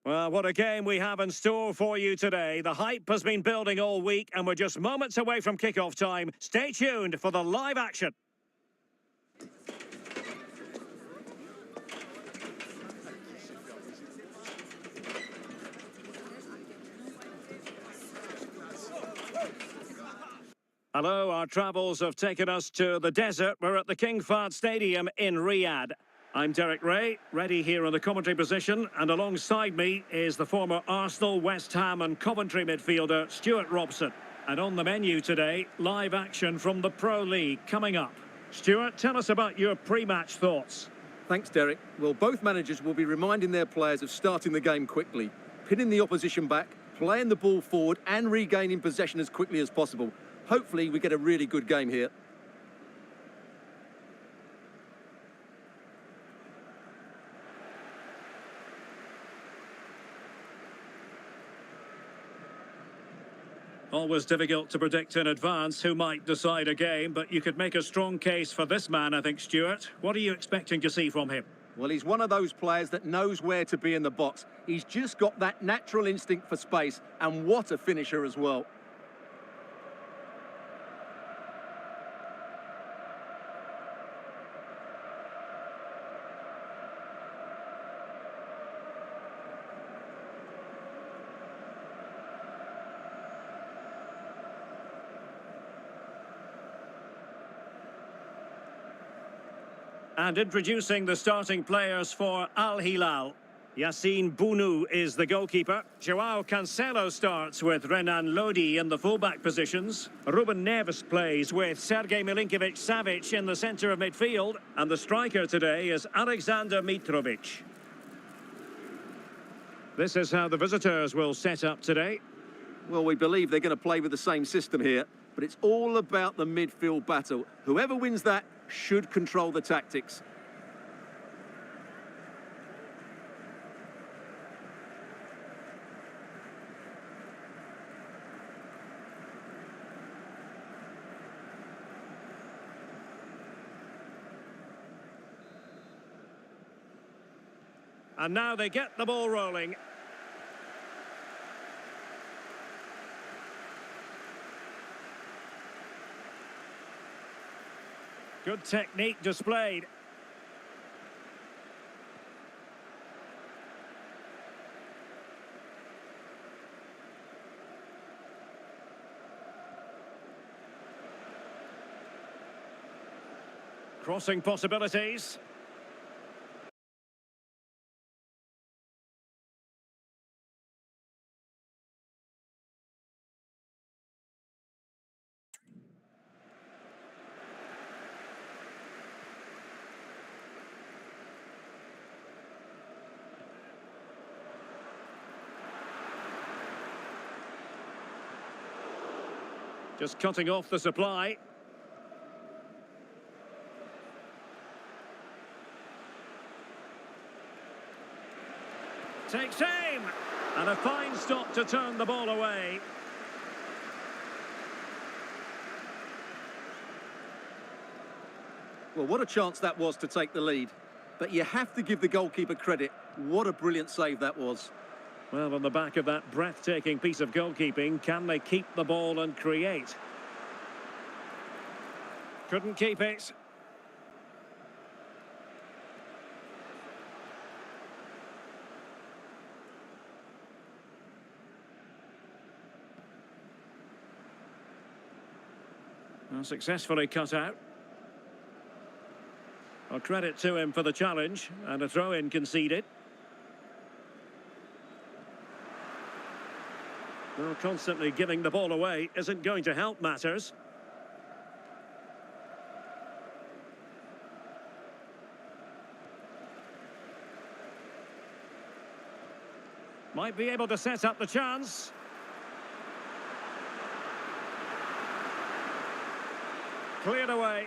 Well, what a game we have in store for you today. The hype has been building all week, and we're just moments away from kickoff time. Stay tuned for the live action. Hello, our travels have taken us to the desert. We're at the King Fahd Stadium in Riyadh. I'm Derek Ray, ready here in the commentary position, and alongside me is the former Arsenal, West Ham and Coventry midfielder Stuart Robson. And on the menu today, live action from the Pro League coming up. Stuart, tell us about your pre-match thoughts. Thanks, Derek. Well, both managers will be reminding their players of starting the game quickly, pinning the opposition back, playing the ball forward and regaining possession as quickly as possible. Hopefully, we get a really good game here. Always difficult to predict in advance who might decide a game, but you could make a strong case for this man, I think, Stuart. What are you expecting to see from him? Well, he's one of those players that knows where to be in the box. He's just got that natural instinct for space, and what a finisher as well. And introducing the starting players for Al Hilal. Yassine Bounou is the goalkeeper. Joao Cancelo starts with Renan Lodi in the fullback positions. Ruben Neves plays with Sergej Milinkovic-Savic in the centre of midfield. And the striker today is Alexander Mitrovic. This is how the visitors will set up today. Well, we believe they're going to play with the same system here, but it's all about the midfield battle. Whoever wins that should control the tactics. And now they get the ball rolling. Good technique displayed. Crossing possibilities. Just cutting off the supply. Takes aim! And a fine stop to turn the ball away. Well, what a chance that was to take the lead. But you have to give the goalkeeper credit. What a brilliant save that was. Well, on the back of that breathtaking piece of goalkeeping, can they keep the ball and create? Couldn't keep it. Well, successfully cut out. Well, credit to him for the challenge, and a throw-in conceded. Well, constantly giving the ball away isn't going to help matters. Might be able to set up the chance. Cleared away.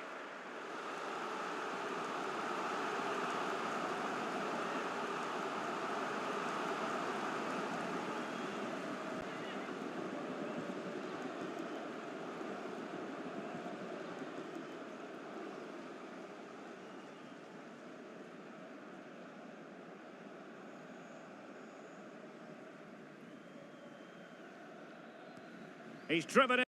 He's driven it.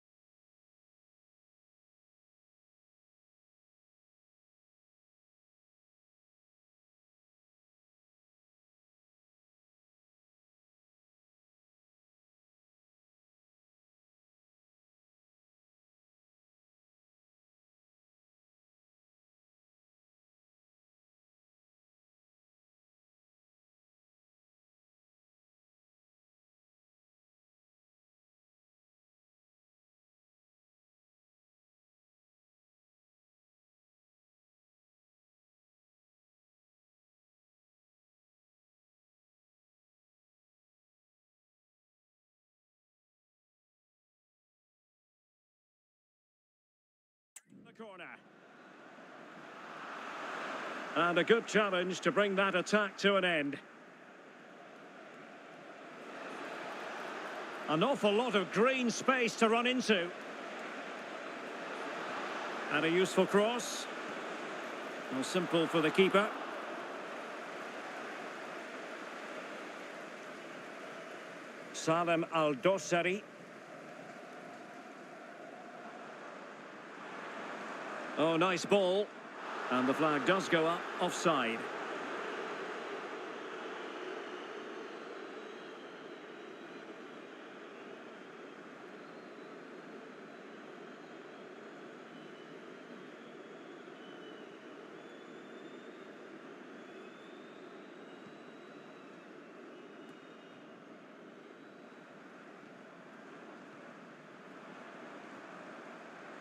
The corner. And a good challenge to bring that attack to an end. An awful lot of green space to run into. And a useful cross. Well, simple for the keeper. Salem Al-Dossari. Oh, nice ball. And the flag does go up, offside.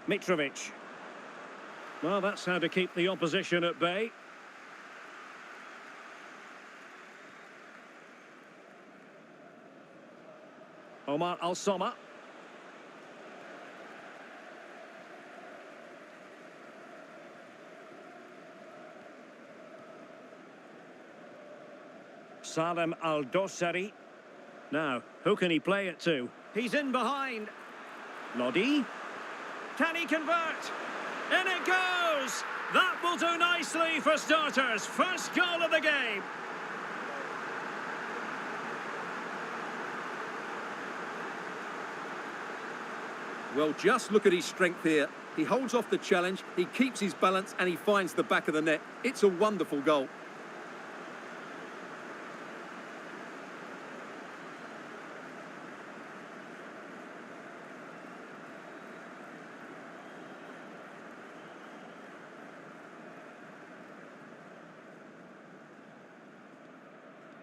Mitrovic. Well, that's how to keep the opposition at bay. Omar Al-Soma. Salem Al-Dossari. Now, who can he play it to? He's in behind. Lodi. Can he convert? In it goes! That will do nicely for starters. First goal of the game. Well, just look at his strength here. He holds off the challenge, he keeps his balance, and he finds the back of the net. It's a wonderful goal.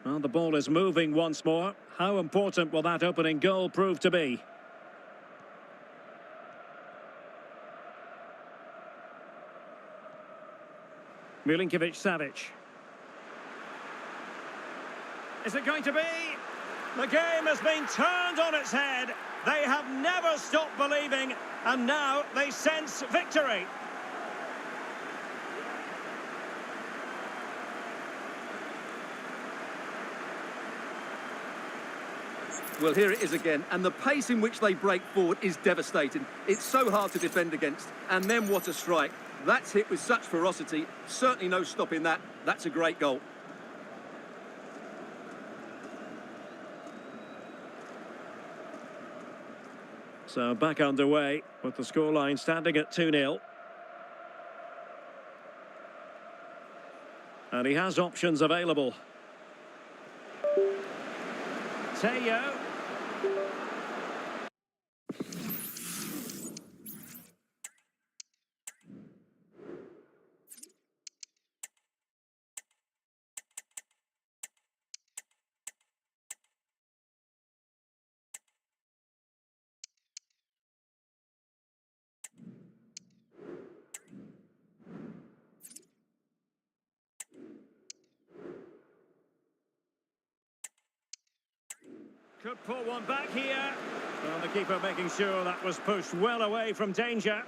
Well, the ball is moving once more. How important will that opening goal prove to be? Milinkovic-Savic. Is it going to be? The game has been turned on its head. They have never stopped believing, and now they sense victory. Well, here it is again, and the pace in which they break forward is devastating. It's so hard to defend against, and then what a strike. That's hit with such ferocity, certainly no stopping that. That's a great goal. So back underway with the scoreline standing at 2-0. And he has options available. Teo. Could pull one back here. Well, the keeper making sure that was pushed well away from danger.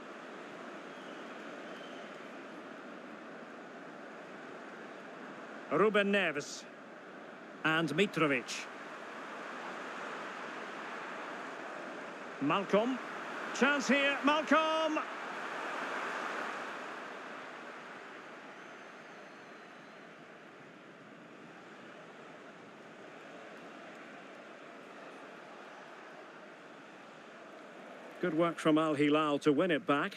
Ruben Neves. And Mitrovic. Malcolm. Chance here, Malcolm! Good work from Al Hilal to win it back.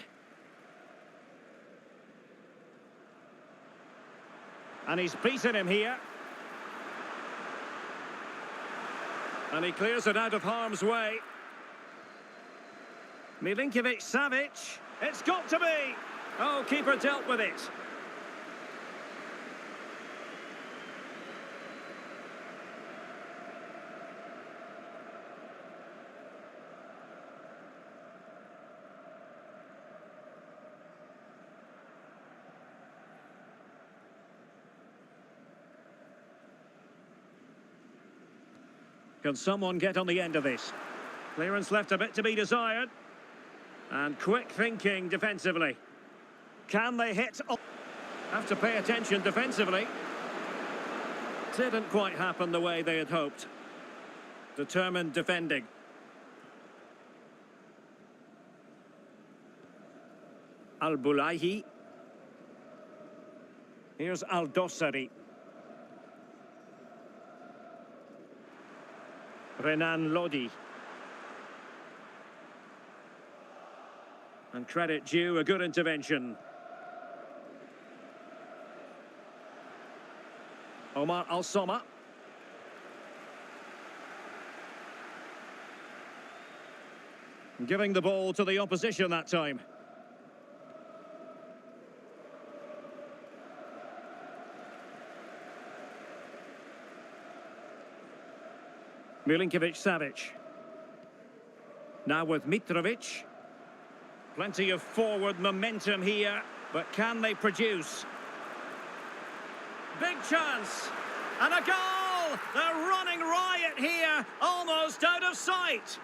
And he's beaten him here. And he clears it out of harm's way. Milinkovic-Savic. It's got to be. Oh, keeper dealt with it. Can someone get on the end of this? Clearance left a bit to be desired. And quick thinking defensively. Can they hit? Have to pay attention defensively. Didn't quite happen the way they had hoped. Determined defending. Al-Bulaihi. Here's Al-Dossari. Renan Lodi. And credit due, a good intervention. Omar Al-Soma. Giving the ball to the opposition that time. Milinkovic-Savic. Now with Mitrovic. Plenty of forward momentum here, but can they produce? Big chance! And a goal! They're running riot here, almost out of sight!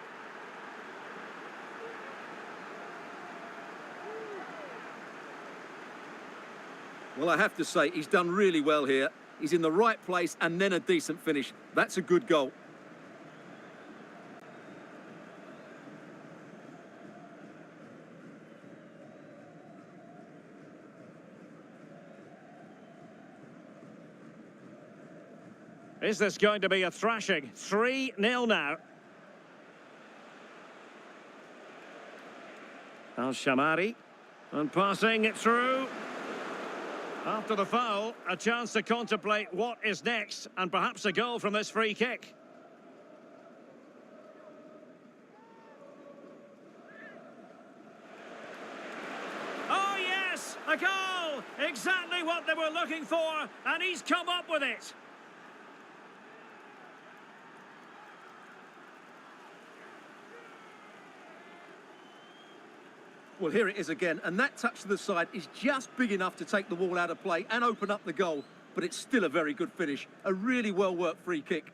Well, I have to say, he's done really well here. He's in the right place and then a decent finish. That's a good goal. Is this going to be a thrashing? 3-0 now. Al-Shamari. And passing it through. After the foul, a chance to contemplate what is next, and perhaps a goal from this free kick. Oh yes, a goal! Exactly what they were looking for, and he's come up with it. Well, here it is again, and that touch to the side is just big enough to take the ball out of play and open up the goal, but it's still a very good finish. A really well-worked free kick.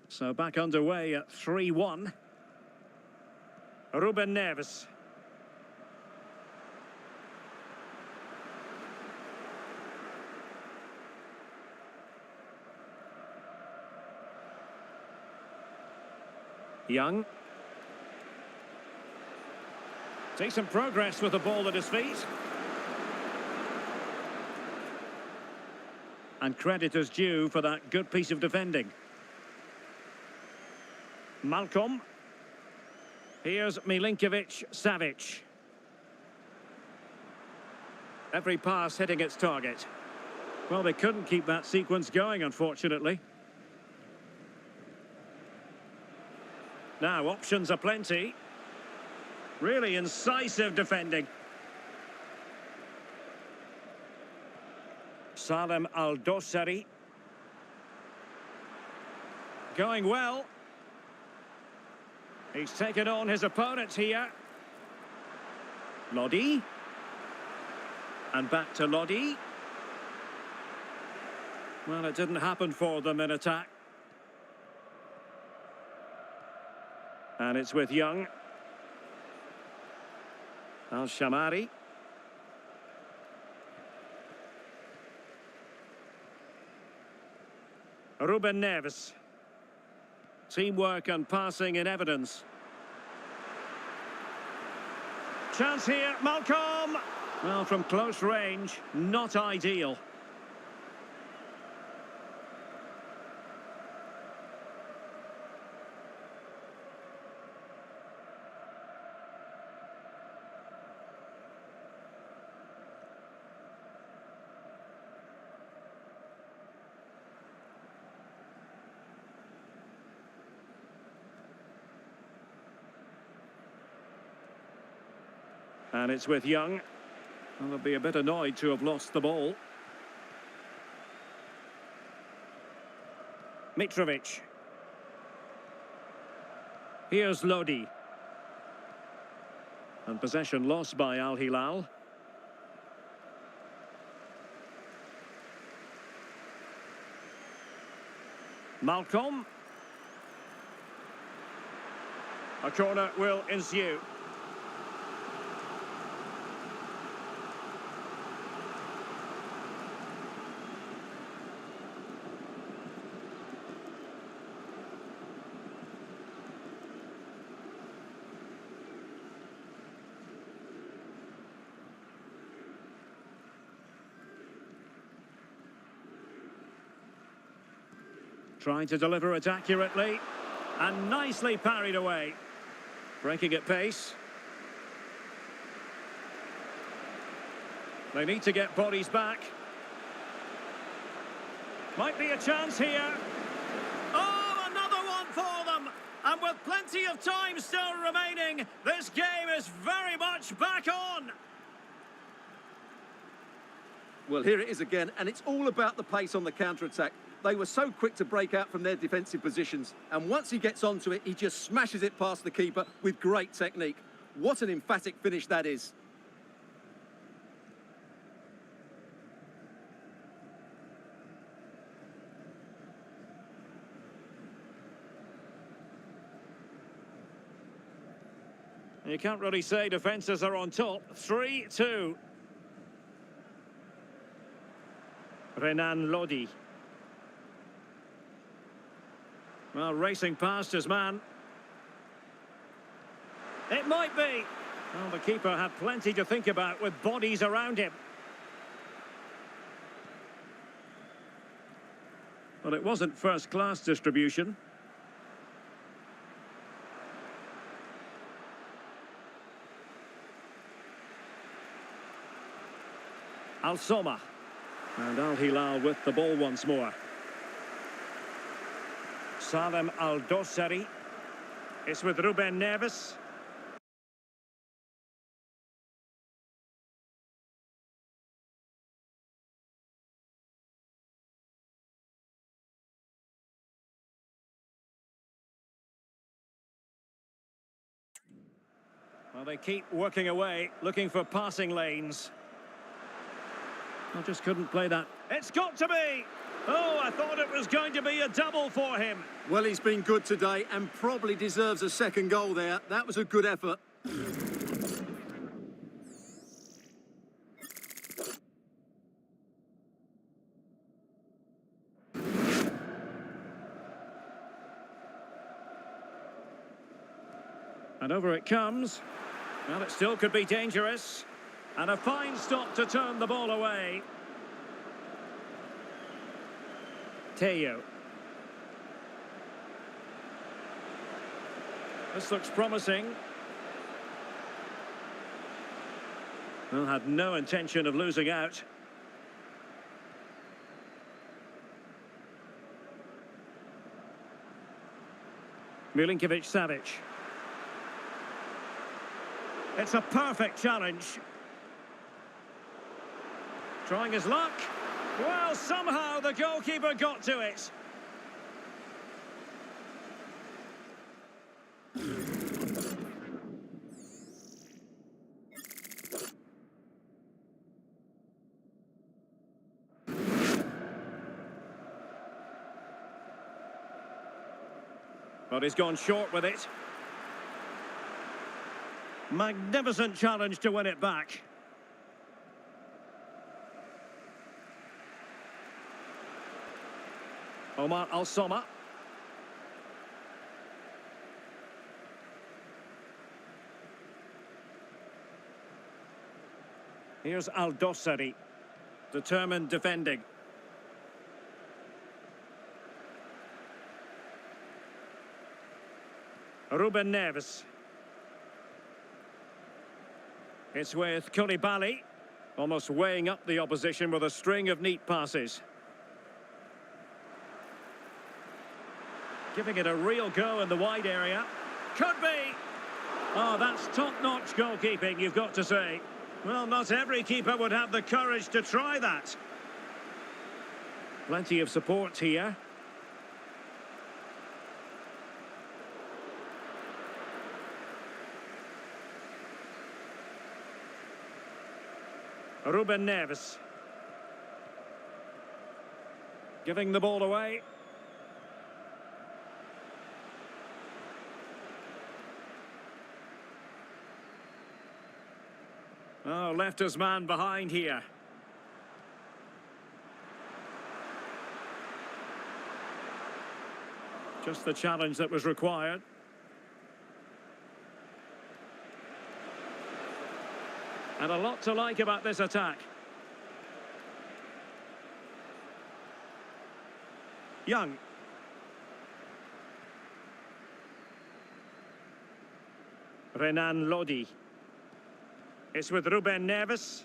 So back underway at 3-1. Ruben Neves. Young. Decent progress with the ball at his feet. And credit is due for that good piece of defending. Malcolm. Here's Milinkovic-Savic. Every pass hitting its target. Well, they couldn't keep that sequence going, unfortunately. Now, options are plenty. Really incisive defending. Salem Al-Dossari. Going well. He's taken on his opponents here. Lodi. And back to Lodi. Well, it didn't happen for them in attack. And it's with Young. Al-Shamari. Ruben Neves. Teamwork and passing in evidence. Chance here, Malcolm! Well, from close range, not ideal. And it's with Young. And they'll be a bit annoyed to have lost the ball. Mitrovic. Here's Lodi. And possession lost by Al Hilal. Malcolm. A corner will ensue. Trying to deliver it accurately. And nicely parried away. Breaking at pace. They need to get bodies back. Might be a chance here. Oh, another one for them! And with plenty of time still remaining, this game is very much back on! Well, here it is again, and it's all about the pace on the counter-attack. They were so quick to break out from their defensive positions, and once he gets onto it, he just smashes it past the keeper with great technique. What an emphatic finish that is. You can't really say defences are on top. 3-2. Renan Lodi. Well, racing past his man. It might be. Well, the keeper had plenty to think about with bodies around him. Well, it wasn't first-class distribution. Al-Soma. And Al Hilal with the ball once more. Salem Al-Dosari. It's with Ruben Neves. Well, they keep working away, looking for passing lanes. I just couldn't play that. It's got to be! Oh, I thought it was going to be a double for him. Well, he's been good today and probably deserves a second goal there. That was a good effort. And over it comes. Well, it still could be dangerous. And a fine stop to turn the ball away. Teo. This looks promising. Well, had no intention of losing out. Milinkovic-Savic. It's a perfect challenge. Trying his luck. Well, somehow the goalkeeper got to it. But he's gone short with it. Magnificent challenge to win it back. Omar Al-Soma. Here's Aldosari. Determined defending. Ruben Neves. It's with Koulibaly. Almost weighing up the opposition with a string of neat passes. Giving it a real go in the wide area. Could be! Oh, that's top-notch goalkeeping, you've got to say. Well, not every keeper would have the courage to try that. Plenty of support here. Ruben Neves. Giving the ball away. Oh, left his man behind here. Just the challenge that was required. And a lot to like about this attack. Young. Renan Lodi. It's with Ruben Neves.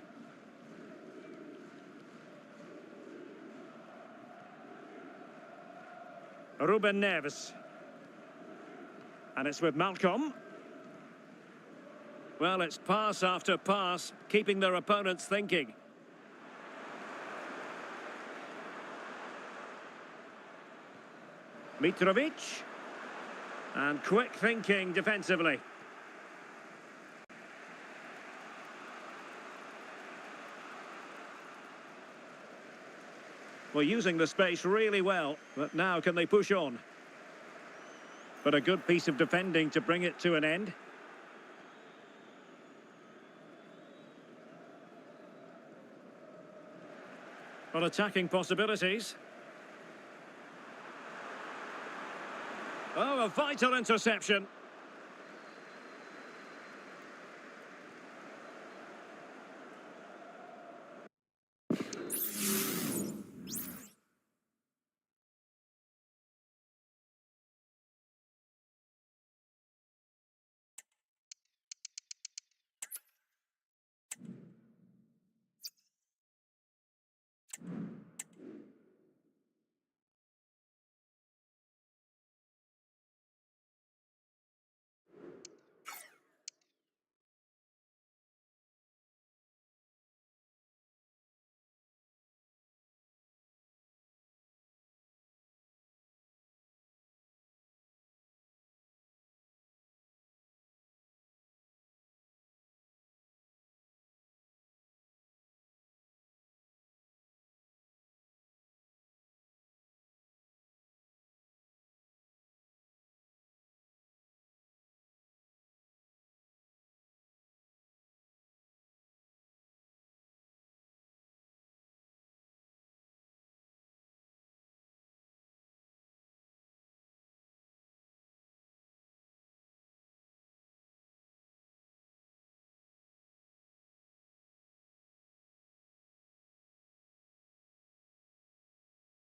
Ruben Neves. And it's with Malcolm. Well, it's pass after pass, keeping their opponents thinking. Mitrovic. And quick thinking defensively. Well, using the space really well, but now can they push on? But a good piece of defending to bring it to an end. Well, attacking possibilities. Oh, a vital interception.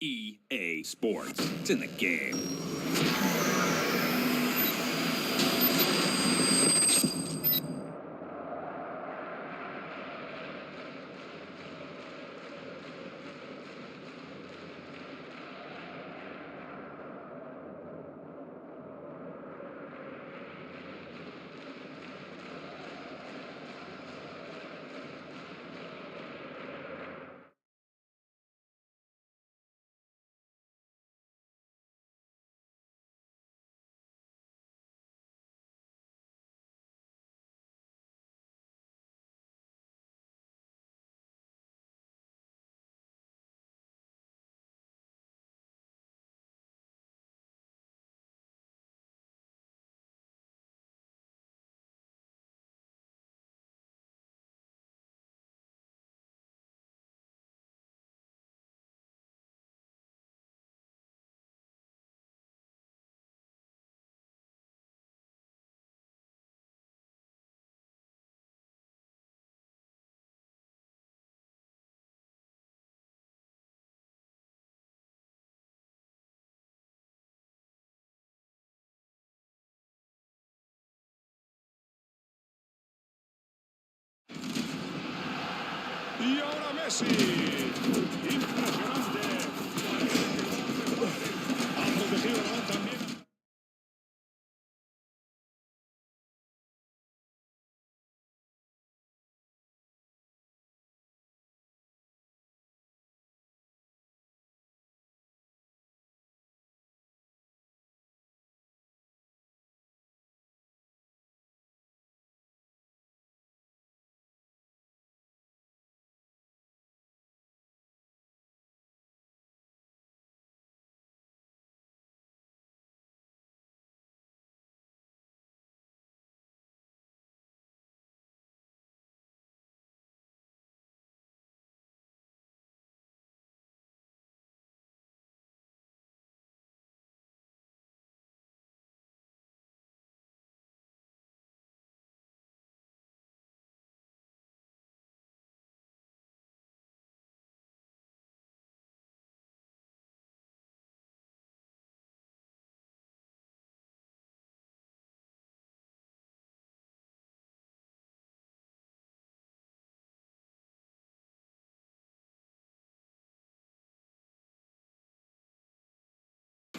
EA Sports. It's in the game. Messi. Impresionante. Ha protegido el balón también.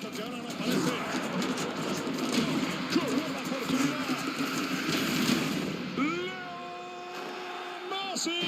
Que ahora no aparece. ¡Qué buena oportunidad! ¡Leo Messi!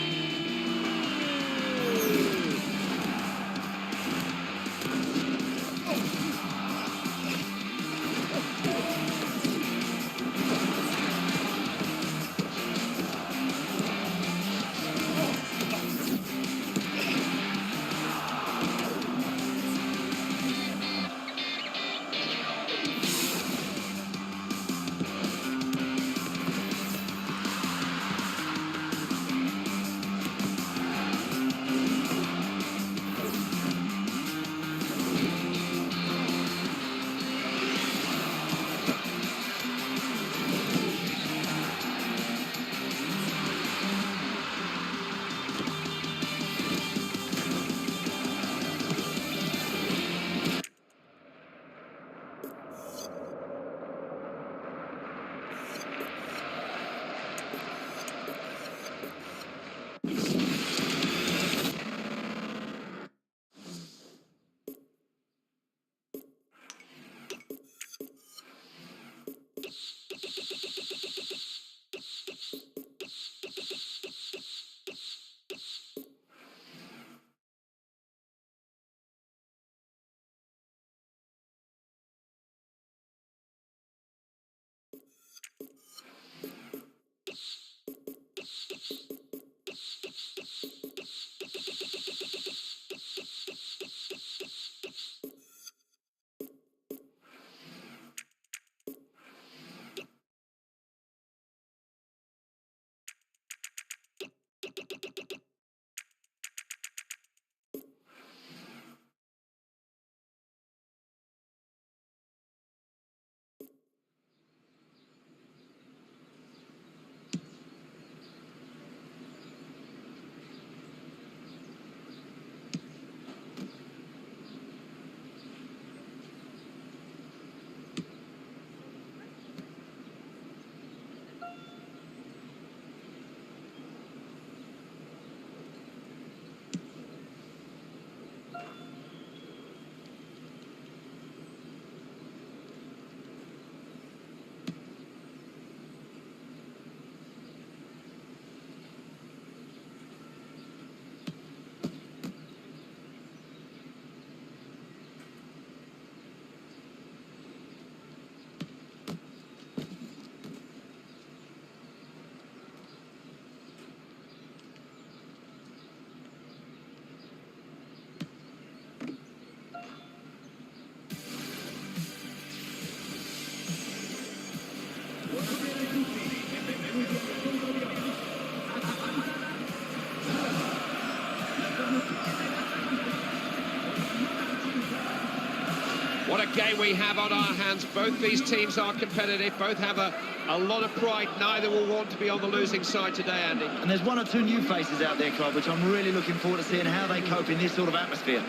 What a game we have on our hands. Both these teams are competitive, both have a lot of pride. Neither will want to be on the losing side today, Andy. And there's one or two new faces out there, Clive, which I'm really looking forward to seeing how they cope in this sort of atmosphere.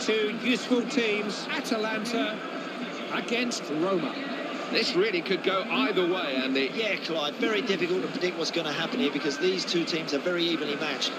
Two useful teams, Atalanta against Roma. This really could go either way, Andy. Yeah, Clive, very difficult to predict what's going to happen here because these two teams are very evenly matched.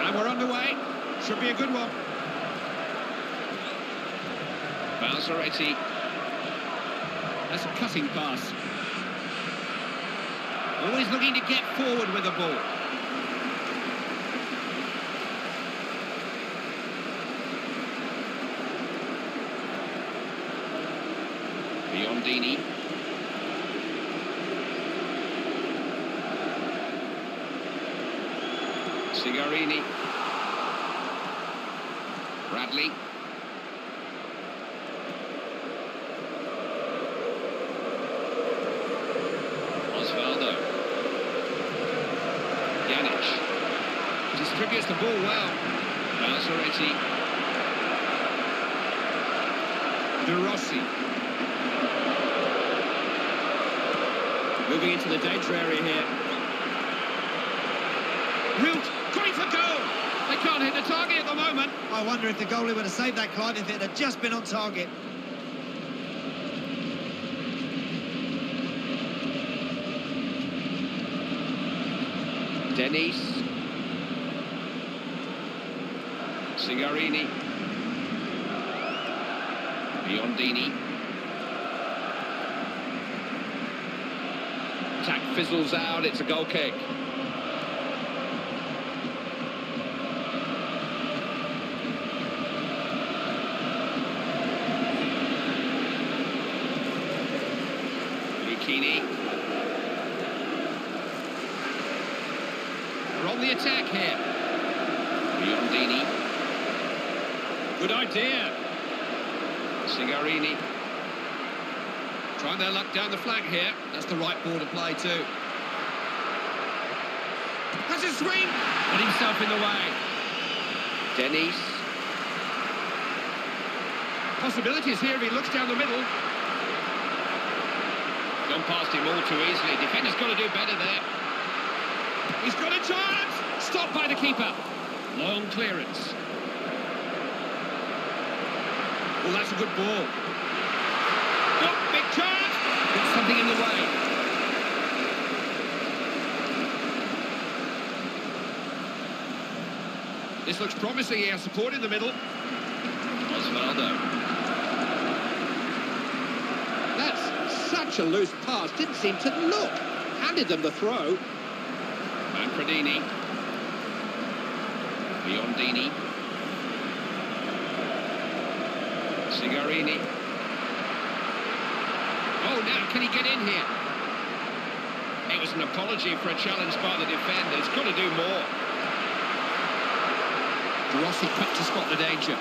And we're underway. Should be a good one. Balzaretti. That's a cutting pass. Always looking to get forward with the ball. Biondini. Sigarini. Bradley. Osvaldo. Janic. Distributes the ball well. Balzaretti. De Rossi. Moving into the danger area here. Wilt, going for goal! They can't hit the target at the moment. I wonder if the goalie would have saved that, Clive, if it had just been on target. Dennis. Sigarini. Biondini. Attack fizzles out, it's a goal kick. Lucchini. We're on the attack here. Biondini. Good idea. Sigarini. Trying their luck down the flank here. That's the right ball to play too. Has a swing. Got himself in the way. Dennis. Possibilities here if he looks down the middle. Gone past him all too easily. Defender's got to do better there. He's got a chance. Stopped by the keeper. Long clearance. Well, that's a good ball. Oh, big chance. Got something in the way. This looks promising. He has support in the middle. Osvaldo. That's such a loose pass. Didn't seem to look. Handed them the throw. Manfredini. Biondini. Sigarini. Oh, now can he get in here? It was an apology for a challenge by the defender. He's got to do more. Rossi quick to spot the danger.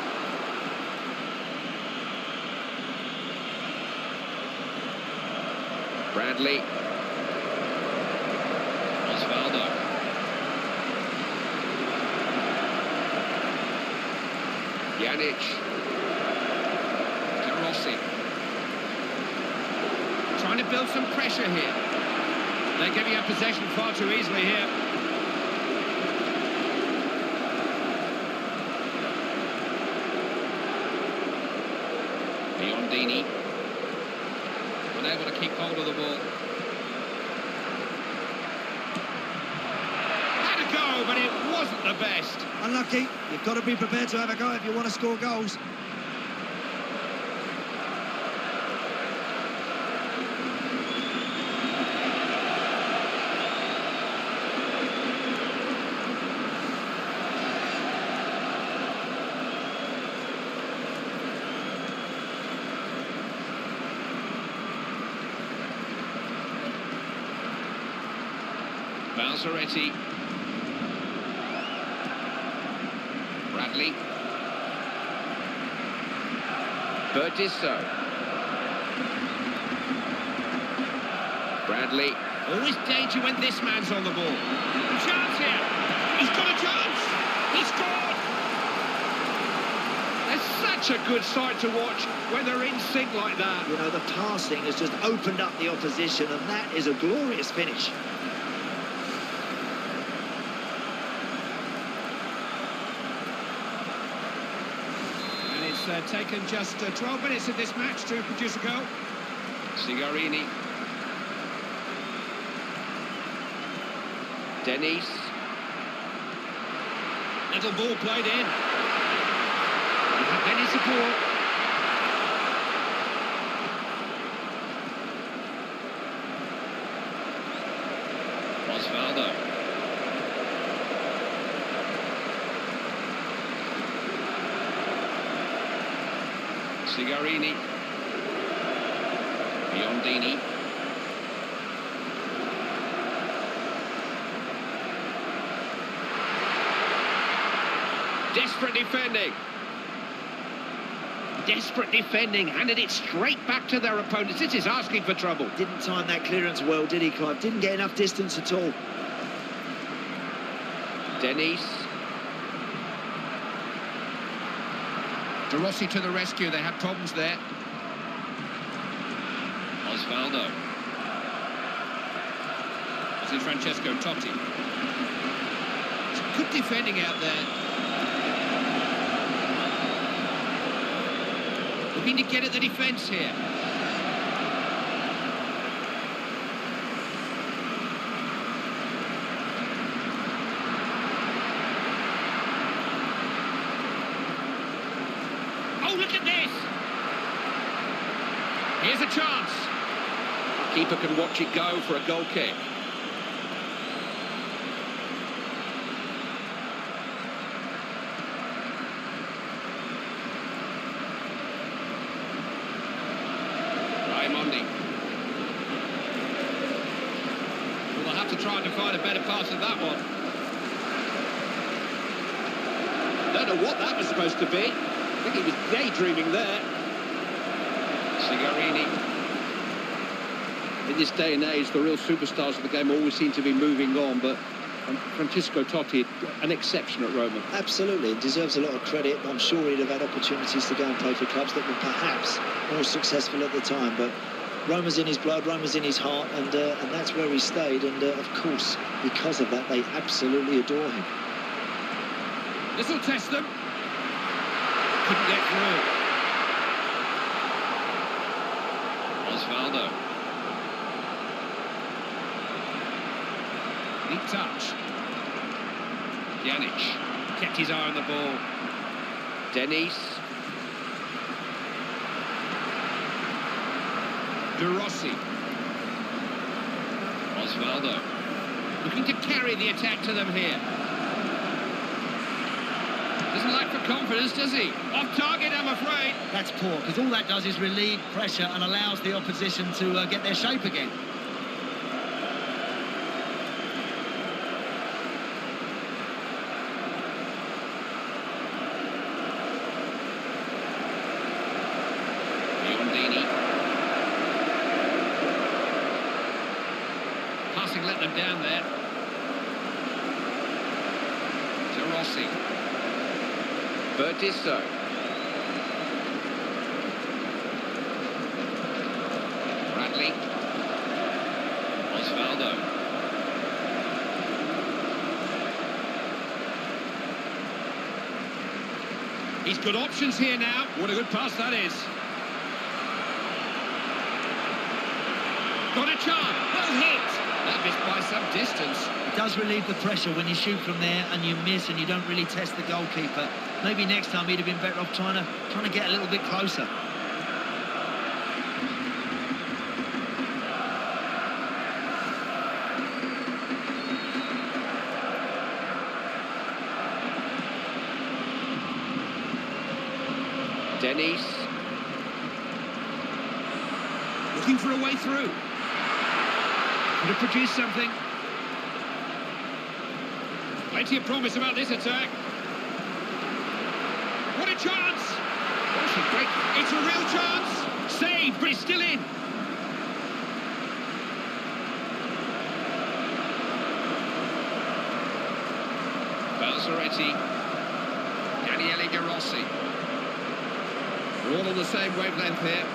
Bradley. Osvaldo. Janic. De Rossi. Trying to build some pressure here. They're giving up possession far too easily here. Biondini. Unable to keep hold of the ball. Had a go, but it wasn't the best. Unlucky. You've got to be prepared to have a go if you want to score goals. Balzaretti. Bradley. Berdisso. Bradley. Always danger when this man's on the ball. Chance here. He's got a chance. He scored. It's such a good sight to watch when they're in sync like that. You know, the passing has just opened up the opposition, and that is a glorious finish. Taken just 12 minutes of this match to produce a goal. Sigarini. Dennis. Little ball played in. Any support. Osvaldo. Sigarini. Biondini. Desperate defending. Desperate defending. Handed it straight back to their opponents. This is asking for trouble. Didn't time that clearance well, did he, Clive? Didn't get enough distance at all. Dennis. De Rossi to the rescue. They had problems there. Osvaldo. This is Francesco Totti. Some good defending out there. Looking to get at the defence here. Oh, look at this! Here's a chance. Keeper can watch it go for a goal kick. Raimondi. Well, they'll have to try and find a better pass than that one. Don't know what that was supposed to be. I think he was daydreaming there. Sigarini. In this day and age, the real superstars of the game always seem to be moving on, but Francesco Totti, an exception at Roma. Absolutely, and deserves a lot of credit. I'm sure he'd have had opportunities to go and play for clubs that were perhaps more successful at the time, but Roma's in his blood, Roma's in his heart, and that's where he stayed, and of course, because of that, they absolutely adore him. This will test them. Couldn't get through. Osvaldo. Neat touch. Pjanic kept his eye on the ball. Dennis. De Rossi. Osvaldo. Looking to carry the attack to them here. Doesn't lack for confidence, does he? Off target, I'm afraid. That's poor, because all that does is relieve pressure and allows the opposition to get their shape again. Biondini. Passing let them down there. De Rossi. Berdisso. Bradley. Osvaldo. He's got options here now. What a good pass that is. Got a chance. Well hit. That missed by some distance. It does relieve the pressure when you shoot from there and you miss and you don't really test the goalkeeper. Maybe next time he'd have been better off trying to get a little bit closer. Dennis. Looking for a way through. Could have produced something. Plenty of promise about this attack. What a chance! Oh, she's great. It's a real chance. Saved, but it's still in. Balzaretti. Daniele Garossi. We're all on the same wavelength here.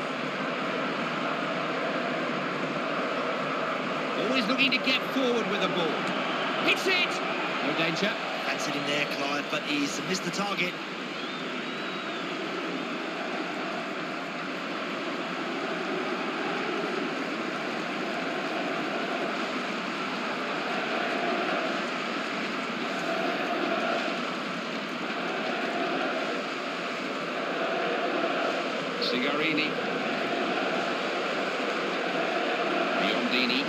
Always looking to get forward with the ball. Hits it! No danger. Fancied him there, Clive, but he's missed the target. Sigarini. Biondini.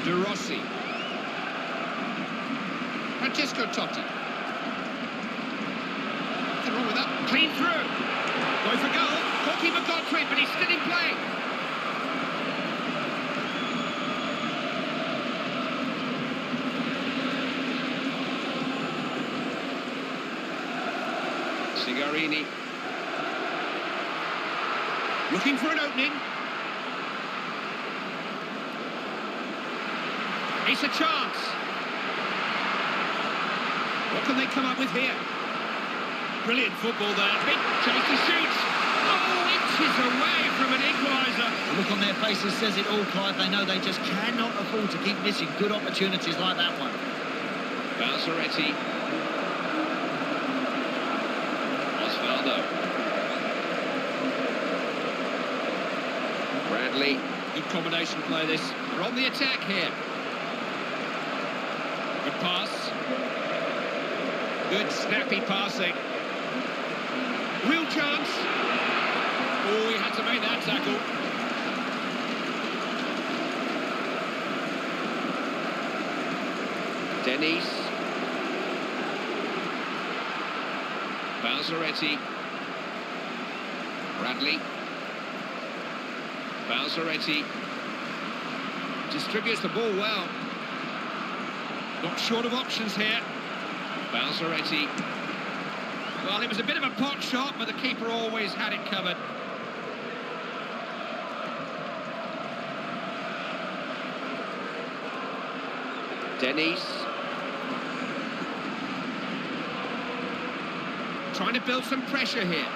De Rossi. Francesco Totti. Nothing wrong with that. Clean through. Going for goal. Goalkeeper got to it, but he's still in play. Sigarini. Looking for an opening. It's a chance. What can they come up with here? Brilliant football there. Big chase to shoot. Oh, inches away from an equaliser. The look on their faces says it all, Clive. They know they just cannot afford to keep missing good opportunities like that one. Balzaretti. Osvaldo. Bradley. Good combination play this. They're on the attack here. Good pass. Good snappy passing. Real chance. Oh, he had to make that tackle. Dennis. Balzaretti. Bradley. Balzaretti. Distributes the ball well. Not short of options here. Balzaretti. Well, it was a bit of a pot shot, but the keeper always had it covered. Dennis. Trying to build some pressure here.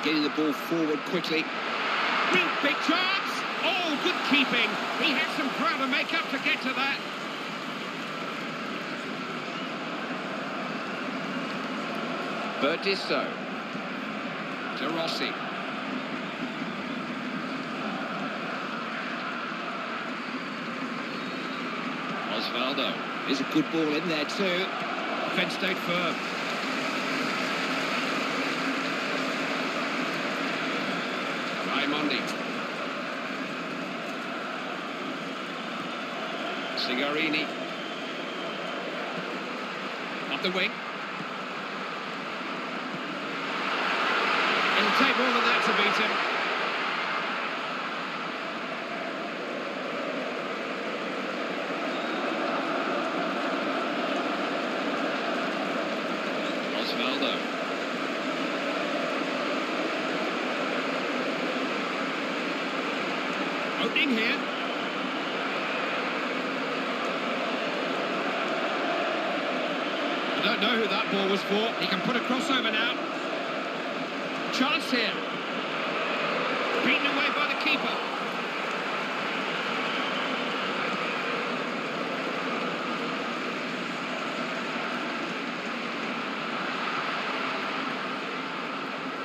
Getting the ball forward quickly. Real big chance! Oh, good keeping. He had some ground to make up to get to that. Bertisso. De Rossi. Osvaldo. There's a good ball in there too. Defence stayed firm. Raimondi. Sigarini. Up the wing. It'll take more than that to beat him. Osvaldo. Opening here. I don't know who that ball was for. He can put a crossover now. Chance here. Beaten away by the keeper.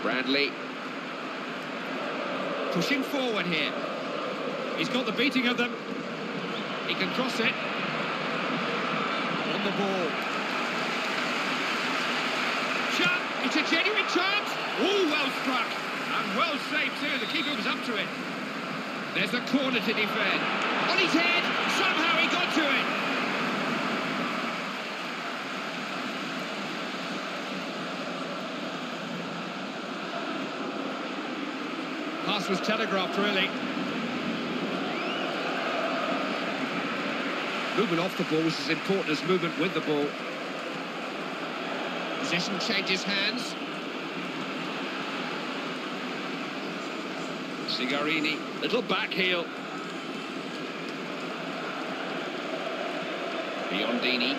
Bradley. Pushing forward here. He's got the beating of them. He can cross it. On the ball. Shot! It's a genuine chance! Oh, well struck. And well saved too. The keeper was up to it. There's a corner to defend. On his head! Somehow he got to it! Pass was telegraphed, really. Movement off the ball was as important as movement with the ball. Possession changes hands. Sigarini, little back heel. Biondini.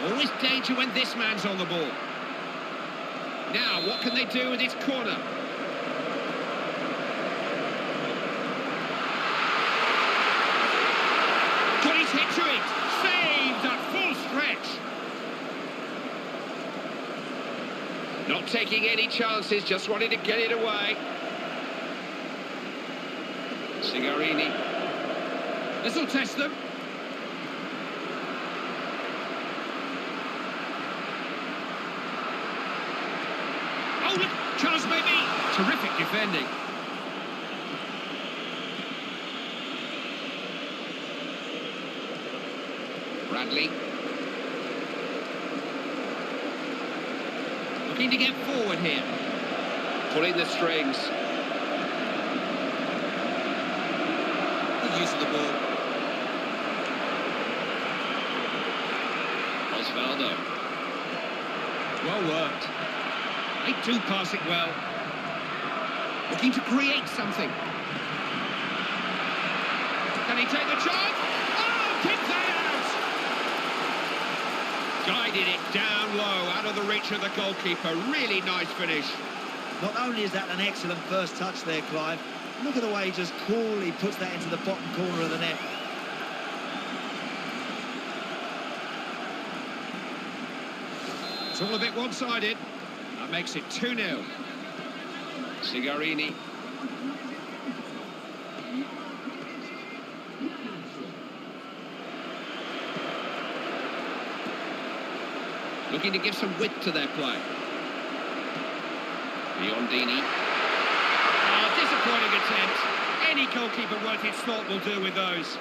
Always danger when this man's on the ball. Now, what can they do with this corner? Got his hit to it. Saved at full stretch. Not taking any chances, just wanting to get it away. Sigarini. This will test them. Oh, look, chance maybe. Terrific defending. Bradley. Looking to get forward here. Pulling the strings. Good use of the ball. Osvaldo. Well worked. They do pass it well. Looking to create something. Can he take the chance? Oh, kick that out! Guided it down low, out of the reach of the goalkeeper. Really nice finish. Not only is that an excellent first touch there, Clive, look at the way he just coolly puts that into the bottom corner of the net. It's all a bit one-sided. That makes it 2-0. Sigarini. Looking to give some width to their play. Biondini. Oh, disappointing attempt. Any goalkeeper worth its salt will do with those.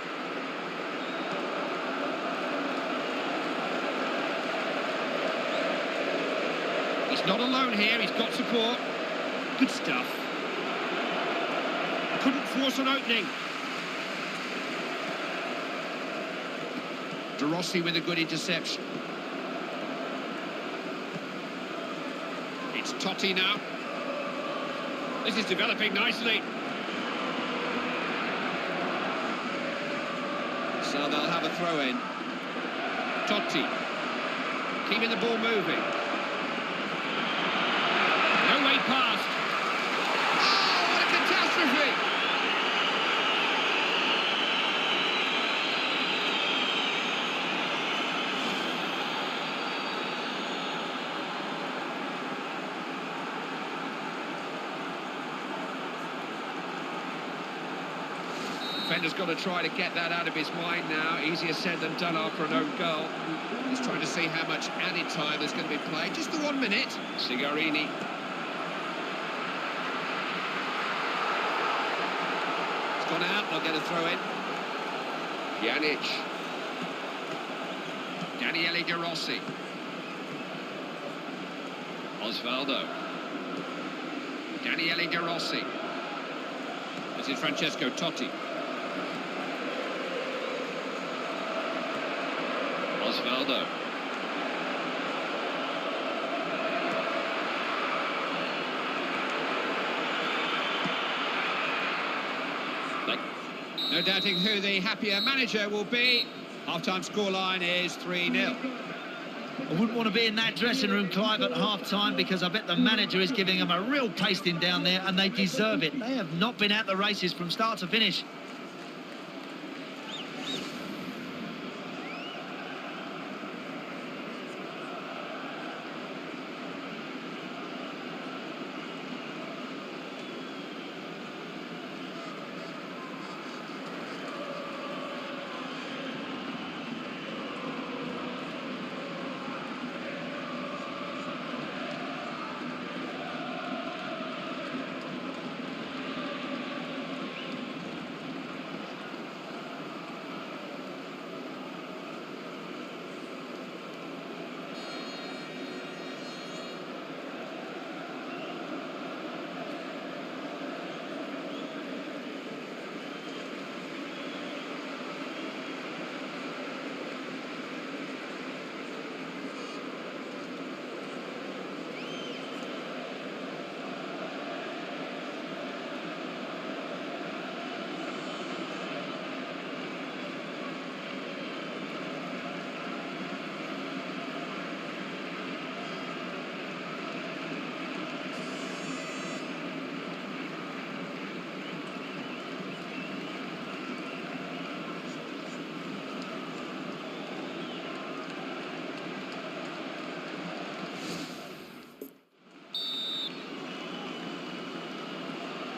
He's not alone here, he's got support. Good stuff. Couldn't force an opening. De Rossi with a good interception. It's Totti now. This is developing nicely. So they'll have a throw-in. Totti. Keeping the ball moving. No way past. Oh, what a catastrophe! Defender's got to try to get that out of his mind now. Easier said than done after an own goal. He's trying to see how much added time there's going to be played. Just the 1 minute. Sigarini. It's gone out, they'll get a throw in. Pjanic. Daniele De Rossi. Osvaldo. Daniele De Rossi. This is Francesco Totti. Osvaldo. No doubting who the happier manager will be. Half-time scoreline is 3-0. I wouldn't want to be in that dressing room, Clive, at half-time, because I bet the manager is giving them a real pasting down there, and they deserve it. They have not been at the races from start to finish.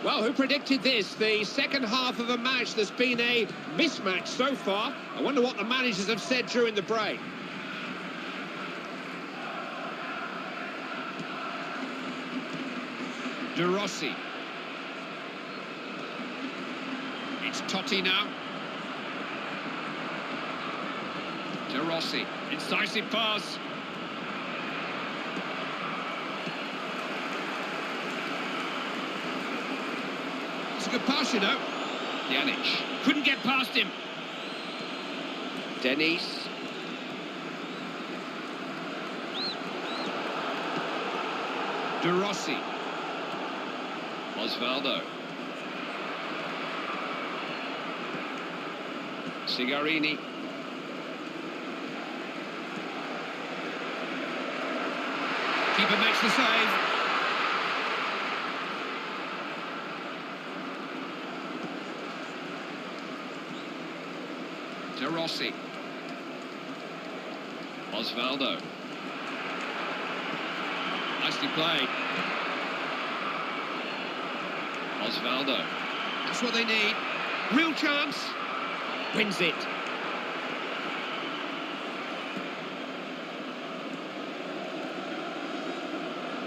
Well, who predicted this? The second half of a match that's been a mismatch so far. I wonder what the managers have said during the break. De Rossi. It's Totti now. De Rossi. Incisive pass. It's a good pass, you know. Pjanic. Couldn't get past him. Dennis. De Rossi. Osvaldo. Sigarini. Keeper makes the save. De Rossi. Osvaldo. Nicely played. Osvaldo. That's what they need. Real chance. Wins it.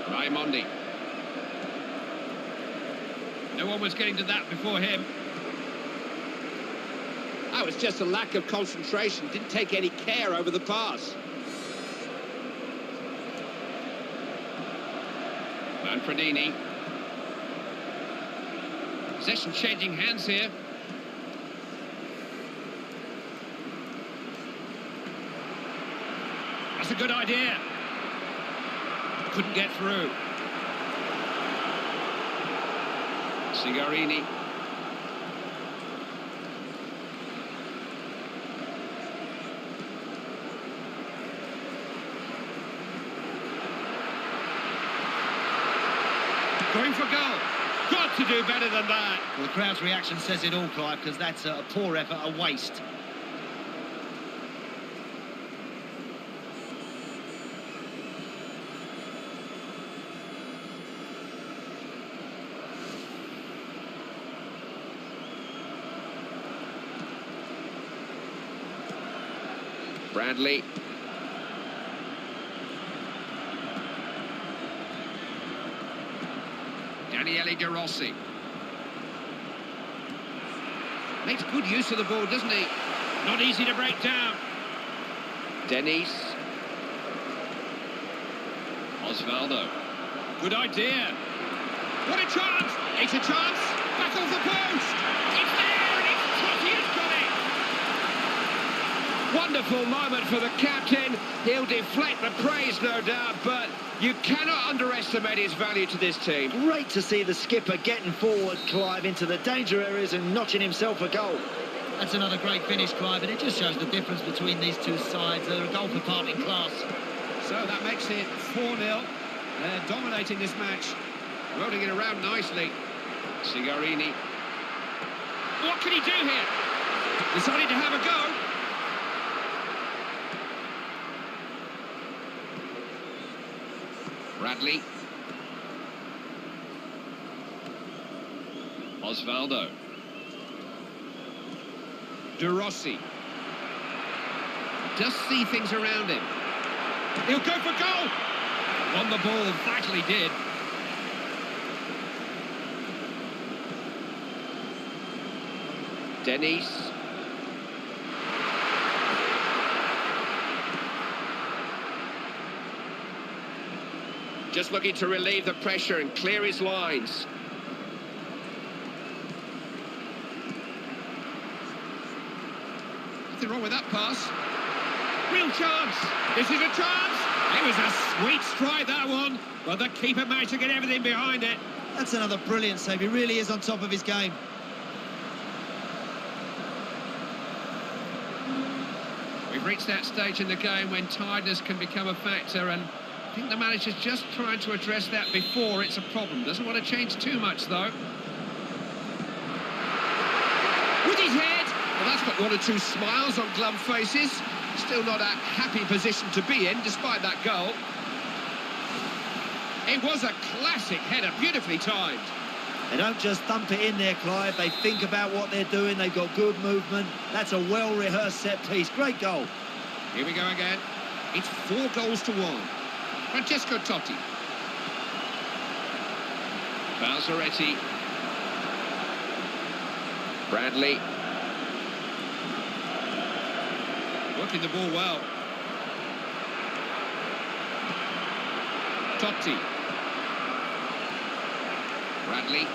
Raimondi. No one was getting to that before him. That was just a lack of concentration. Didn't take any care over the pass. Manfredini. Possession changing hands here. That's a good idea. Couldn't get through. Sigarini. Going for goal. Got to do better than that. Well, the crowd's reaction says it all, Clive, because that's a poor effort, a waste. Bradley. Daniele De Rossi. Makes good use of the ball, doesn't he? Not easy to break down. Dennis. Osvaldo. Good idea. What a chance! It's a chance. Back off the post. It's there, and it's Totti has got it. Wonderful moment for the captain. He'll deflect the praise, no doubt, but you cannot underestimate his value to this team. Great to see the skipper getting forward, Clive, into the danger areas and notching himself a goal. That's another great finish, Clive, and it just shows the difference between these two sides. They're a goal for parting class. So that makes it 4-0. They're dominating this match, rolling it around nicely. Sigarini. What can he do here? Decided to have a go. Bradley. Osvaldo. De Rossi. Just see things around him. He'll go for goal! On the ball, vitally did. Dennis. Just looking to relieve the pressure and clear his lines. Nothing wrong with that pass. Real chance. This is a chance. It was a sweet strike, that one. But the keeper managed to get everything behind it. That's another brilliant save. He really is on top of his game. We've reached that stage in the game when tiredness can become a factor, and I think the manager's just trying to address that before it's a problem. Doesn't want to change too much, though. With his head! Well, that's got one or two smiles on glum faces. Still not a happy position to be in, despite that goal. It was a classic header, beautifully timed. They don't just thump it in there, Clive. They think about what they're doing. They've got good movement. That's a well-rehearsed set piece. Great goal. Here we go again. It's 4-1. Francesco Totti. Balzaretti. Bradley. Working the ball well. Totti. Bradley.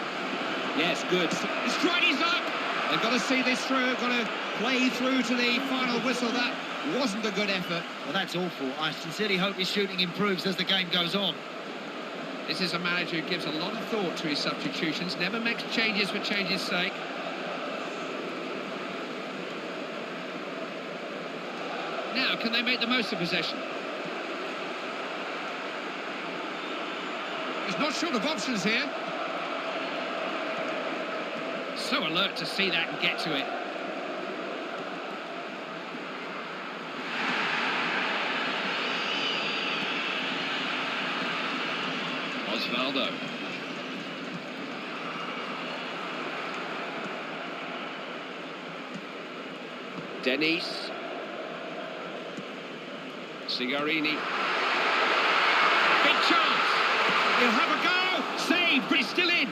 Yes, good. The stride is up. They've got to see this through. Got to play through to the final whistle. That wasn't a good effort. Well, that's awful. I sincerely hope his shooting improves as the game goes on. This is a manager who gives a lot of thought to his substitutions, never makes changes for change's sake. Now, can they make the most of possession? He's not short of options here. So alert to see that and get to it. Osvaldo. Dennis. Sigarini. Big chance. He'll have a go. Saved, but he's still in.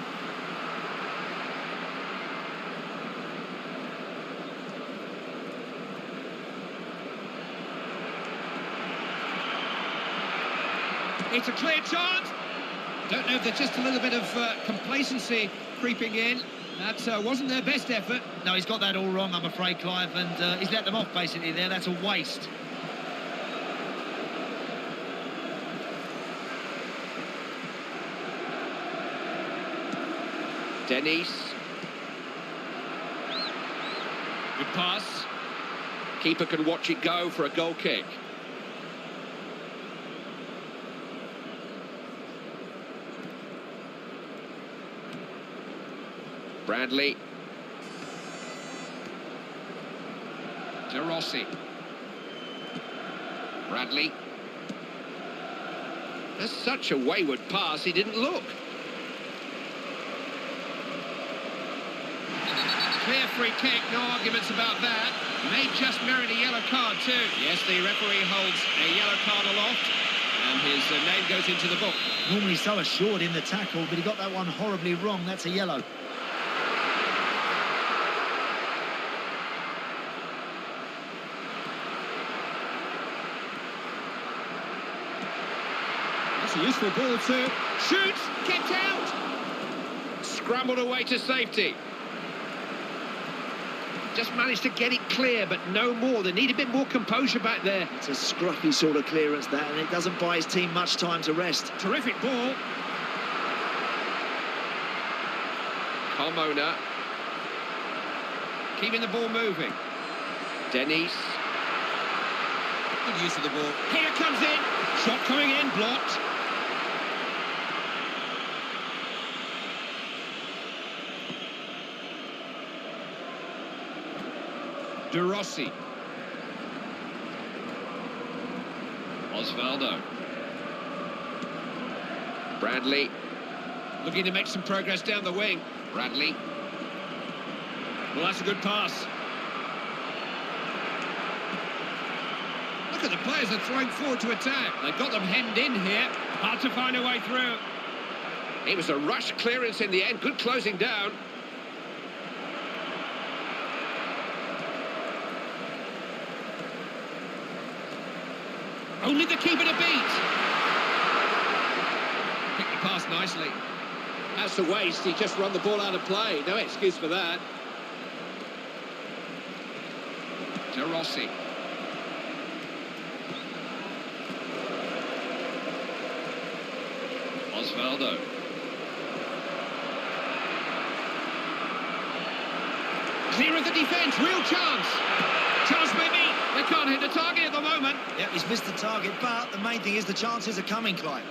It's a clear chance. Don't know if there's just a little bit of complacency creeping in. That wasn't their best effort. No, he's got that all wrong, I'm afraid, Clive, and he's let them off basically there. That's a waste. Dennis. Good pass. Keeper can watch it go for a goal kick. Bradley. De Rossi. Bradley. That's such a wayward pass, he didn't look. Clear free kick, no arguments about that. May just merit a yellow card too. Yes, the referee holds a yellow card aloft, and his name goes into the book. Normally so assured in the tackle, but he got that one horribly wrong. That's a yellow. That's a useful ball too. Shoots, kept out. Scrambled away to safety. just managed to get it clear, but no more. They need a bit more composure back there. It's a scruffy sort of clearance, that, and it doesn't buy his team much time to rest. Terrific ball. Carmona. Keeping the ball moving. Denise. Good use of the ball. Here it comes in. Shot coming in, blocked. De Rossi. Osvaldo. Bradley. Looking to make some progress down the wing. Bradley. Well, that's a good pass. Look at the players are throwing forward to attack. They've got them hemmed in here. Hard to find a way through. It was a rush clearance in the end. Good closing down. Only the keeper to beat. Picked the pass nicely. That's a waste. He just run the ball out of play. No excuse for that. De Rossi. Osvaldo. Clear of the defence. Real chance. Chance maybe. They can't hit the target at the moment. Yeah, he's missed the target, but the main thing is the chances are coming, Clive.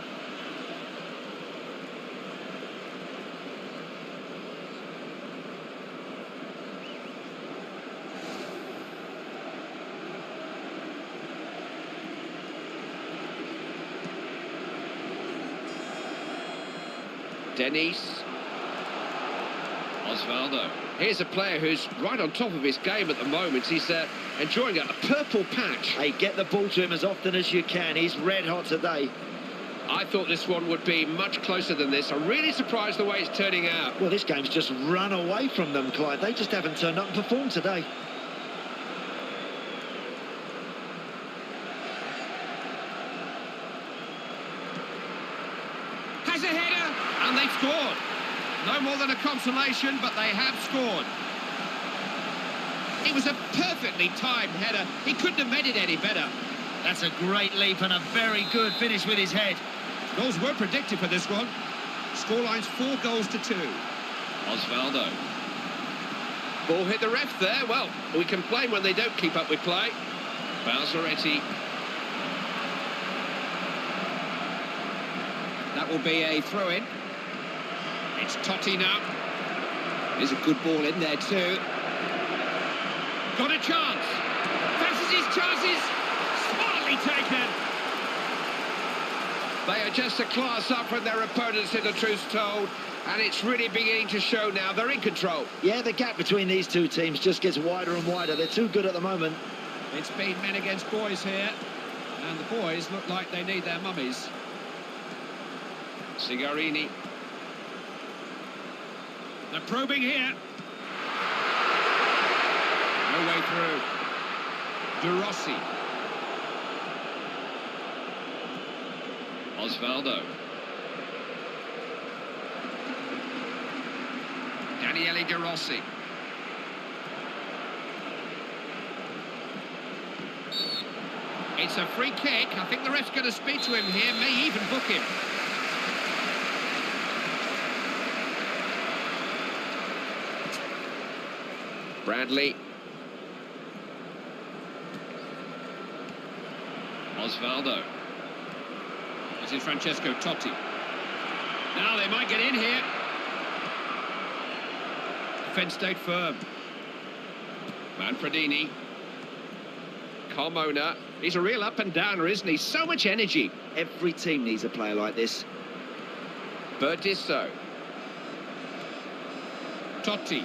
Denise. Osvaldo. Here's a player who's right on top of his game at the moment. He's enjoying a purple patch. Hey, get the ball to him as often as you can. He's red hot today. I thought this one would be much closer than this. I'm really surprised the way it's turning out. Well, this game's just run away from them, Clyde. They just haven't turned up and performed today. Has a header, and they've scored. No more than a consolation, but they have scored. It was a perfectly timed header. He couldn't have made it any better. That's a great leap and a very good finish with his head. Goals were predicted for this one. Scoreline's 4-2. Osvaldo. Ball hit the ref there. Well, we complain when they don't keep up with play. Balzaretti. That will be a throw-in. It's Totti now. There's a good ball in there too. Got a chance. Fancies his chances. Smartly taken. They are just a class up from their opponents, in the truth told, and it's really beginning to show now. They're in control. Yeah, the gap between these two teams just gets wider and wider. They're too good at the moment. It's been men against boys here, and the boys look like they need their mummies. Sigarini. They're probing here. No way through. De Rossi. Osvaldo. Daniele De Rossi. It's a free kick. I think the ref's going to speak to him here, may even book him. Bradley. Osvaldo. This is Francesco Totti. Now they might get in here. Defence stayed firm. Manfredini. Carmona. He's a real up-and-downer, isn't he? So much energy. Every team needs a player like this. Berdisso. Totti.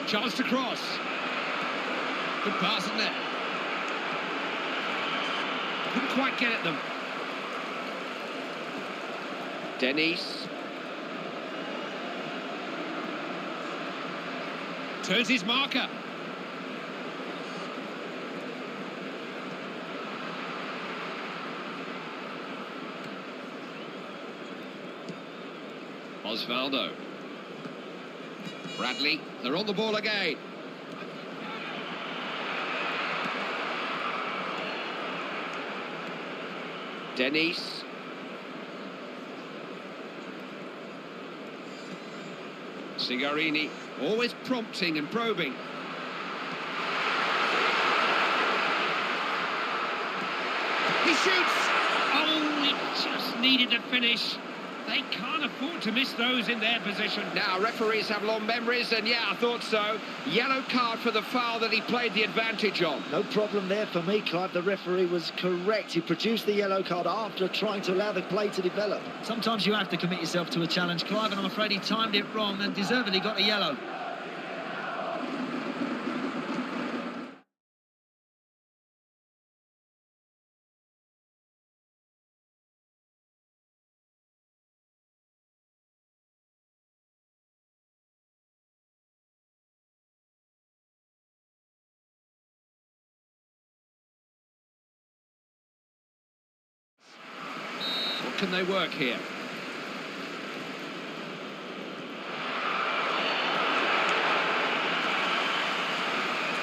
Chance to cross. Good pass, isn't it? Couldn't quite get at them. Denise. Turns his marker. Osvaldo. Bradley, they're on the ball again. Dennis. Sigarini, always prompting and probing. He shoots! Oh, it just needed to finish. They can't afford to miss those in their position. Now, referees have long memories, and yeah, I thought so. Yellow card for the foul that he played the advantage on. No problem there for me, Clive. The referee was correct. He produced the yellow card after trying to allow the play to develop. Sometimes you have to commit yourself to a challenge, Clive, and I'm afraid he timed it wrong and deservedly got a yellow. What can they work here?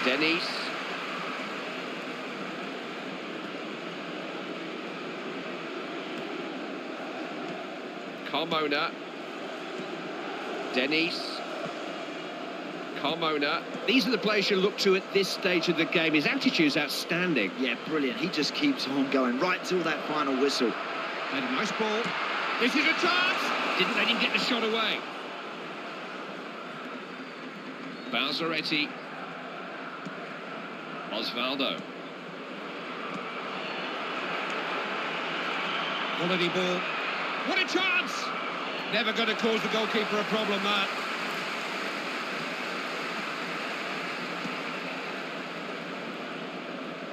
Dennis. Carmona. Dennis. Carmona. These are the players you look to at this stage of the game. His attitude's outstanding. Yeah, brilliant. He just keeps on going right till that final whistle. And a nice ball. This is a chance! Didn't let him get the shot away. Balzaretti. Osvaldo. Quality ball. What a chance! Never going to cause the goalkeeper a problem, that.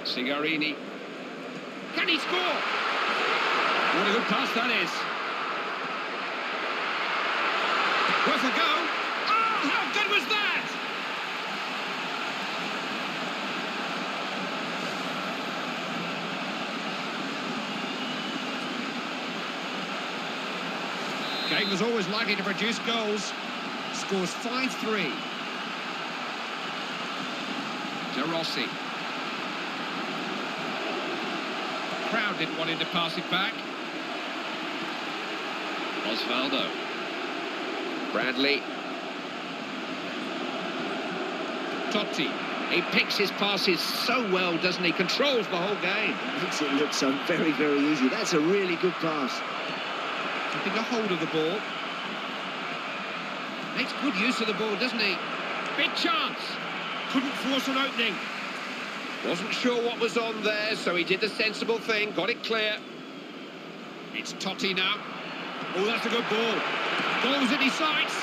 Sigarini. Can he score? What a good pass that is. Worth a go. Oh, how good was that? Game was always likely to produce goals. Scores 5-3. De Rossi. Crowd didn't want him to pass it back. Osvaldo. Bradley. Totti. He picks his passes so well, doesn't he? Controls the whole game. Makes it look so very, very easy. That's a really good pass. Keeping a hold of the ball. Makes good use of the ball, doesn't he? Big chance. Couldn't force an opening. Wasn't sure what was on there, so he did the sensible thing, got it clear. It's Totti now. Oh, that's a good ball. Goals in his sights.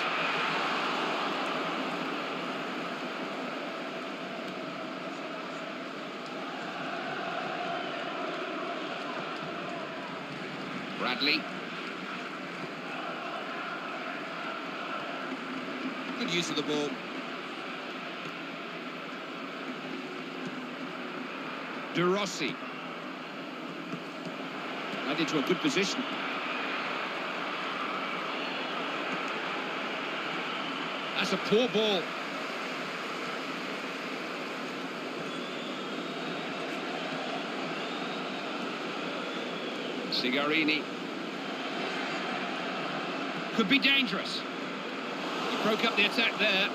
Bradley. Good use of the ball. De Rossi. Led into a good position. That's a poor ball. Sigarini. Could be dangerous. He broke up the attack there.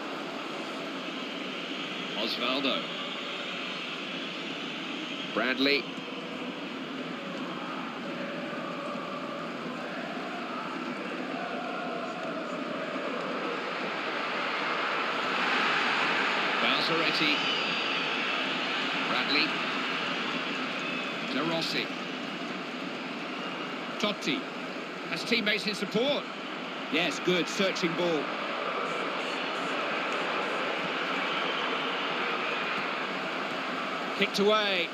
Osvaldo. Bradley. Balzaretti. Bradley. De Rossi. Totti. Has teammates in support. Yes, good, searching ball. Kicked away.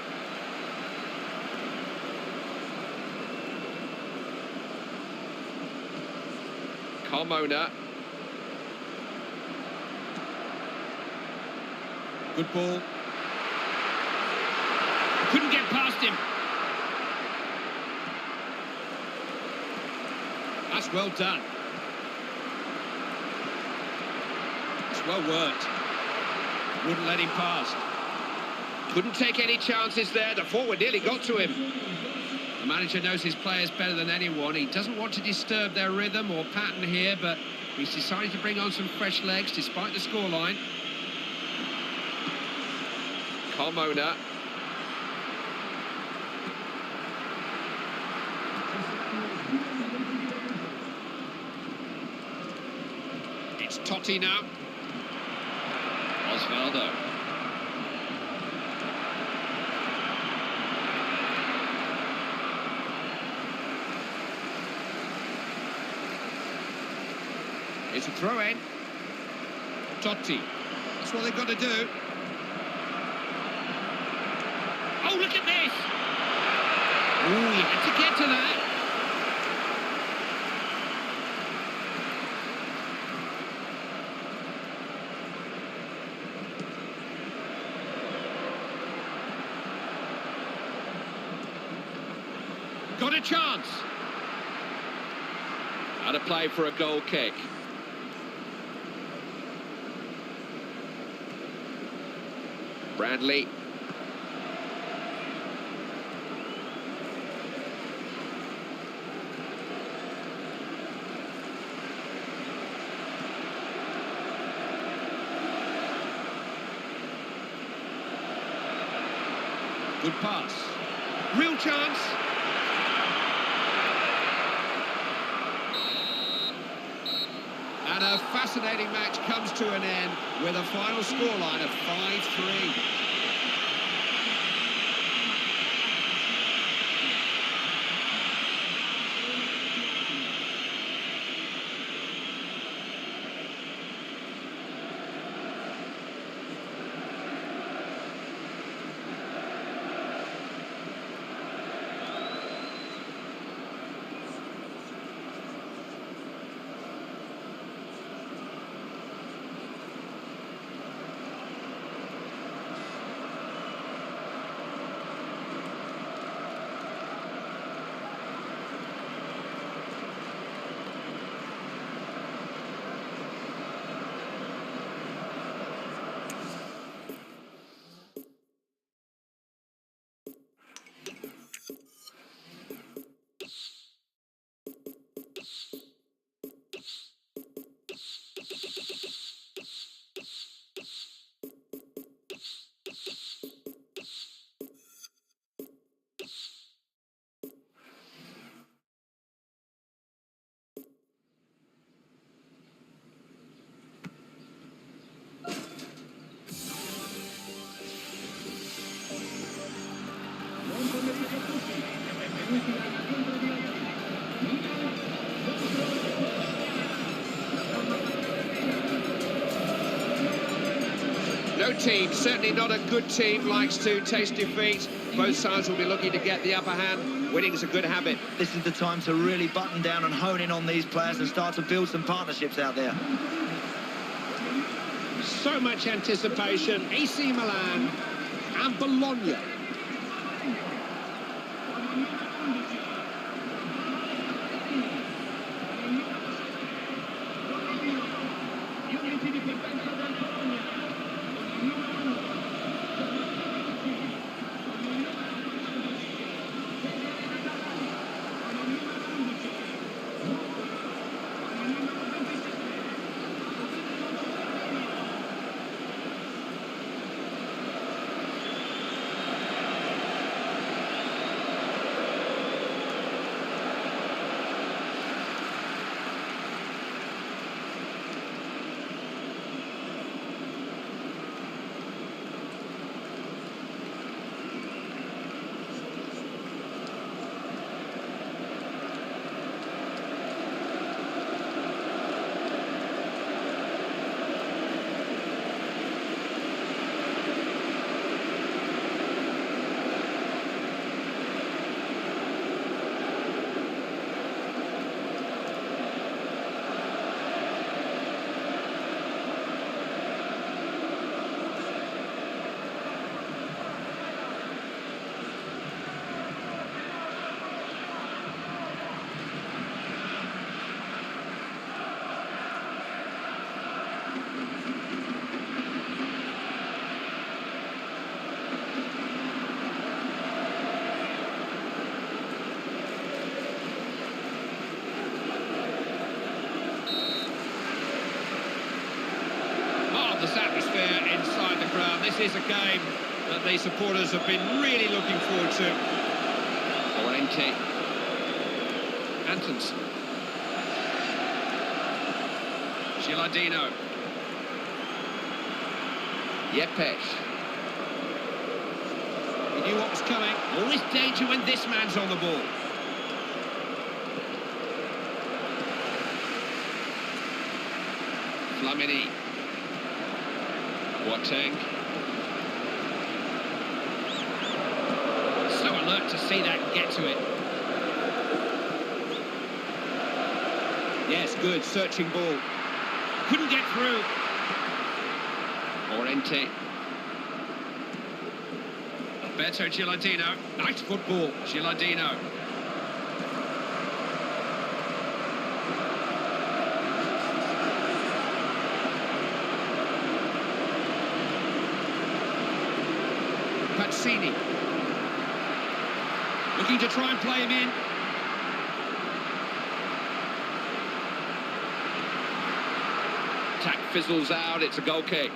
Carmona. Good ball. Couldn't get past him. That's well done. Well worked. Wouldn't let him pass. Couldn't take any chances there. The forward nearly got to him. The manager knows his players better than anyone. He doesn't want to disturb their rhythm or pattern here, but he's decided to bring on some fresh legs despite the scoreline. Carmona. It's Totti now. Osvaldo. It's a throw-in. Totti. That's what they've got to do. Oh, look at this! Ooh, you had to get to that. Got a chance. Out of play for a goal kick. Bradley. Good pass. Real chance. And a fascinating match comes to an end with a final scoreline of 5-3. No team, certainly not a good team, likes to taste defeat. Both sides will be looking to get the upper hand. Winning is a good habit. This is the time to really button down and hone in on these players and start to build some partnerships out there. So much anticipation. AC Milan and Bologna. this atmosphere inside the ground. This is a game that the supporters have been really looking forward to. Llorente. Antonsen. Gilardino. Yepes. He knew what was coming. Always danger when this man's on the ball. Flamini. Boateng. So alert to see that and get to it. Yes, good, searching ball. Couldn't get through. Llorente. Alberto Gilardino. Nice football, Gilardino. Pazzini. Looking to try and play him in. Attack fizzles out, it's a goal kick.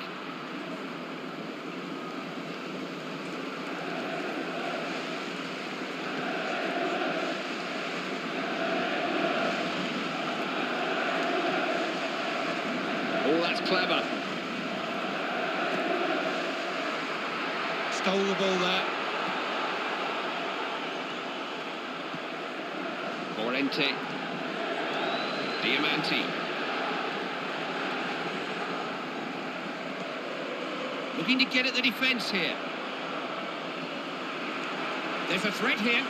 Oh, that's clever. Stole the ball there. Llorente. Diamanti. Looking to get at the defence here. There's a threat here.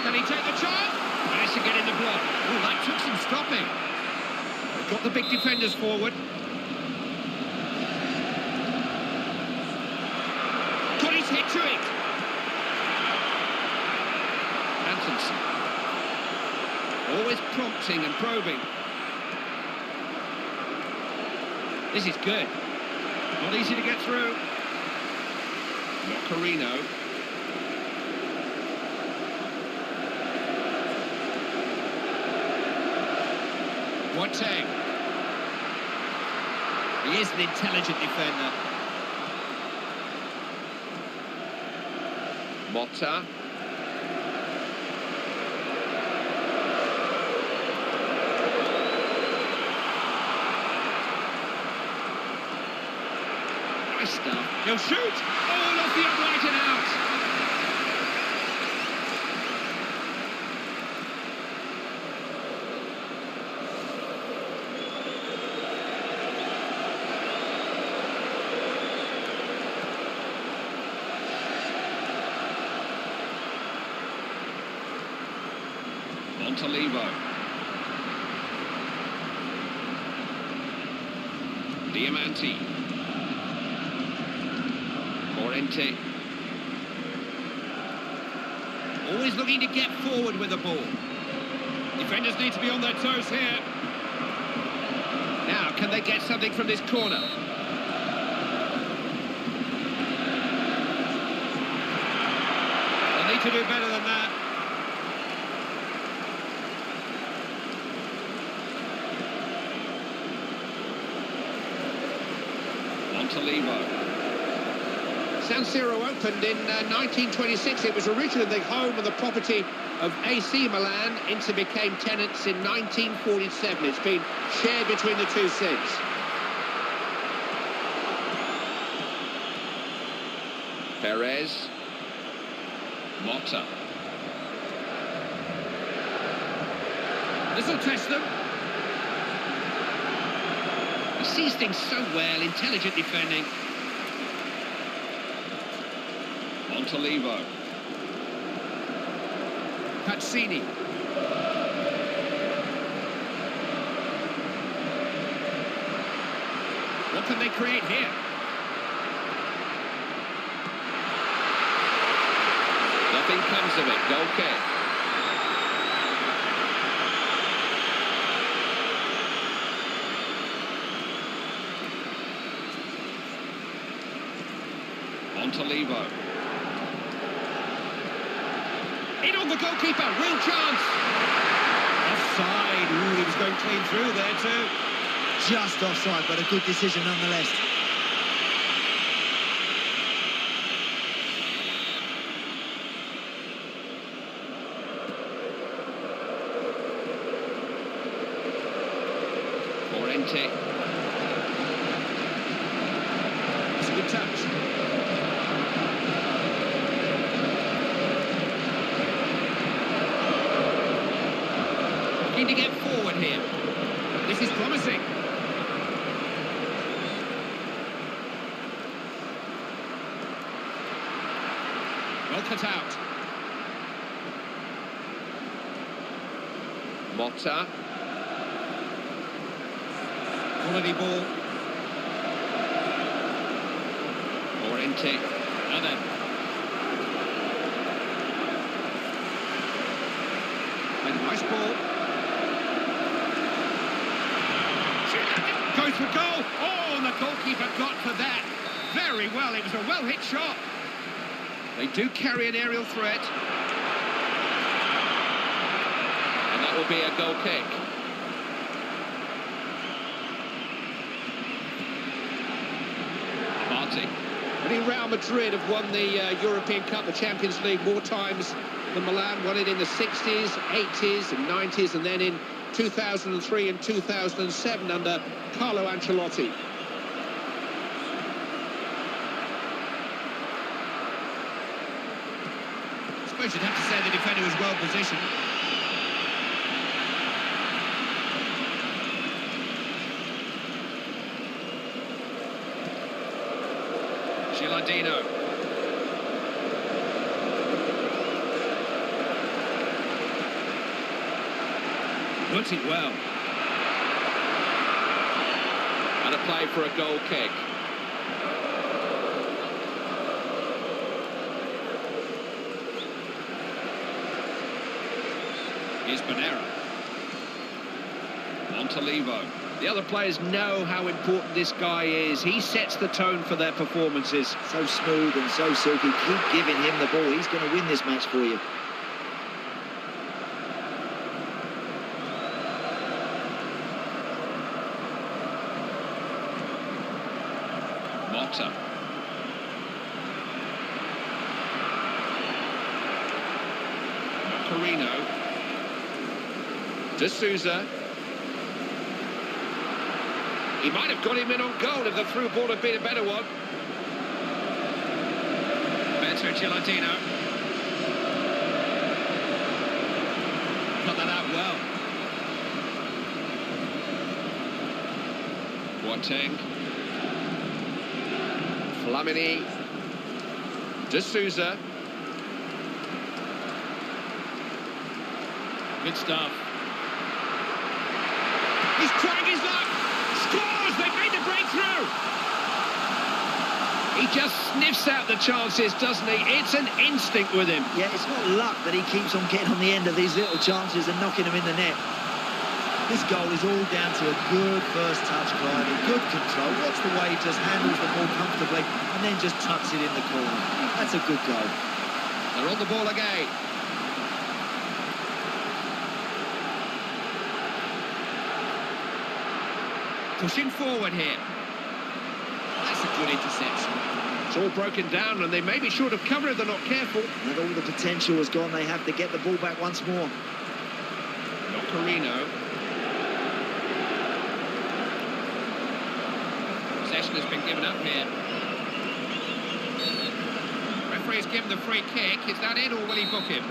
Can he take the chance? Managed to get in the block. Oh, that took some stopping. Got the big defenders forward. Got his hit to it. Antonsen. Always prompting and probing. This is good. Not easy to get through. Mocarino. Boateng. He is an intelligent defender. Motta. Nice stuff. He'll shoot. Oh, off the upright and out. Montalivo. Diamanti. Llorente. Always looking to get forward with the ball. Defenders need to be on their toes here. Now, can they get something from this corner? They'll need to do better than that. Montalivo. San Siro opened in 1926. It was originally the home and the property of AC Milan. Inter became tenants in 1947. It's been shared between the two since. Perez. Motta. This will test them. He sees things so well, intelligent defending. Montalivo. Pazzini. What can they create here? Nothing comes of it. Goal kick. Montalivo. In on the goalkeeper, real chance. Offside. Ooh, he was going clean through there too. Just offside, but a good decision nonetheless. Morente. It's a good touch. Looking to get forward here. This is promising. Well cut out. Motta. Quality ball. Morente. Now then. And nice ball. Goes for goal. Oh, and the goalkeeper got to that. Very well. It was a well-hit shot. They do carry an aerial threat. And that will be a goal kick. Only Real Madrid have won the European Cup, the Champions League, more times than Milan. Won it in the 60s, 80s and 90s, and then in 2003 and 2007 under Carlo Ancelotti. I suppose you'd have to say the defender was well positioned. Gilardino. Puts it well. And a play for a goal kick. Here's Bonera. Montalivo. The other players know how important this guy is. He sets the tone for their performances. So smooth and so silky. Keep giving him the ball. He's going to win this match for you. Motta. Carino. De Souza. He might have got him in on goal if the through ball had been a better one. Better Gilardino. Cut that out well. Boateng. Flamini. De Souza. Good stuff. He's trying his luck. Scores! They've made the breakthrough! He just sniffs out the chances, doesn't he? It's an instinct with him. Yeah, it's not luck that he keeps on getting on the end of these little chances and knocking them in the net. This goal is all down to a good first touch, Clive, and good control. Watch the way he just handles the ball comfortably and then just tucks it in the corner. That's a good goal. They're on the ball again. Pushing forward here. That's a good interception. It's all broken down and they may be short of cover if they're not careful. And all the potential has gone. They have to get the ball back once more. Not Carino. Possession has been given up here. Referee's given the free kick. Is that it or will he book him?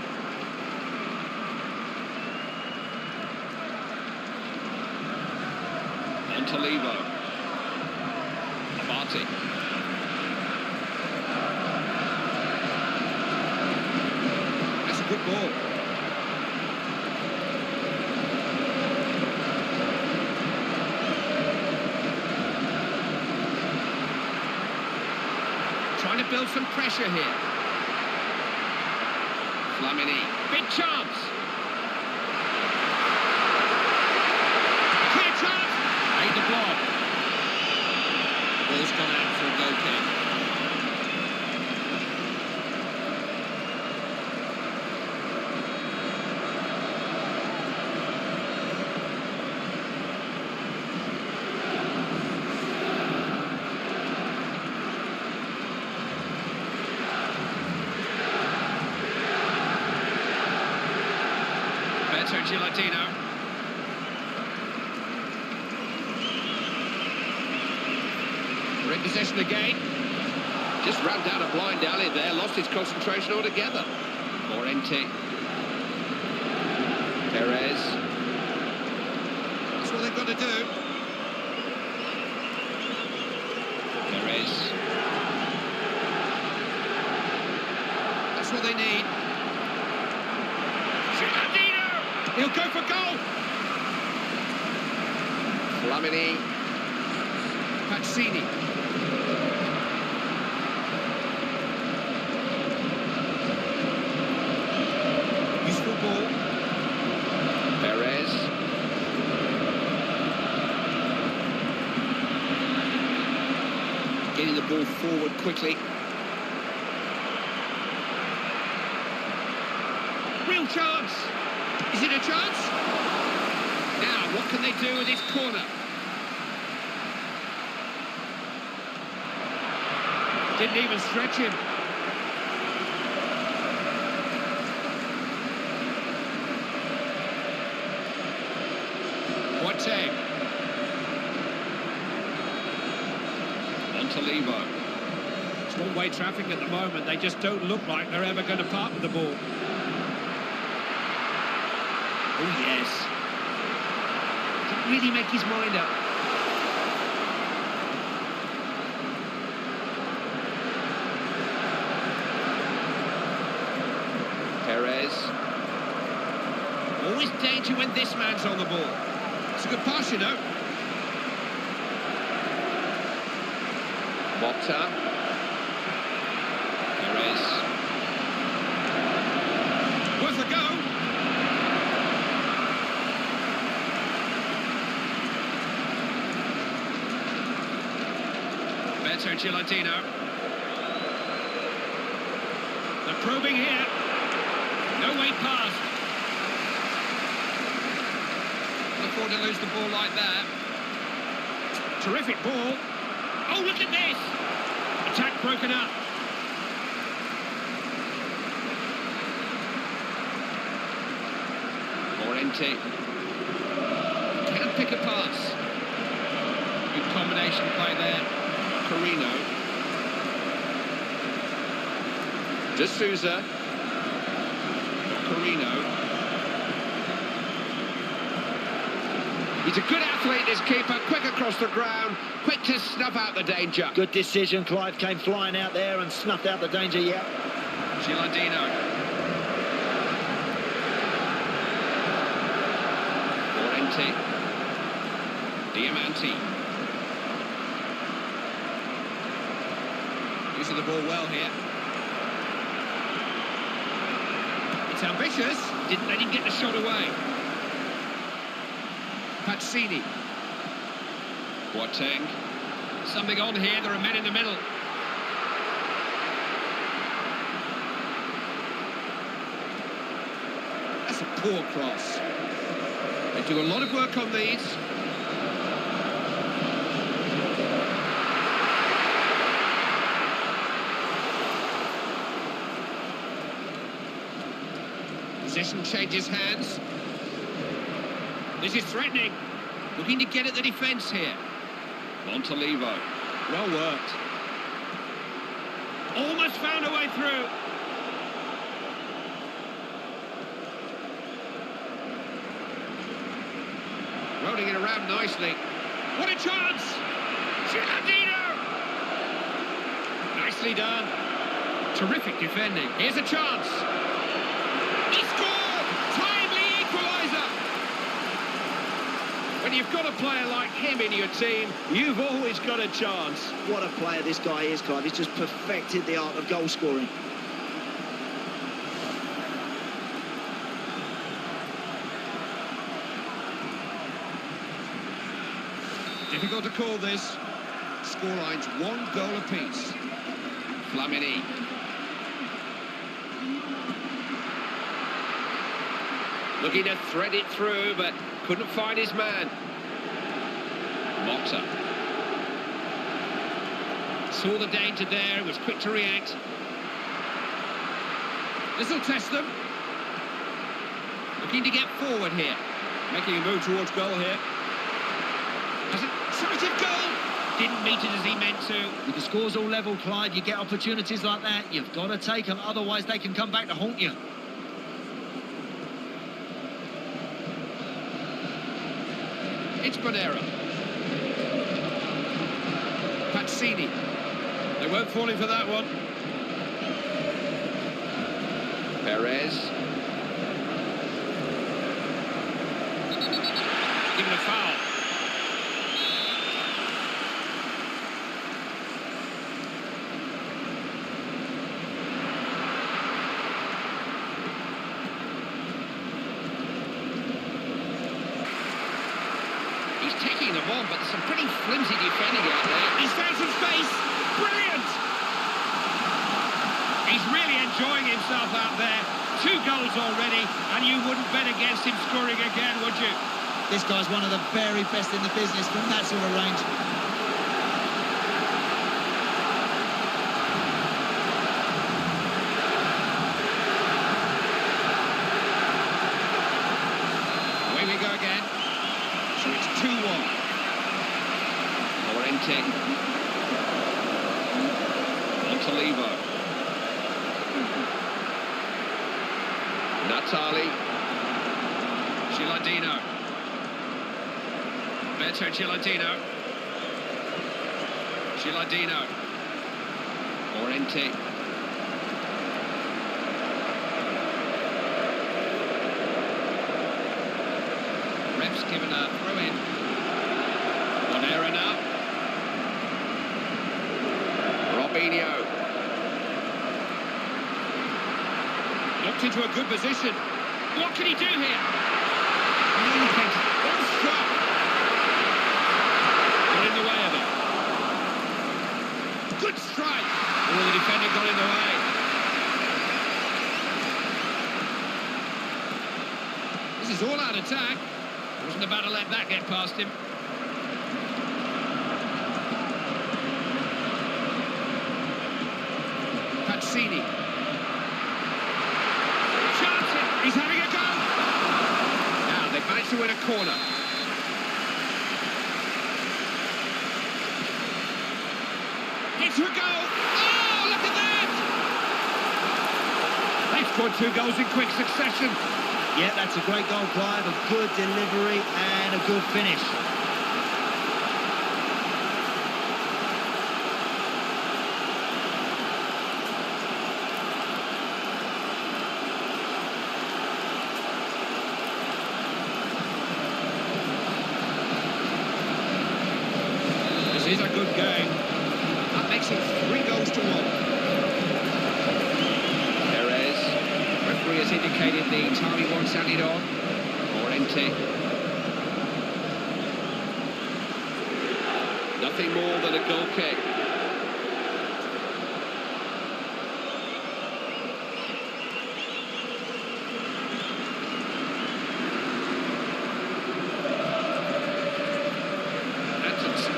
Montalivo. Abate. That's a good ball. Trying to build some pressure here. Flamini. Big chance. Made the block. Ball's gone out for a goal kick. Gilardino. We're in possession again. Just ran down a blind alley there, lost his concentration altogether. Morente. Perez. That's what they've got to do. Perez. That's what they need. Gilardino! He'll go for goal! Flamini. Pazzini. Useful ball. Perez. Getting the ball forward quickly. Real chance. Is it a chance? Now, what can they do with this corner? Didn't even stretch him. Boateng. Montalivo. It's one-way traffic at the moment. They just don't look like they're ever going to part with the ball. Oh, yes. Didn't really make his mind up. Perez. Always danger when this man's on the ball. It's a good pass, you know. Motta. Perez. Worth a go. Better Gilardino. They're probing here. No way past. Can't afford to lose the ball like that. Terrific ball. Oh, look at this! Attack broken up. Morente. Can't pick a pass. Good combination play there. Carino. De Souza. Carino. He's a good athlete, this keeper, quick across the ground, quick to snuff out the danger. Good decision. Clive came flying out there and snuffed out the danger, yeah. Gilardino. Morente. Diamanti. Using the ball well here. It's ambitious. Didn't let him get the shot away. Pazzini. Boateng. Something on here. There are men in the middle. That's a poor cross. They do a lot of work on these. Possession changes hands. This is threatening. Looking to get at the defence here. Montalivo. Well worked. Almost found a way through. Rolling it around nicely. What a chance! Gilardino! Nicely done. Terrific defending. Here's a chance. He scored! Timely equaliser! When you've got a player like him in your team, you've always got a chance. What a player this guy is, Clive. He's just perfected the art of goal scoring. Difficult to call this. Scoreline's 1 goal apiece. Flamini. Looking to thread it through, but couldn't find his man. Motta. Saw the danger there, was quick to react. This'll test them. Looking to get forward here. Making a move towards goal here. Has it sighted goal? Didn't meet it as he meant to. With the scores all level, Clive, you get opportunities like that. You've got to take them, otherwise they can come back to haunt you. It's Bonera. Pazzini. They won't fall in for that one. Perez. Given a foul. He's taking them on, but there's some pretty flimsy defending out there. He's found some space. Brilliant! He's really enjoying himself out there. 2 goals already, and you wouldn't bet against him scoring again, would you? This guy's one of the very best in the business from that sort of range. Away we go again. So it's 2-1. Llorente. Montalivo. Natali. Gilardino. Beto Gilardino. Gilardino. Llorente. Ref's given a throw in. Bonera now. Robinho. Looked into a good position. What can he do here? Well struck. Got in the way of it. Good strike. Oh, the defender got in the way. This is all out attack. Wasn't about to let that get past him. Pazzini. Chance it. He's having a go. Now they've managed to win a corner. It's a goal. Oh, look at that! They've scored 2 goals in quick succession. Yeah, that's a great goal, Clive. A good delivery and a good finish. This is a good game. That makes it 3 goals to 1. Perez. Referee has indicated the time he wants added on. Llorente. Nothing more than a goal kick. Atkinson.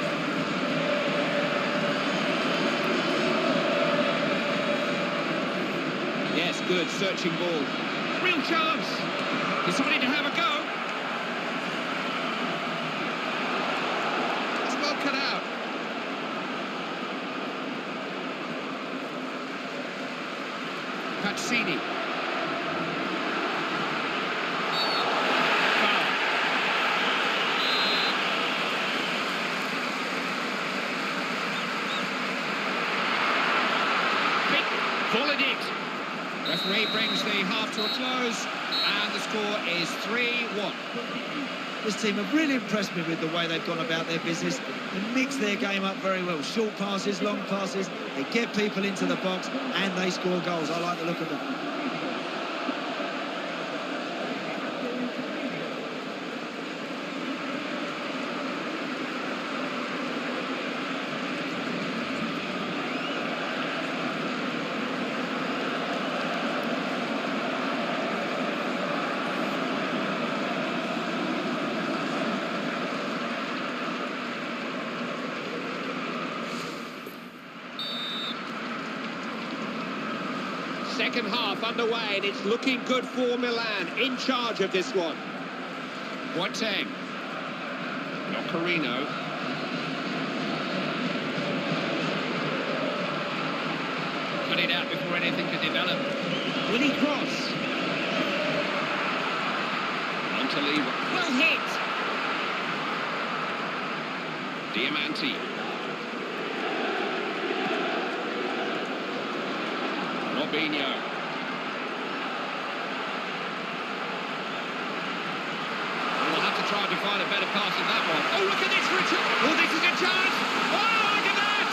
Yes, good, searching ball. Real chance. Decided to have a go. It's well cut out. Pazzini. Foul. Pick. Volleyed it. Referee brings the half to a close, and the score is 3-1. This team have really impressed me with the way they've gone about their business. They mix their game up very well. Short passes, long passes, they get people into the box, and they score goals. I like the look of them. second half underway, and it's looking good for Milan, in charge of this one. Boateng. Nocerino. Cut it out before anything could develop. Winnie cross. Montalivo. Well hit. Diamanti. Robinho. We'll have to try and find a better pass than that one. Oh, look at this, Richard! Oh, this is a chance! Oh, look at that!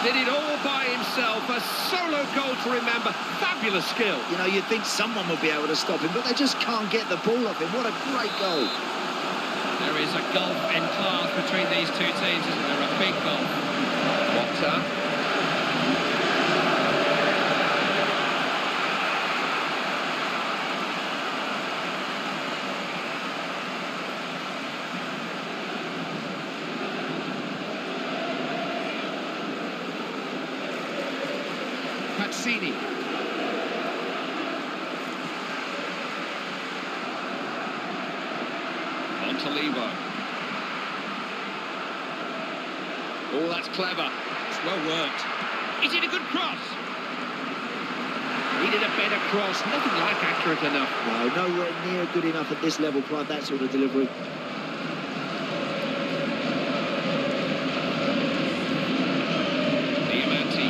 Did it all by himself, a solo goal to remember. Fabulous skill. You know, you'd think someone would be able to stop him, but they just can't get the ball off him. What a great goal. There is a gulf in class between these two teams, isn't there? A big gulf. Boxer. Pazzini. Montalivo. Oh, that's clever. It's well worked. Is it a good cross? Needed a better cross. Nothing like accurate enough. No, nowhere near good enough at this level, Clive, that sort of delivery. Diamanti.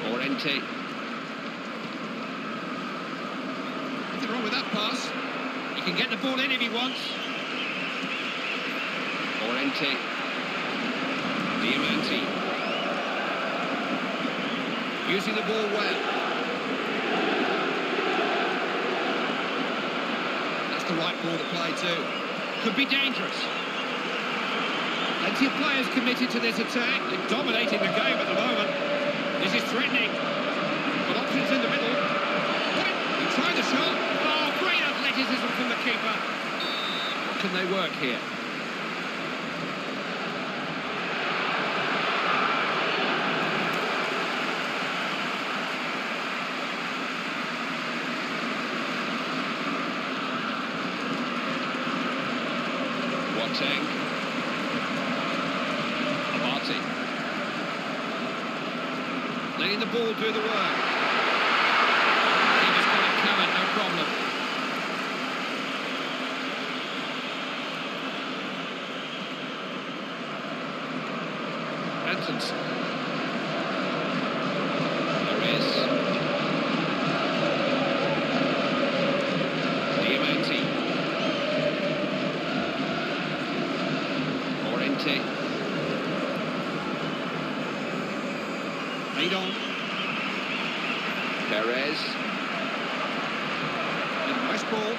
Morente. Nothing wrong with that pass. He can get the ball in if he wants. Morente. Diamanti. Using the ball well. That's the right ball to play too. Could be dangerous. Plenty of players committed to this attack. They're dominating the game at the moment. This is threatening. But options in the middle. He tried the shot. Oh, great athleticism from the keeper. What can they work here? Boateng. Abate. Letting the ball do the work. He just got it covered, no problem. Antonsen. Perez. Diamanti. Morente. Lead on. Perez. Nice ball.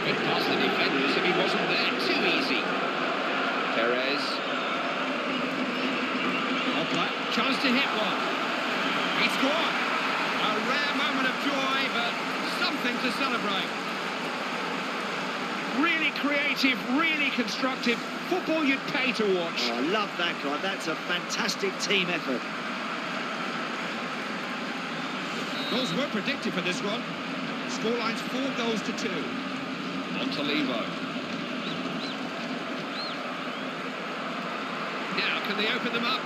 Good past the defenders if he wasn't there. Too easy. Perez. Opla. Chance to hit one. He scored. A rare moment of joy, but something to celebrate. Really creative, really constructive. Football you'd pay to watch. Oh, I love that, Clive. That's a fantastic team effort. Goals were predicted for this one. Scoreline's 4-2. Montalivo. Now, can they open them up?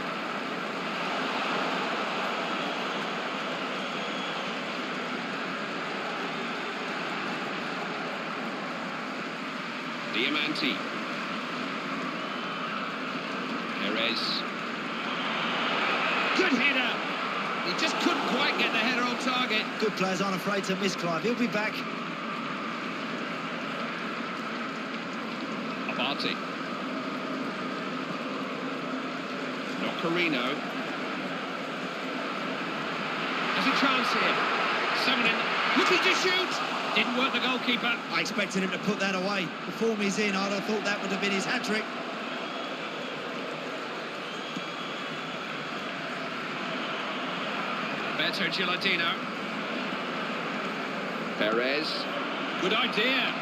Diamanti. Perez. Good header. He just couldn't quite get the header on target. Good players aren't afraid to miss, Clive. He'll be back. Abate. Nocerino. There's a chance here. Someone in. Looking to shoot. Didn't work the goalkeeper. I expected him to put that away. The form he's in, I'd have thought that would have been his hat-trick. Better Gilardino. Perez. Good idea.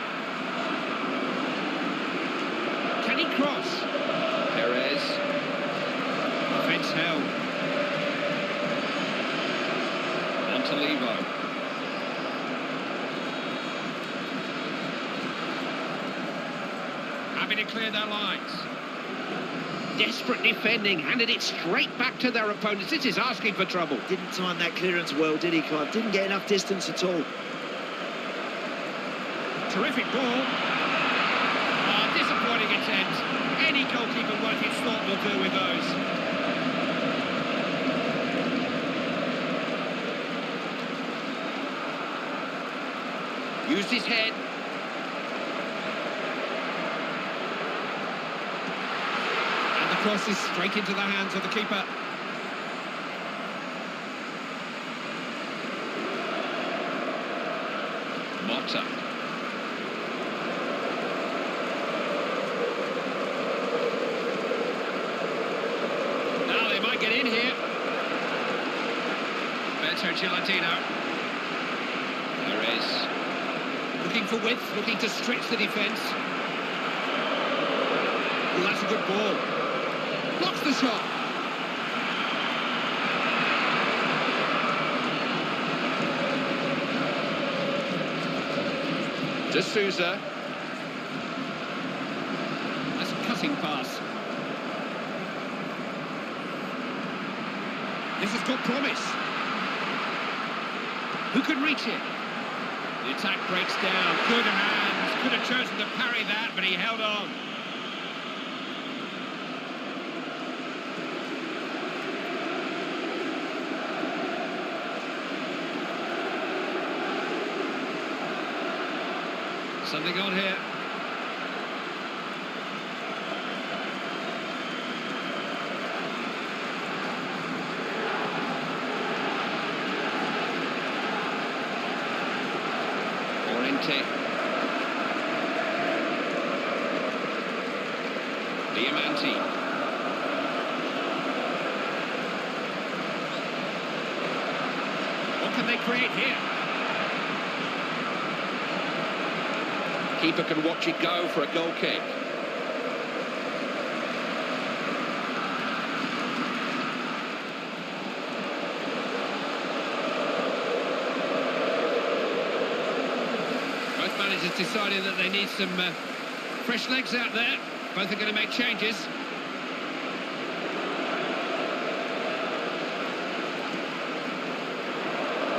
cross. Perez. Defence held. Montalivo. Having to clear their lines. Desperate defending, handed it straight back to their opponents. This is asking for trouble. Didn't time that clearance well, did he, Clive? Didn't get enough distance at all. Terrific ball. Disappointing attempt. Any goalkeeper worth his salt will do with those. Used his head. And the cross is straight into the hands of the keeper. Motta. Now they might get in here. Beto Gilardino. Perez. Looking for width, looking to stretch the defence. Well, that's a good ball. Blocks the shot. De Souza. That's a cutting pass. This has got promise. Who can reach it? The attack breaks down. Good hands. Could have chosen to parry that, but he held on. Something on here. Orente. Diamanti. What can they create here? Keeper can watch it go for a goal kick. Both managers decided that they need some fresh legs out there. Both are going to make changes.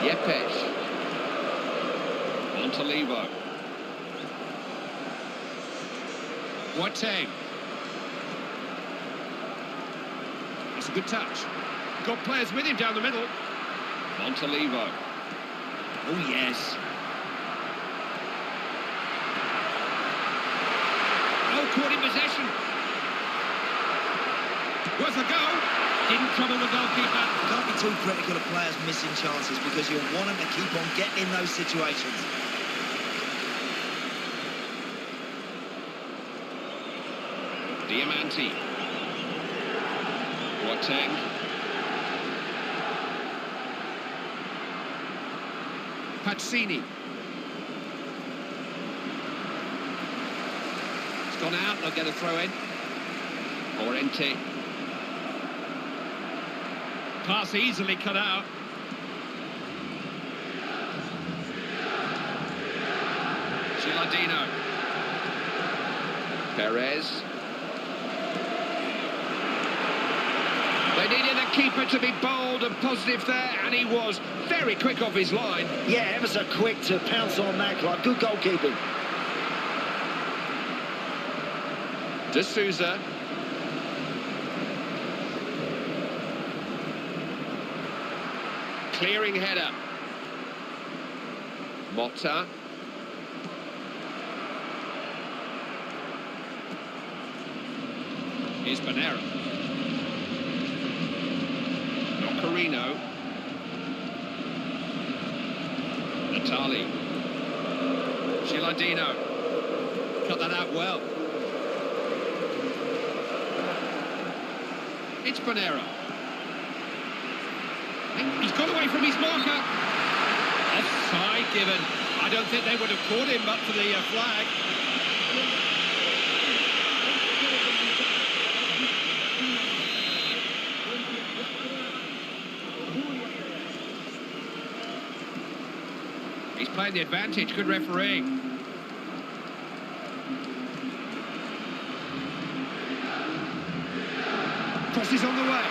Yepes. Montalivo. Boateng. That's a good touch. Got players with him down the middle. Montalivo. Oh, yes. Oh, caught in possession. Worth a go. Didn't trouble the goalkeeper. Can't be too critical of players missing chances because you'll want them to keep on getting in those situations. Diamanti. Boateng. Pazzini. It's gone out, they'll get a throw in. Orente. Pass easily cut out. Gilardino. Perez. They needed the keeper to be bold and positive there, and he was very quick off his line. Yeah, ever so quick to pounce on that, Clive. Good goalkeeping. De Souza. Clearing header. Motta. Here's Banera. Nocerino. Natali. Gilardino. Cut that out well. It's Banera. He's got away from his marker. Offside given. I don't think they would have caught him but for the flag. he's playing the advantage. Good refereeing. Crosses on the way.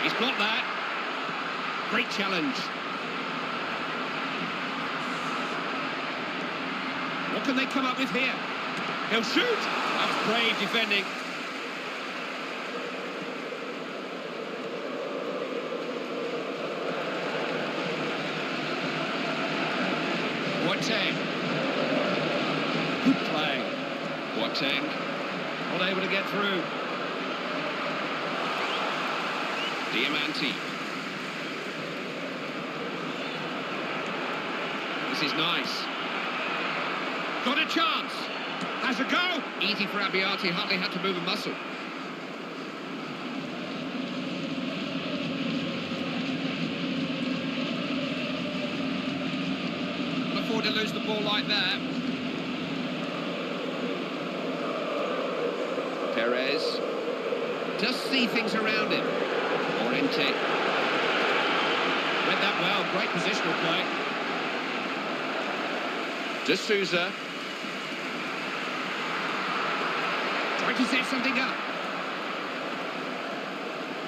He's blocked that. Great challenge. What can they come up with here? He'll shoot. That was brave defending. Boateng. Good play. Boateng. Not able to get through. Diamanti. This is nice. Got a chance. Has a go. Easy for Abiati. Hardly had to move a muscle. Can't afford to lose the ball like that. Perez. Just see things around him. Llorente. Read that well. Great positional play. De Souza. Trying to set something up.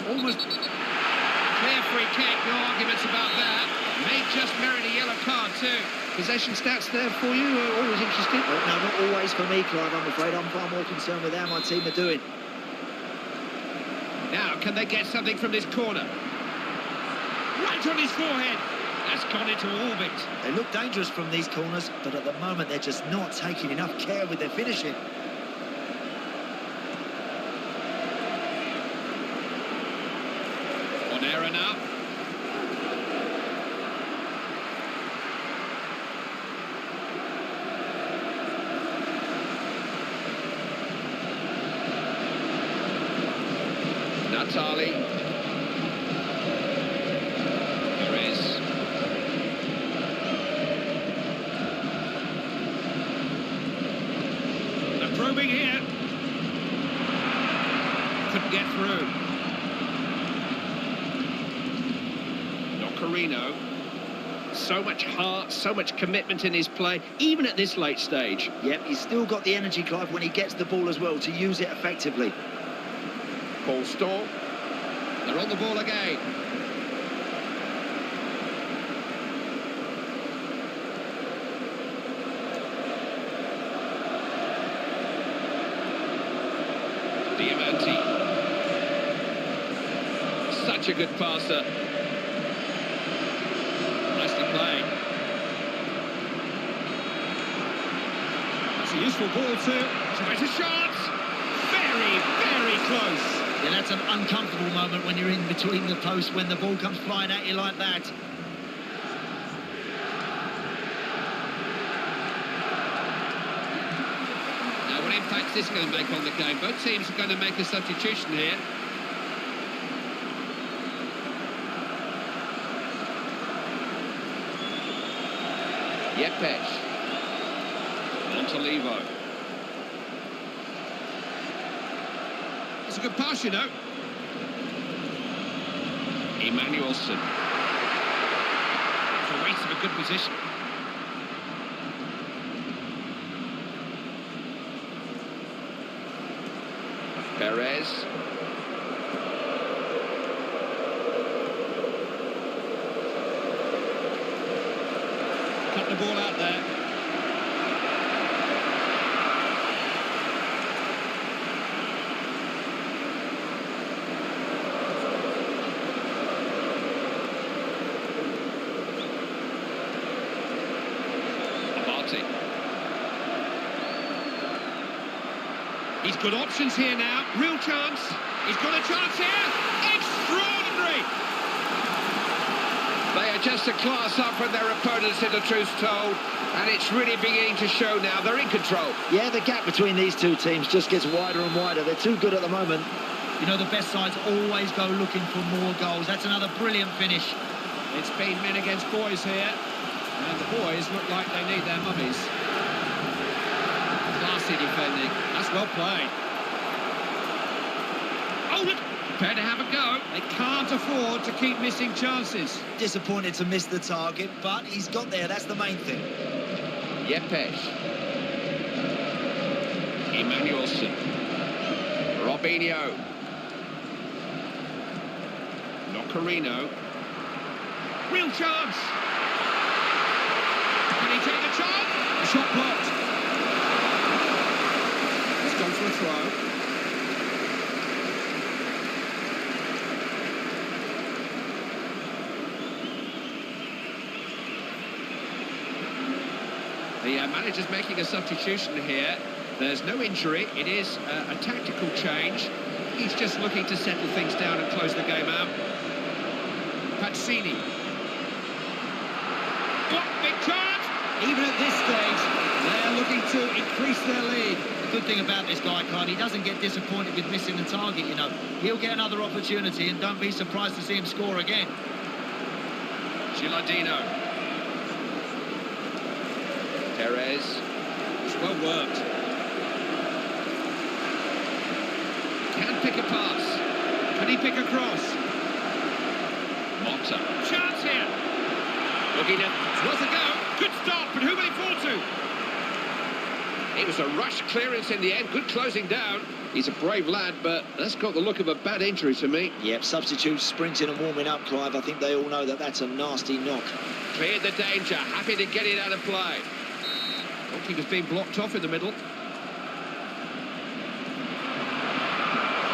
Almost clear free kick. No arguments about that. May just merit a yellow card too. Possession stats there for you. Always interesting. No, not always for me, Clive, I'm afraid. I'm far more concerned with how my team are doing. Now, can they get something from this corner? Right on his forehead. That's gone into orbit. They look dangerous from these corners, but at the moment they're just not taking enough care with their finishing. On error now. Natali. Perez. They're probing here. Couldn't get through. Nocerino. So much heart, so much commitment in his play, even at this late stage. Yep, he's still got the energy, Clive, when he gets the ball as well, to use it effectively. Paul Storr. They're on the ball again. Diamanti. Such a good passer. Nicely played. That's a useful ball too. Tries a shot. Very, very close. Yeah, that's an uncomfortable moment when you're in between the posts, when the ball comes flying at you like that. Now, what impact is this going to make on the game? Both teams are going to make a substitution here. Yepes. Montolivo. It's a good pass, you know. Emmanuelson. It's a waste of a good position. Perez. Cut the ball out there. He's got options here now. Real chance. He's got a chance here. Extraordinary! They are just a class up from their opponents, in the truth told, and it's really beginning to show now. They're in control. Yeah, the gap between these two teams just gets wider and wider. They're too good at the moment. You know, the best sides always go looking for more goals. That's another brilliant finish. It's been men against boys here, and the boys look like they need their mummies. Classy defending. That's well played. Oh, look! prepared to have a go. They can't afford to keep missing chances. Disappointed to miss the target, but he's got there. That's the main thing. Yepes. Emmanuelson. Robinho. Nocerino. Real chance. Can he take a chance? A shot blocked. It's gone for a throw. The manager's making a substitution here. There's no injury. It is a tactical change. He's just looking to settle things down and close the game out. Pazzini. Oh, big chance! Even at this stage, they're looking to increase their lead. The good thing about this guy, Clyde, he doesn't get disappointed with missing the target, you know. He'll get another opportunity, and don't be surprised to see him score again. Gilardino. Perez. It's well worked. Can pick a pass. Can he pick a cross? Motta. Chance here. Looking at. It's worth a go. Good stop, but who will he fall to? It was a rush clearance in the end. Good closing down. He's a brave lad, but that's got the look of a bad injury to me. Yep, substitutes sprinting and warming up, Clive. I think they all know that that's a nasty knock. Cleared the danger. Happy to get it out of play. Goalkeeper's been blocked off in the middle.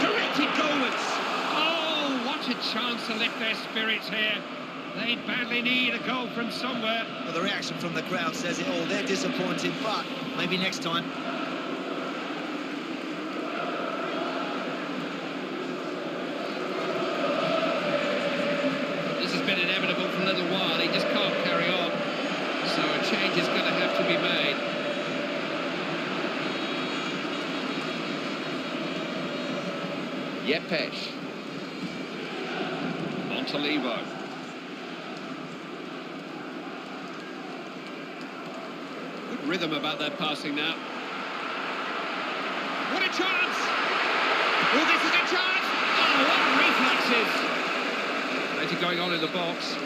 Directed goalwards. Oh, what a chance to lift their spirits here. They badly need a goal from somewhere. Well, the reaction from the crowd says it all. They're disappointed, but maybe next time. This has been inevitable for a little while. He just can't carry on. So a change is going to have to be made. Yepes. Montalivo. Good rhythm about their passing now. What a chance! Oh, this is a chance! Oh, what reflexes! Plenty going on in the box.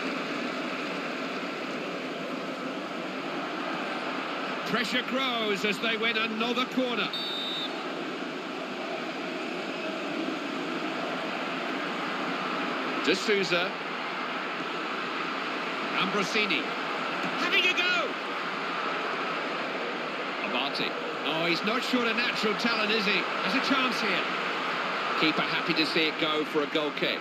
Pressure grows as they win another corner. De Souza. Ambrosini. Having a go! Abate. Oh, he's not short of natural talent, is he? Has a chance here. Keeper happy to see it go for a goal kick.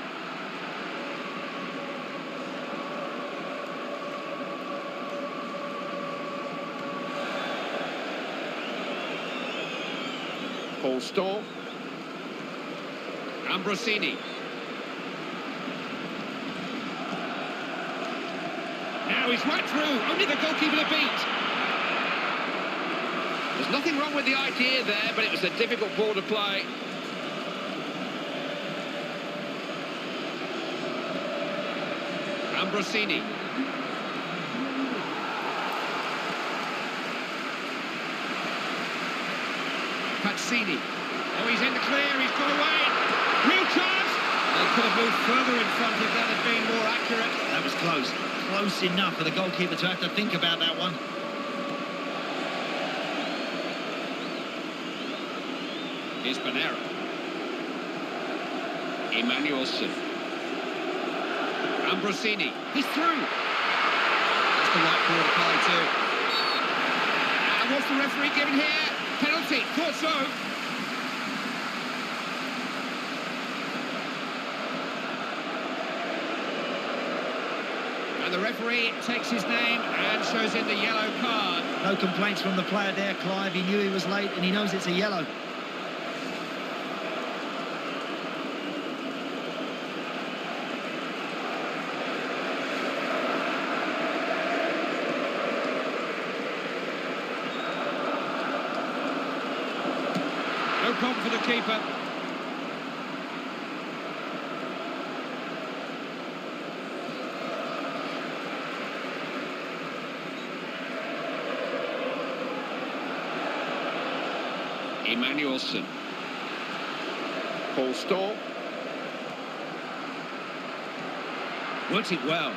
Paul Stoll. Ambrosini. Now he's right through, only the goalkeeper to beat. There's nothing wrong with the idea there, but it was a difficult ball to play. Ambrosini. Pazzini. Oh, he's in the clear, he's got away. Real chance! They could have moved further in front if that had been more accurate. That was close. Close enough for the goalkeeper to have to think about that one. Here's Banera. Emmanuelson. Ambrosini. He's through. That's the right ball to play too. And what's the referee giving here? Penalty. Thought so. And the referee takes his name and shows in the yellow card. No complaints from the player there, Clive. He knew he was late and he knows it's a yellow. No problem for the keeper. Emmanuelson. Paul Stoll. Worked it well.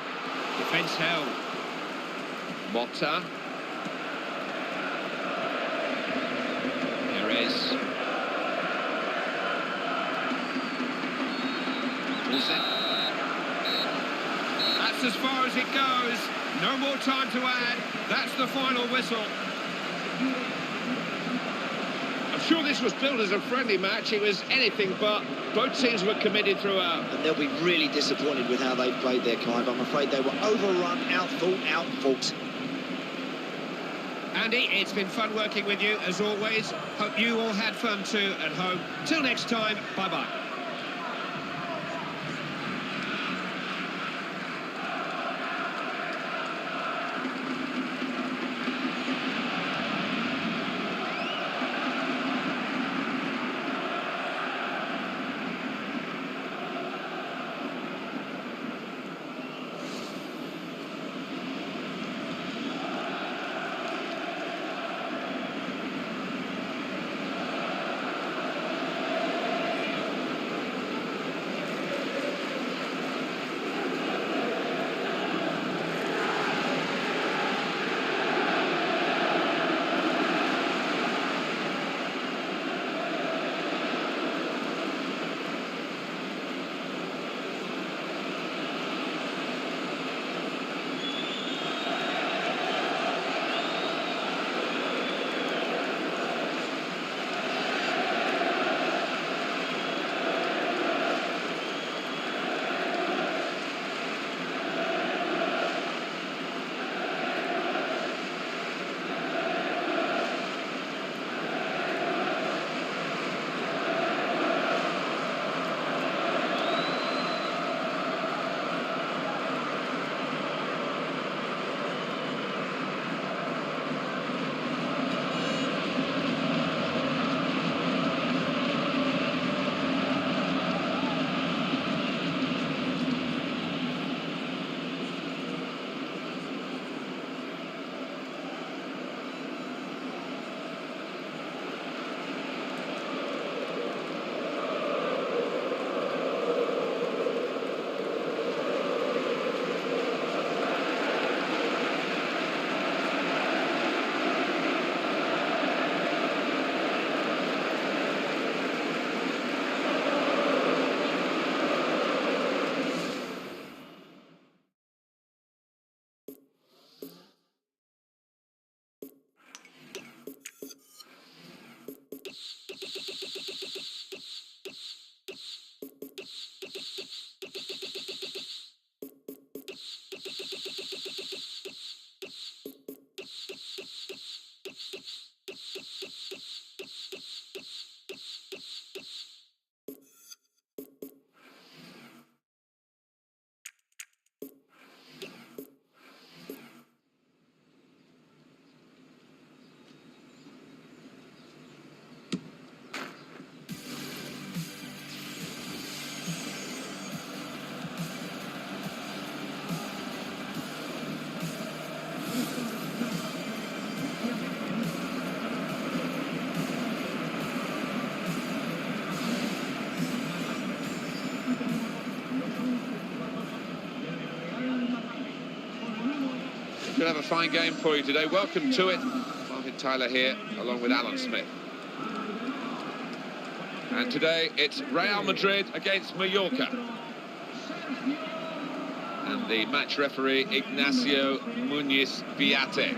Defence held. Motta. Perez. Pulls it. That's as far as it goes. No more time to add. That's the final whistle. I'm sure this was billed as a friendly match. It was anything but. Both teams were committed throughout. And they'll be really disappointed with how they played their Clive. I'm afraid they were overrun, outthought, outfought. Andy, it's been fun working with you, as always. Hope you all had fun too at home. Till next time, bye-bye. We'll have a fine game for you today. Welcome to it. Martin Tyler here, along with Alan Smith. And today it's Real Madrid against Mallorca. And the match referee, Ignacio Muñiz Viate.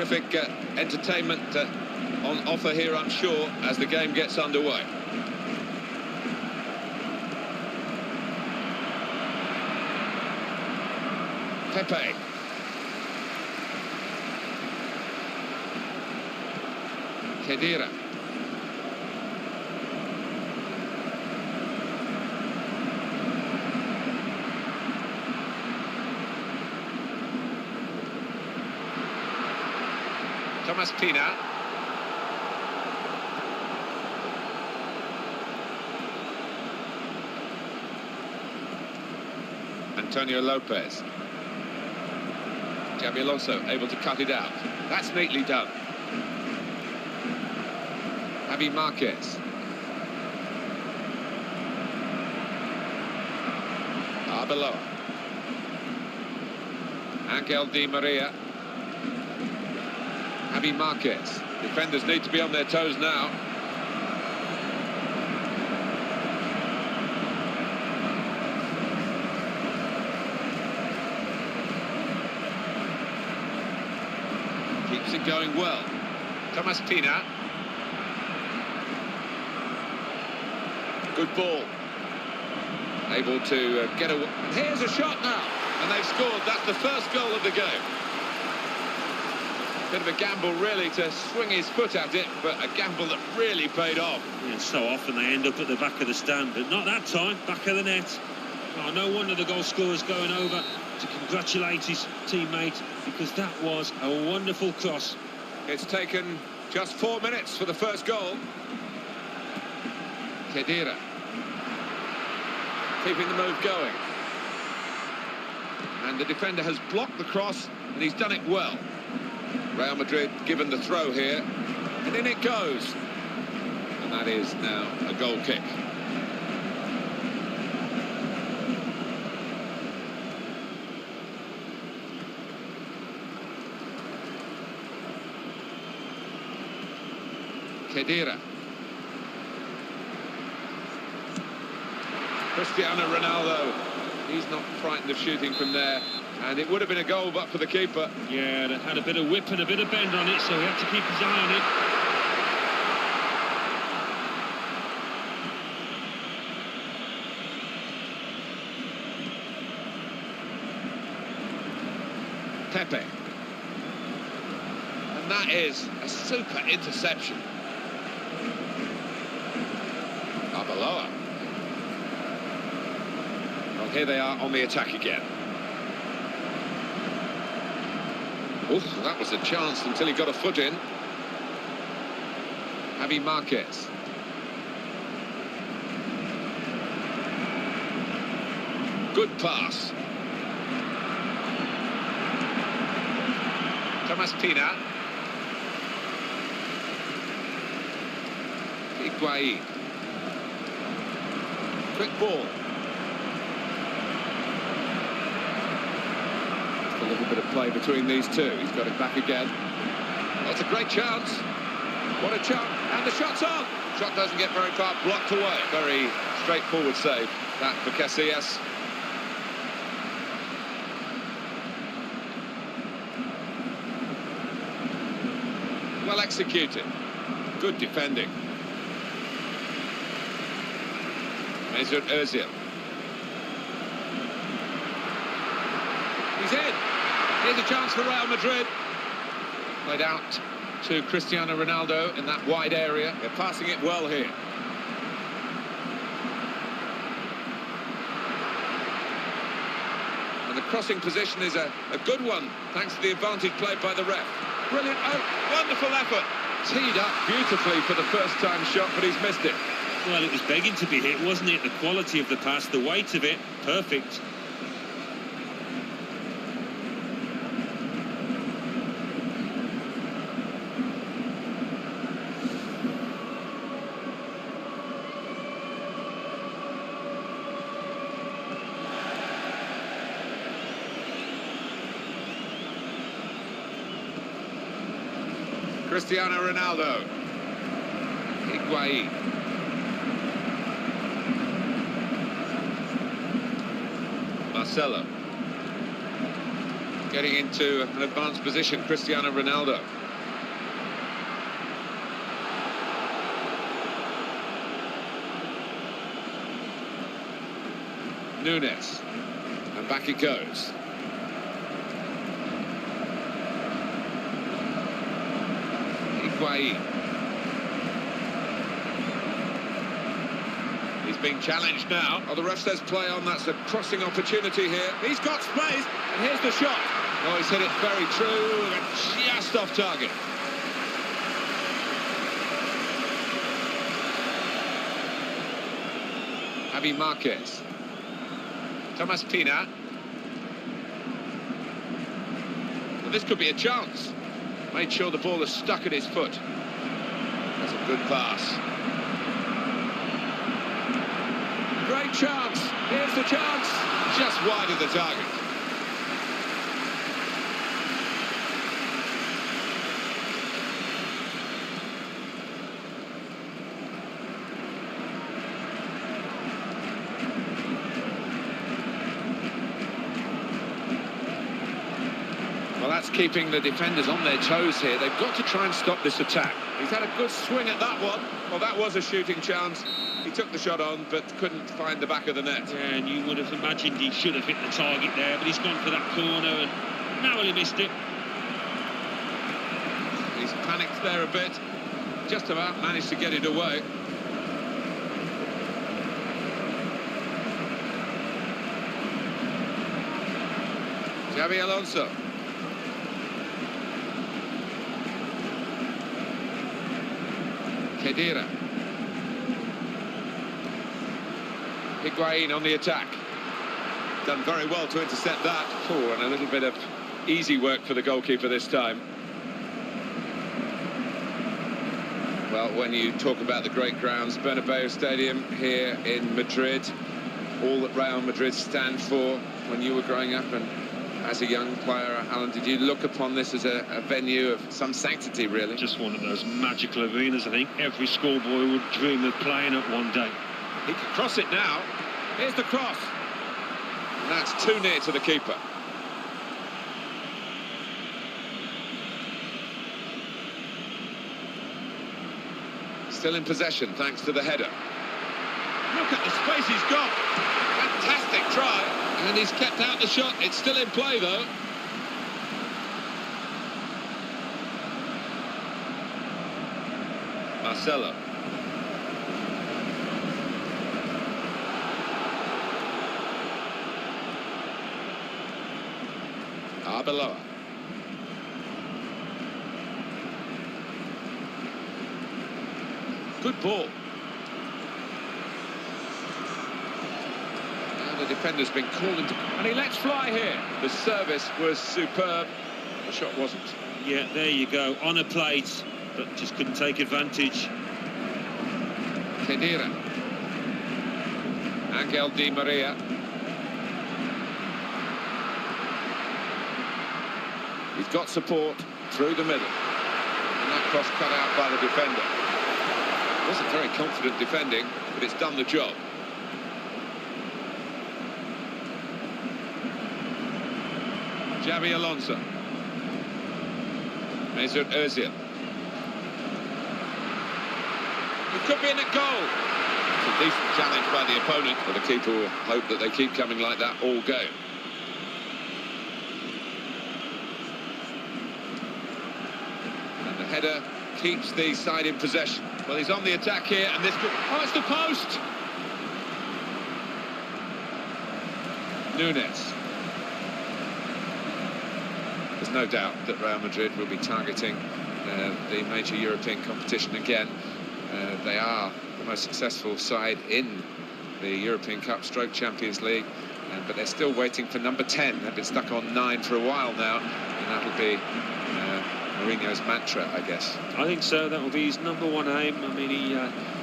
Terrific entertainment on offer here, I'm sure, as the game gets underway. Pepe. Khedira. Thomas Pina. Antonio Lopez. Xabi Alonso able to cut it out. That's neatly done. Javi Marquez. Arbeloa. Angel Di Maria. Javi Marquez. Defenders need to be on their toes now. Keeps it going well. Thomas Pina. Good ball. Able to get away. And here's a shot now. And they've scored. That's the first goal of the game. Bit of a gamble, really, to swing his foot at it, but a gamble that really paid off. Yeah, so often they end up at the back of the stand, but not that time, back of the net. Oh, no wonder the goal scorer's going over to congratulate his teammate, because that was a wonderful cross. It's taken just 4 minutes for the first goal. Khedira. Keeping the move going. And the defender has blocked the cross, and he's done it well. Real Madrid given the throw here, and in it goes. And that is now a goal kick. Khedira. Cristiano Ronaldo. He's not frightened of shooting from there. And it would have been a goal, but for the keeper. Yeah, it had a bit of whip and a bit of bend on it, so he had to keep his eye on it. Pepe. And that is a super interception. Arbeloa. Well, here they are on the attack again. Oof, that was a chance until he got a foot in. Javi Marquez. Good pass. Thomas Pina. Higuaín. Quick ball. A little bit of play between these two. He's got it back again. That's a great chance. What a chance. And the shot's on. Shot doesn't get very far. Blocked away. Very straightforward save. That for Casillas. Well executed. Good defending. Mesut Ozil. He's in. Here's a chance for Real Madrid. Played out to Cristiano Ronaldo in that wide area. They're passing it well here. And the crossing position is a good one, thanks to the advantage played by the ref. Brilliant, oh, wonderful effort. Teed up beautifully for the first-time shot, but he's missed it. Well, it was begging to be hit, wasn't it? The quality of the pass, the weight of it, perfect. Cristiano Ronaldo. Higuaín. Marcelo. Getting into an advanced position, Cristiano Ronaldo. Nunes. And back it goes. Higuain. He's being challenged now. Oh, the ref says play on. That's a crossing opportunity here. He's got space, and here's the shot. Oh, he's hit it very true, and just off target. Javi Marquez. Thomas Pina. Well, this could be a chance. Made sure the ball is stuck at his foot. That's a good pass. Great chance. Here's the chance. Just wide of the target. Well, that's keeping the defenders on their toes here. They've got to try and stop this attack. He's had a good swing at that one. Well, that was a shooting chance. He took the shot on, but couldn't find the back of the net. Yeah, and you would have imagined he should have hit the target there, but he's gone for that corner and narrowly missed it. He's panicked there a bit. Just about managed to get it away. Xabi Alonso. Khedira. Higuain on the attack. Done very well to intercept that. Oh, and a little bit of easy work for the goalkeeper this time. Well, when you talk about the great grounds, Bernabeu Stadium here in Madrid, all that Real Madrid stand for. When you were growing up and as a young player, Alan, did you look upon this as a venue of some sanctity, really? Just one of those magical arenas, I think. Every schoolboy would dream of playing at one day. He can cross it now. Here's the cross. And that's too near to the keeper. Still in possession, thanks to the header. Look at the space he's got. Fantastic try. And he's kept out the shot. It's still in play, though. Marcelo. Arbeloa. Good ball. And the defender's been called into... And he lets fly here. The service was superb. The shot wasn't. Yeah, there you go. On a plate, but just couldn't take advantage. Khedira. Angel Di Maria. He's got support through the middle. And that cross cut out by the defender. Wasn't very confident defending, but it's done the job. Xabi Alonso. Mesut Ozil. It could be in a goal. It's a decent challenge by the opponent, but the keeper will hope that they keep coming like that all game. And the header keeps the side in possession. Well, he's on the attack here, and this could... Oh, it's the post! Nunes. There's no doubt that Real Madrid will be targeting the major European competition again. They are the most successful side in the European Cup stroke Champions League, but they're still waiting for number 10. They've been stuck on 9 for a while now, and that'll be Mourinho's mantra, I guess. I think so. That will be his number one aim. I mean,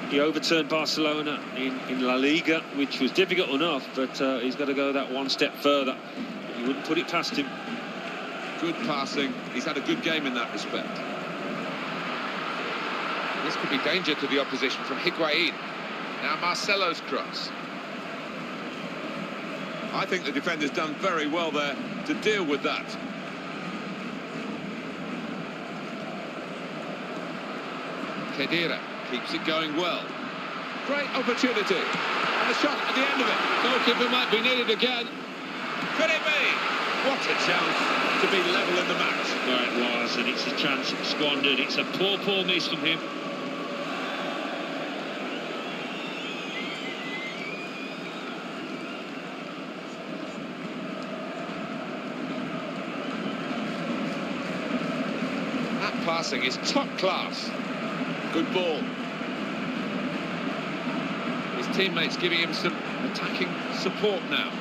he overturned Barcelona in La Liga, which was difficult enough, but he's got to go that one step further. You wouldn't put it past him. Good passing. He's had a good game in that respect. This could be danger to the opposition from Higuain. Now Marcelo's cross. I think the defender's done very well there to deal with that. Khedira keeps it going well. Great opportunity. And a shot at the end of it. Goalkeeper might be needed again. Could it be? What a chance to be level in the match. Well, it was, and it's a chance squandered. It's a poor miss from him. That passing is top class. Good ball. His teammates giving him some attacking support now.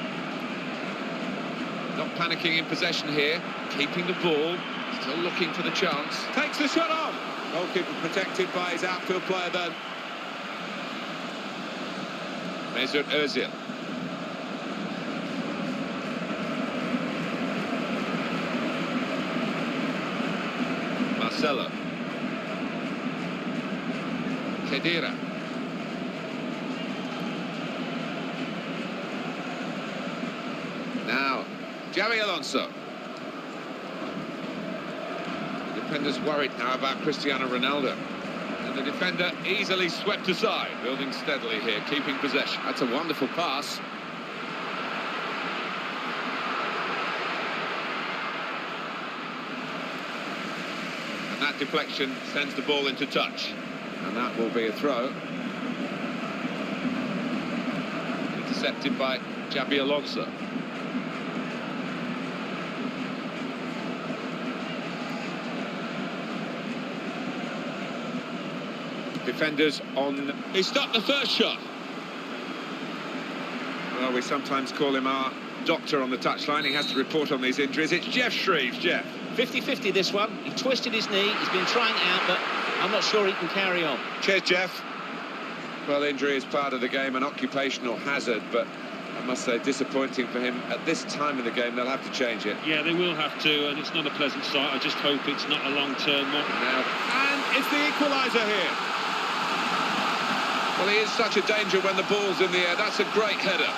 Not panicking in possession here, keeping the ball, still looking for the chance. Takes the shot on. Goalkeeper protected by his outfield player then. Mesut Ozil. Marcelo. Khedira. Now, Xabi Alonso. The defender's worried now about Cristiano Ronaldo. And the defender easily swept aside, building steadily here, keeping possession. That's a wonderful pass. And that deflection sends the ball into touch. And that will be a throw. Intercepted by Xabi Alonso. Defenders on... He stopped the first shot. Well, we sometimes call him our doctor on the touchline. He has to report on these injuries. It's Geoff Shreeves. Jeff. 50-50 this one. He twisted his knee. He's been trying it out, but I'm not sure he can carry on. Cheers, Jeff. Well, injury is part of the game, an occupational hazard, but I must say disappointing for him. At this time in the game, they'll have to change it. Yeah, they will have to, and it's not a pleasant sight. I just hope it's not a long-term one. Now, and it's the equaliser here. Well, he is such a danger when the ball's in the air. That's a great header.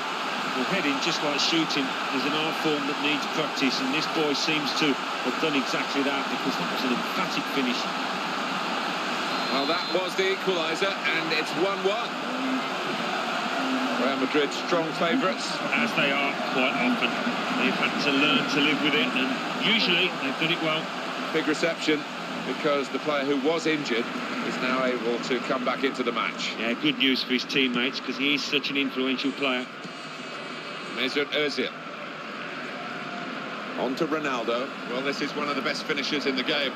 Well, heading, just like shooting, is an art form that needs practice, and this boy seems to have done exactly that, because that was an emphatic finish. Well, that was the equaliser, and it's 1-1. Real Madrid strong favourites. As they are quite often. They've had to learn to live with it, and usually they've done it well. Big reception, because the player who was injured is now able to come back into the match. Yeah, good news for his teammates, because he is such an influential player. Mesut Ozil. On to Ronaldo. Well, this is one of the best finishers in the game.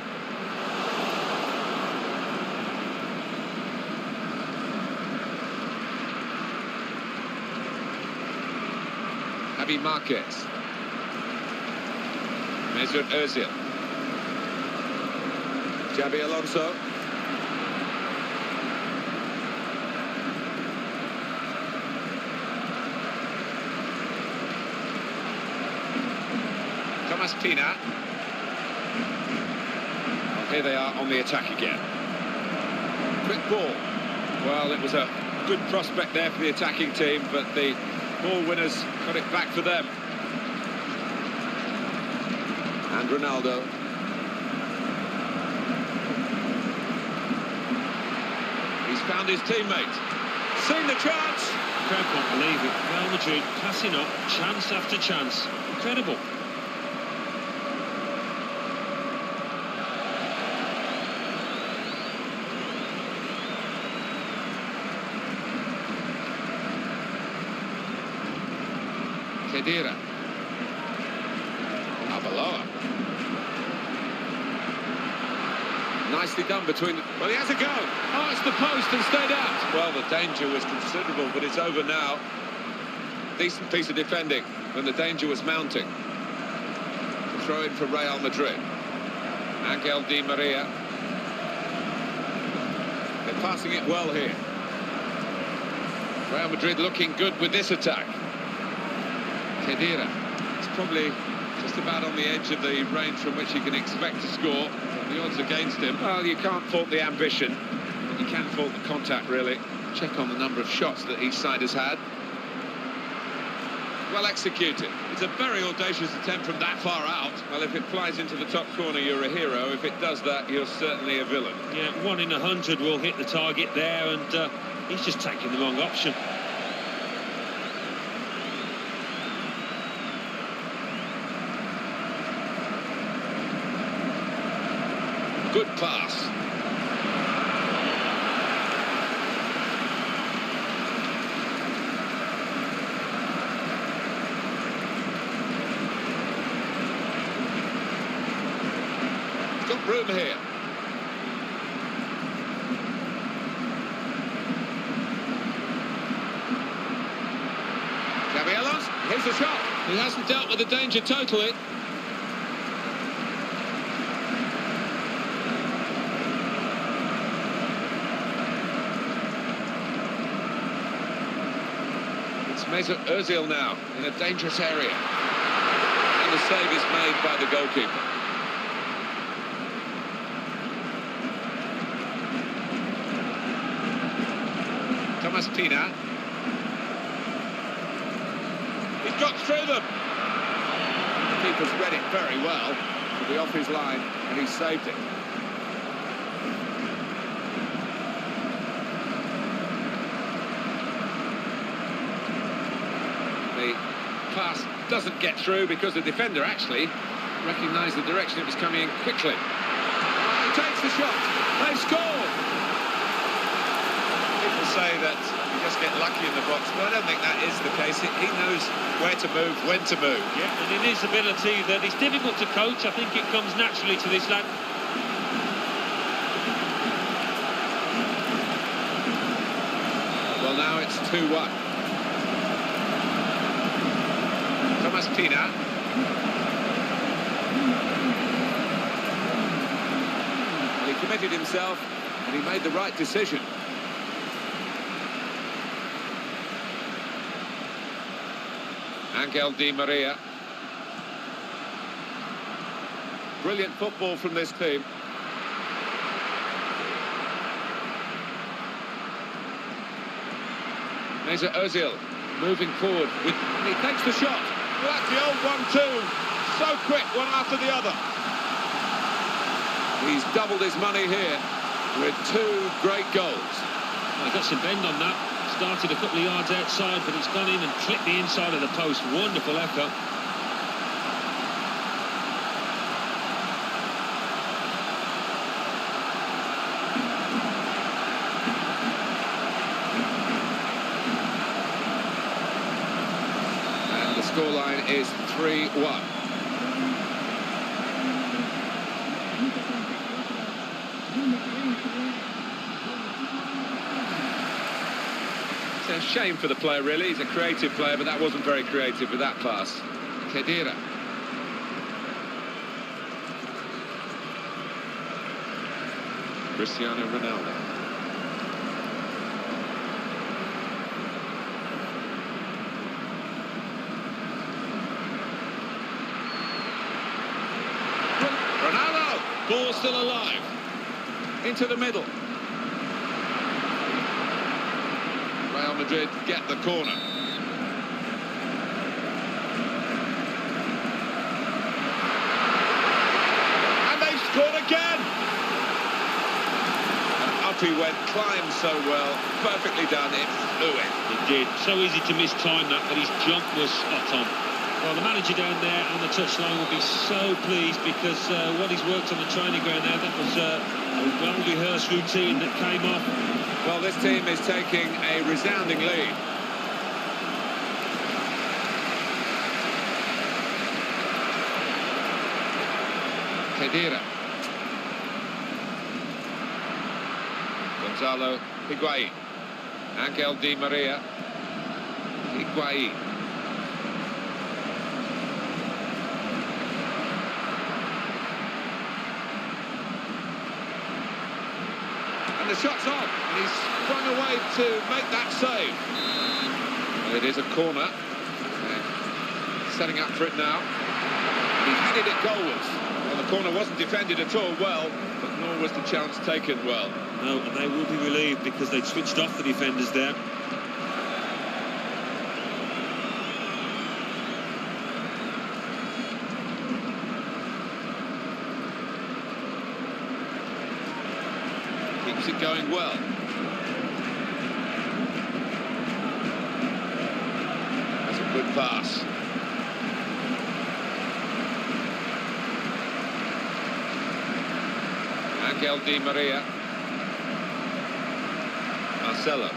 Javi Marquez. Mesut Ozil. Xabi Alonso. Thomas Pina. Well, here they are on the attack again. Quick ball. Well, it was a good prospect there for the attacking team, but the ball winners got it back for them. And Ronaldo. He's found his teammate. Seen the chance. I can't believe it. Real Madrid passing up chance after chance. Incredible. Khedira. Arbeloa. Nicely done between the... Well, he has a go. Oh, it's the post and stayed out. Well, the danger was considerable, but it's over now. Decent piece of defending when the danger was mounting. Throw in for Real Madrid. Angel Di Maria. They're passing it well here. Real Madrid looking good with this attack. Khedira. It's probably just about on the edge of the range from which you can expect to score. The odds against him. Well, you can't fault the ambition. You can fault the contact, really. Check on the number of shots that each side has had. Well executed. It's a very audacious attempt from that far out. Well, if it flies into the top corner, you're a hero. If it does that, you're certainly a villain. Yeah, 1 in 100 will hit the target there, and he's just taking the wrong option. pass. Got room here. Cabellos, here's the shot. He hasn't dealt with the danger totally. It's Mesut Ozil now in a dangerous area. And the save is made by the goalkeeper. Thomas Pina. He's got through them. The keeper's read it very well. It'll be off his line, and he saved it. The pass doesn't get through because the defender actually recognised the direction it was coming in quickly. He takes the shot. They score. People say that you just get lucky in the box, but I don't think that is the case. He knows where to move, when to move. Yeah, and in his ability that it's difficult to coach, I think it comes naturally to this lad. Well, now it's 2-1. Thomas Pina. Well, he committed himself, and he made the right decision. Angel Di Maria. Brilliant football from this team. Mesut Ozil moving forward. He takes the shot. Well, that's the old 1-2. So quick, one after the other. He's doubled his money here with 2 great goals. Well, he got some bend on that. Started a couple of yards outside, but it's gone in and clipped the inside of the post. Wonderful effort. And the scoreline is 3-1. It's a shame for the player, really. He's a creative player, but that wasn't very creative with that pass. Khedira. Cristiano Ronaldo. Ronaldo! Ball still alive. Into the middle. Real Madrid get the corner. And they scored again! And up he went, climbed so well, perfectly done, it flew in. It did. So easy to miss-time that, but his jump was spot on. Well, the manager down there on the touchline will be so pleased because what he's worked on the training ground there, that was a well-rehearsed routine that came off. Well, this team is taking a resounding lead. Khedira. Gonzalo Higuain. Angel Di Maria. Higuain. And the shot's on, and he's sprung away to make that save. Well, it is a corner. Setting up for it now. He headed it goalwards. Well, the corner wasn't defended at all well, but nor was the chance taken well. No, and they will be relieved because they'd switched off the defenders there. Keeps it going well. That's a good pass. Angel Di Maria. Marcelo.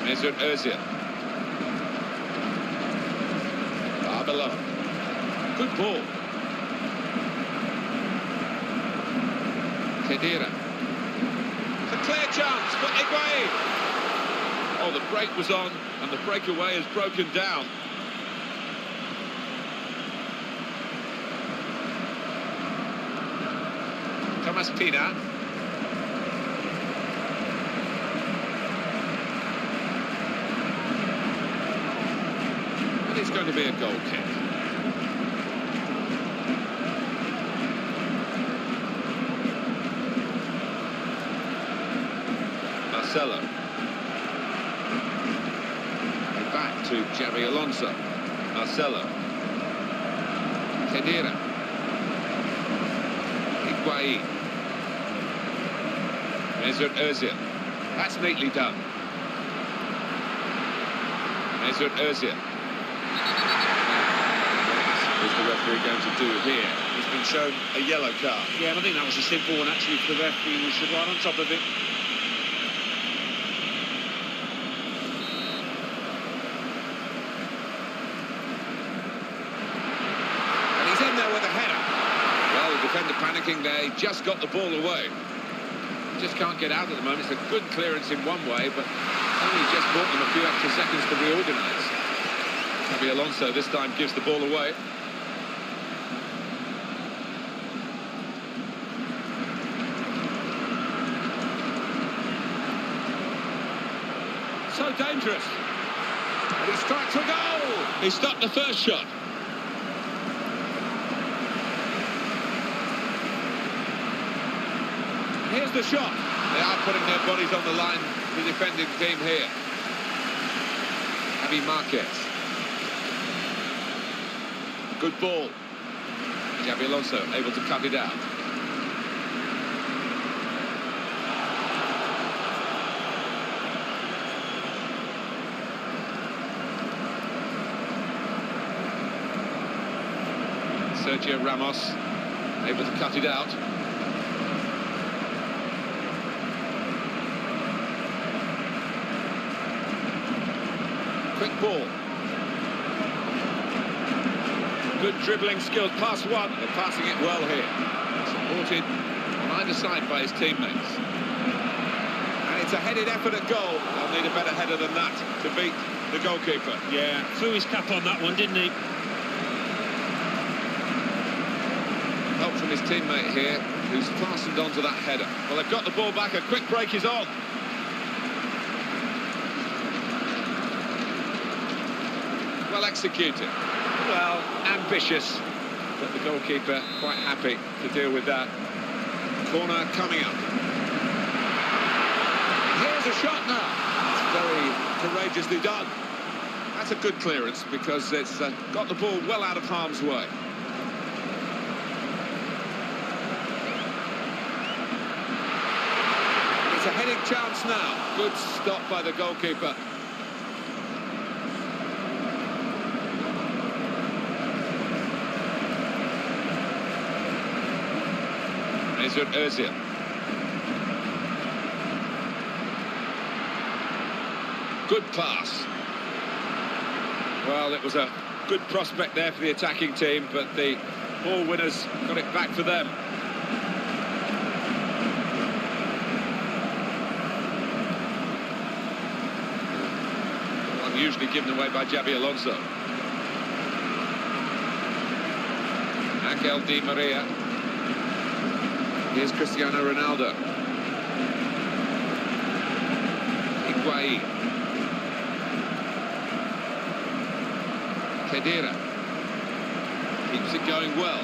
Mesut Ozil. Arbeloa. Good ball. Khedira. It's a clear chance for Higuain. Oh, the break was on and the breakaway has broken down. Thomas Pina. And it's going to be a goal kick. Marcelo. Back to Xabi Alonso. Marcelo. Khedira. Higuain. Mesut Ozil. That's neatly done. Mesut Ozil. What is the referee going to do here? He's been shown a yellow card. Yeah, and I think that was a simple one actually for the referee. He was right on top of it. And he's in there with a header. Well, the defender panicking there, he just got the ball away. Just can't get out at the moment. It's a good clearance in one way, but only just bought them a few extra seconds to reorganise. Xabi Alonso this time gives the ball away. So dangerous. And he strikes a goal. He stopped the first shot. Here's the shot. They are putting their bodies on the line, the defending team here. Javi Marquez. Good ball. Xabi Alonso able to cut it out. Sergio Ramos able to cut it out. Quick ball. Good dribbling skills. Pass one. They're passing it well here. Supported on either side by his teammates. And it's a headed effort at goal. They'll need a better header than that to beat the goalkeeper. Yeah, threw his cap on that one, didn't he? Help from his teammate here, who's fastened onto that header. Well, they've got the ball back. A quick break is on. Well executed. Well, ambitious, but the goalkeeper quite happy to deal with that. Corner coming up. Here's a shot now. It's very courageously done. That's a good clearance because it's got the ball well out of harm's way. It's a heading chance now. Good stop by the goalkeeper. Mesut Ozil. Good pass. Well, it was a good prospect there for the attacking team, but the ball winners got it back for them. Usually given away by Xabi Alonso. Angel Di Maria. Here's Cristiano Ronaldo. Higuain. Khedira. Keeps it going well.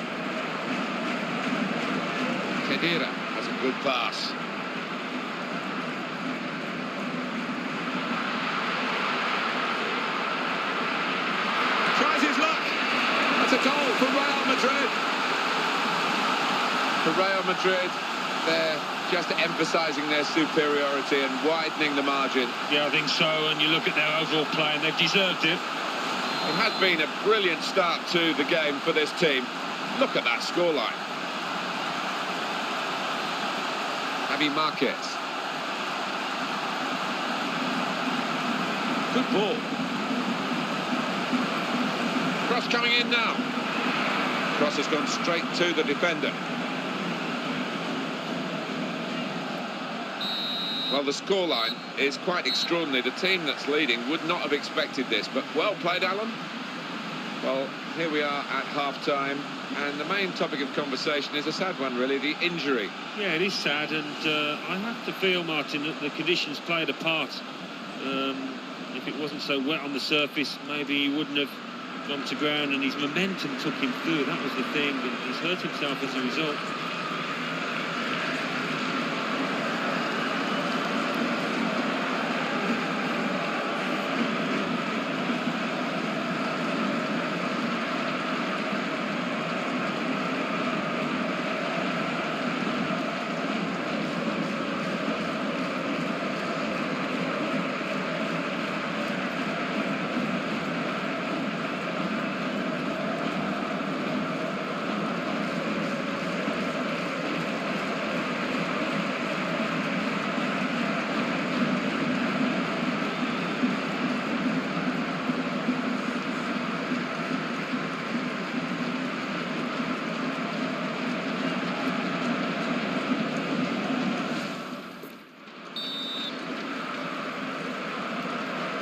Khedira has a good pass. Tries his luck. That's a goal for Real Madrid. For Real Madrid, they're just emphasising their superiority and widening the margin. Yeah, I think so, and you look at their overall play and they've deserved it. It has been a brilliant start to the game for this team. Look at that scoreline. Javi Marquez. Good ball. Cross coming in now. Cross has gone straight to the defender. Well, the scoreline is quite extraordinary. The team that's leading would not have expected this, but well played, Alan. Well, here we are at half-time, and the main topic of conversation is a sad one, really, the injury. Yeah, it is sad, and I have to feel, Martin, that the conditions played a part. If it wasn't so wet on the surface, maybe he wouldn't have gone to ground, and his momentum took him through. That was the thing, and he's hurt himself as a result.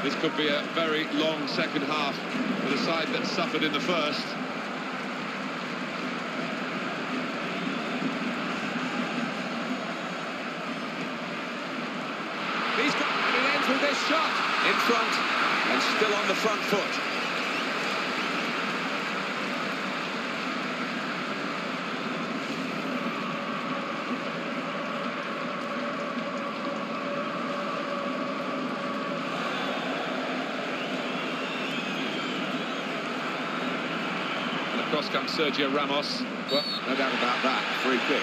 This could be a very long second half for the side that suffered in the first. And it ends with this shot in front and still on the front foot. Across comes Sergio Ramos. Well, no doubt about that. Free kick.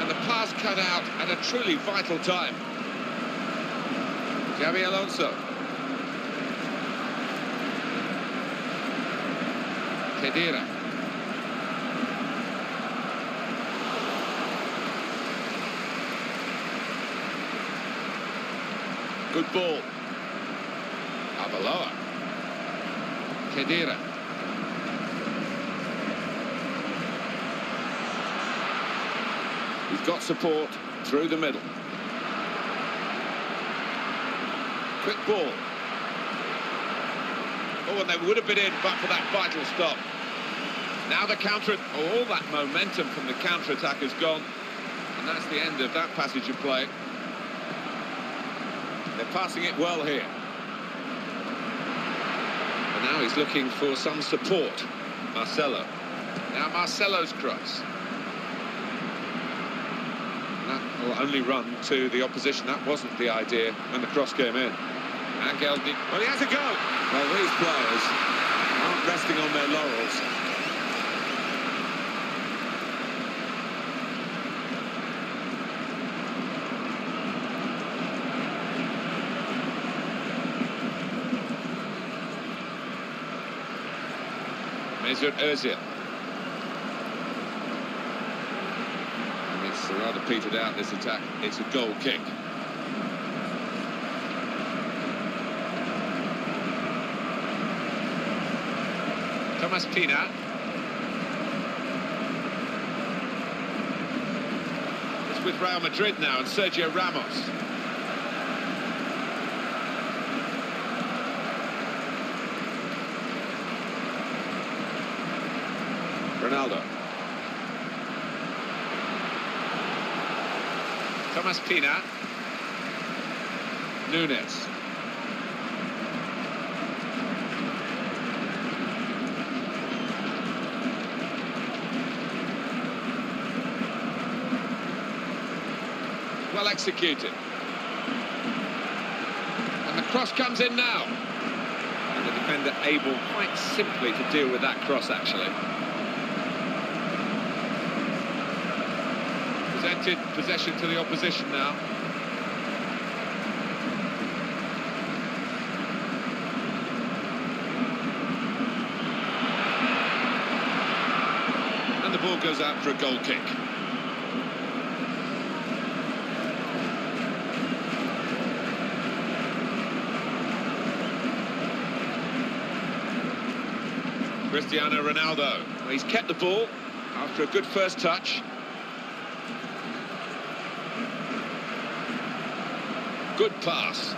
And the pass cut out at a truly vital time. Xabi Alonso. Khedira. Good ball. Arbeloa. Khedira. He's got support through the middle. Quick ball. Oh, and they would have been in but for that vital stop. Now the counter, all that momentum from the counter-attack has gone. And that's the end of that passage of play. They're passing it well here. And now he's looking for some support. Marcelo. Now Marcelo's cross. That will only run to the opposition. That wasn't the idea when the cross came in. Angel did. Well, he has a go. Well, these players aren't resting on their laurels. Mesut Ozil. And it's rather petered out, this attack. It's a goal kick. Thomas Pina. It's with Real Madrid now and Sergio Ramos. Ronaldo. Thomas Pina. Nunes. Well executed. And the cross comes in now. And the defender able quite simply to deal with that cross, actually. Presented possession to the opposition now. And the ball goes out for a goal kick. Cristiano Ronaldo. He's kept the ball after a good first touch. Good pass.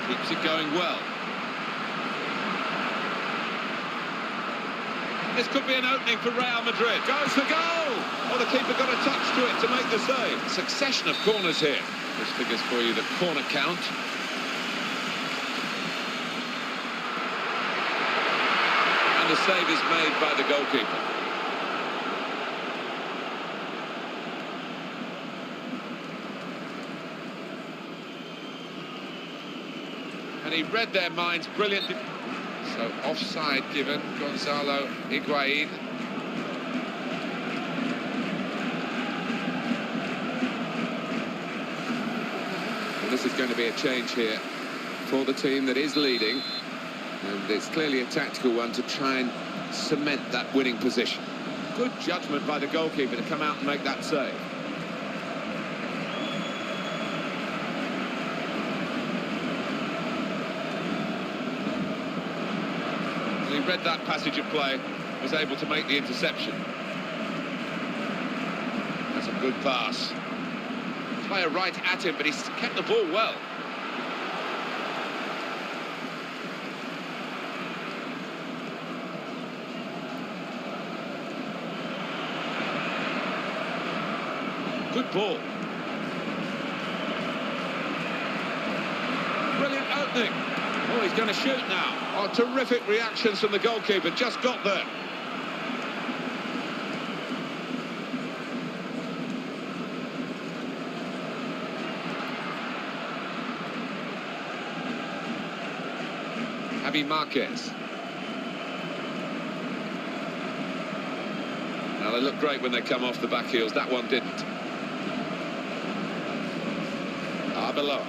Keeps it going well. This could be an opening for Real Madrid. Goes for goal! Oh, the keeper got a touch to it to make the save. Succession of corners here. This figures for you the corner count. The save is made by the goalkeeper. And he read their minds brilliantly. So offside given, Gonzalo Higuain. And this is going to be a change here for the team that is leading. And it's clearly a tactical one to try and cement that winning position. Good judgment by the goalkeeper to come out and make that save. He read that passage of play, was able to make the interception. That's a good pass. Player right at him, but he's kept the ball well. Good ball. Brilliant opening. Oh, he's going to shoot now. Oh, terrific reactions from the goalkeeper. Just got there. Javi Marquez. Now, they look great when they come off the back heels. That one didn't. Arbeloa.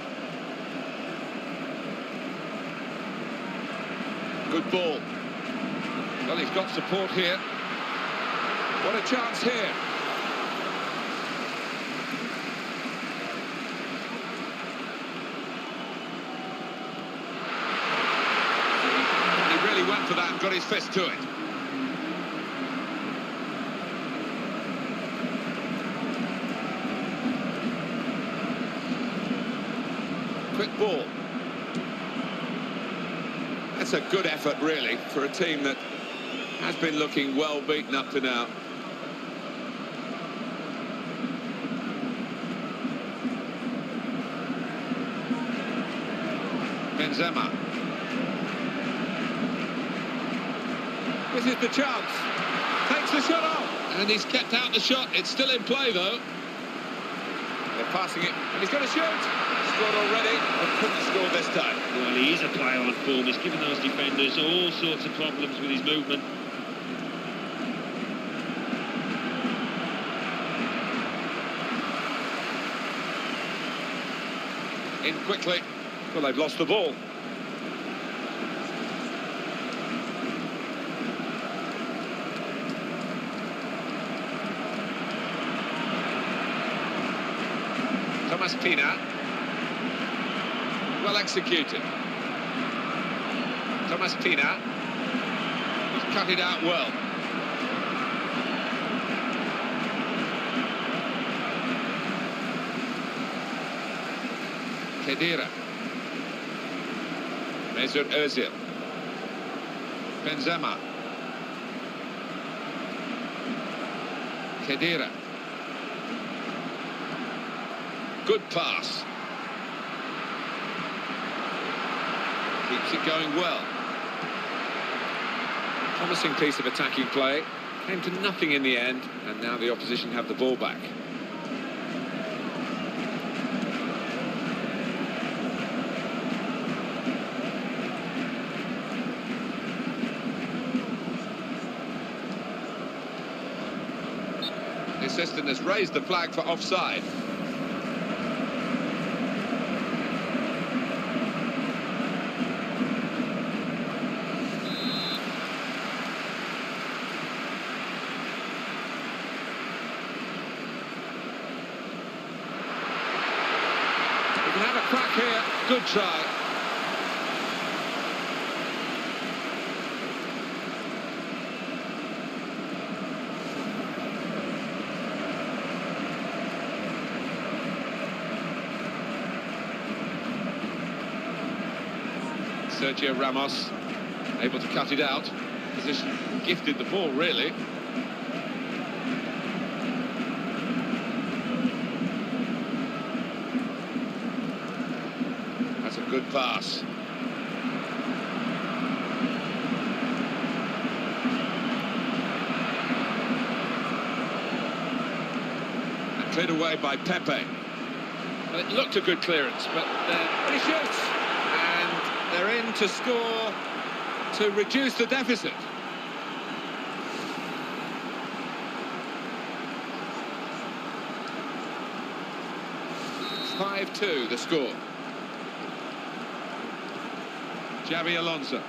Good ball. Well, he's got support here. What a chance here. He really went for that and got his fist to it. Quick ball. That's a good effort, really, for a team that has been looking well beaten up to now. Benzema. This is the chance. Takes the shot off. And he's kept out the shot. It's still in play, though. They're passing it. And he's going to shoot. Scored already, but couldn't score this time. Well, he is a player on form. He's given those defenders all sorts of problems with his movement. In quickly. Well, they've lost the ball. Thomas Pina. Well executed. Thomas Pina. He's cut it out well. Khedira. Mesut Ozil. Benzema. Khedira. Good pass. Keeps it going well. Promising piece of attacking play. Came to nothing in the end, and now the opposition have the ball back. The assistant has raised the flag for offside. We can have a crack here. Good try. Sergio Ramos able to cut it out. Position gifted the ball, really. That's a good pass. And cleared away by Pepe. Well, it looked a good clearance, but he shoots. They're in to score to reduce the deficit. It's 5-2 the score. Xabi Alonso.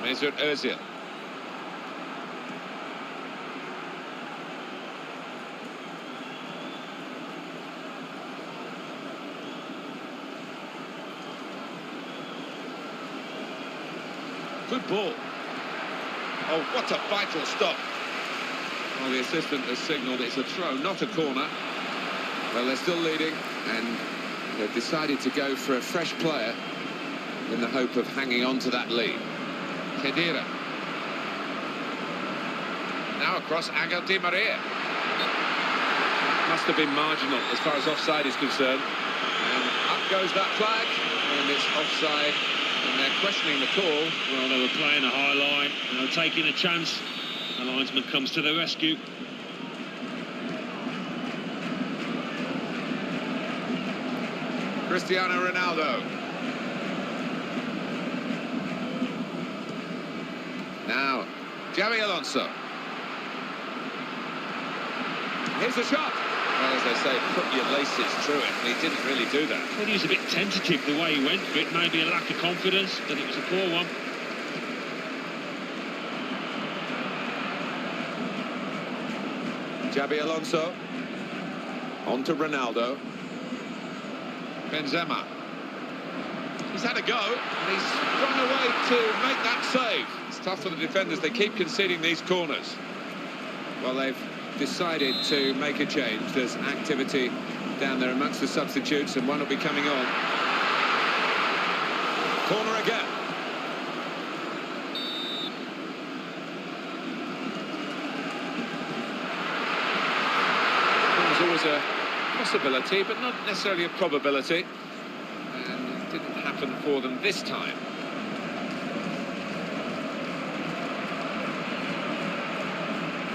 Mesut Ozil. Good ball. Oh, what a vital stop. Well, the assistant has signalled it's a throw, not a corner. Well, they're still leading, and they've decided to go for a fresh player in the hope of hanging on to that lead. Khedira. Now across Angel Di Maria. Must have been marginal as far as offside is concerned. And up goes that flag, and it's offside. And they're questioning the call. Well, they were playing a high line. They were taking a chance. The linesman comes to the rescue. Cristiano Ronaldo. Now, Xabi Alonso. Here's a shot. Well, as they say, put your laces through it, and he didn't really do that. Well, he was a bit tentative the way he went for it. Maybe a lack of confidence, but it was a poor one. Xabi Alonso. On to Ronaldo. Benzema. He's had a go, and he's run away to make that save. It's tough for the defenders. They keep conceding these corners. Well, they've decided to make a change. There's activity down there amongst the substitutes, and one will be coming on. Corner again. There's always a possibility, but not necessarily a probability, and it didn't happen for them this time.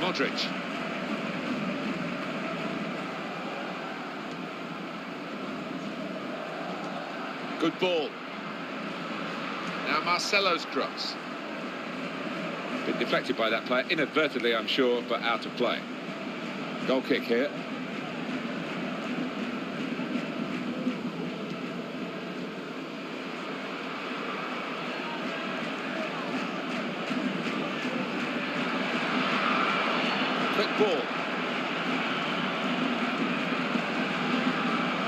Modric. Good ball. Now Marcelo's cross. Been deflected by that player, inadvertently I'm sure, but out of play. Goal kick here. Quick ball.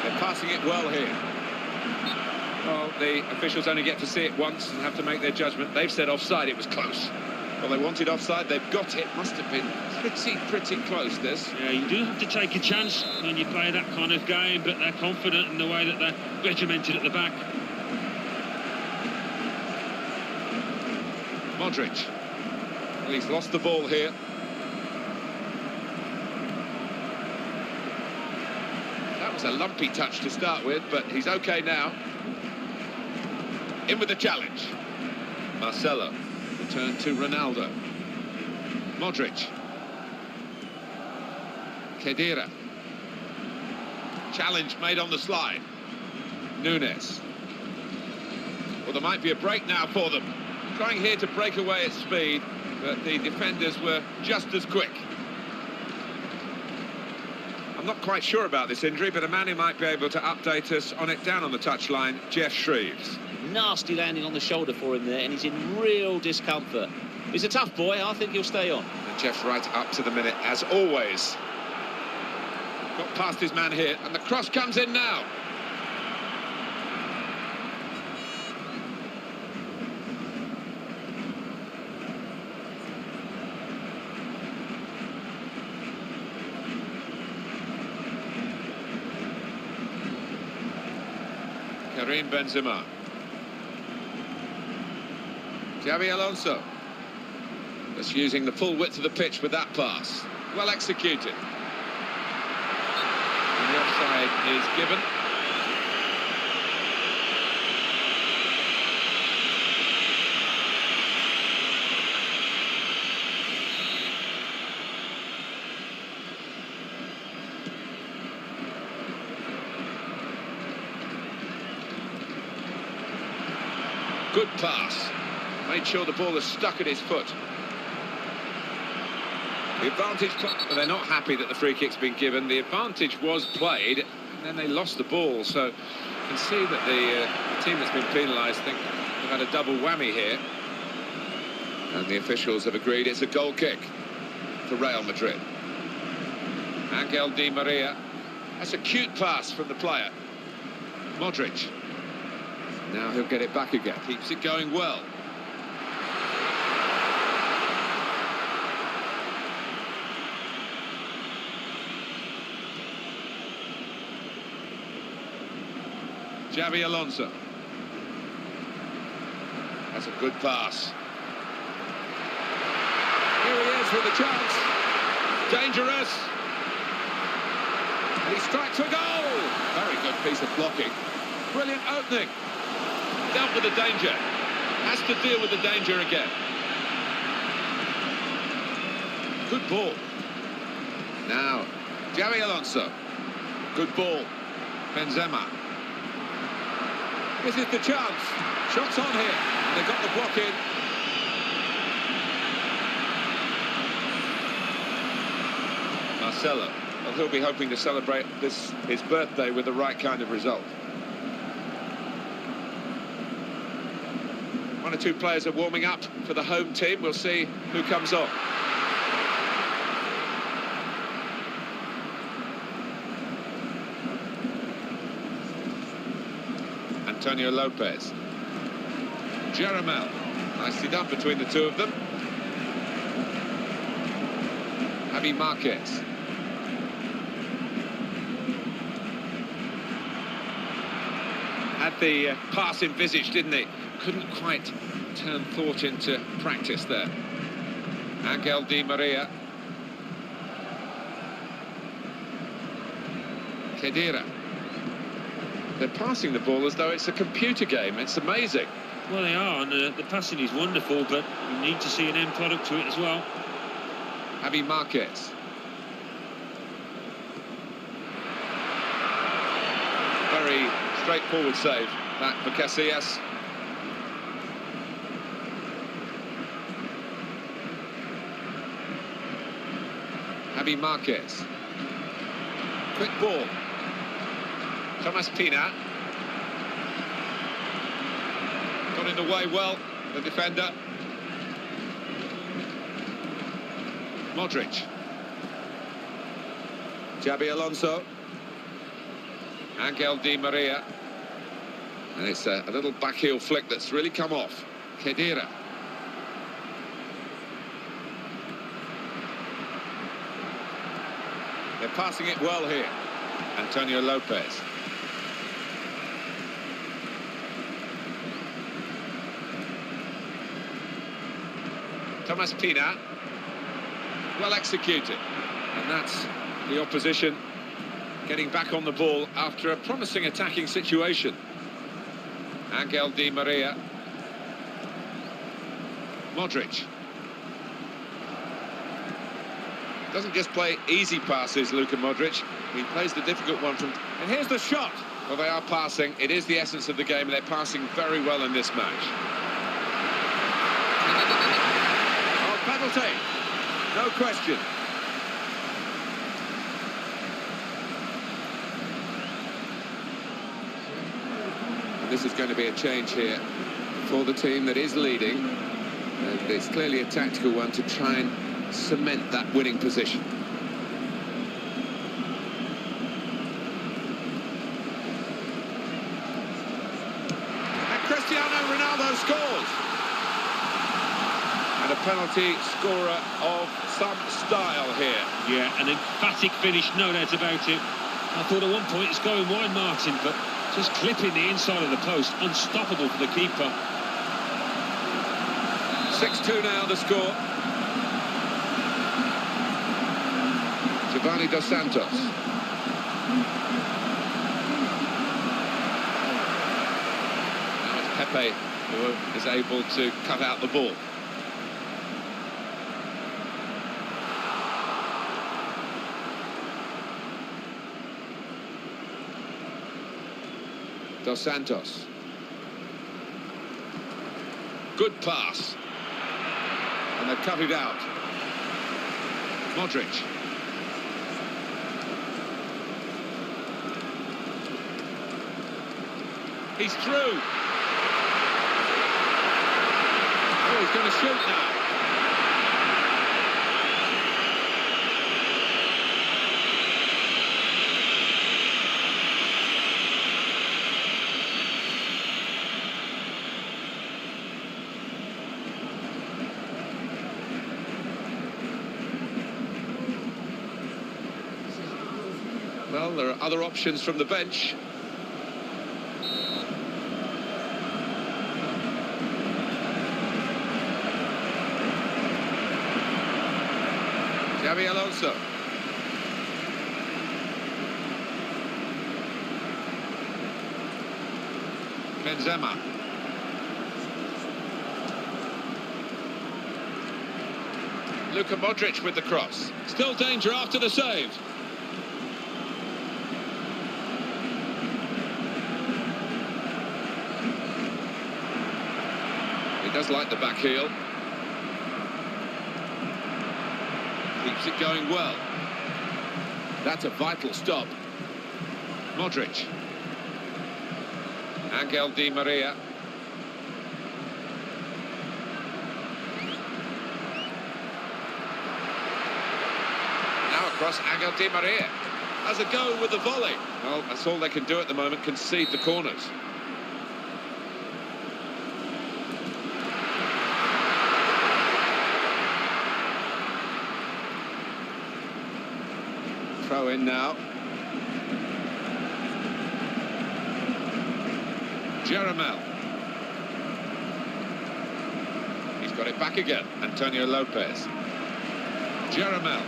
They're passing it well here. Well, the officials only get to see it once and have to make their judgment. They've said offside, it was close. Well, they wanted offside, they've got it. Must have been pretty close, this. Yeah, you do have to take a chance when you play that kind of game, but they're confident in the way that they're regimented at the back. Modric. Well, he's lost the ball here. That was a lumpy touch to start with, but he's okay now. In with the challenge. Marcelo. Return to Ronaldo. Modric. Khedira. Challenge made on the slide. Nunes. Well, there might be a break now for them. Trying here to break away at speed, but the defenders were just as quick. I'm not quite sure about this injury, but a man who might be able to update us on it down on the touchline, Jeff Shreves. Nasty landing on the shoulder for him there, and he's in real discomfort. He's a tough boy. I think he'll stay on. And Jeff's right up to the minute, as always. Got past his man here, and the cross comes in now. Karim Benzema. Xabi Alonso. Just using the full width of the pitch with that pass. Well executed. And the offside is given. Good pass. Made sure the ball is stuck at his foot. The advantage, but they're not happy that the free kick's been given. The advantage was played, and then they lost the ball. So you can see that the team that's been penalised think they've had a double whammy here. And the officials have agreed it's a goal kick for Real Madrid. Angel Di Maria. That's a cute pass from the player. Modric. Now he'll get it back again. Keeps it going well. Xabi Alonso. That's a good pass. Here he is with a chance. Dangerous. And he strikes a goal. Very good piece of blocking. Brilliant opening. Dealt with the danger. Has to deal with the danger again. Good ball. Now, Xabi Alonso. Good ball. Benzema. This is the chance. Shots on here. And they got the block in. Marcelo. Well, he'll be hoping to celebrate this, his birthday, with the right kind of result. One or two players are warming up for the home team. We'll see who comes on. Antonio Lopez. Jeremel. Nicely done between the two of them. Javi Marquez. Had the pass envisaged, didn't he? Couldn't quite turn thought into practice there. Angel Di Maria. Khedira. They're passing the ball as though it's a computer game. It's amazing. Well, they are, and the passing is wonderful, but you need to see an end product to it as well. Javi Marquez. Very straightforward save, that for Casillas. Javi Marquez. Quick ball. Thomas Pina. Got in the way well, the defender. Modric. Xabi Alonso. Angel Di Maria. And it's a little back heel flick that's really come off. Khedira. They're passing it well here. Antonio Lopez. Thomas Pina. Well executed. And that's the opposition getting back on the ball after a promising attacking situation. Angel Di Maria. Modric. Doesn't just play easy passes, Luka Modric. He plays the difficult one from... And here's the shot. Well, they are passing. It is the essence of the game. They're passing very well in this match. Oh, penalty. No question. And this is going to be a change here for the team that is leading. And it's clearly a tactical one to try and cement that winning position. And Cristiano Ronaldo scores. And a penalty scorer of some style here. Yeah, an emphatic finish, no doubt about it. I thought at one point it's going wide, Martin, but just clipping the inside of the post, unstoppable for the keeper. 6-2 now the score. Giovanni Dos Santos. Now it's Pepe who is able to cut out the ball. Dos Santos. Good pass. And they've cut it out. Modric. He's through. Oh, he's going to shoot now. Well, there are other options from the bench. Xabi Alonso. Benzema. Luka Modric with the cross. Still danger after the save. He does like the back heel. Keeps it going well. That's a vital stop. Modric. Angel Di Maria. Now across Angel Di Maria. Has a go with the volley. Well, that's all they can do at the moment, concede the corners. Throw in now. Jeremel. He's got it back again. Antonio Lopez. Jeremel.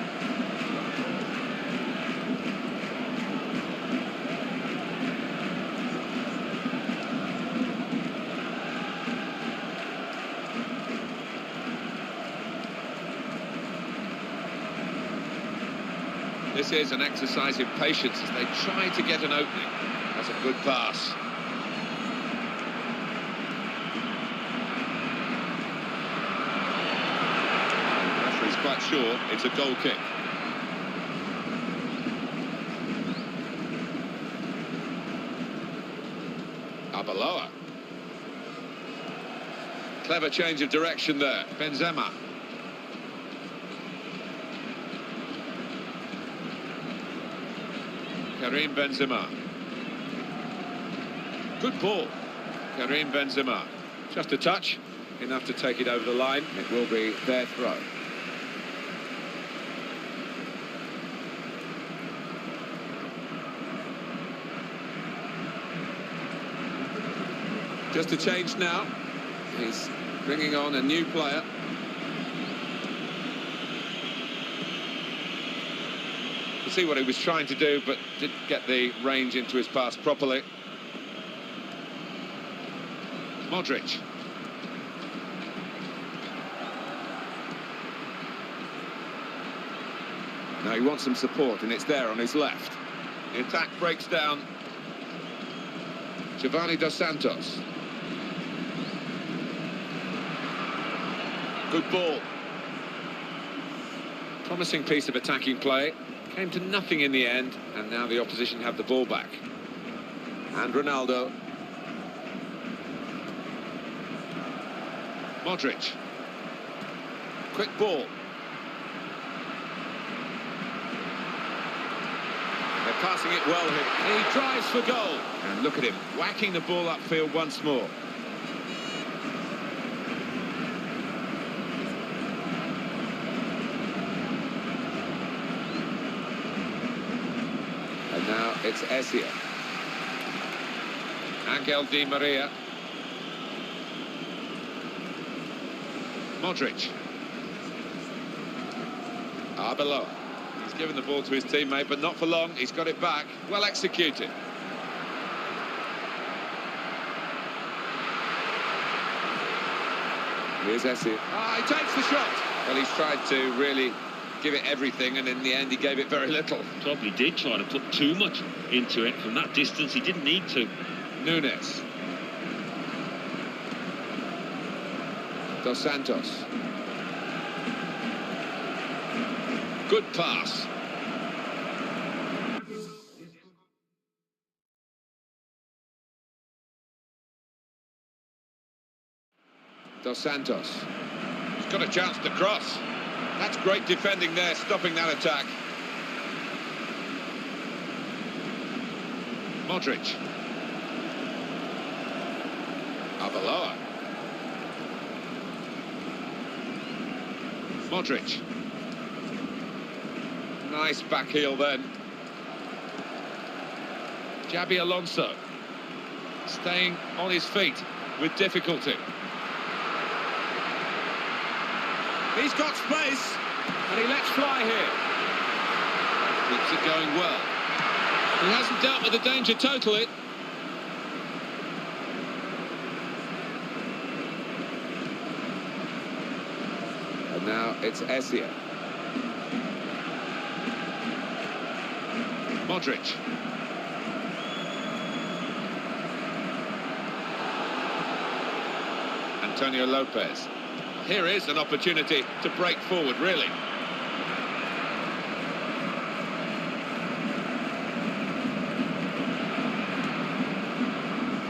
This is an exercise in patience as they try to get an opening. That's a good pass. The referee's quite sure it's a goal kick. Arbeloa. Clever change of direction there. Benzema. Karim Benzema. Good ball. Karim Benzema. Just a touch. Enough to take it over the line. It will be their throw. Just a change now. He's bringing on a new player. See what he was trying to do, but didn't get the range into his pass properly. Modric. Now he wants some support, and it's there on his left. The attack breaks down. Giovanni Dos Santos. Good ball. Promising piece of attacking play. Came to nothing in the end, and now the opposition have the ball back. And Ronaldo. Modric. Quick ball. They're passing it well here. He drives for goal. And look at him, whacking the ball upfield once more. And now it's Essien. Angel Di Maria. Modric. Arbeloa. He's given the ball to his teammate, but not for long. He's got it back. Well executed. Here's Essien. He takes the shot. Well, he's tried to really give it everything, and in the end he gave it very little. Probably did try to put too much into it from that distance. He didn't need to. Nunes. Dos Santos. Good pass. Dos Santos. He's got a chance to cross. That's great defending there, stopping that attack. Modric. Arbeloa. Modric. Nice back heel then. Xabi Alonso. Staying on his feet with difficulty. He's got space, and he lets fly here. Keeps it going well. He hasn't dealt with the danger totally. And now it's Essien. Modric. Antonio Lopez. Here is an opportunity to break forward, really.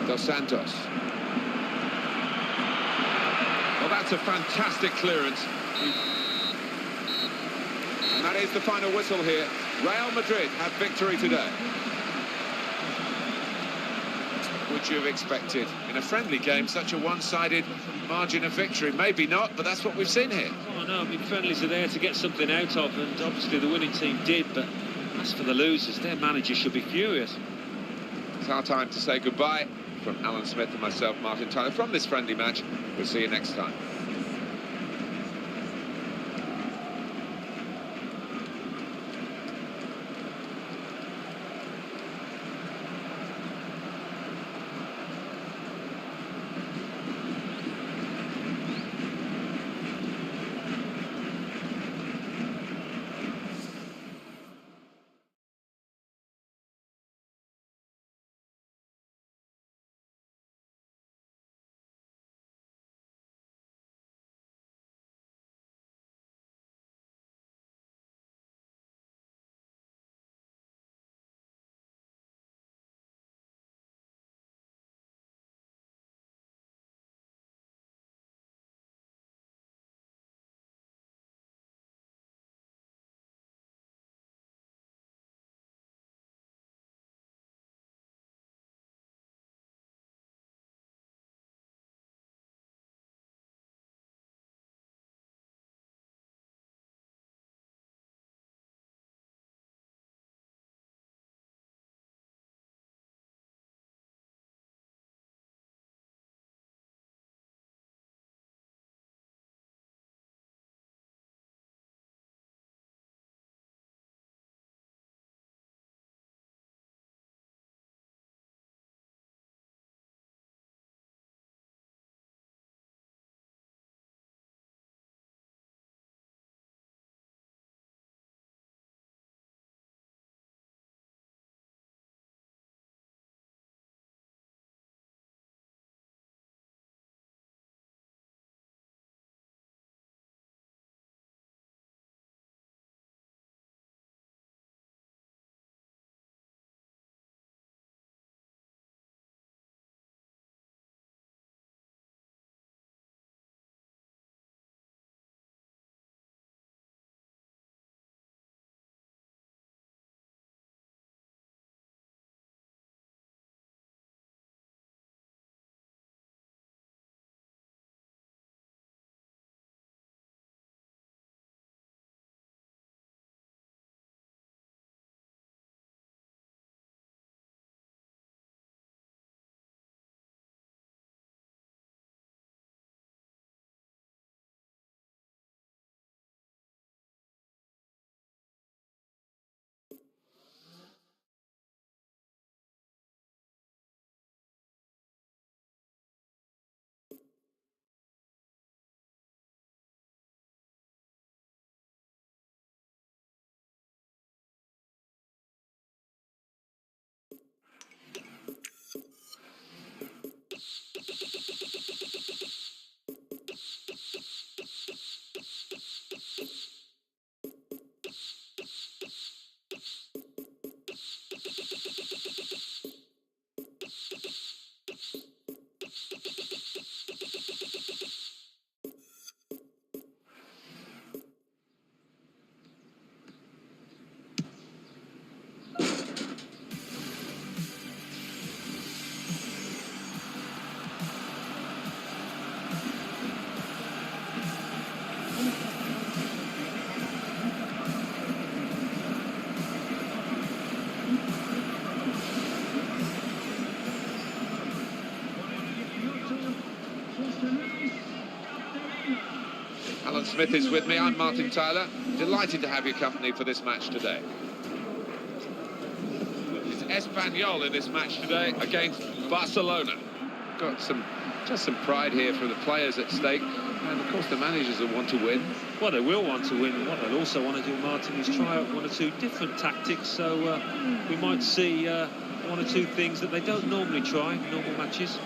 Dos Santos. Well, that's a fantastic clearance. And that is the final whistle here. Real Madrid have victory today. Would you have expected in a friendly game such a one-sided margin of victory? Maybe not, but that's what we've seen here. Oh no, I mean, friendlies are there to get something out of, and obviously the winning team did, but as for the losers, their manager should be furious. It's our time to say goodbye. From Alan Smith and myself, Martin Tyler, from this friendly match. We'll see you next time. Alan Smith is with me. I'm Martin Tyler. Delighted to have your company for this match today. It's Espanyol in this match today against Barcelona. Got just some pride here for the players at stake, and of course the managers will want to win. Well, they will want to win, and what they'll also want to do, Martin, is try out one or two different tactics, so we might see one or two things that they don't normally try in normal matches.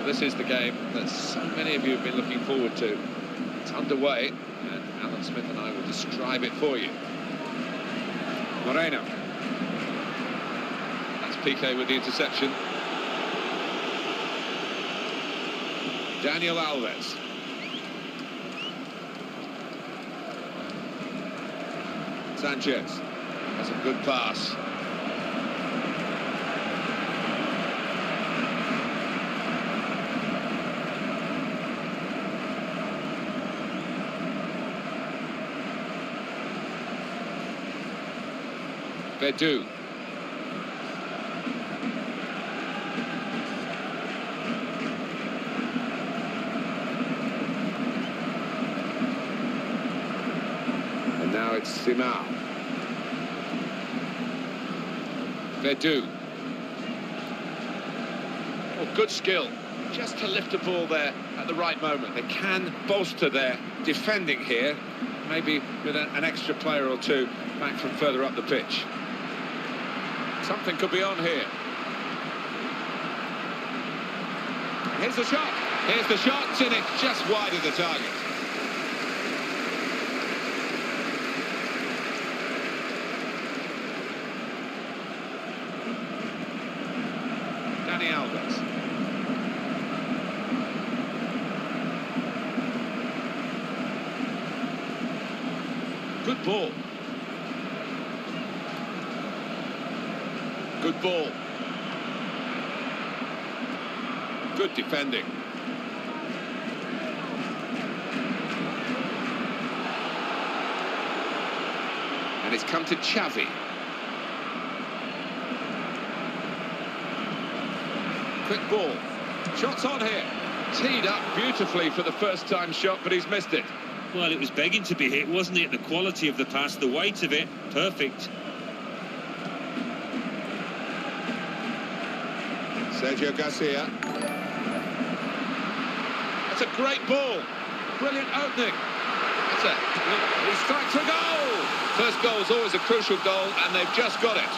This is the game that so many of you have been looking forward to. It's underway, and Alan Smith and I will describe it for you. Moreno. That's Piqué with the interception. Daniel Alves. Sanchez. That's a good pass. Verdu. And now it's Simao. Verdu. Oh, good skill. Just to lift a ball there at the right moment. They can bolster their defending here, maybe with an extra player or two back from further up the pitch. Something could be on here. Here's the shot. Here's the shot. It's in it, just wide of the target. Dani Alves. Good ball. Good ball. Good defending. And it's come to Xavi. Quick ball. Shots on here. Teed up beautifully for the first time shot, but he's missed it. Well, it was begging to be hit, wasn't it? The quality of the pass, the weight of it, perfect. Sergio Garcia. That's a great ball. Brilliant opening. He strikes a goal. First goal is always a crucial goal, and they've just got it.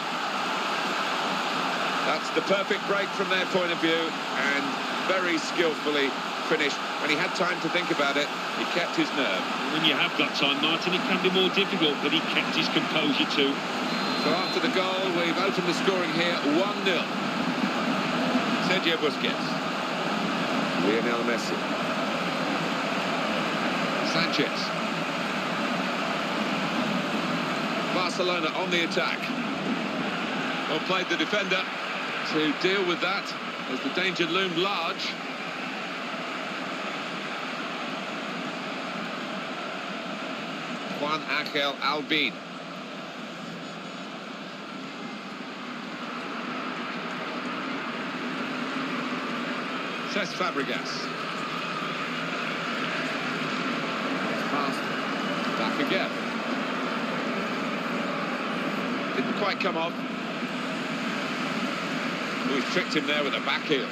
That's the perfect break from their point of view, and very skillfully finished. When he had time to think about it, he kept his nerve. When you have got time, Martin, it can be more difficult, but he kept his composure too. So after the goal, we've opened the scoring here 1-0. Sergio Busquets. Lionel Messi. Sanchez. Barcelona on the attack. Well played the defender to deal with that as the danger loomed large. Juan Ángel Albin. Cesc Fabregas. Pass back again. Didn't quite come off. Oh, he's tricked him there with a back heel.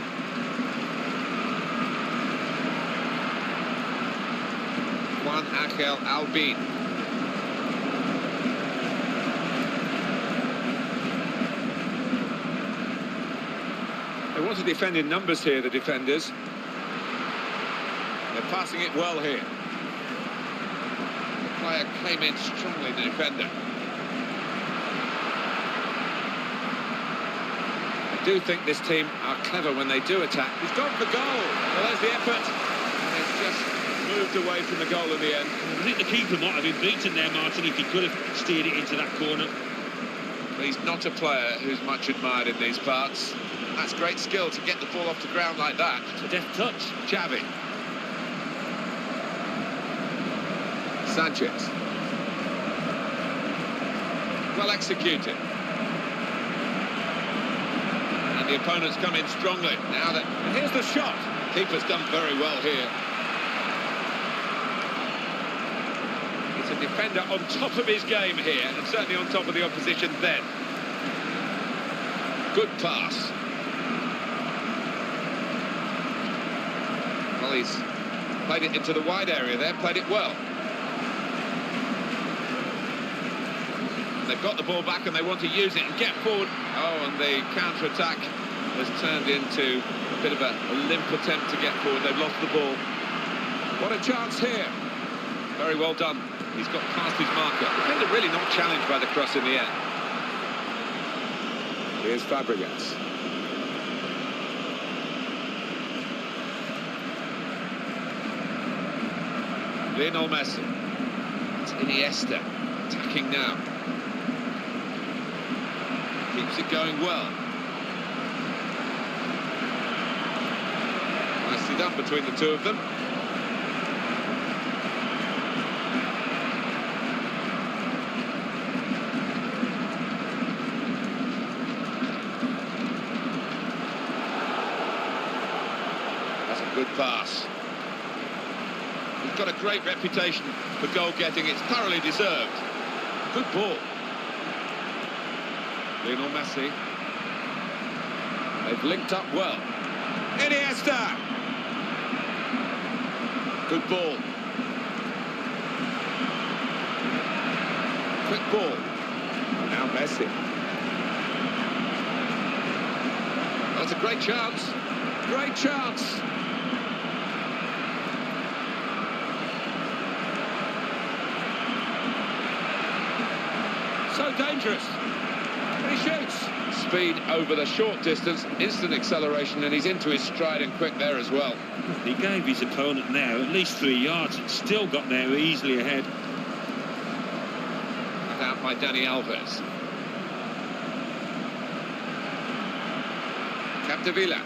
Juan Ángel Albin. They want to defend in numbers here, the defenders. They're passing it well here. The player came in strongly, the defender. I do think this team are clever when they do attack. He's gone for goal. Well, there's the effort. And it's just moved away from the goal in the end. I think the keeper might have been beaten there, Martin, if he could have steered it into that corner. But he's not a player who's much admired in these parts. That's great skill to get the ball off the ground like that. It's a deft touch. Xavi. Sanchez. Well executed. And the opponents come in strongly. Now that... And here's the shot. Keeper's done very well here. It's a defender on top of his game here, and certainly on top of the opposition then. Good pass. Well, he's played it into the wide area there, played it well. They've got the ball back and they want to use it and get forward. Oh, and the counter-attack has turned into a bit of a limp attempt to get forward. They've lost the ball. What a chance here. Very well done. He's got past his marker. Defender really not challenged by the cross in the end. Here's Fabregas. Lionel Messi. It's Iniesta attacking now. Keeps it going well. Nicely done between the two of them. That's a good pass. He's got a great reputation for goal getting. It's thoroughly deserved. Good ball. Lionel Messi. They've linked up well. Iniesta! Good ball. Quick ball. Now Messi. That's a great chance. Great chance. So dangerous. And he shoots. Speed over the short distance, instant acceleration, and he's into his stride and quick there as well. He gave his opponent now at least 3 yards and still got there easily ahead. Cut out by Dani Alves. Capdevila.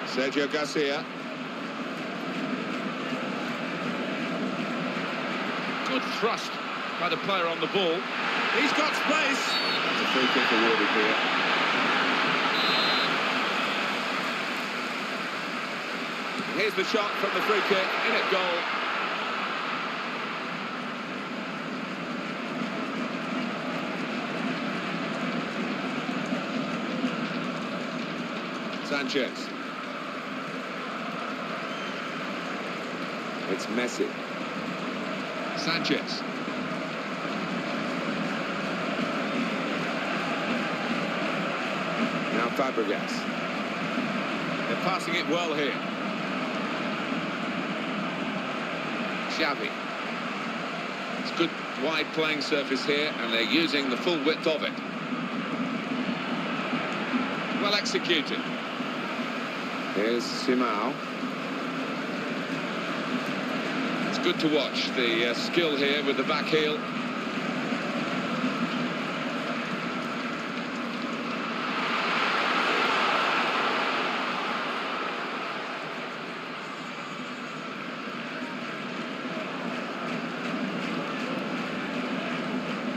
Sergio Garcia. Good thrust by the player on the ball. He's got space. That's a free kick awarded here. Here's the shot from the free kick. In at goal. Sanchez. It's Messi. Sanchez. Now Fabregas. They're passing it well here. Xavi. It's good wide playing surface here, and they're using the full width of it. Well executed. Here's Simao. It's good to watch the skill here with the back heel.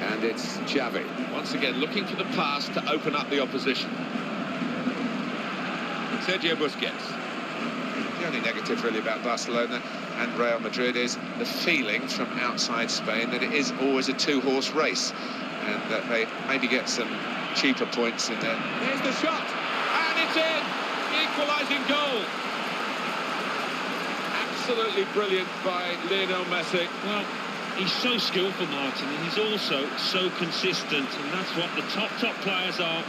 And it's Xavi. Once again, looking for the pass to open up the opposition. Sergio Busquets. The only negative really about Barcelona and Real Madrid is the feeling from outside Spain that it is always a two-horse race and that they maybe get some cheaper points in there. Here's the shot, and it's in! Equalising goal! Absolutely brilliant by Lionel Messi. Well, he's so skillful, Martin, and he's also so consistent, and that's what the top players are.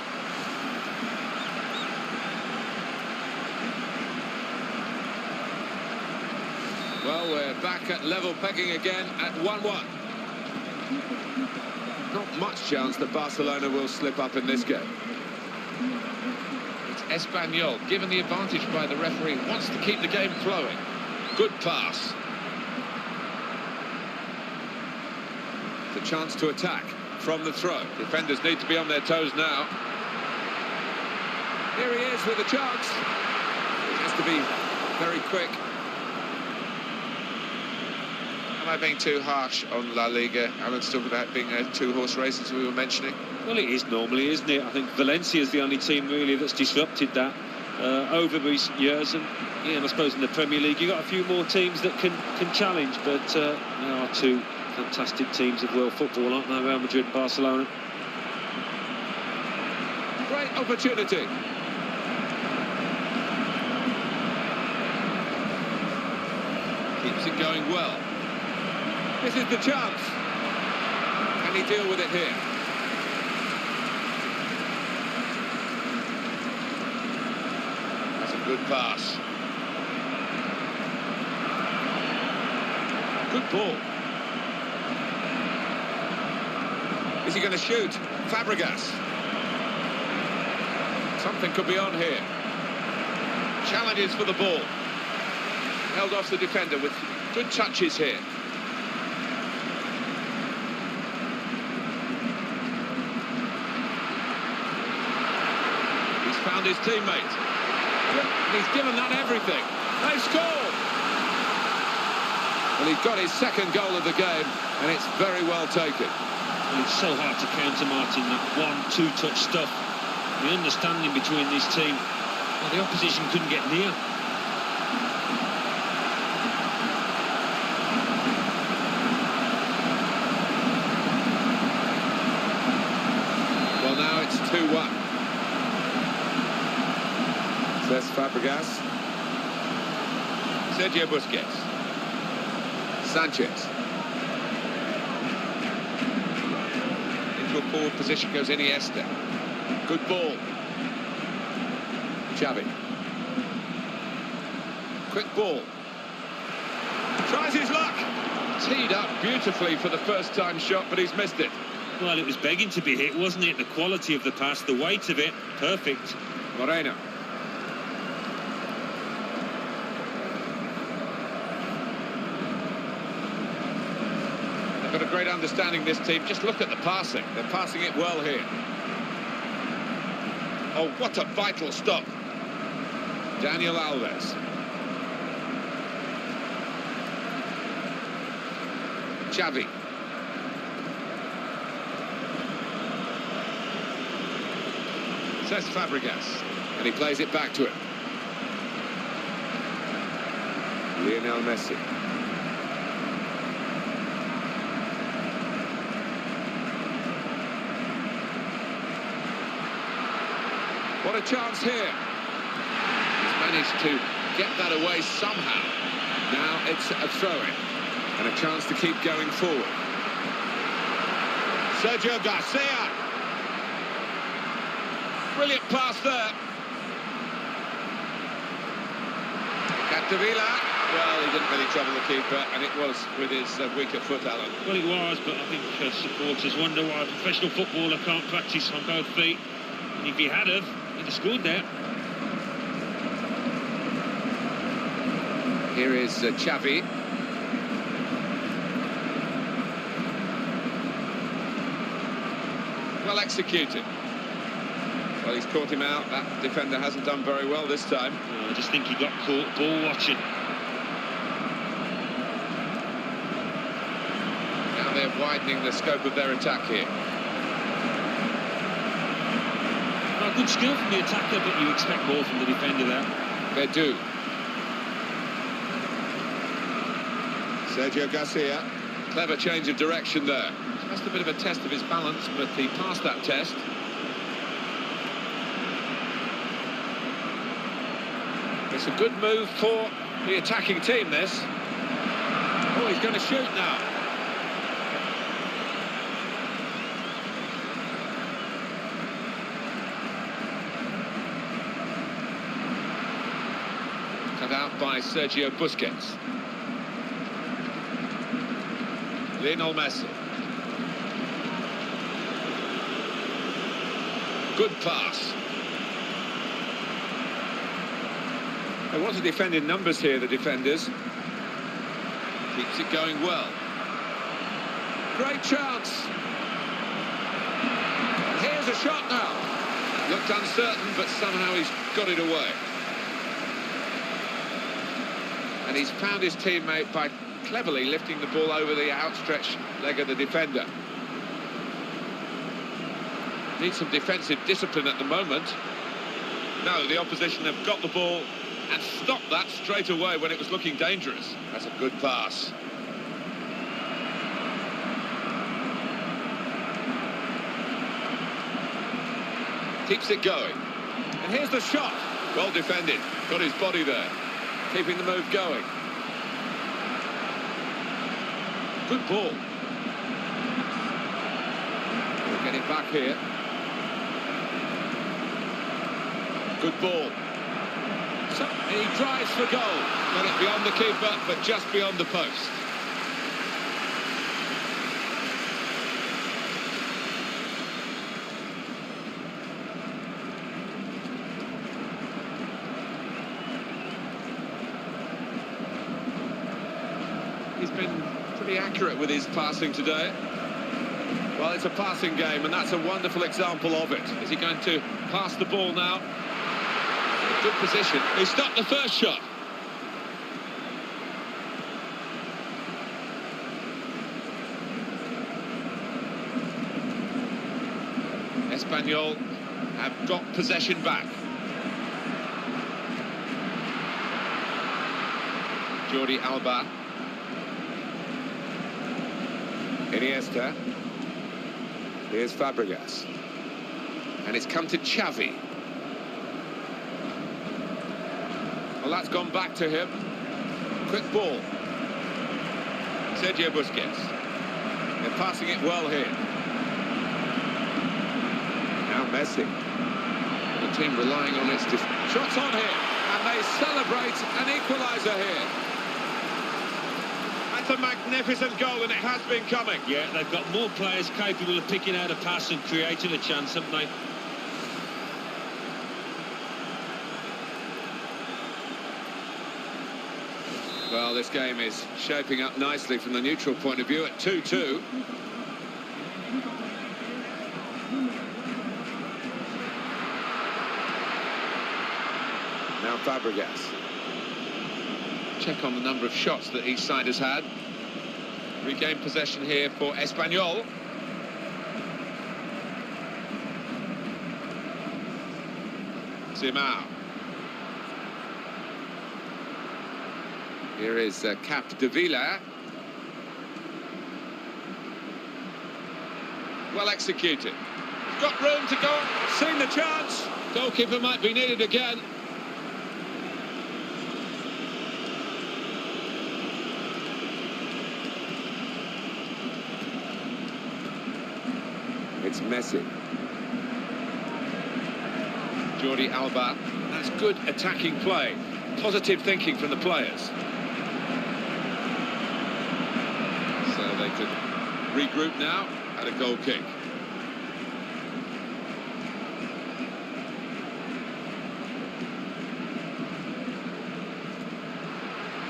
Well, we're back at level pegging again at 1-1. Not much chance that Barcelona will slip up in this game. It's Espanyol, given the advantage by the referee, wants to keep the game flowing. Good pass. The chance to attack from the throw. Defenders need to be on their toes now. Here he is with a chance. He has to be very quick. Am I being too harsh on La Liga? Alan's talking about being a two-horse race, as we were mentioning. Well, it is normally, isn't it? I think Valencia's the only team really that's disrupted that over recent years, and yeah, I suppose in the Premier League you've got a few more teams that can challenge, but there are two fantastic teams of world football, aren't there? Real Madrid and Barcelona. Great opportunity. Keeps it going well. This is the chance. Can he deal with it here? That's a good pass. Good ball. Is he going to shoot? Fabregas. Something could be on here. Challenges for the ball. Held off the defender with good touches here. He's found his teammate. He's given that everything. They've scored! Well, he's got his second goal of the game, and it's very well taken. Well, it's so hard to counter, Martin, that 1-2 touch stuff. The understanding between this team, well, the opposition couldn't get near. Well, now it's 2-1. Cesc Fabregas. Sergio Busquets. Sanchez. Into a forward position goes Iniesta. Good ball. Xavi. Quick ball. Tries his luck. Teed up beautifully for the first-time shot, but he's missed it. Well, it was begging to be hit, wasn't it? The quality of the pass, the weight of it, perfect. Moreno. They've got a great understanding, this team. Just look at the passing. They're passing it well here. Oh, what a vital stop. Daniel Alves. Xavi. Cesc Fabregas. And he plays it back to him. Lionel Messi. What a chance here. He's managed to get that away somehow. Now it's a throw-in and a chance to keep going forward. Sergio Garcia. Brilliant pass there. Capdevila. Well, he didn't really trouble the keeper, and it was with his weaker foot, Alan. Well, it was, but I think supporters wonder why a professional footballer can't practice on both feet. And if he had have, he'd have scored there. Here is Xavi. Well executed. Well, he's caught him out. That defender hasn't done very well this time. I just think he got caught ball watching. Now they're widening the scope of their attack here. Well, good skill from the attacker, but you expect more from the defender there. Bedu. Sergio Garcia. Clever change of direction there. Just a bit of a test of his balance, but he passed that test. It's a good move for the attacking team, this. Oh, he's going to shoot now. Cut out by Sergio Busquets. Lionel Messi. Good pass. They want to defend in numbers here, the defenders. Keeps it going well. Great chance. Here's a shot now. Looked uncertain, but somehow he's got it away. And he's found his teammate by cleverly lifting the ball over the outstretched leg of the defender. Needs some defensive discipline at the moment. No, the opposition have got the ball and stopped that straight away when it was looking dangerous. That's a good pass. Keeps it going. And here's the shot. Well defended. Got his body there. Keeping the move going. Good ball. We'll get it back here. Good ball. So he drives for goal. Got it beyond the keeper, but just beyond the post. He's been pretty accurate with his passing today. Well, it's a passing game, and that's a wonderful example of it. Is he going to pass the ball now? Good position. He stopped the first shot. Espanyol have got possession back. Jordi Alba. Iniesta. Here's Fabregas. And it's come to Xavi. Well, that's gone back to him. Quick ball. Sergio Busquets. They're passing it well here. Now Messi. The team relying on its... Shots on here. And they celebrate an equaliser here. That's a magnificent goal, and it has been coming. Yeah, they've got more players capable of picking out a pass and creating a chance, haven't they? Well, this game is shaping up nicely from the neutral point of view at 2-2. Now Fabregas. Check on the number of shots that each side has had. Regain possession here for Espanyol. Zimao. Here is Capdevila. Well executed. Got room to go. Seen the chance. Goalkeeper might be needed again. It's Messi. Jordi Alba. That's good attacking play. Positive thinking from the players. So they could regroup now at a goal kick.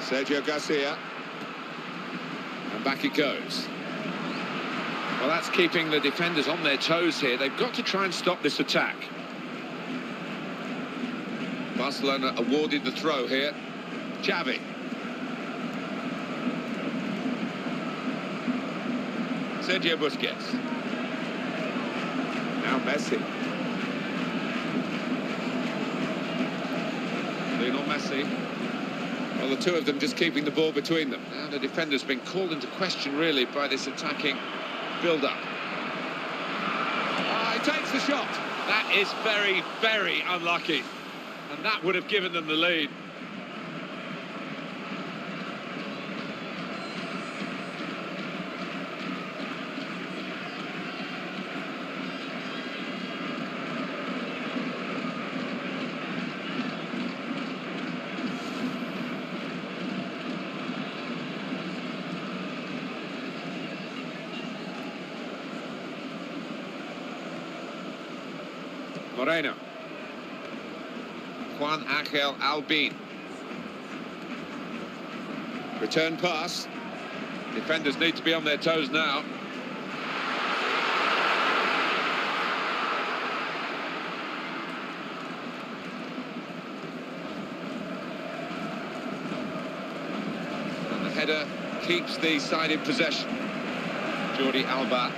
Sergio Garcia. And back it goes. Well, that's keeping the defenders on their toes here. They've got to try and stop this attack. Barcelona awarded the throw here. Xavi. Sergio Busquets. Now Messi. Lionel Messi. Well, the two of them just keeping the ball between them. Now the defender's been called into question, really, by this attacking build-up. He takes the shot. That is very, very unlucky. And that would have given them the lead. Moreno. Juan Angel Albin. Return pass. Defenders need to be on their toes now. And the header keeps the side in possession. Jordi Alba.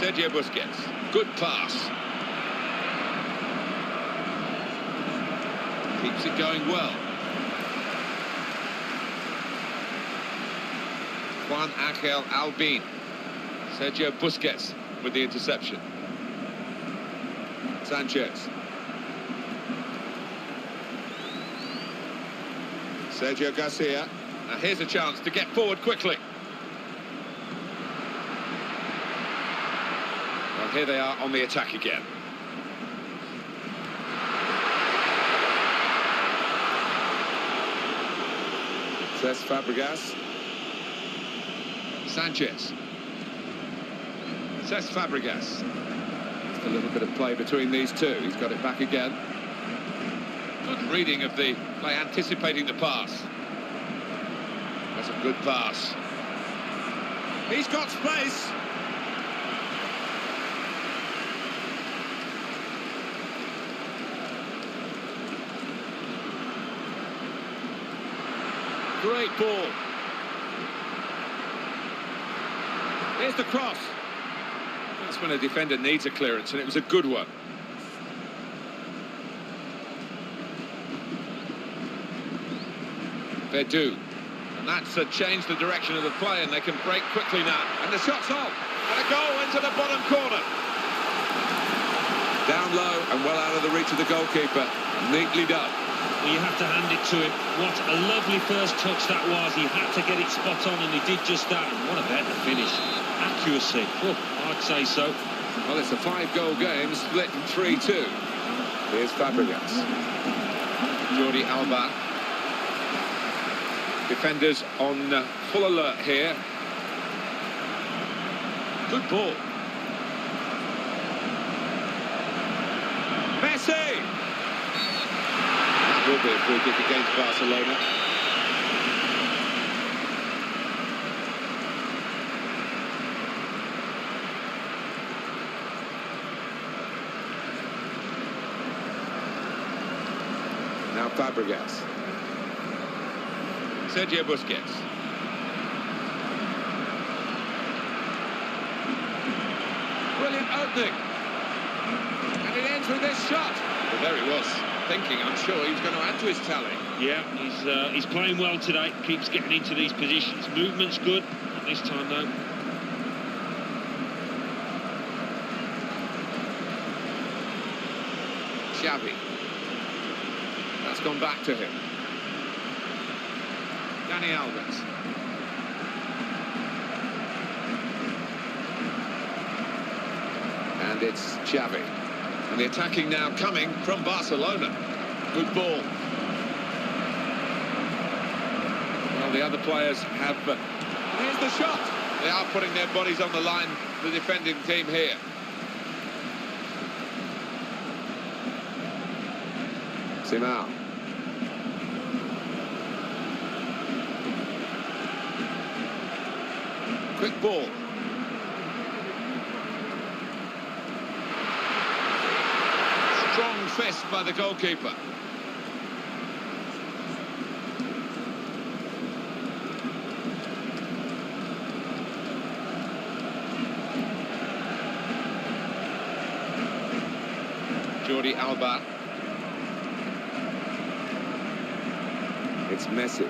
Sergio Busquets, good pass. Keeps it going well. Juan Angel Albin. Sergio Busquets with the interception. Sanchez. Sergio Garcia. Now here's a chance to get forward quickly. Here they are on the attack again. Cesc Fabregas. Sanchez. Cesc Fabregas. Just a little bit of play between these two. He's got it back again. Good reading of the play, anticipating the pass. That's a good pass. He's got space. Great ball. Here's the cross. That's when a defender needs a clearance, and it was a good one. Verdú. And that's changed the direction of the play, and they can break quickly now. And the shot's on. And a goal into the bottom corner. Down low and well out of the reach of the goalkeeper. Neatly done. Well, you have to hand it to him. What a lovely first touch that was. He had to get it spot on, and he did just that. And what a better finish. Accuracy. Oh, I'd say so. Well, it's a 5-goal game, split in 3-2. Here's Fabregas. Jordi Alba. Defenders on full alert here. Good ball. Messi! Will be a free kick against Barcelona. Now Fabregas. Sergio Busquets. Brilliant opening. And it ends with this shot. Well, there he was. Thinking, I'm sure he was going to add to his tally. Yeah, he's playing well today. Keeps getting into these positions. Movement's good. Not this time, though. Xavi. That's gone back to him. Dani Alves. And it's Xavi. And the attacking now coming from Barcelona. Good ball. Well, the other players have... here's the shot. They are putting their bodies on the line, the defending team here. Simao. Quick ball. Strong fist by the goalkeeper. Jordi Alba. It's Messi.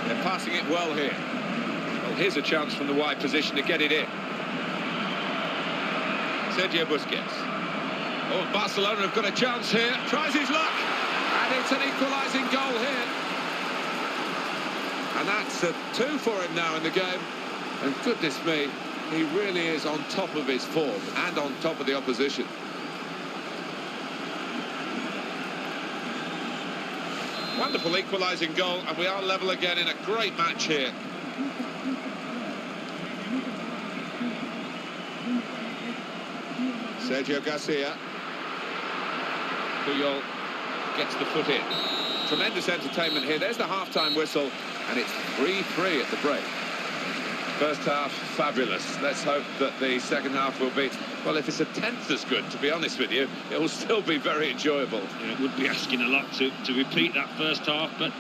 They're passing it well here. Well, here's a chance from the wide position to get it in. Sergio Busquets. Oh, Barcelona have got a chance here. Tries his luck. And it's an equalising goal here. And that's a 2 for him now in the game. And goodness me, he really is on top of his form and on top of the opposition. Wonderful equalising goal, and we are level again in a great match here. Sergio Garcia. Puyol gets the foot in. Tremendous entertainment here. There's the half-time whistle, and it's 3-3 at the break. First half, fabulous. Let's hope that the second half will be, well, if it's a tenth as good, to be honest with you, it will still be very enjoyable. Yeah, it would be asking a lot to repeat that first half, but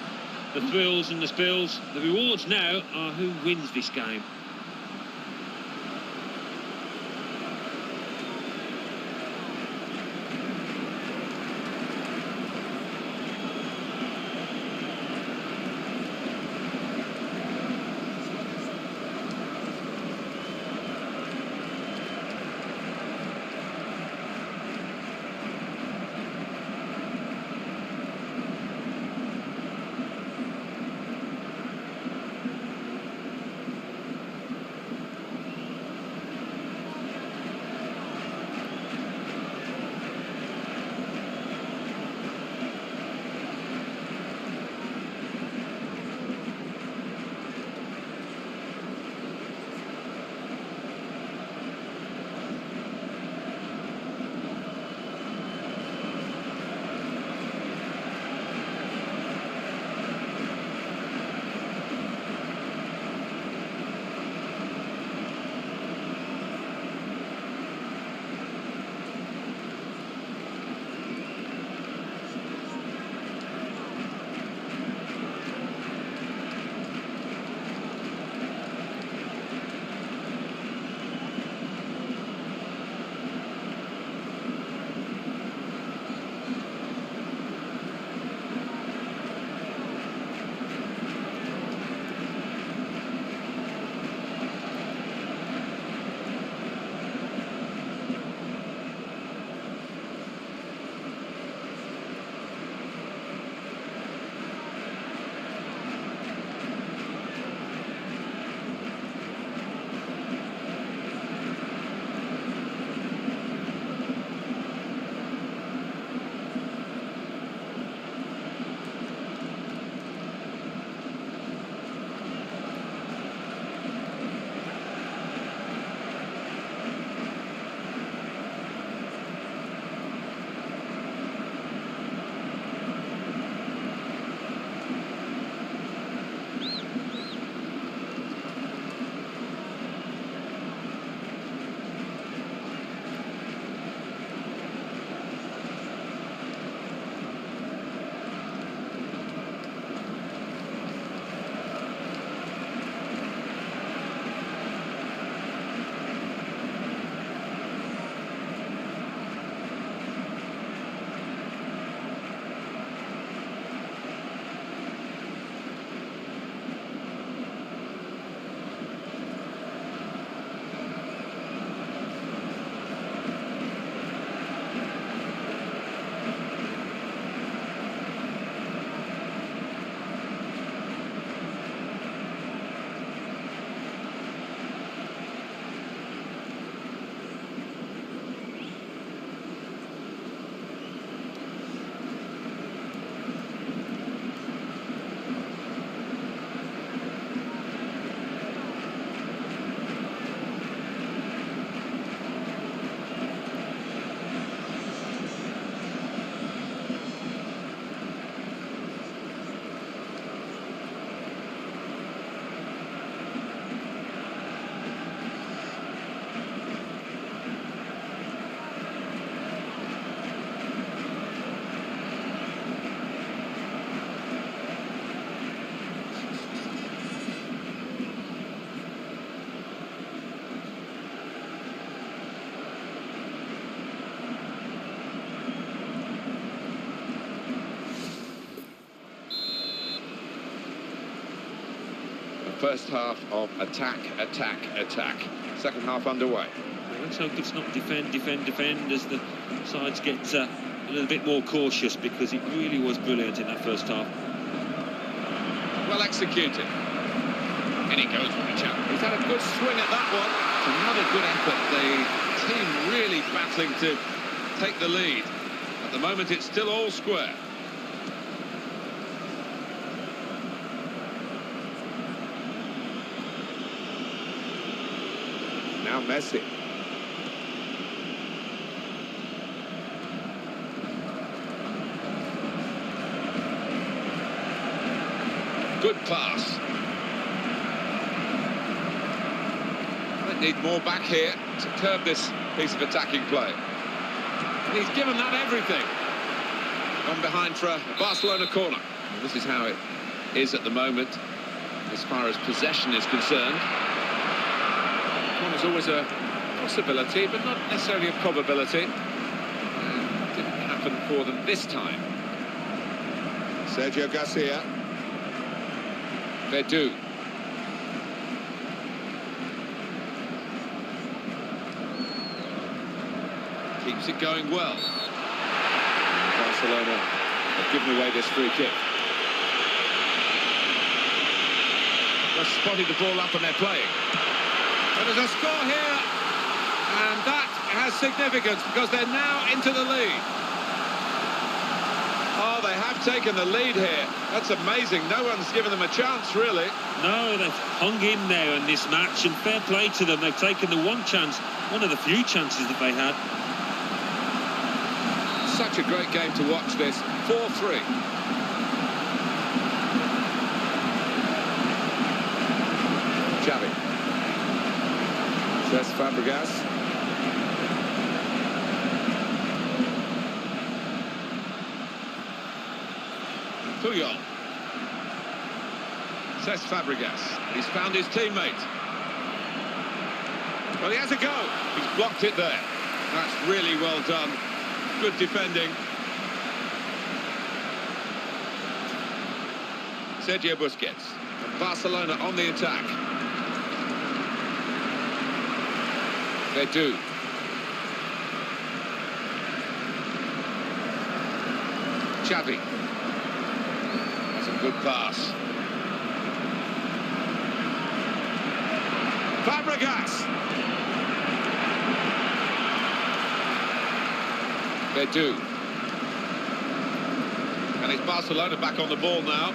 the thrills and the spills, the rewards now are who wins this game. First half of attack, attack, attack. Second half underway. Well, let's hope it's not defend, defend, defend as the sides get a little bit more cautious, because it really was brilliant in that first half. Well executed. And he goes with the challenge. He's had a good swing at that one. Another good effort. The team really battling to take the lead. At the moment, it's still all square. Now Messi. Good pass. They need more back here to curb this piece of attacking play. And he's given that everything. Gone behind for a Barcelona corner. And this is how it is at the moment, as far as possession is concerned. Corner's always a possibility, but not necessarily a probability. And didn't happen for them this time. Sergio Garcia. Verdu. Keeps it going well. Barcelona have given away this free kick. Just spotted the ball up and they're playing. So there's a score here, and that has significance because they're now into the lead. Oh, they have taken the lead here. That's amazing. No one's given them a chance, really. No, they've hung in there in this match, and fair play to them. They've taken the one chance, one of the few chances that they had. Such a great game to watch this. 4-3. Xavi. Cesc Fabregas. Puyol. Cesc Fabregas. He's found his teammate. Well, he has a go. He's blocked it there. That's really well done. Good defending. Sergio Busquets. And Barcelona on the attack. Verdu. Xavi. That's a good pass. Fabregas. Verdu. And it's Barcelona back on the ball now.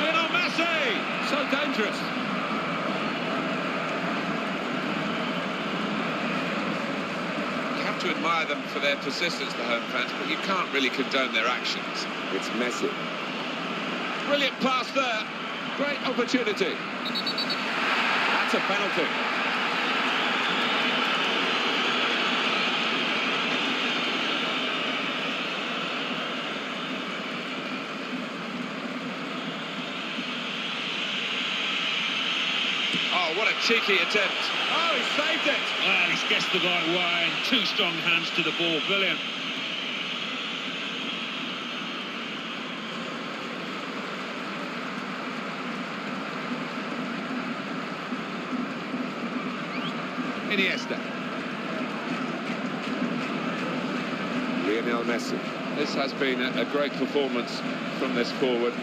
Lionel Messi! So dangerous. You have to admire them for their persistence, the home fans, but you can't really condone their actions. It's Messi. Brilliant pass there. Great opportunity. That's a penalty. Oh, what a cheeky attempt. Oh, he saved it. Well, he's guessed the right way, and two strong hands to the ball. Brilliant. Iniesta. Lionel Messi. This has been a great performance from this forward,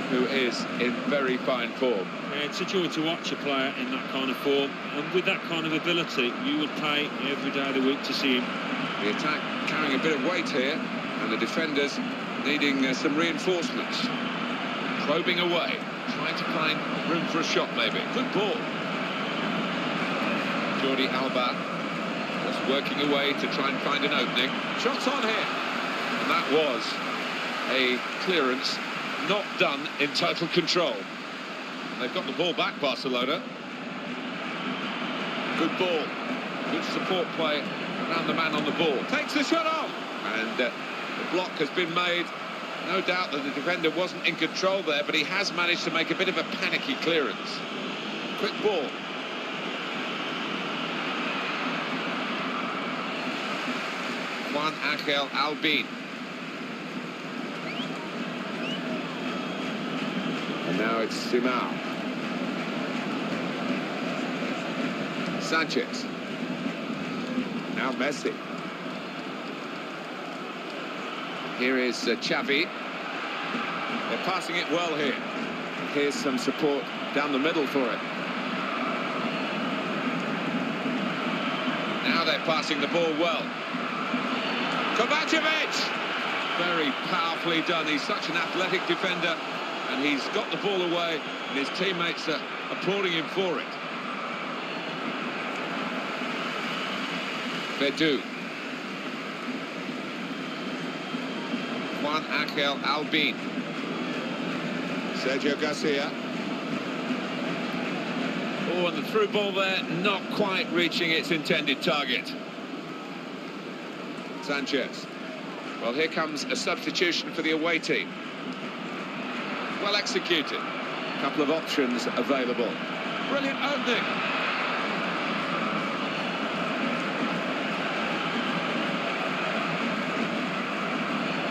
who is in very fine form. Yeah, it's a joy to watch a player in that kind of form, and with that kind of ability, you would pay every day of the week to see him. The attack carrying a bit of weight here, and the defenders needing some reinforcements. Probing away, trying to find room for a shot maybe. Good ball. Jordi Alba just working away to try and find an opening. Shots on here. And that was a clearance not done in total control. They've got the ball back, Barcelona. Good ball. Good support play around the man on the ball. Takes the shot off. And the block has been made. No doubt that the defender wasn't in control there, but he has managed to make a bit of a panicky clearance. Quick ball. Juan Angel Albin. it's Simao. Sanchez. Now Messi. Here is Xavi. They're passing it well here. Here's some support down the middle for it. Now they're passing the ball well. Kovacevic! Very powerfully done. He's such an athletic defender, and he's got the ball away, and his teammates are applauding him for it. Verdu. Juan Ángel Albin. Sergio Garcia. Oh, and the through ball there, not quite reaching its intended target. Sanchez. Well, here comes a substitution for the away team. Well executed. A couple of options available. Brilliant opening.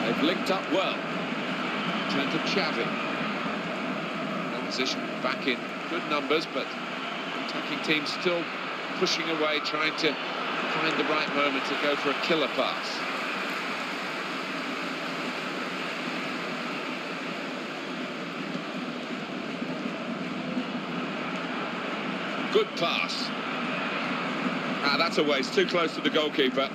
They've linked up well. Turn to Xavi. Opposition back in good numbers, but attacking team still pushing away, trying to find the right moment to go for a killer pass. Good pass. Ah, that's a waste, too close to the goalkeeper.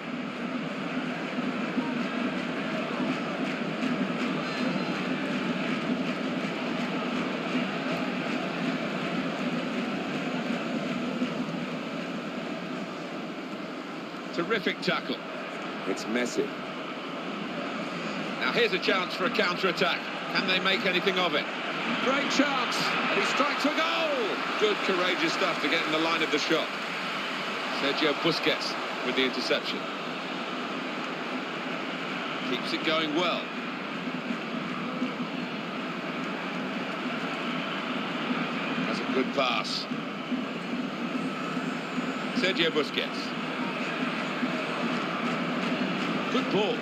Terrific tackle. It's Messi. Now here's a chance for a counter-attack. Can they make anything of it? Great chance, and he strikes a goal! Good, courageous stuff to get in the line of the shot. Sergio Busquets with the interception. Keeps it going well. That's a good pass. Sergio Busquets. Good ball.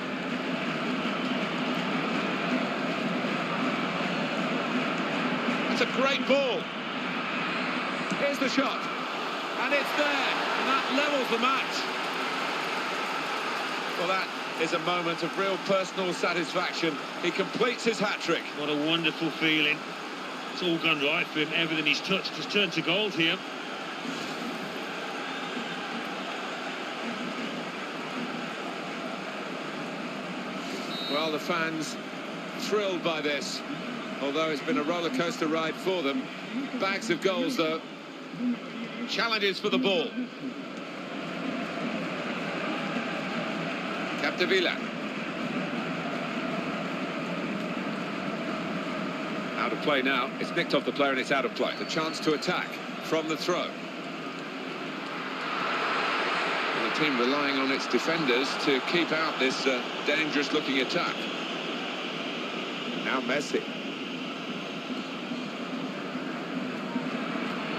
That's a great ball. Here's the shot. And it's there. And that levels the match. Well, that is a moment of real personal satisfaction. He completes his hat-trick. What a wonderful feeling. It's all gone right for him. Everything he's touched has turned to gold here. Well, the fans thrilled by this, although it's been a roller coaster ride for them. Bags of goals, though. Challenges for the ball. Capdevila. Out of play now. It's nicked off the player and it's out of play. The chance to attack from the throw. And the team relying on its defenders to keep out this dangerous-looking attack. Now Messi.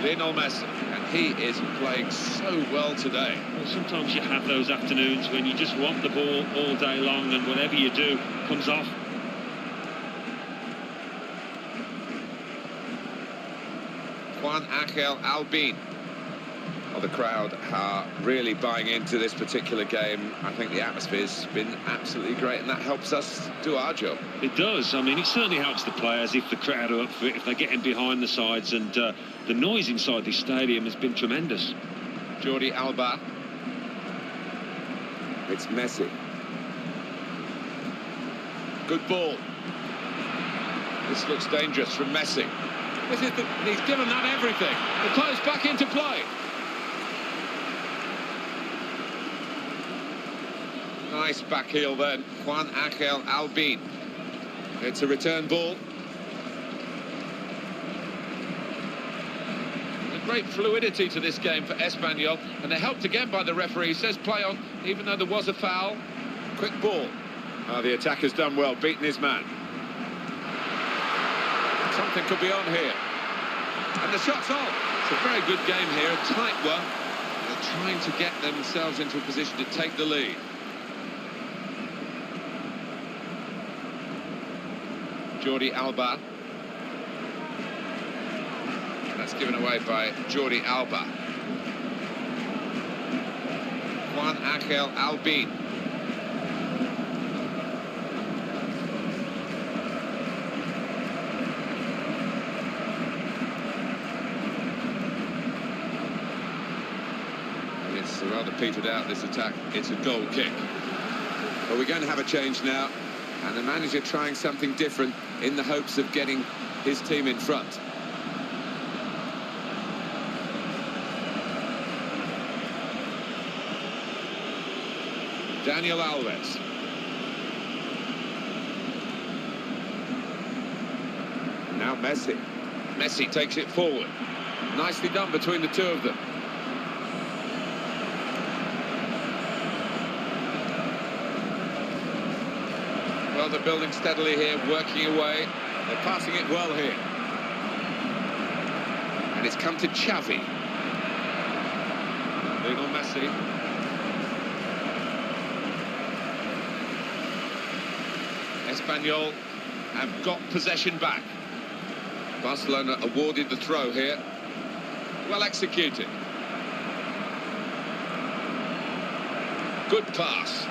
Lionel Messi, and he is playing so well today. Well, sometimes you have those afternoons when you just want the ball all day long, and whatever you do comes off. Juan Ángel Albin. Well, the crowd are really buying into this particular game. I think the atmosphere's been absolutely great, and that helps us do our job. It does. I mean, it certainly helps the players if the crowd are up for it, if they're getting behind the sides, and the noise inside this stadium has been tremendous. Jordi Alba. It's Messi. Good ball. This looks dangerous from Messi. He's given that everything. The player's back into play. Nice back heel then, Juan Ángel Albin. It's a return ball. A great fluidity to this game for Espanyol, and they're helped again by the referee. He says play on, even though there was a foul. Quick ball. Oh, the attacker's done well, beaten his man. Something could be on here. And the shot's on. It's a very good game here, a tight one. They're trying to get themselves into a position to take the lead. Jordi Alba. That's given away by Jordi Alba. Juan Ángel Albin. It's rather petered out, this attack. It's a goal kick. But we're going to have a change now, and the manager trying something different in the hopes of getting his team in front. Daniel Alves. Now Messi. Messi takes it forward. Nicely done between the two of them. Well, they're building steadily here, working away. They're passing it well here. And it's come to Xavi. Lionel Messi. Espanyol have got possession back. Barcelona awarded the throw here. Well executed. Good pass.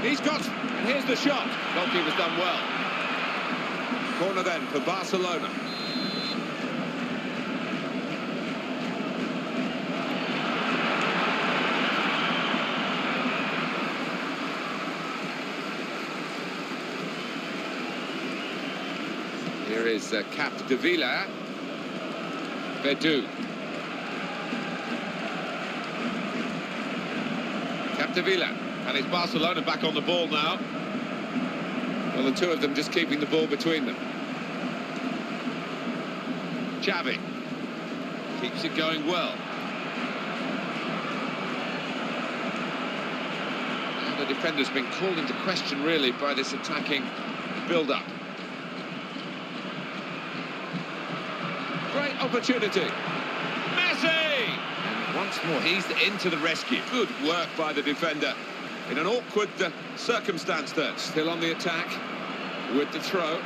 He's got, and here's the shot. Goalkeeper's done well. Corner then for Barcelona. Here is Capdevila. Verdú. Capdevila. And it's Barcelona back on the ball now. Well, the two of them just keeping the ball between them. Xavi keeps it going well. And the defender's been called into question, really, by this attacking build-up. Great opportunity. Messi! And once more, he's into the rescue. Good work by the defender. In an awkward circumstance there. Still on the attack with the throw.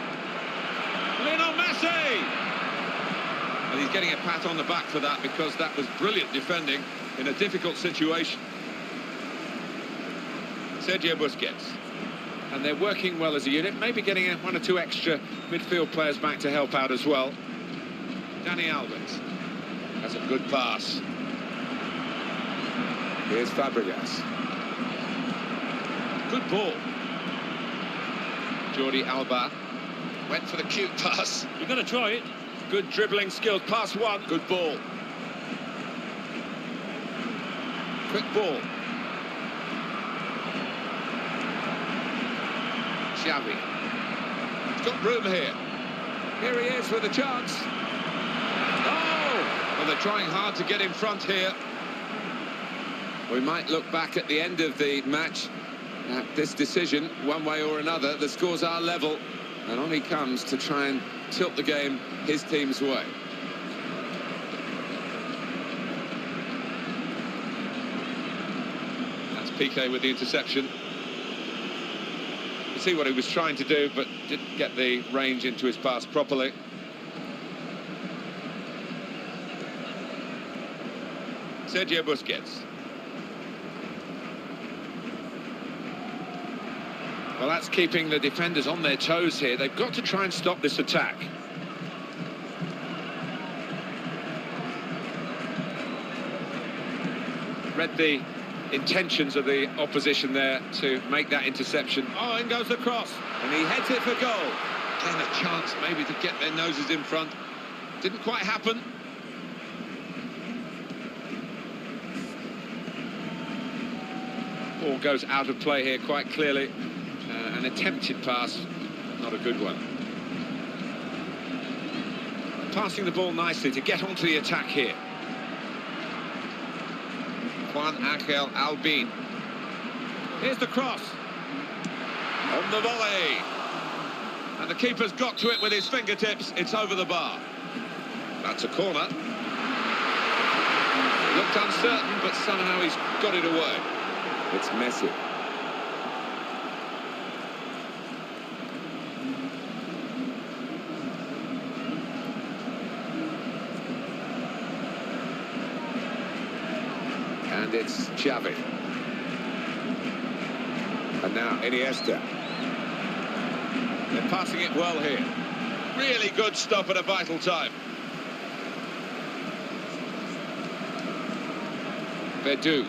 Lionel Messi! And he's getting a pat on the back for that, because that was brilliant defending in a difficult situation. Sergio Busquets. And they're working well as a unit, maybe getting one or two extra midfield players back to help out as well. Dani Alves. That's a good pass. Here's Fabregas. Good ball. Jordi Alba went for the cute pass. You've got to try it. Good dribbling skills. Pass one. Good ball. Quick ball. Xavi. He's got room here. Here he is with a chance. Oh! Well, they're trying hard to get in front here. We might look back at the end of the match at this decision, one way or another. The scores are level, and on he comes to try and tilt the game his team's way. That's Piqué with the interception. You see what he was trying to do, but didn't get the range into his pass properly. Sergio Busquets. Well, that's keeping the defenders on their toes here. They've got to try and stop this attack. Read the intentions of the opposition there to make that interception. Oh, in goes the cross, and he heads it for goal. Again, a chance maybe to get their noses in front. Didn't quite happen. Ball goes out of play here quite clearly. An attempted pass, not a good one. Passing the ball nicely to get onto the attack here. Juan Ángel Albin. Here's the cross. On the volley. And the keeper's got to it with his fingertips. It's over the bar. That's a corner. Looked uncertain, but somehow he's got it away. It's Messi. And it's Xavi. And now Iniesta. They're passing it well here. Really good stop at a vital time. Verdu.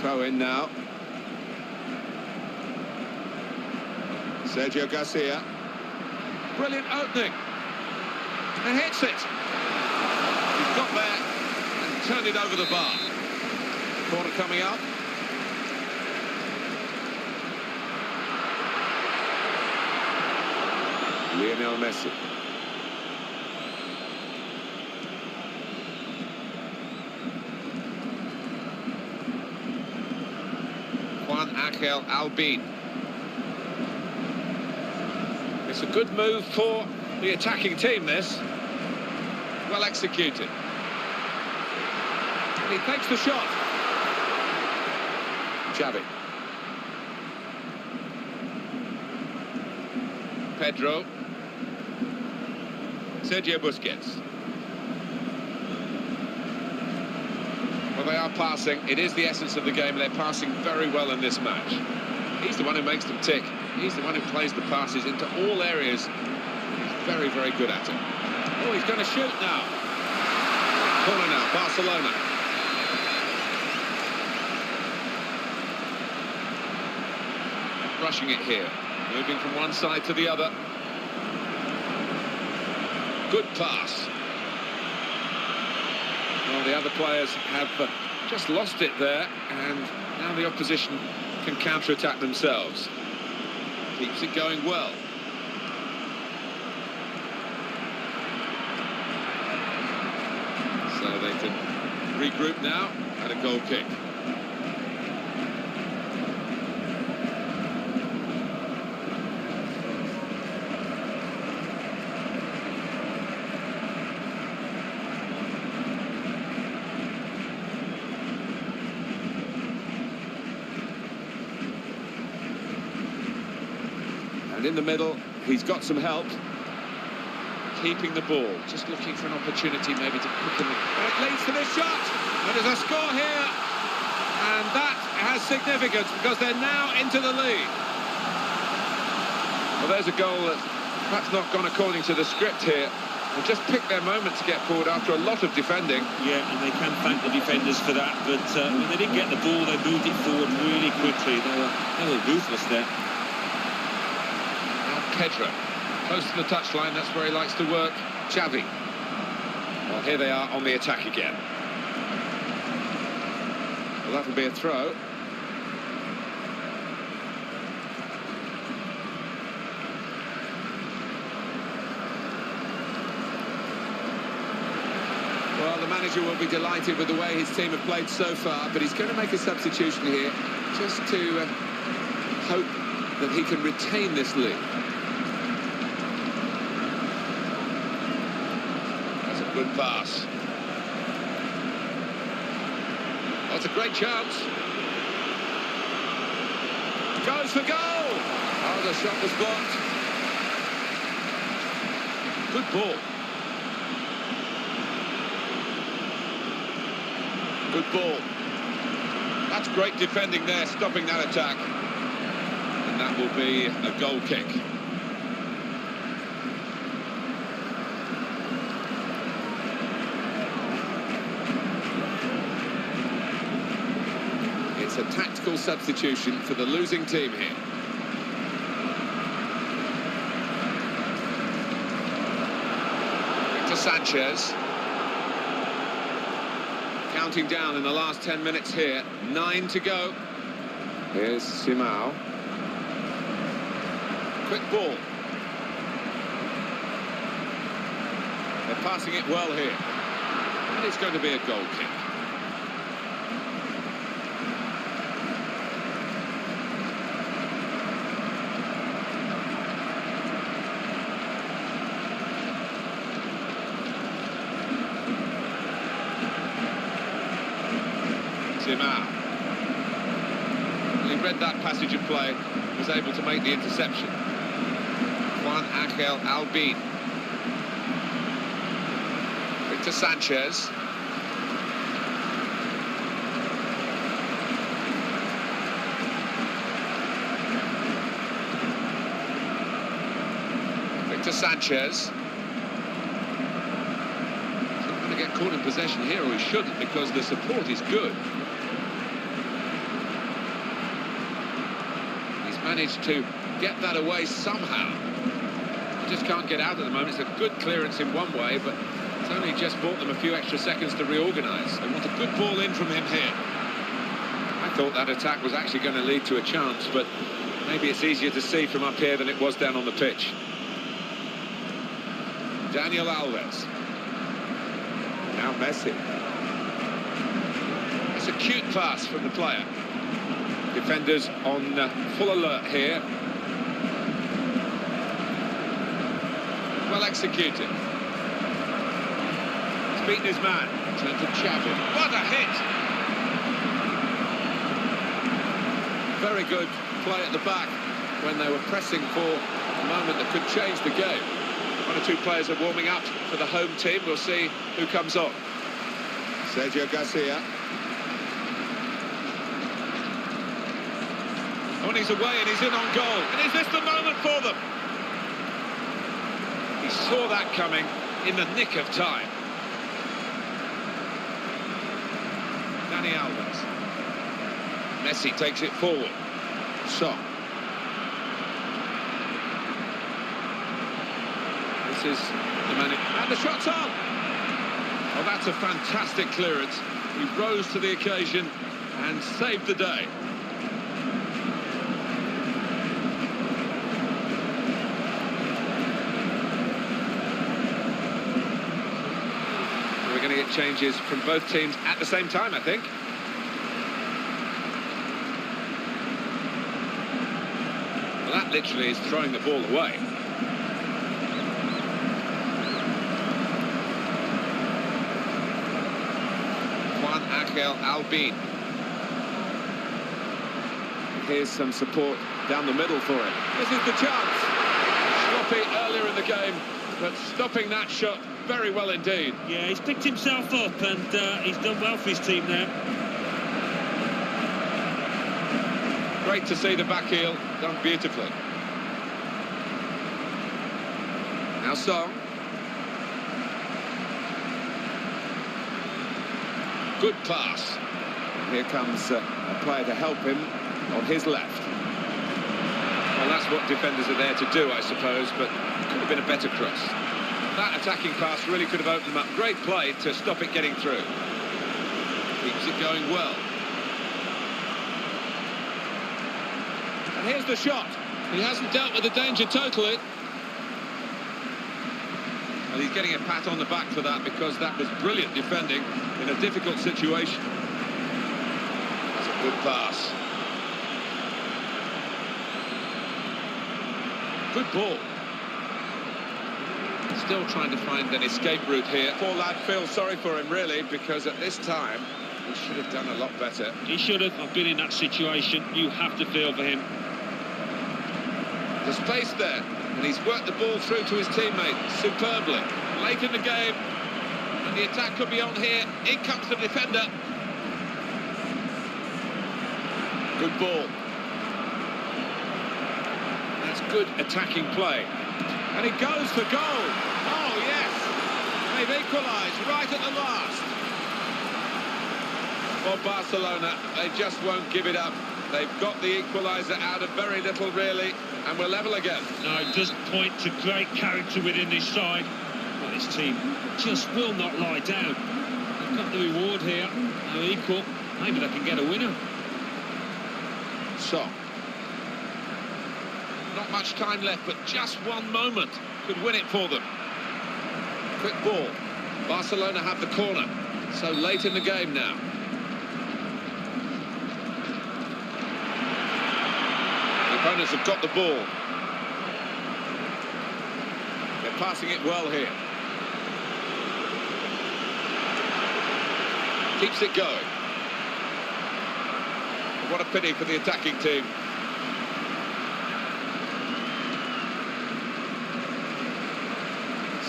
Throw in now. Sergio Garcia. Brilliant opening. And hits it. He's got there and turned it over the bar. Corner coming up. Lionel Messi. Juan Ángel Albin. It's a good move for the attacking team, this. Well executed. And he takes the shot. Xavi. Pedro. Sergio Busquets. Well, they are passing. It is the essence of the game. They're passing very well in this match. He's the one who makes them tick. He's the one who plays the passes into all areas. He's very, very good at it. Oh, he's going to shoot now. Corner now, Barcelona. Rushing it here. Moving from one side to the other. Good pass. Well, the other players have just lost it there, and now the opposition can counter-attack themselves. Keeps it going well. So they can regroup now at a goal kick. And in the middle, he's got some help. Keeping the ball, just looking for an opportunity maybe to pick him. And it leads to this shot. And there's a score here. And that has significance because they're now into the lead. Well, there's a goal that's perhaps not gone according to the script here. They just picked their moment to get forward after a lot of defending. Yeah, and they can thank the defenders for that. But when they didn't get the ball, they moved it forward really quickly. They were ruthless there. Pedro, close to the touchline, that's where he likes to work. Xavi. Well, here they are on the attack again. Well, that'll be a throw. Well, the manager will be delighted with the way his team have played so far, but he's going to make a substitution here just to hope that he can retain this lead. Good pass. That's a great chance. Goes for goal. Oh, the shot was blocked. Good ball. Good ball. That's great defending there, stopping that attack. And that will be a goal kick. It's a tactical substitution for the losing team here. Victor Sanchez. Counting down in the last 10 minutes here. 9 to go. Here's Simao. Quick ball. They're passing it well here. And it's going to be a goal kick. Simao. He read that passage of play, was able to make the interception. Juan Ángel Albin. Victor Sanchez. Sanchez. He's not going to get caught in possession here, or he shouldn't, because the support is good. He's managed to get that away somehow. He just can't get out at the moment. It's a good clearance in one way, but it's only just bought them a few extra seconds to reorganise. They want a good ball in from him here. I thought that attack was actually going to lead to a chance, but maybe it's easier to see from up here than it was down on the pitch. Daniel Alves. Now Messi. It's a cute pass from the player. Defenders on full alert here. Well executed. He's beaten his man. Turn to Xavi. What a hit! Very good play at the back when they were pressing for a moment that could change the game. One or two players are warming up for the home team. We'll see who comes on. Sergio Garcia. Oh, and he's away and he's in on goal. And is this the moment for them? He saw that coming in the nick of time. Dani Alves. Messi takes it forward. Son. This is the man. And the shot's on! Oh, that's a fantastic clearance. He rose to the occasion and saved the day. We're going to get changes from both teams at the same time, I think. Well, that literally is throwing the ball away. Juan Ángel Albin. Here's some support down the middle for him. This is the chance. Sloppy earlier in the game, but stopping that shot very well indeed. Yeah, he's picked himself up and he's done well for his team there. Great to see the back heel done beautifully. Now Song. Good pass. Here comes a player to help him on his left. Well, that's what defenders are there to do, I suppose, but it could have been a better cross. That attacking pass really could have opened them up. Great play to stop it getting through. Keeps it going well. And here's the shot. He hasn't dealt with the danger totally. Well, he's getting a pat on the back for that, because that was brilliant defending in a difficult situation. That's a good pass. Good ball. Still trying to find an escape route here. Poor lad feels sorry for him, really, because at this time he should have done a lot better. He should have. I've been in that situation. You have to feel for him. There's space there, and he's worked the ball through to his teammate superbly. Late in the game, and the attack could be on here. In comes the defender. Good ball. That's good attacking play. And he goes for goal. Oh, yes. They've equalised right at the last. For Barcelona, they just won't give it up. They've got the equaliser out of very little, really, and we're level again. No, it does point to great character within this side. But this team just will not lie down. They've got the reward here. They're equal. Maybe they can get a winner. So. Not much time left, but just one moment could win it for them. Quick ball. Barcelona have the corner. So late in the game now. The opponents have got the ball. They're passing it well here. Keeps it going. What a pity for the attacking team.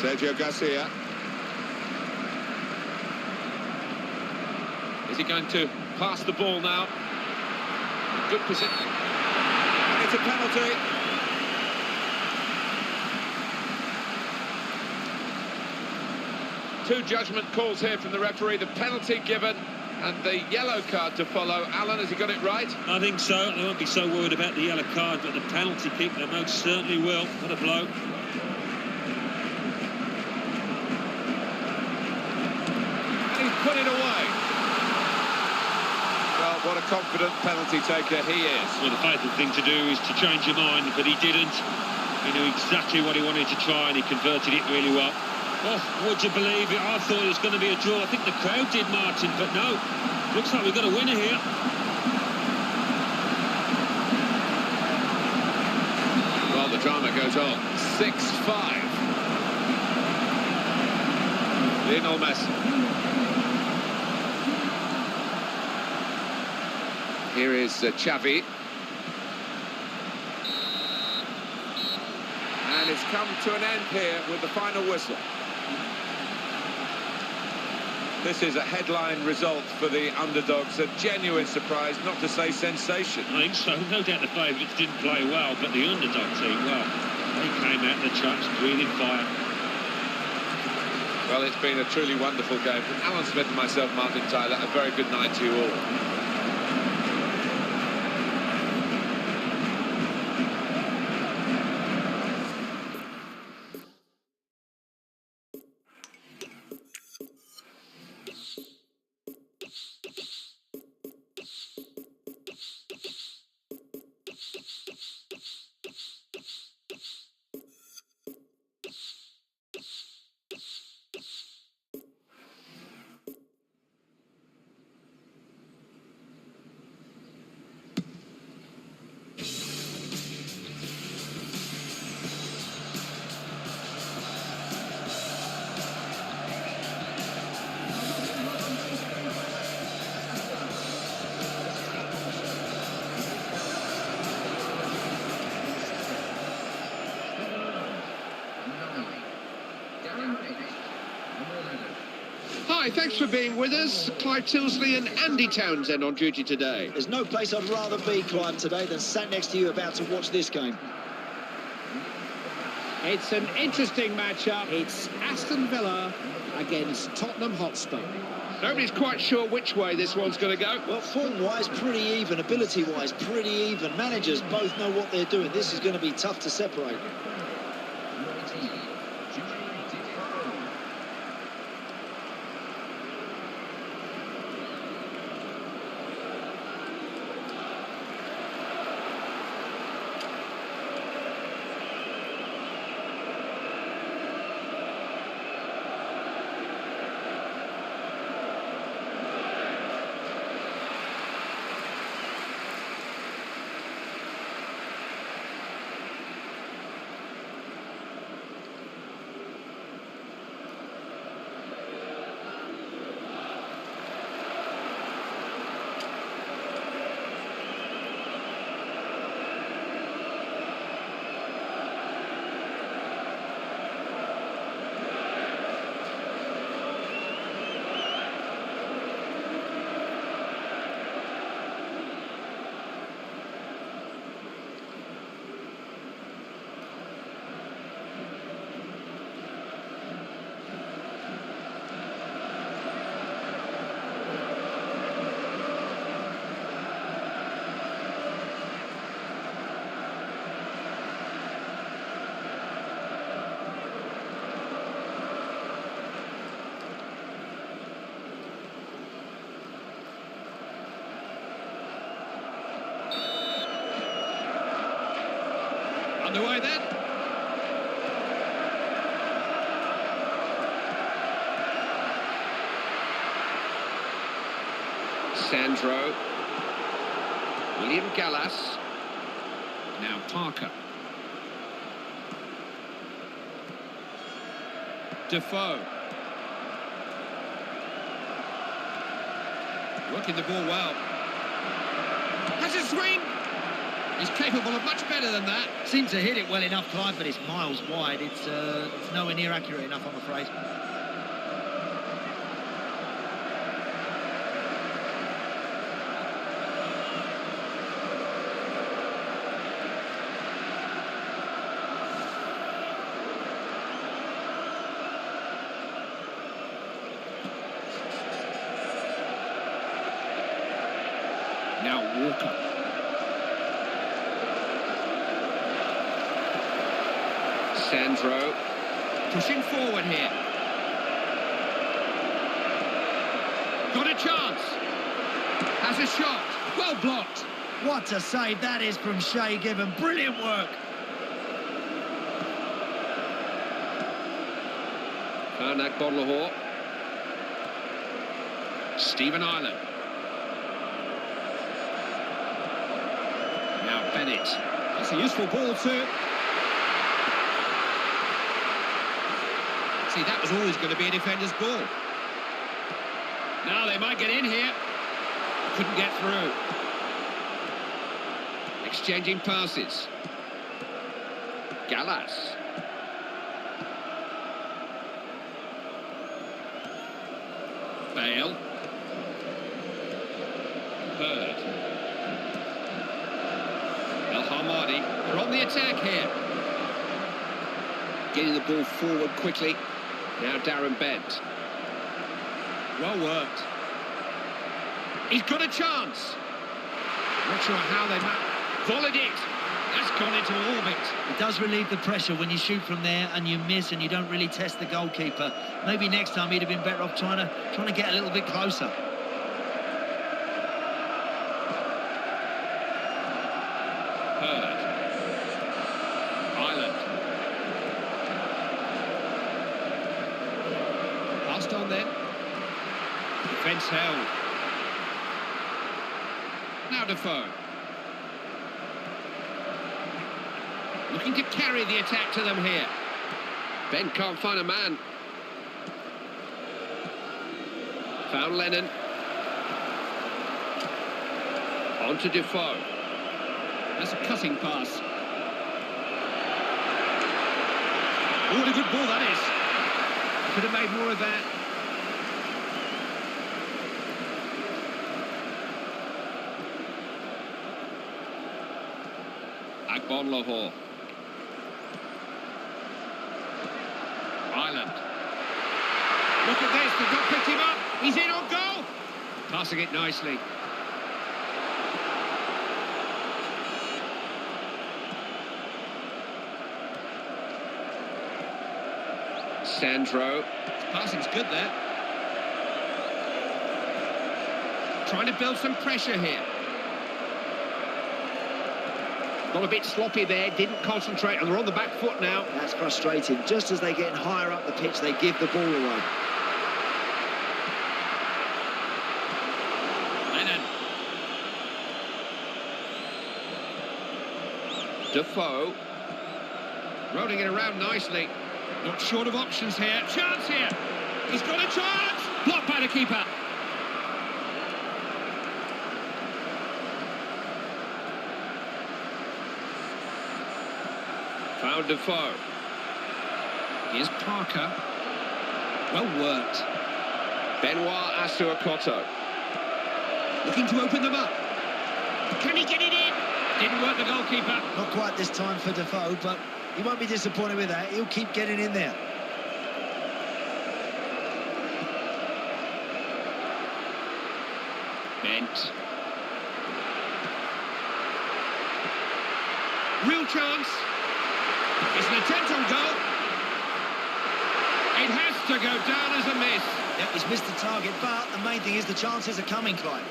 Sergio Garcia. Is he going to pass the ball now? Good position. And it's a penalty. Two judgment calls here from the referee, the penalty given and the yellow card to follow. Alan, has he got it right? I think so. They won't be so worried about the yellow card, but the penalty kick, they most certainly will. What a blow. And he's put it away. Well, what a confident penalty taker he is. Well, the fatal thing to do is to change your mind, but he didn't. He knew exactly what he wanted to try, and he converted it really well. Oh, would you believe it? I thought it was going to be a draw. I think the crowd did, Martin, but no. Looks like we've got a winner here. Well, the drama goes on. 6-5. Lionel Messi. Here is Xavi. And it's come to an end here with the final whistle. This is a headline result for the underdogs, a genuine surprise, not to say sensation. I think so. No doubt the favourites didn't play well, but the underdog team, well, they came out the traps breathing fire. Well, it's been a truly wonderful game. From Alan Smith and myself, Martin Tyler, a very good night to you all. Hi, thanks for being with us. Clive Tilsley and Andy Townsend on duty today. There's no place I'd rather be, Clive, today than sat next to you about to watch this game. It's an interesting matchup. It's Aston Villa against Tottenham Hotspur. Nobody's quite sure which way this one's going to go. Well, form-wise, pretty even. Ability-wise, pretty even. Managers both know what they're doing. This is going to be tough to separate. Underway then. Sandro. William Gallas. Now Parker. Defoe. Working the ball well. Has a swing. He's capable of much better than that. Seemed to hit it well enough, Clive, but it's miles wide. It's nowhere near accurate enough, I'm afraid. Now Walker. Sandro. Pushing forward here. Got a chance. Has a shot. Well blocked. What a save that is from Shay Given. Brilliant work. Found Agbonlahor. Stephen Ireland. Now Bennett. That's a useful ball too. See, that was always going to be a defender's ball. Now they might get in here. Couldn't get through. Exchanging passes. Gallas. Bale. Bird. El Hamadi. They're on the attack here. Getting the ball forward quickly. Now Darren Bent. Well worked. He's got a chance. Not sure how they volleyed it. That's gone into orbit. It does relieve the pressure when you shoot from there and you miss and you don't really test the goalkeeper. Maybe next time he'd have been better off trying to get a little bit closer. Bird. Ireland. Passed on then. Defence held. Now Defoe. Looking to carry the attack to them here. Ben can't find a man. Found Lennon. On to Defoe. That's a cutting pass. Oh, what a good ball that is. Could have made more of that. Agbonlahor. Ireland. Look at this, they've not picked him up. He's in on goal. Passing it nicely. Sandro. Passing's good there. Trying to build some pressure here. Got a bit sloppy there, didn't concentrate, and they're on the back foot now. That's frustrating. Just as they're getting higher up the pitch, they give the ball away. Lennon. Defoe. Rolling it around nicely. Not short of options here. Chance here. He's got a chance. Blocked by the keeper. Found Defoe. Here's Parker. Well worked. Benoit Asuakoto. Looking to open them up. Can he get it in? Didn't work the goalkeeper. Not quite this time for Defoe, but he won't be disappointed with that. He'll keep getting in there. Bent. Real chance. It's an attempt on goal. It has to go down as a miss. Yeah, he's missed the target, but the main thing is the chances are coming, Clive.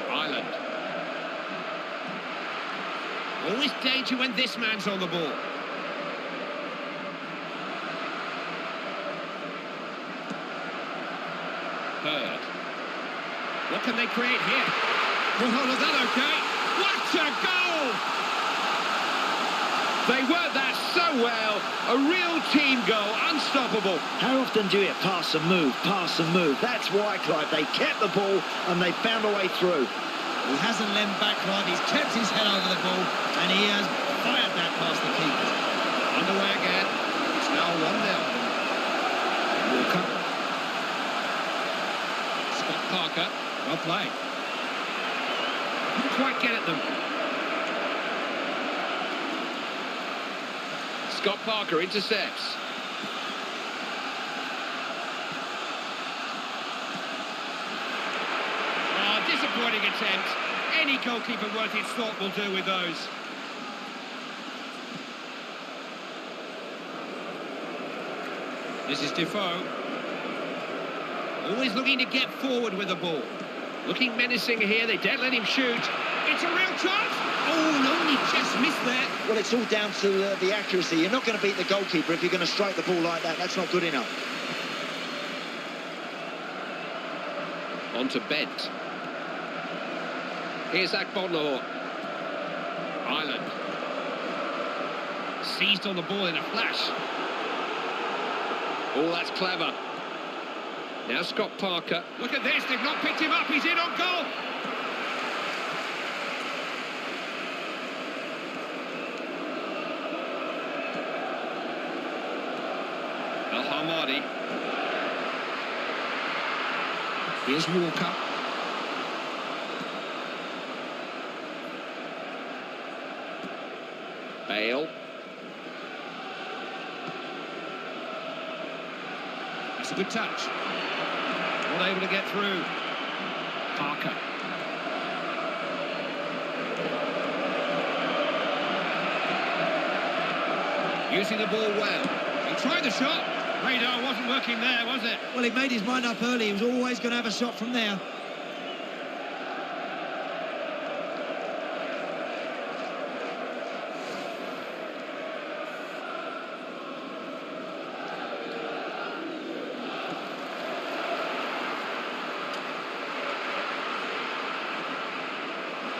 Ireland. Always danger when this man's on the ball. Bird. What can they create here? Well, hold on, is that okay? What a goal! They worked that so well. A real team goal, unstoppable. How often do you pass and move, pass and move? That's why, Clive. They kept the ball and they found a way through. He hasn't leant back, Clive. He's kept his head over the ball and he has fired that past the keeper. Underway again. It's now 1-0. Walker. Scott Parker. Well played. Couldn't quite get at them. Scott Parker intercepts. diving attempt. Any goalkeeper worth its salt will do with those. This is Defoe. Always looking to get forward with the ball. Looking menacing here, they don't let him shoot. It's a real chance! Oh, no, he just missed there. Well, it's all down to the accuracy. You're not going to beat the goalkeeper if you're going to strike the ball like that. That's not good enough. On to Bent. Here's Akbonlahor. Ireland. Seized on the ball in a flash. Oh, that's clever. Now Scott Parker. Look at this, they've not picked him up. He's in on goal. El Hamadi. Here's Walker. Bale. That's a good touch. Not able to get through. Parker. Using the ball well. He tried the shot. Radar wasn't working there, was it? Well, he made his mind up early. He was always going to have a shot from there.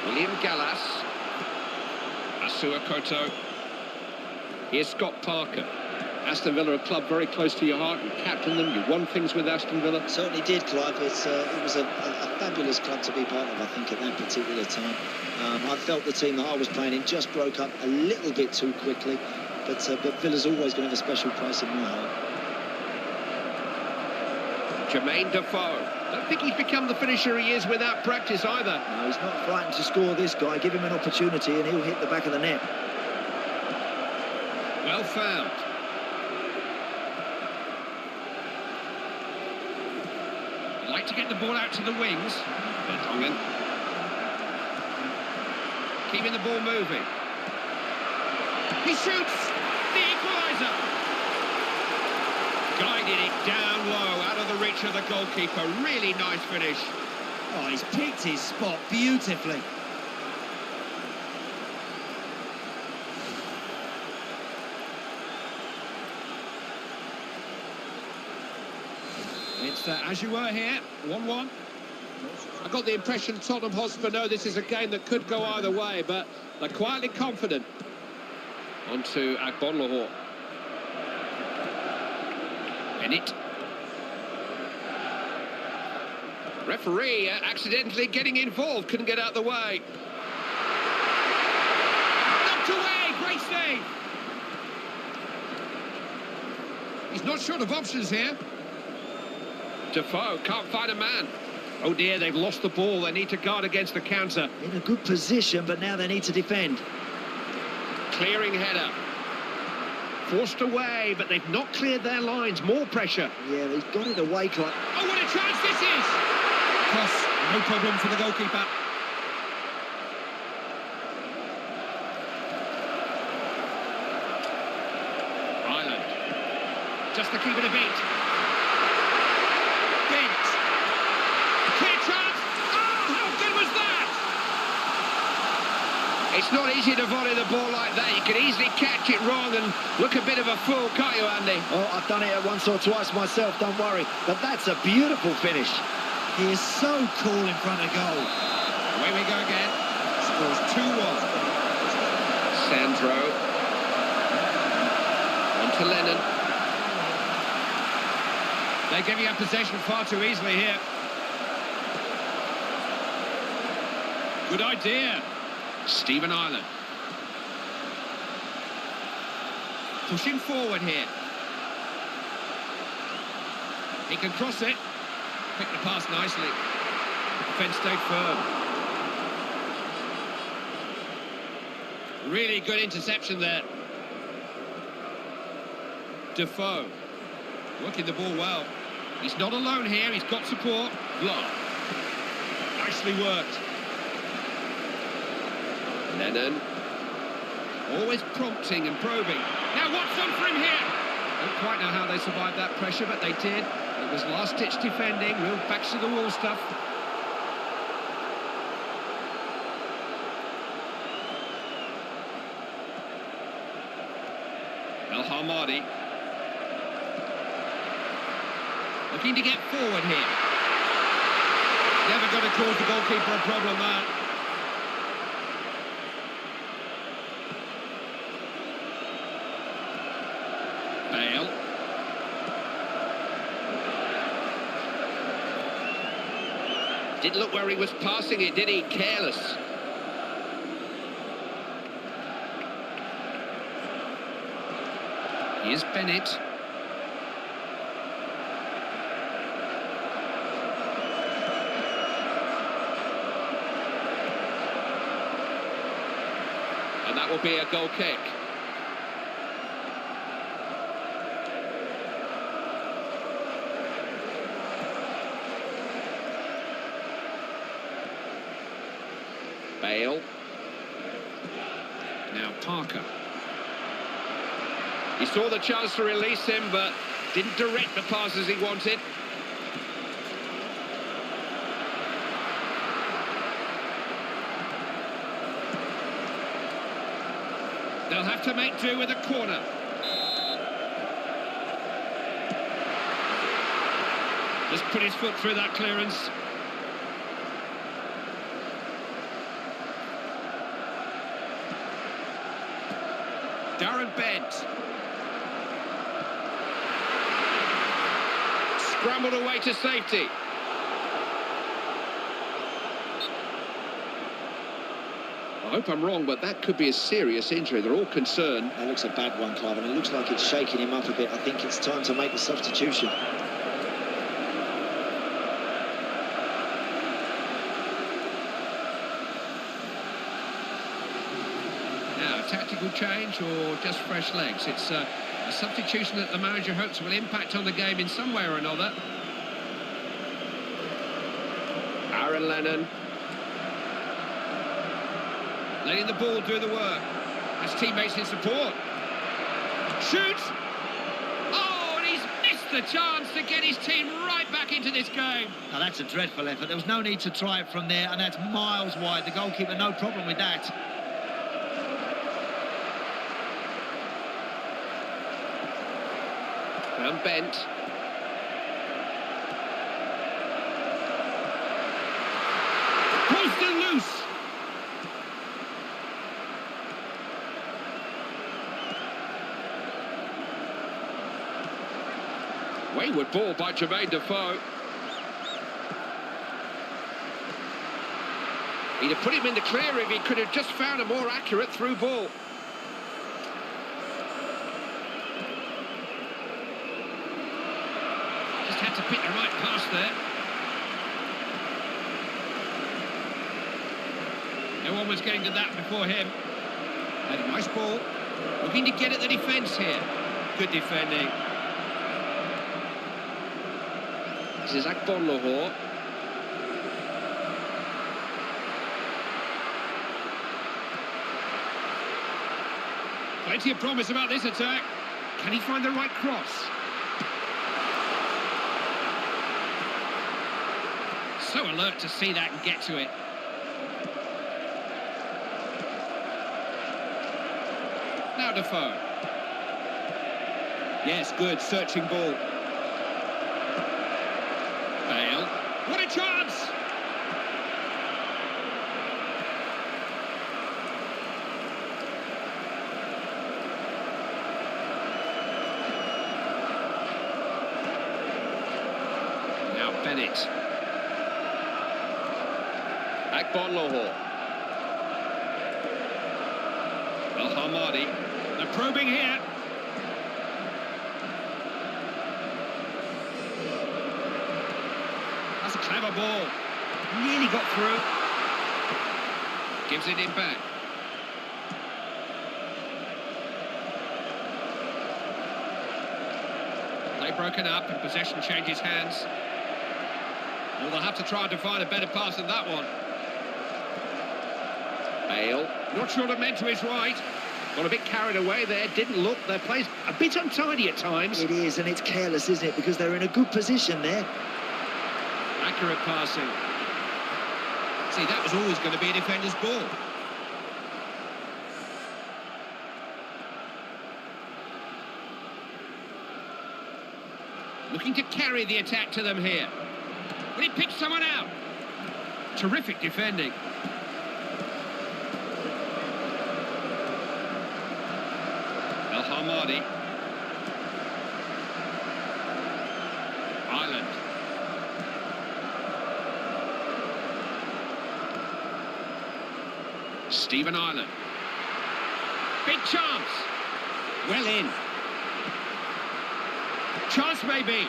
William Gallas. Asua Koto. Here's Scott Parker. Aston Villa, a club very close to your heart. You captained them, you won things with Aston Villa. Certainly did, Clive. It was a fabulous club to be part of, I think, at that particular time. I felt the team that I was playing in just broke up a little bit too quickly, but Villa's always going to have a special place in my heart. Jermaine Defoe. Don't think he's become the finisher he is without practice either. No, he's not frightened to score, this guy. Give him an opportunity and he'll hit the back of the net. Well found. Like to get the ball out to the wings. Vertonghen. Keeping the ball moving. He shoots! The equaliser! Guided it down low, out of the reach of the goalkeeper. Really nice finish. Oh, he's picked his spot beautifully. It's as you were here, 1-1. I got the impression Tottenham Hotspur know this is a game that could go either way, but they're quietly confident. On to Akbonlahor. Bennett. Referee accidentally getting involved, couldn't get out the way. Knocked away, great save. He's not short of options here. Defoe can't find a man. Oh dear, they've lost the ball. They need to guard against the counter. In a good position, but now they need to defend. Clearing header. Forced away, but they've not cleared their lines. More pressure. Yeah, they've got it away, Clive. Oh, what a chance this is! Cross, no problem for the goalkeeper. Ireland. Just to keep it a beat. Bent. Clear chance. Oh, how good was that? It's not easy to volley the ball like that. You can easily catch it wrong and look a bit of a fool, can't you, Andy? Oh, I've done it once or twice myself, don't worry. But that's a beautiful finish. He is so cool in front of goal. Away we go again. Scores 2-1. Sandro. On to Lennon. They're giving up possession far too easily here. Good idea. Stephen Ireland. Pushing forward here. He can cross it. Picked the pass nicely. Defence stayed firm. Really good interception there. Defoe. Working the ball well. He's not alone here. He's got support. Block. Nicely worked. Lennon. Always prompting and probing. Now what's on for him here? Don't quite know how they survived that pressure, but they did. It was last-ditch defending, real backs-to-the-wall stuff. El Hamadi. Looking to get forward here. Never going to cause the goalkeeper a problem, that. Bale. Didn't look where he was passing it, did he? Careless. Here's Bennett. And that will be a goal kick. Bale. Now Parker. He saw the chance to release him, but didn't direct the pass as he wanted. They'll have to make do with a corner. Just put his foot through that clearance. Darren Bent. Scrambled away to safety. I hope I'm wrong, but that could be a serious injury. They're all concerned. That looks a bad one, Clive, and it looks like it's shaking him up a bit. I think it's time to make the substitution. Now, a tactical change or just fresh legs? It's a substitution that the manager hopes will impact on the game in some way or another. Aaron Lennon. Letting the ball do the work. Has teammates in support. Shoots! Oh, and he's missed the chance to get his team right back into this game. Now, that's a dreadful effort. There was no need to try it from there, and that's miles wide. The goalkeeper, no problem with that. And Bent. Post and loose. Wayward ball by Jermaine Defoe. He'd have put him in the clear if he could have just found a more accurate through ball. Just had to pick the right pass there. No one was getting to that before him. Had a nice ball. Looking to get at the defence here. Good defending. This is Akbon Lahore. Plenty of promise about this attack. Can he find the right cross? So alert to see that and get to it. Now Defoe. Yes, good, searching ball. Bale. What a chance! Now Bennett. Akbon Lahore. El Hamadi. They're probing here. That's a clever ball. Nearly got through. Gives it in back. Play broken up and possession changes hands. Well, they'll have to try to find a better pass than that one. Bale. Not sure the men to his right. Got a bit carried away there, didn't look. Their play's a bit untidy at times. It is, and it's careless, isn't it? Because they're in a good position there. Accurate passing. See, that was always going to be a defender's ball. Looking to carry the attack to them here. But he picks someone out. Terrific defending. El Hamadi. Ireland. Stephen Ireland. Big chance. Well in. Chance maybe.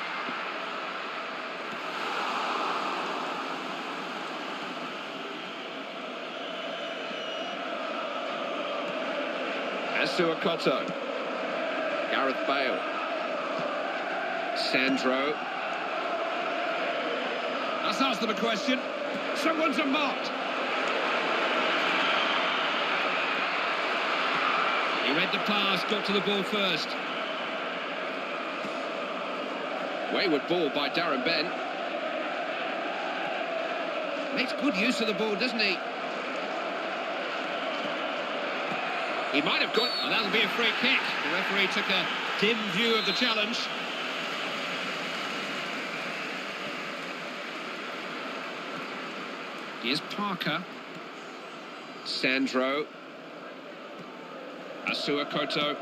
Asuakoto. Gareth Bale. Sandro. Let's ask them a question. Someone's unmarked. He read the pass, got to the ball first. Wayward ball by Darren Bent. Makes good use of the ball, doesn't he? He might have got... And that'll be a free kick. The referee took a dim view of the challenge. Here's Parker. Sandro. Asuakoto.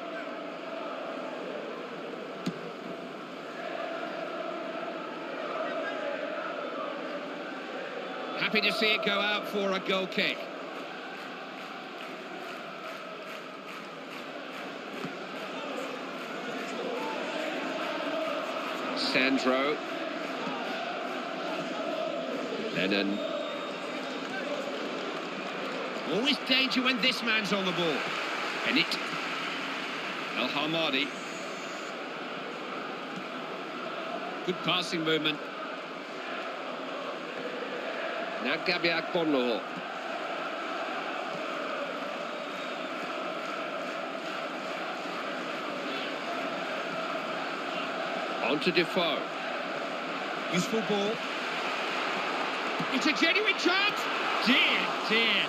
Happy to see it go out for a goal kick. Sandro. Lennon. Always danger when this man's on the ball. Bennett. El Hamadi. Good passing movement. Now Gabiak Bonlo. On to Defoe. Useful ball. It's a genuine chance. Dear, dear.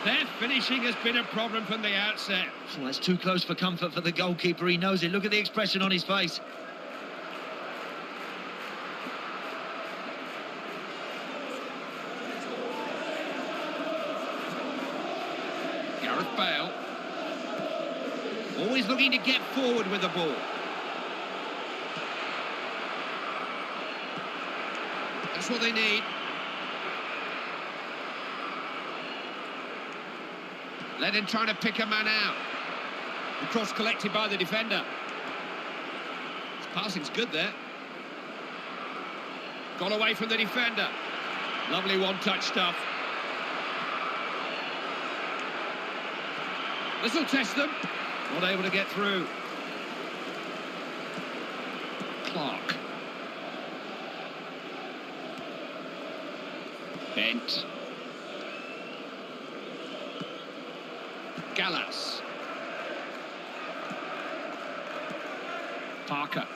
Their finishing has been a problem from the outset. Well, it's too close for comfort for the goalkeeper. He knows it. Look at the expression on his face. Gareth Bale. Always looking to get forward with the ball. That's what they need. Lennon trying to pick a man out. The cross collected by the defender. His passing's good there. Gone away from the defender. Lovely one-touch stuff. This will test them. Not able to get through. Clark. Bent. Gallas. Parker.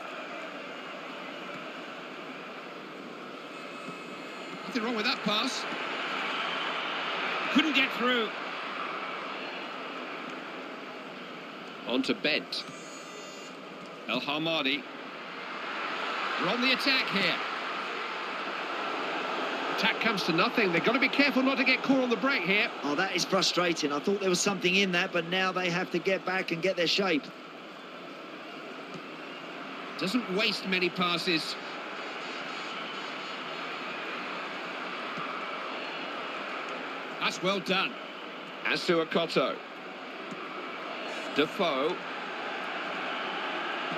Nothing wrong with that pass. Couldn't get through. On to Bent. El Hamadi. We're on the attack here. Attack comes to nothing. They've got to be careful not to get caught on the break here. Oh, that is frustrating. I thought there was something in that, but now they have to get back and get their shape. Doesn't waste many passes. That's well done. Asuakoto. Defoe.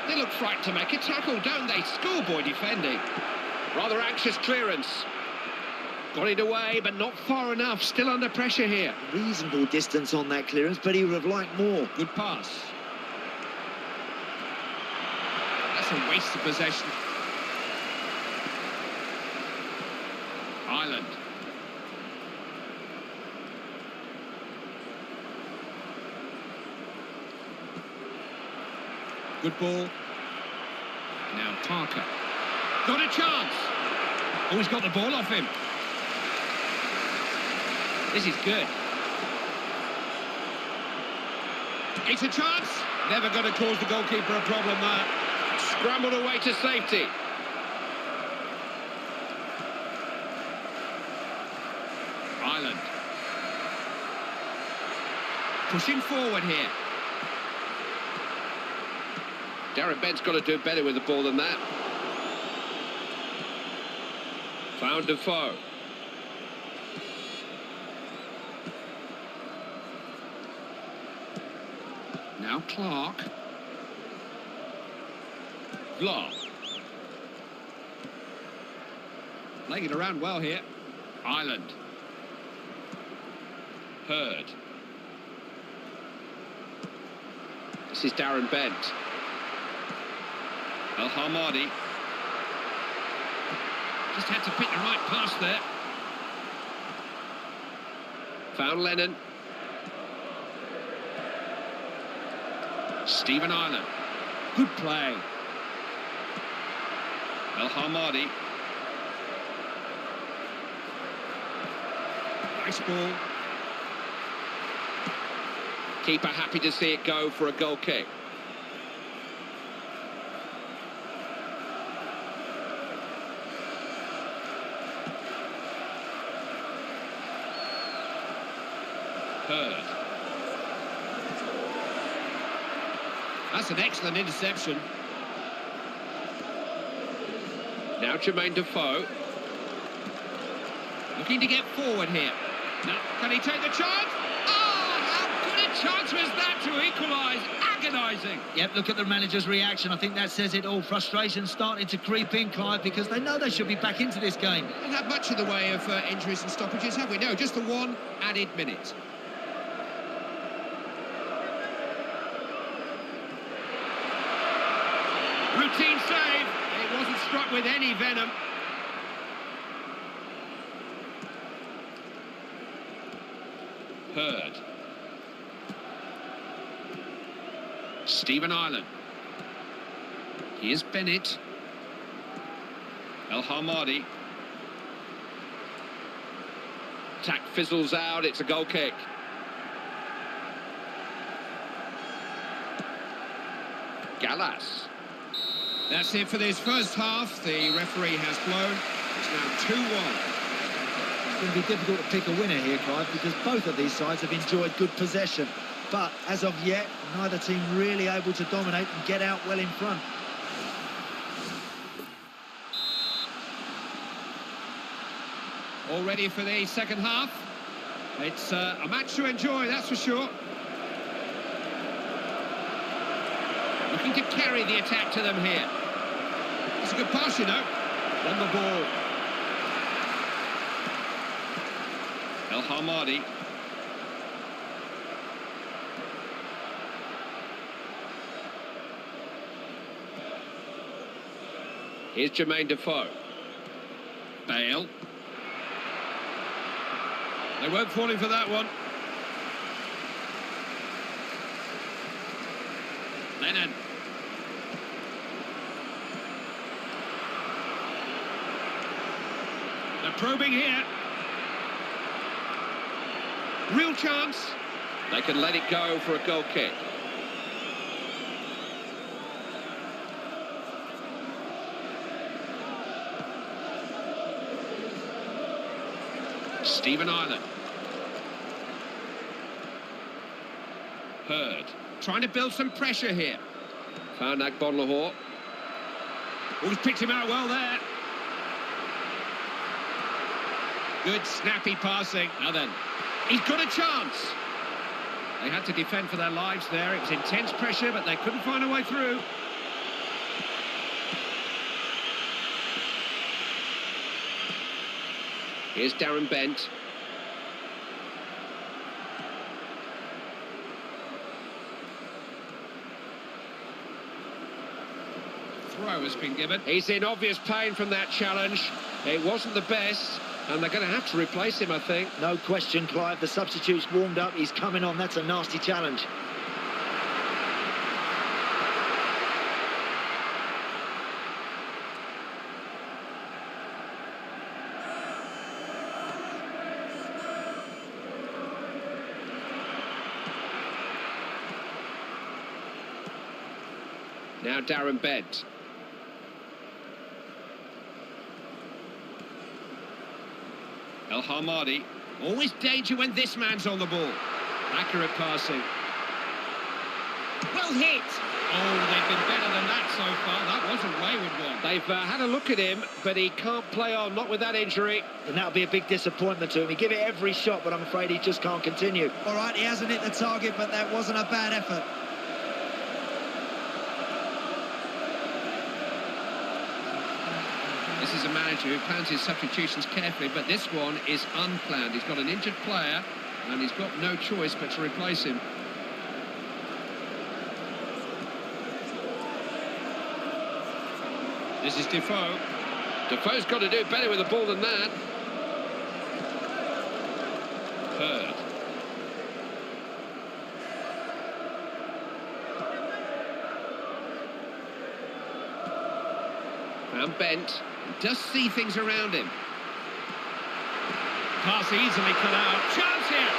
They look frightened to make a tackle, don't they? Schoolboy defending. Rather anxious clearance. Got it away, but not far enough. Still under pressure here. Reasonable distance on that clearance, but he would have liked more. Good pass. That's a waste of possession. Ireland. Good ball. Now Parker. Got a chance. Oh, he's got the ball off him. This is good. It's a chance. Never going to cause the goalkeeper a problem there. Scrambled away to safety. Ireland. Pushing forward here. Darren Bent's got to do better with the ball than that. Found Defoe. Now Clark. Vlah. Laying it around well here. Ireland. Hurd. This is Darren Bent. El Hamadi. Just had to pick the right pass there. Found Lennon. Stephen Ireland. Good play. El Hamadi. Nice ball. Keeper happy to see it go for a goal kick. Hurd. That's an excellent interception. Now Jermaine Defoe. Looking to get forward here. Now, can he take the chance? Oh, how good a chance was that to equalise? Agonising. Yep, look at the manager's reaction. I think that says it all. Frustration starting to creep in, Clive, because they know they should be back into this game. Haven't had much in the way of injuries and stoppages, have we? No, just the one added minute. Routine save. It wasn't struck with any venom. Hurd. Stephen Ireland. Here's Bennett. El Hamadi. Attack fizzles out, it's a goal kick. Gallas. That's it for this first half. The referee has blown. It's now 2-1. It's going to be difficult to pick a winner here, Clive, because both of these sides have enjoyed good possession. But as of yet, neither team really able to dominate and get out well in front. All ready for the second half. It's a match to enjoy, that's for sure. Looking to carry the attack to them here. It's a good pass, you know. On the ball. El Hamadi. Here's Jermaine Defoe. Bale. They weren't falling for that one. Lennon. They're probing here. Real chance. They can let it go for a goal kick. Stephen Ireland. Hurd. Trying to build some pressure here. Found Agbonlahor. Oh, he's picked him out well there. Good snappy passing. Now then, he's got a chance. They had to defend for their lives there. It was intense pressure, but they couldn't find a way through. Here's Darren Bent. Throw has been given. He's in obvious pain from that challenge. It wasn't the best, and they're going to have to replace him, I think. No question, Clive. The substitute's warmed up. He's coming on. That's a nasty challenge. Now Darren Bent. El Hamadi. Always danger when this man's on the ball. Accurate passing. Well hit. Oh, they've been better than that so far. That was a wayward one. They've had a look at him, but he can't play on, not with that injury. And that'll be a big disappointment to him. He give it every shot, but I'm afraid he just can't continue. All right, he hasn't hit the target, but that wasn't a bad effort. This is a manager who plans his substitutions carefully, but this one is unplanned. He's got an injured player, and he's got no choice but to replace him. This is Defoe. Defoe's got to do better with the ball than that. Hurd. And Bent does see things around him. Pass easily cut out. Chance here.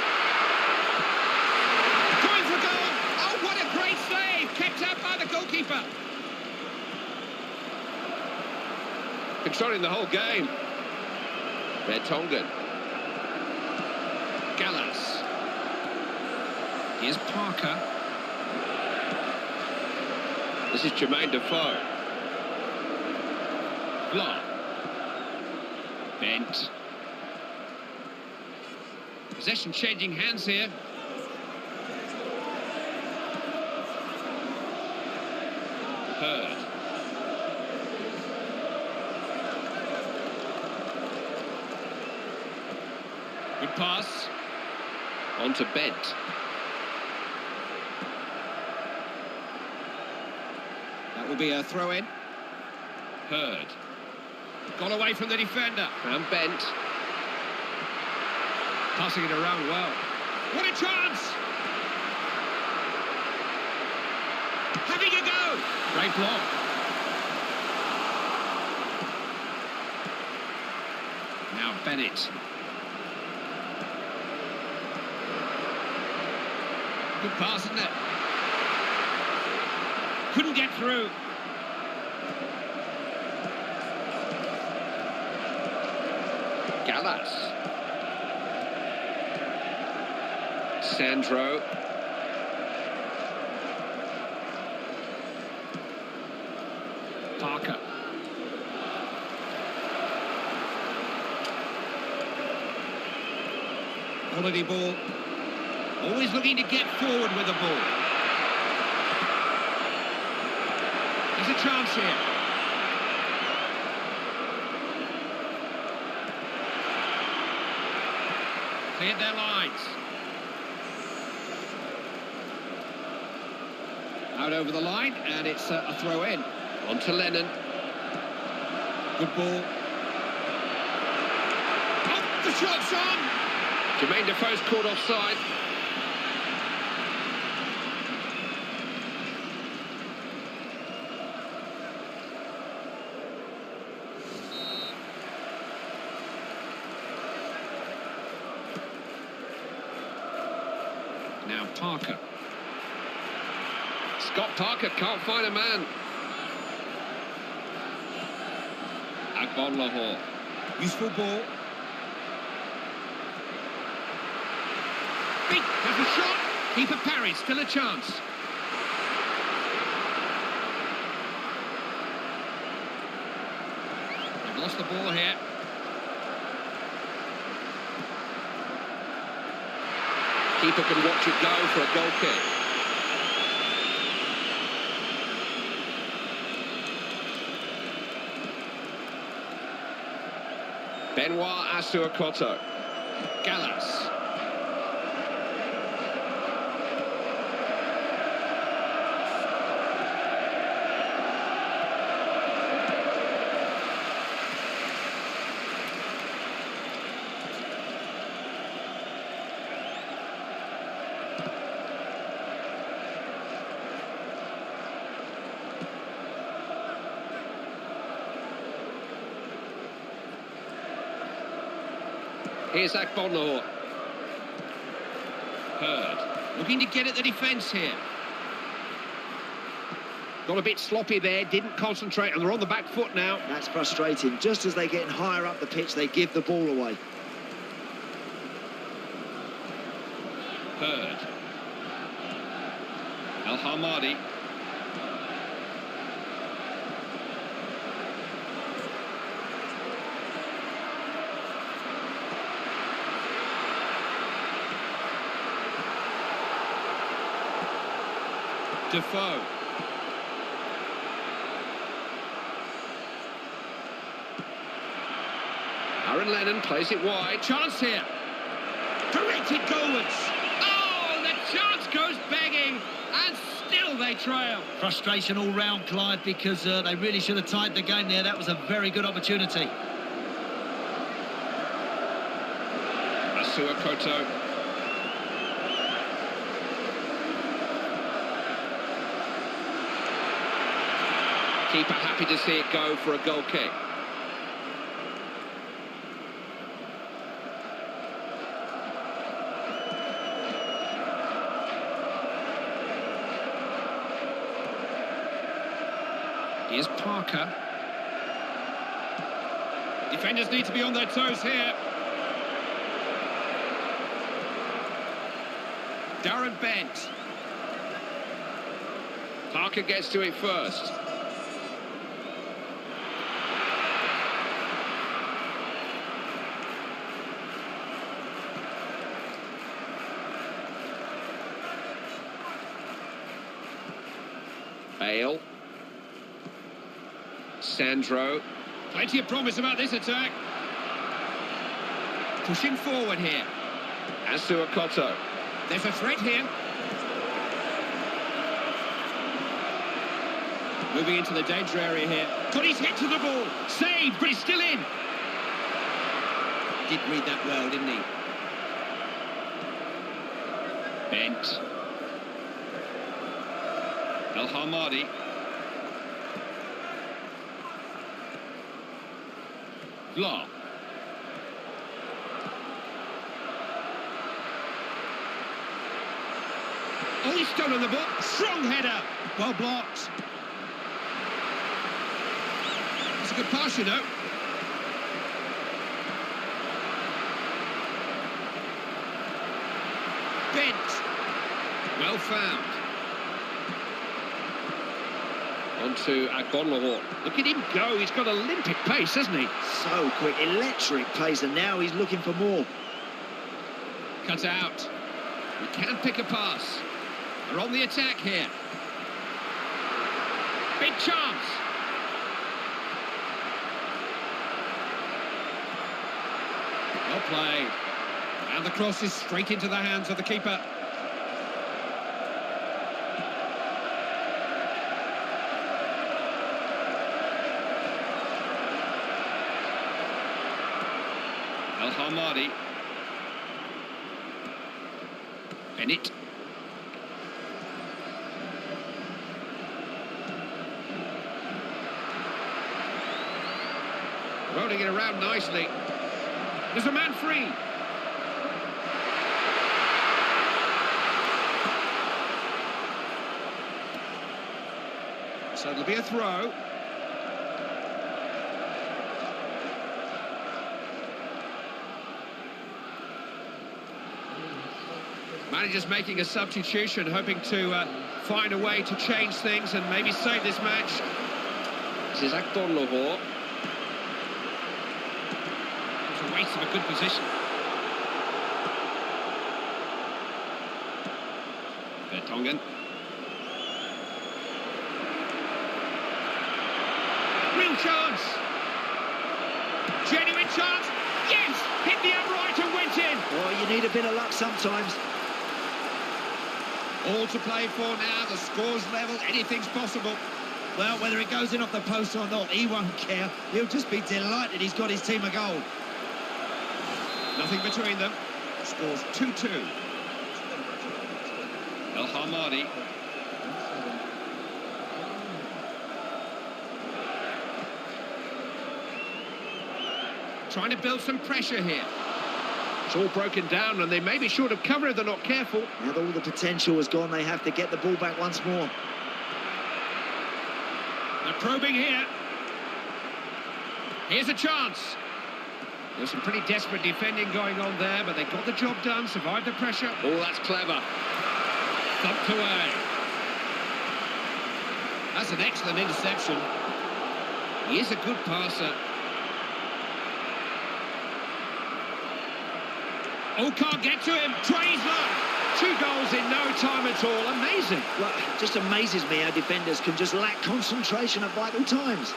Going for goal. Oh, what a great save. Kept out by the goalkeeper. Controlling the whole game. Vertonghen. Gallas. Here's Parker. This is Jermaine Defoe. Vlog. Bent. Possession changing hands here. Hurd. Good pass. On to Bent. That will be a throw-in. Hurd. Got away from the defender. And Bent. Passing it around well. What a chance! Having a go! Great block. Now Bennett. Good pass, isn't it? Couldn't get through. Gallas. Sandro. Parker. Quality ball. Always looking to get forward with the ball. There's a chance here. Cleared their lines. Out over the line, and it's a throw-in. On to Lennon. Good ball. Oh, the shot's on! Jermaine Defoe's caught offside. Now Parker. Scott Parker can't find a man. Agbon Lahore. Useful ball. Big, there's a shot. Keeper parries, still a chance. They've lost the ball here. Keeper can watch it go for a goal kick. Benoit Asuakoto. Gallas. Here's Agbon Lahore. Hurd. Looking to get at the defence here. Got a bit sloppy there, didn't concentrate, and they're on the back foot now. That's frustrating. Just as they're getting higher up the pitch, they give the ball away. Hurd. El Hamadi. Defoe. Aaron Lennon plays it wide. Chance here. Directed goalwards. Oh, the chance goes begging, and still they trail. Frustration all round, Clive, because they really should have tied the game there. That was a very good opportunity. Asua Koto. Keeper happy to see it go for a goal kick. Here's Parker. Defenders need to be on their toes here. Darren Bent. Parker gets to it first. Bale. Sandro. Plenty of promise about this attack. Pushing forward here. Asua Koto. There's a threat here. Moving into the danger area here. Got his head to the ball. Saved, but he's still in. Did read that well, didn't he? Bent. El Hamadi. Vla. Oh, he's stolen the ball. Strong header. Well blocked. It's a good pass, you know. Bent. Well found. On to Agbonlahor. Look at him go. He's got Olympic pace, hasn't he? So quick, electric pace, and now he's looking for more. Cut out. He can pick a pass. They're on the attack here. Big chance. Well played. And the cross is straight into the hands of the keeper. El Hamadi. Bennett. Rolling it around nicely. There's a man free. So it'll be a throw. Manager's making a substitution, hoping to find a way to change things and maybe save this match. This is Agbonlahor. It's a waste of a good position. Vertonghen. Real chance. Genuine chance. Yes! Hit the upright and went in. Well, you need a bit of luck sometimes. All to play for now. The score's level. Anything's possible. Well, whether it goes in off the post or not, he won't care. He'll just be delighted he's got his team a goal. Nothing between them. Scores 2-2. El Hamadi. Trying to build some pressure here. It's all broken down and they may be short of cover if they're not careful. Now that all the potential has gone, they have to get the ball back once more. They're probing here. Here's a chance. There's some pretty desperate defending going on there, but they got the job done, survived the pressure. Oh, that's clever. Thumped away. That's an excellent interception. He is a good passer. Oh, can't get to him. Trays luck. 2 goals in no time at all. Amazing. Well, it just amazes me how defenders can just lack concentration at vital times.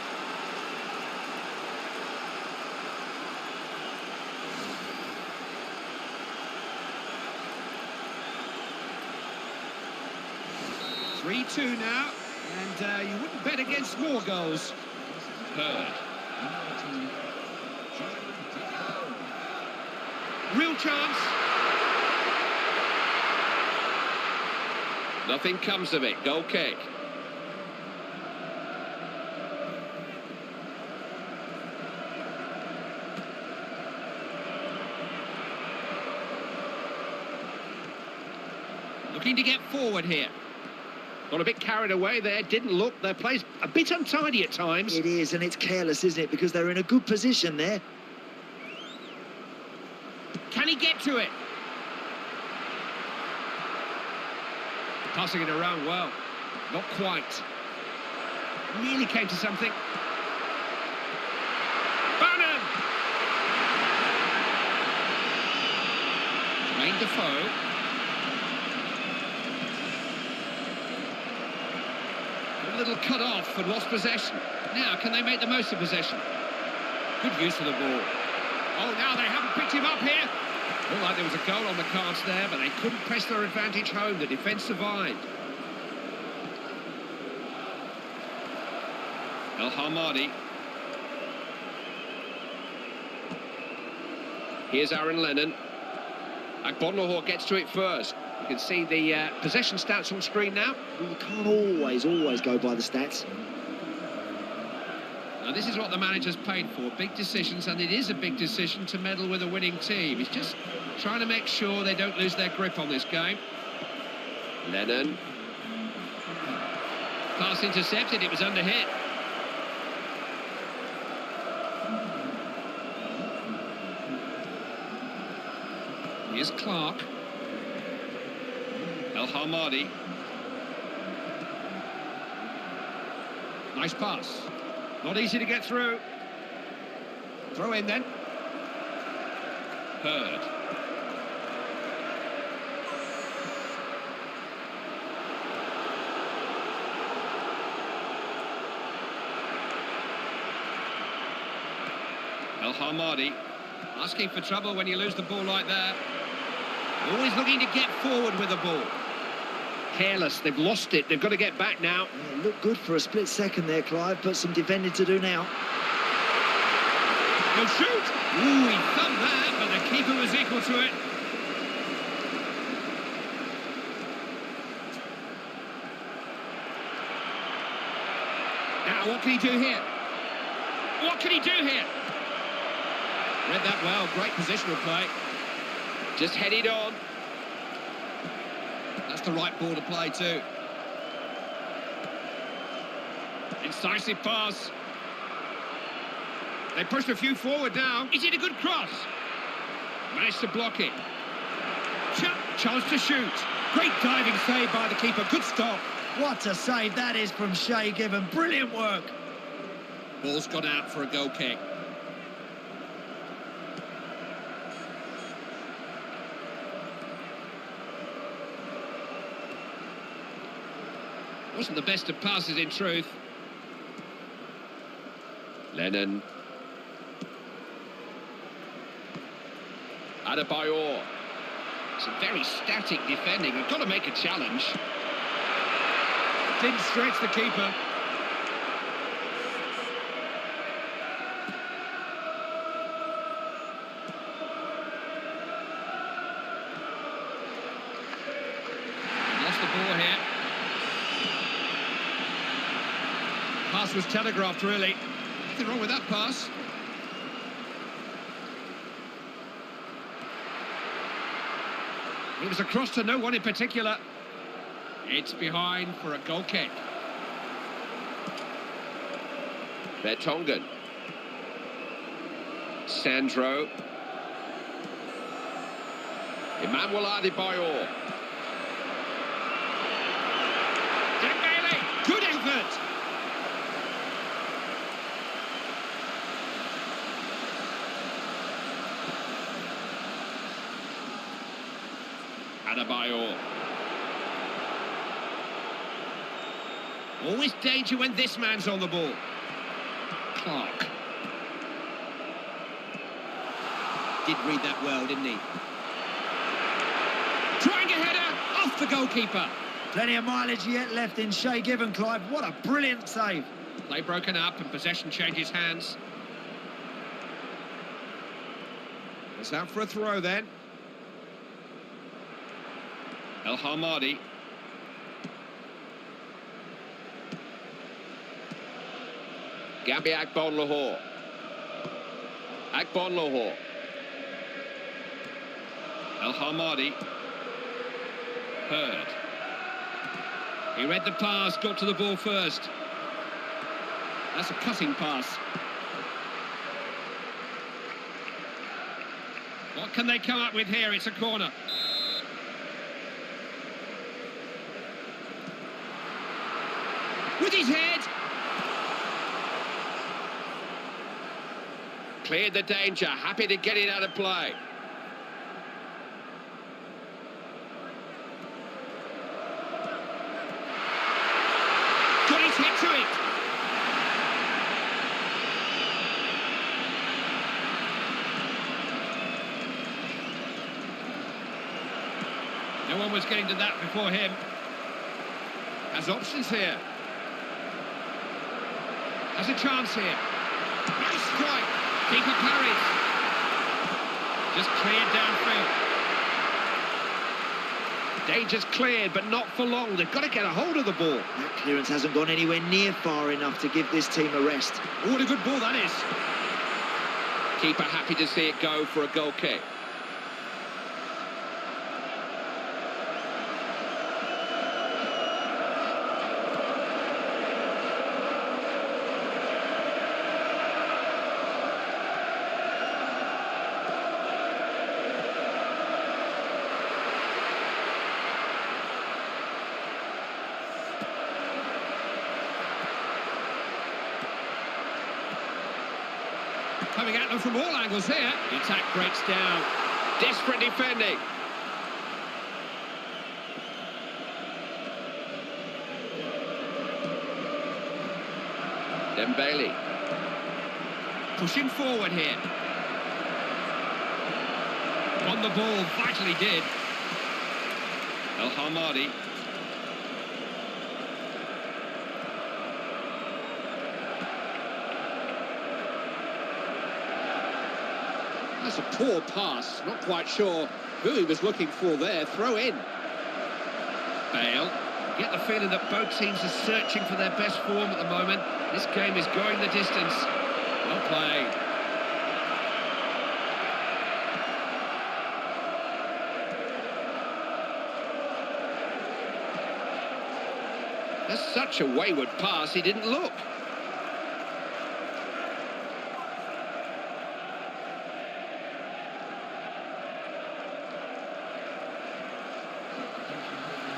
(3-2) now, and you wouldn't bet against more goals. Hurd. Real chance. Nothing comes of it. Goal kick. Looking to get forward here. Got a bit carried away there, didn't look. Their play's a bit untidy at times. It is, and it's careless, isn't it? Because they're in a good position there. Can he get to it? Passing it around well. Not quite. Nearly came to something. Bannon! Jermaine Defoe. A little cut off and lost possession. Now, can they make the most of possession? Good use of the ball. Oh, now they haven't picked him up here. Looked like there was a goal on the cards there, but they couldn't press their advantage home. The defence survived. El Hamadi. Here's Aaron Lennon. Agbonlahor gets to it first. You can see the possession stats on screen now. Well, you can't always go by the stats. Now, this is what the manager's paid for. Big decisions, and it is a big decision to meddle with a winning team. He's just trying to make sure they don't lose their grip on this game. Lennon. Pass intercepted, it was under hit. Here's Clark. El Hamadi. Nice pass. Not easy to get through. Throw in then. Hurd. El Hamadi. Asking for trouble when you lose the ball like that. Always looking to get forward with the ball. Careless, they've lost it. They've got to get back now. Yeah, looked good for a split second there, Clive, but some defending to do now. He'll shoot. Ooh, he thumped that, but the keeper was equal to it. Now, what can he do here? What can he do here? Read that well. Great positional play. Just headed on. That's the right ball to play too. Incisive pass. They pushed a few forward now. Is it a good cross? Managed to block it. Chance to shoot. Great diving save by the keeper. Good stop. What a save that is from Shay Given. Brilliant work. Ball's gone out for a goal kick. Wasn't the best of passes in truth. Lennon. Adebayor. Some very static defending. They've got to make a challenge. Didn't stretch the keeper. Lost the ball here. Pass was telegraphed, really. Nothing wrong with that pass. It was a cross to no one in particular. It's behind for a goal kick. Vertonghen. Sandro. Emmanuel Adebayor. Dembele, good effort. Adebayor. Always danger when this man's on the ball. Clark. Did read that well, didn't he? Trying a header off the goalkeeper. Plenty of mileage yet left in Shay Given, Clive. What a brilliant save. Play broken up and possession changes hands. It's out for a throw then. El Hamadi. Gabby Agbon-Lahore. Agbon-Lahore. El Hamadi. Hurd. He read the pass, got to the ball first. That's a cutting pass. What can they come up with here? It's a corner. With his head. Cleared the danger, happy to get it out of play. Got his head to it. No one was getting to that before him. Has options here. Has a chance here. Nice strike. Keeper parries. Just cleared downfield. Danger's cleared, but not for long. They've got to get a hold of the ball. That clearance hasn't gone anywhere near far enough to give this team a rest. Oh, what a good ball that is. Keeper happy to see it go for a goal kick. Coming at them from all angles here. The attack breaks down. Desperate defending. Dembele. Pushing forward here. On the ball, vitally did. El Hamadi. That's a poor pass. Not quite sure who he was looking for there. Throw in. Bale. Get the feeling that both teams are searching for their best form at the moment. This game is going the distance. Well played. That's such a wayward pass, he didn't look.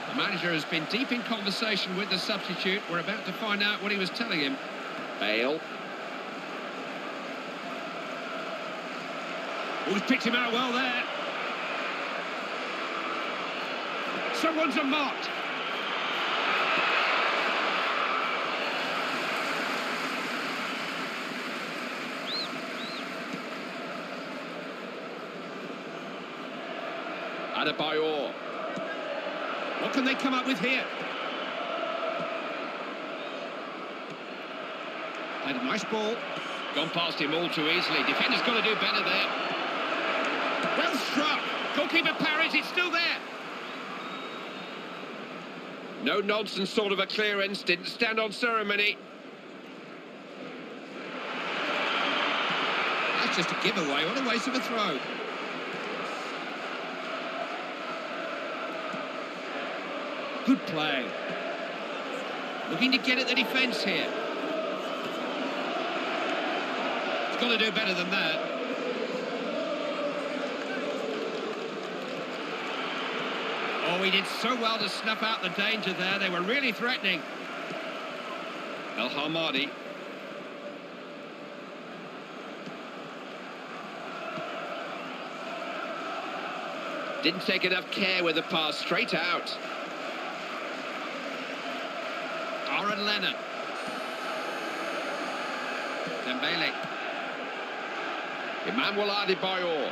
The manager has been deep in conversation with the substitute. We're about to find out what he was telling him. Bale. Oh, he's picked him out well there. Someone's unmarked. Adebayor. What can they come up with here? Played a nice ball. Gone past him all too easily. Defender's got to do better there. Well struck. Goalkeeper parries, it's still there. No nonsense sort of a clearance. Didn't stand on ceremony. That's just a giveaway. What a waste of a throw. Good play. Looking to get at the defence here. got to do better than that. Oh, he did so well to snuff out the danger there. They were really threatening. El Hamadi. Didn't take enough care with the pass, straight out. Aaron Lennon. Dembele. Emmanuel Adebayor.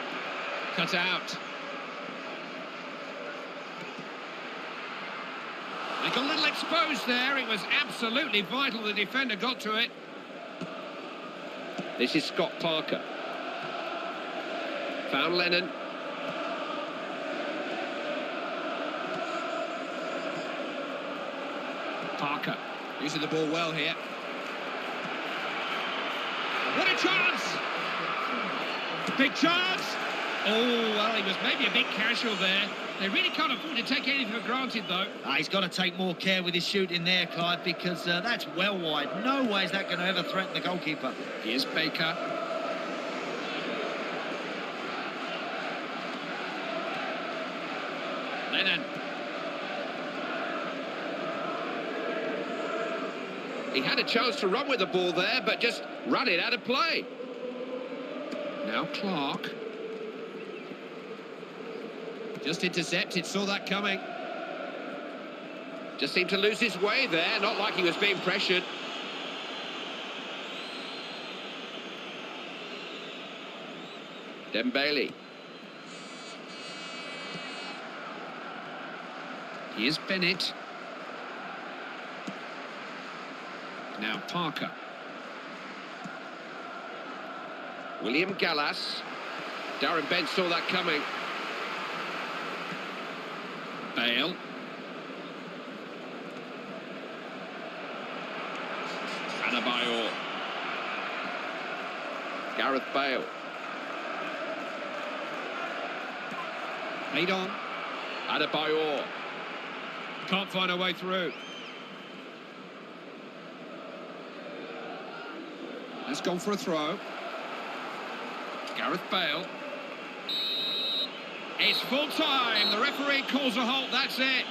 Cut out. They got a little exposed there. It was absolutely vital the defender got to it. This is Scott Parker. Found Lennon. Parker using the ball well here. What a chance! Big chance! Oh, well, he was maybe a bit casual there. They really can't afford to take anything for granted, though. He's got to take more care with his shooting there, Clive, because that's well wide. No way is that going to ever threaten the goalkeeper. Here's Baker. Lennon. He had a chance to run with the ball there, but just ran it out of play. Now Clark. Just intercepted, saw that coming. Just seemed to lose his way there, not like he was being pressured. Dembele. Here's Bennett. Now Parker. William Gallas. Darren Bent saw that coming. Bale. Adebayor. Gareth Bale. Lead on. Adebayor. Can't find a way through. That's gone for a throw. Gareth Bale. It's full time. The referee calls a halt. That's it.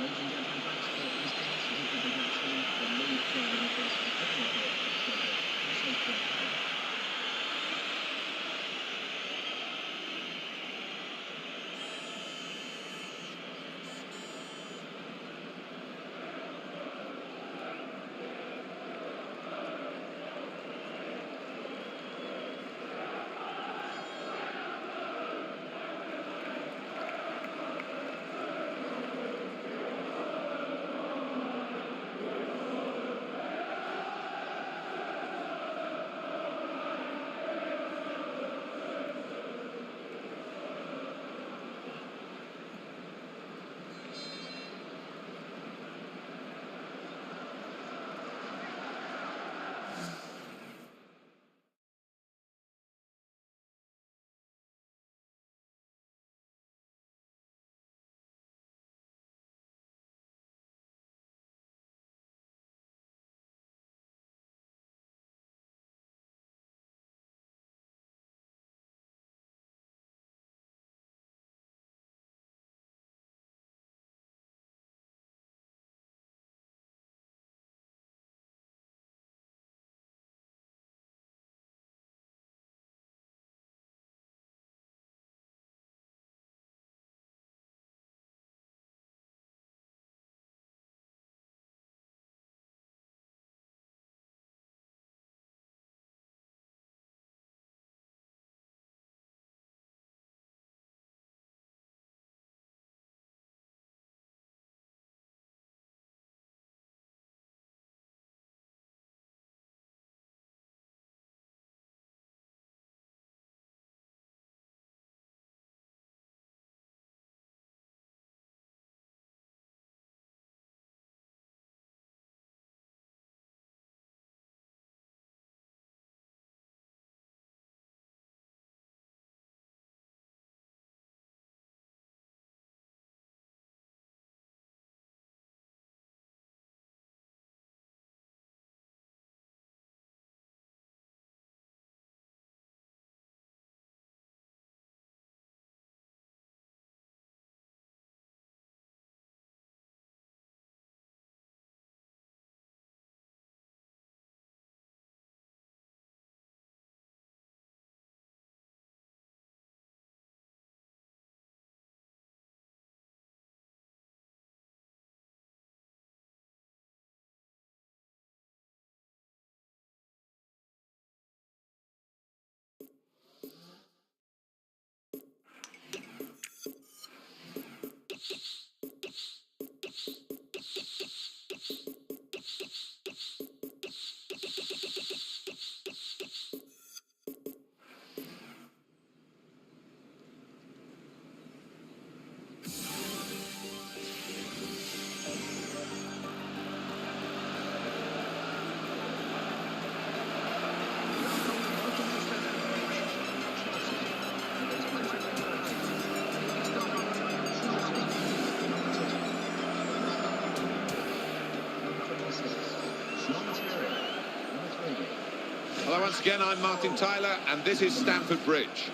Well, once again, I'm Martin Tyler, and this is Stamford Bridge.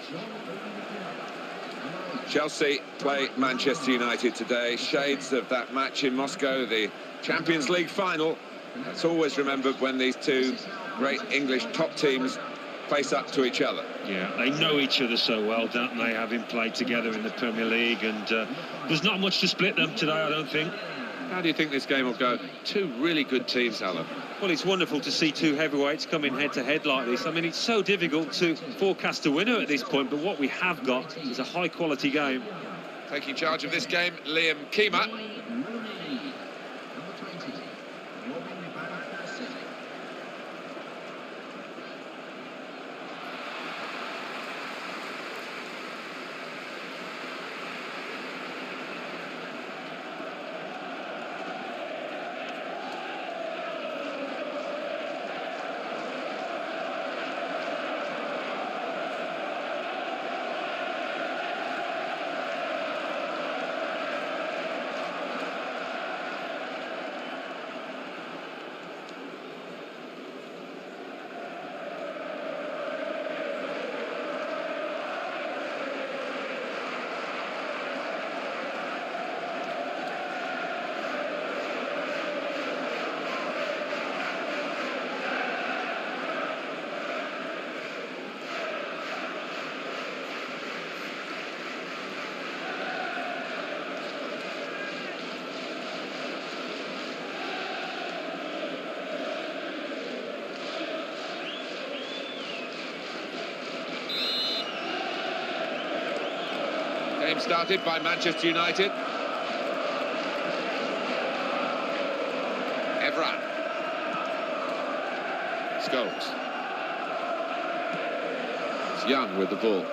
Chelsea play Manchester United today. Shades of that match in Moscow, the Champions League final. That's always remembered when these two great English top teams face up to each other. Yeah, they know each other so well, don't they, having played together in the Premier League, and there's not much to split them today, I don't think. How do you think this game will go? Two really good teams, Alan. Well, it's wonderful to see two heavyweights coming head-to-head like this. I mean, it's so difficult to forecast a winner at this point, but what we have got is a high-quality game. Taking charge of this game, Liam Keema. Game started by Manchester United. Evra. Scholes. It's Young with the ball.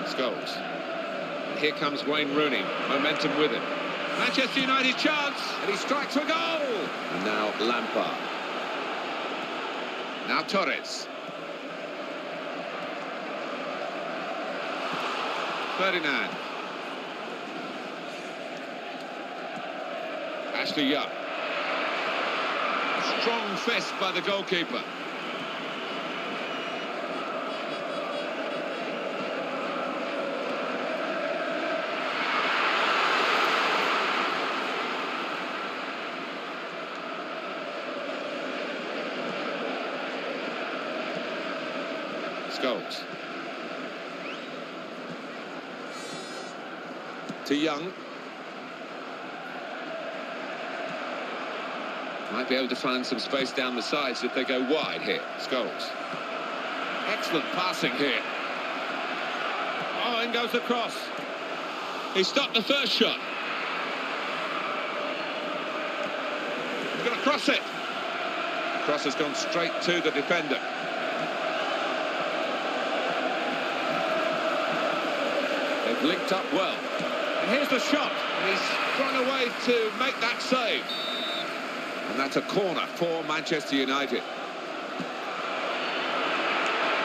Scholes. And here comes Wayne Rooney. Momentum with him. Manchester United chance, and he strikes for goal. And now Lampard. Now Torres. Ferdinand. Ashley Young. Strong fist by the goalkeeper. Scholes. To Young. Might be able to find some space down the sides if they go wide here. Scholes. Excellent passing here. Oh, in goes the cross. He stopped the first shot. He's going to cross it. Cross has gone straight to the defender. They've linked up well. And here's the shot. And he's run away to make that save. And that's a corner for Manchester United.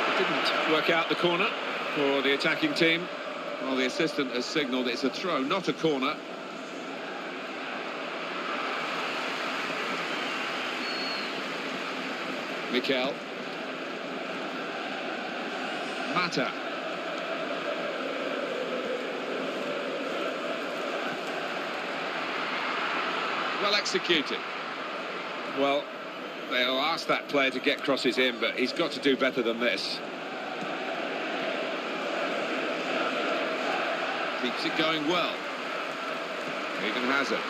It didn't work out the corner for the attacking team. Well, the assistant has signalled it's a throw, not a corner. Mikel. Mata. Well executed. Well, they'll ask that player to get crosses in, but he's got to do better than this. Keeps it going well. Eden Hazard.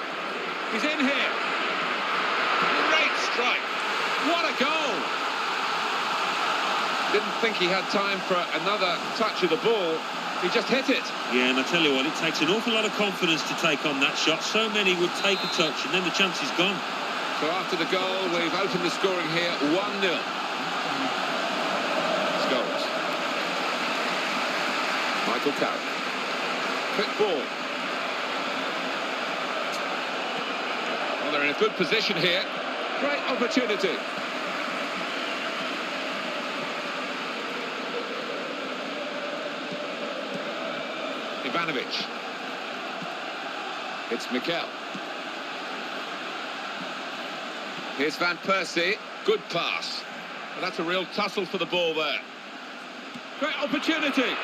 He's in here. Great strike. What a goal! Didn't think he had time for another touch of the ball. He just hit it. Yeah, and I tell you what, it takes an awful lot of confidence to take on that shot. So many would take a touch, and then the chance is gone. So after the goal, we've opened the scoring here 1-0. Scholes. Michael Carrick. Quick ball. Well, they're in a good position here. Great opportunity. Ivanovic. It's Mikel. Here's Van Persie. Good pass. Well, that's a real tussle for the ball there. Great opportunity.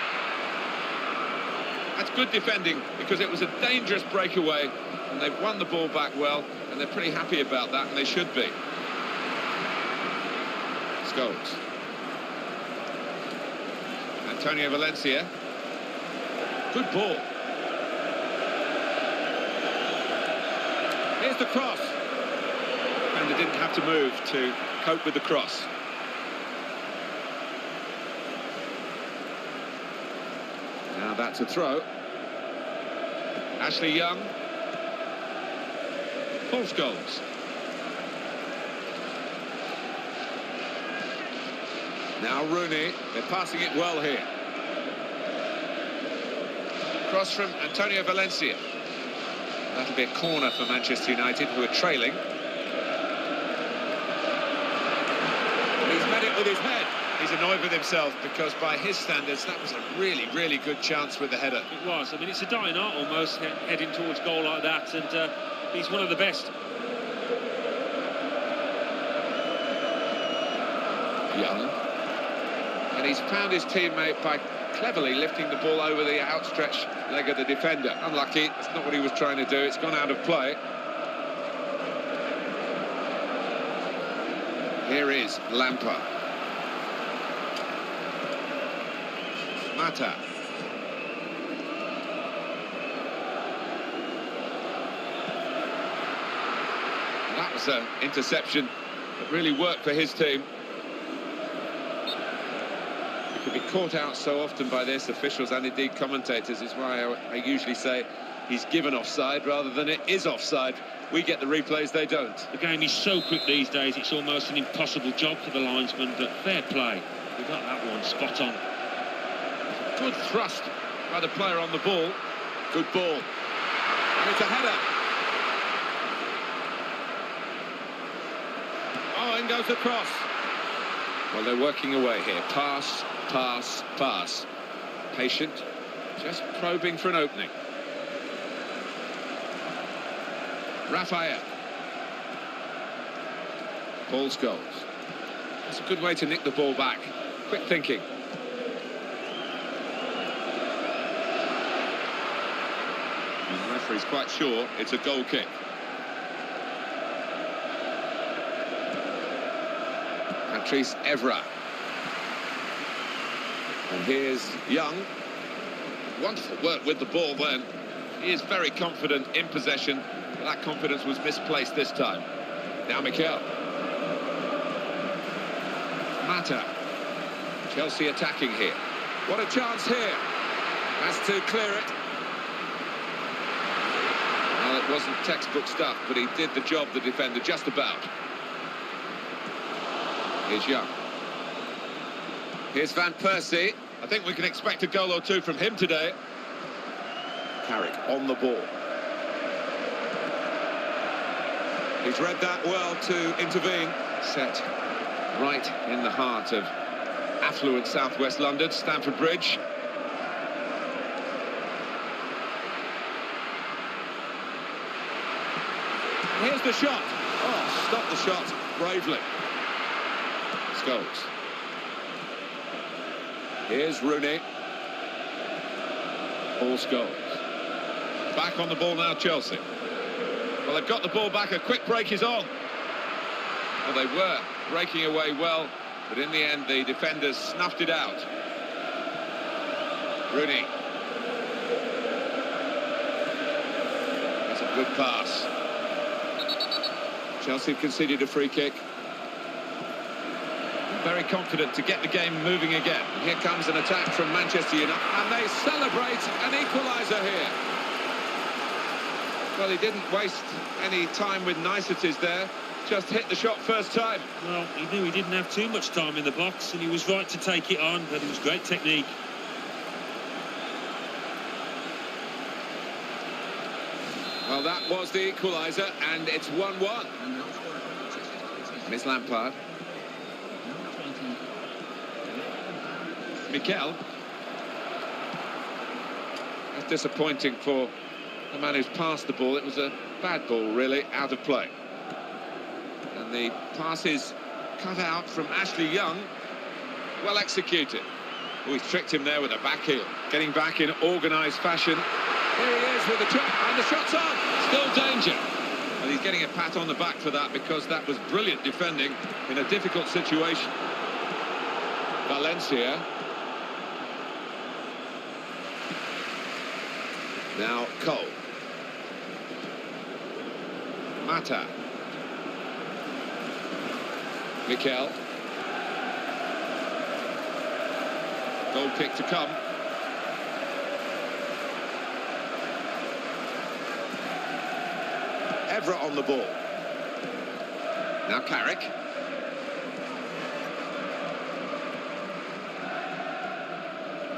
That's good defending because it was a dangerous breakaway and they've won the ball back well and they're pretty happy about that, and they should be. Scholes. Antonio Valencia. Good ball. Here's the cross. And they didn't have to move to cope with the cross. Now that's a throw. Ashley Young. Paul Scholes. Now Rooney. They're passing it well here. Cross from Antonio Valencia. That'll be a corner for Manchester United, who are trailing. He's met it with his head. He's annoyed with himself because by his standards that was a really, really good chance with the header. It was. I mean, it's a dying art almost, heading towards goal like that, and he's one of the best. Young. And he's found his teammate by cleverly lifting the ball over the outstretched leg of the defender. Unlucky, it's not what he was trying to do, it's gone out of play. Here is Lampard. Mata. That was an interception that really worked for his team. He could be caught out so often by this, officials and indeed commentators, is why I usually say he's given offside rather than it is offside. We get the replays, they don't. The game is so quick these days, it's almost an impossible job for the linesman, but fair play. We got that one spot on. Good thrust by the player on the ball. Good ball. And it's a header. Oh, in goes the cross. Well, they're working away here. Pass, pass, pass. Patient, just probing for an opening. Raphael. Paul Scholes. That's a good way to nick the ball back. Quick thinking. The referee's quite sure it's a goal kick. Patrice Evra. And here's Young. Wonderful work with the ball then. He is very confident in possession, but that confidence was misplaced this time. Now Mikel. Mata. Chelsea attacking here. What a chance here. Has to clear it. Well, it wasn't textbook stuff, but he did the job, the defender, just about. Here's Young. Here's Van Persie. I think we can expect a goal or two from him today. Carrick on the ball. He's read that well to intervene. Set right in the heart of affluent southwest London, Stamford Bridge. Here's the shot. Oh, stop the shot bravely. Scholes. Here's Rooney. Paul Scholes. Back on the ball now, Chelsea. Well, they've got the ball back. A quick break is on. Well, they were breaking away well, but in the end, the defenders snuffed it out. Rooney. That's a good pass. Chelsea have conceded a free kick. Very confident to get the game moving again. And here comes an attack from Manchester United, and they celebrate an equaliser here. Well, he didn't waste any time with niceties there, just hit the shot first time. Well, he knew he didn't have too much time in the box, and he was right to take it on, but it was great technique. Well, that was the equaliser, and it's 1-1. And it's Lampard. Mikel. That's disappointing for the man who's passed the ball. It was a bad ball, really, out of play. And the pass is cut out from Ashley Young. Well executed. Oh, he's tricked him there with a back heel. Getting back in organised fashion. Here he is with the trap, and the shot's on. Still danger. And he's getting a pat on the back for that, because that was brilliant defending in a difficult situation. Valencia. Now Cole. Mata. Mikel. Goal kick to come. Evra on the ball. Now Carrick.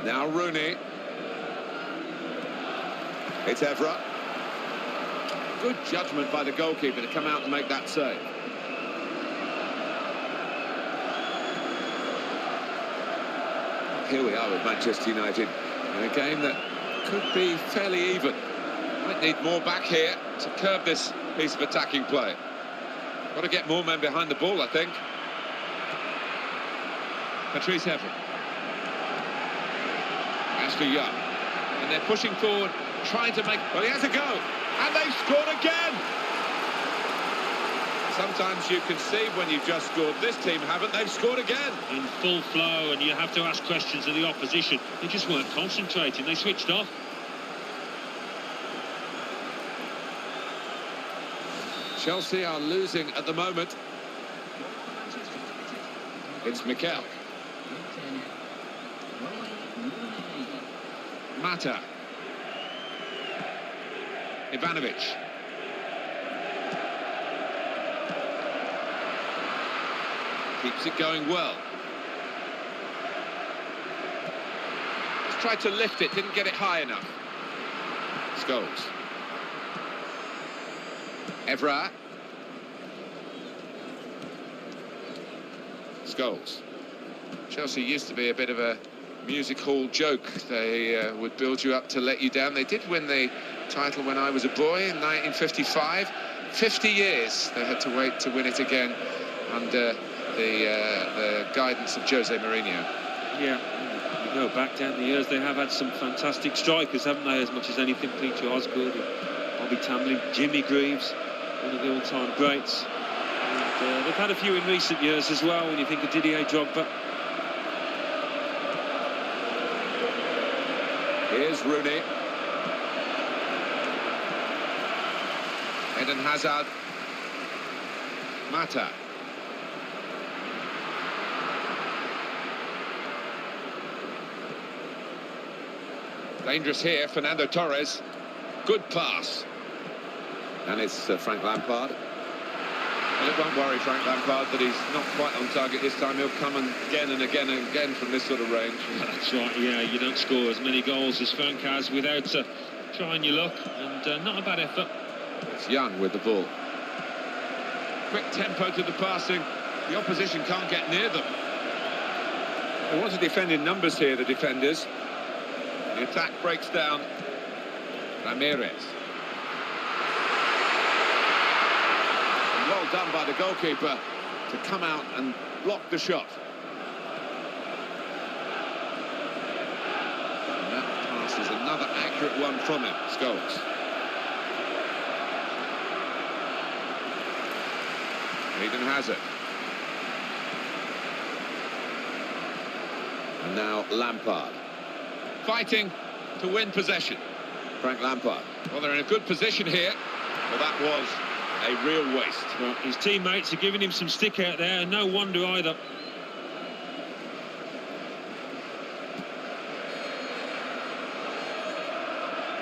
Now Rooney. It's Evra. Good judgment by the goalkeeper to come out and make that save. Here we are with Manchester United in a game that could be fairly even. Might need more back here to curb this piece of attacking play. Got to get more men behind the ball, I think. Patrice Evra. Ashley Young. And they're pushing forward, trying to make... Well, he has a go. And they've scored again! Sometimes you concede when you've just scored. This team haven't. They've scored again. In full flow, and you have to ask questions of the opposition. They just weren't concentrating. They switched off. Chelsea are losing at the moment. It's Mikel. Mata. Ivanovic. Keeps it going well. He's tried to lift it, didn't get it high enough. Scholes. Evra. Scholes. Chelsea used to be a bit of a music hall joke. They would build you up to let you down. They did win the title when I was a boy in 1955. 50 years they had to wait to win it again under the guidance of Jose Mourinho. Yeah, you go back down the years, they have had some fantastic strikers, haven't they, as much as anything? Peter Osgood, Bobby Tamlin, Jimmy Greaves, one of the all-time greats. And they've had a few in recent years as well, when you think of Didier Drogba. Here's Rooney. Eden Hazard. Mata. Dangerous here, Fernando Torres. Good pass. And it's Frank Lampard. Well, it won't worry Frank Lampard that he's not quite on target this time. He'll come again and again and again from this sort of range. That's right, yeah, you don't score as many goals as Frank has without trying your luck, and not a bad effort. It's Young with the ball. Quick tempo to the passing. The opposition can't get near them. They want to defend in numbers here, the defenders. The attack breaks down. Ramirez. And well done by the goalkeeper to come out and block the shot. And that pass is another accurate one from him. Scholes. Eden Hazard. And now Lampard. Fighting to win possession. Frank Lampard. Well, they're in a good position here. Well, that was a real waste. Well, his teammates are giving him some stick out there, and no wonder either.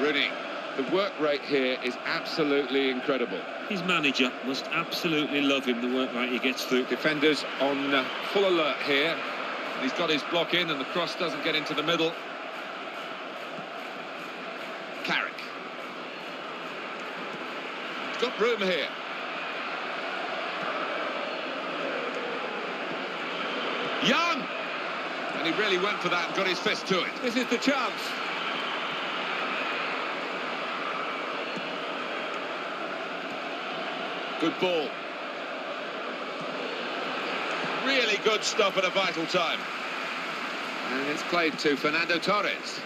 Rooney. The work rate here is absolutely incredible. His manager must absolutely love him, the work rate he gets through. Defenders on full alert here. He's got his block in and the cross doesn't get into the middle. Carrick. He's got room here. Young! And he really went for that and got his fist to it. This is the chance. Good ball. really good stop at a vital time. And it's played to Fernando Torres.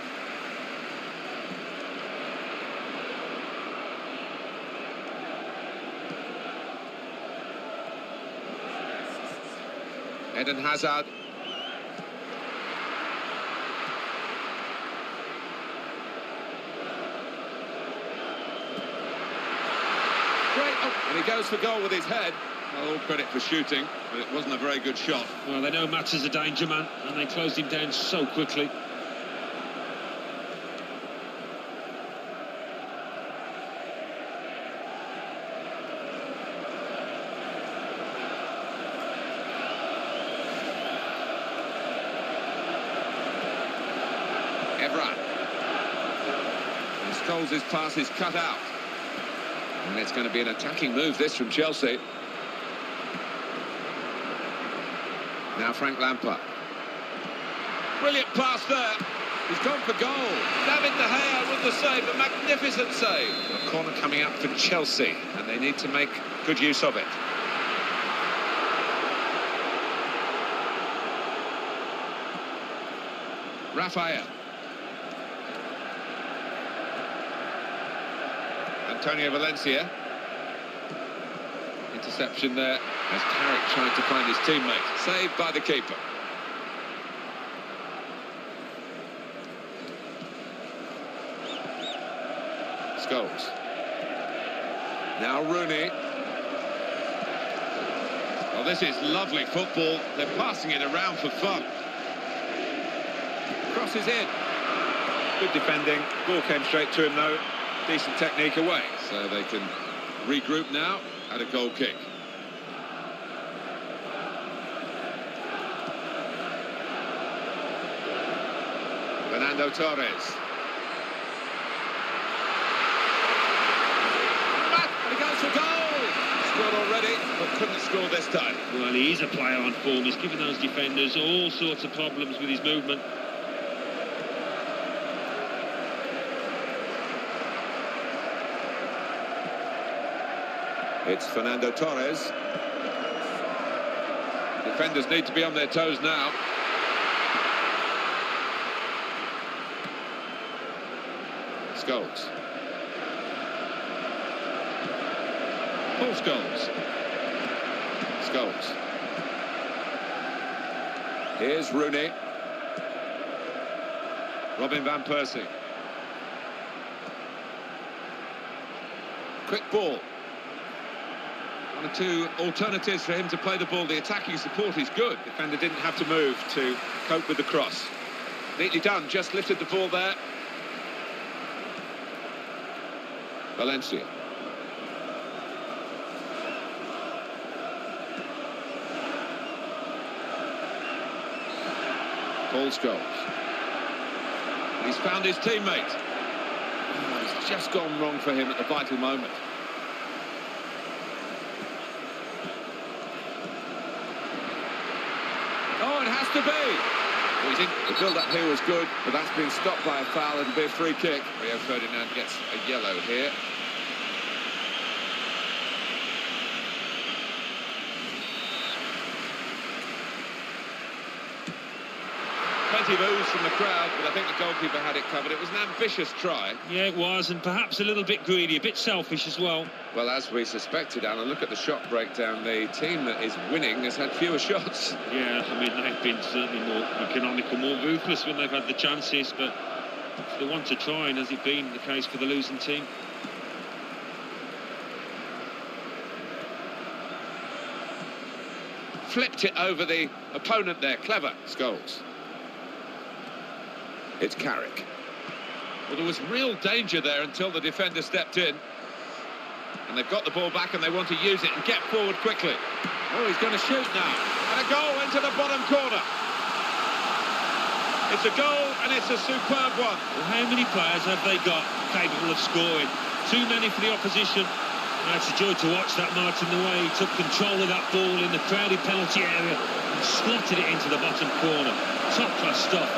Eden Hazard. Great, and he goes for goal with his head. Well, all credit for shooting, but it wasn't a very good shot. Well, they know Mats is a danger man, and they closed him down so quickly. Evra. And Scholes' pass is cut out. And it's going to be an attacking move, this, from Chelsea. Now Frank Lampard. Brilliant pass there. He's gone for goal. David De Gea with the save, a magnificent save. A corner coming up for Chelsea, and they need to make good use of it. Rafael. Antonio Valencia. Interception there as Carrick tried to find his teammate. Saved by the keeper. Scholes. Now Rooney. Well, this is lovely football. They're passing it around for fun. Crosses in. Good defending. Ball came straight to him though. Decent technique away. So they can regroup now at a goal kick. Fernando Torres. And he goes for goal! Scored already, but couldn't score this time. Well, he is a player on form. He's given those defenders all sorts of problems with his movement. It's Fernando Torres. Defenders need to be on their toes now. Scholes. Paul Scholes. Scholes. Here's Rooney. Robin van Persie. Quick ball. One or two alternatives for him to play the ball. The attacking support is good. Defender didn't have to move to cope with the cross. Neatly done, just lifted the ball there. Valencia. Paul Scholes. He's found his teammate. Oh, it's just gone wrong for him at the vital moment. Oh, it has to be. Well, the build-up here was good, but that's been stopped by a foul. It'll be a free kick. Rio Ferdinand gets a yellow here. Plenty of ooze from the crowd, but I think the goalkeeper had it covered. It was an ambitious try. Yeah, it was, and perhaps a little bit greedy, a bit selfish as well. Well, as we suspected, Alan, look at the shot breakdown. The team that is winning has had fewer shots. Yeah, I mean, they've been certainly more economical, more ruthless when they've had the chances, but they want to try, and has it been the case for the losing team? Flipped it over the opponent there. Clever. Scholes. It's Carrick. Well, there was real danger there until the defender stepped in. And they've got the ball back and they want to use it and get forward quickly. Oh, he's going to shoot now. And a goal into the bottom corner. It's a goal and it's a superb one. Well, how many players have they got capable of scoring? Too many for the opposition. And it's a joy to watch that, Martin, the way he took control of that ball in the crowded penalty area and slotted it into the bottom corner. Top-class stuff.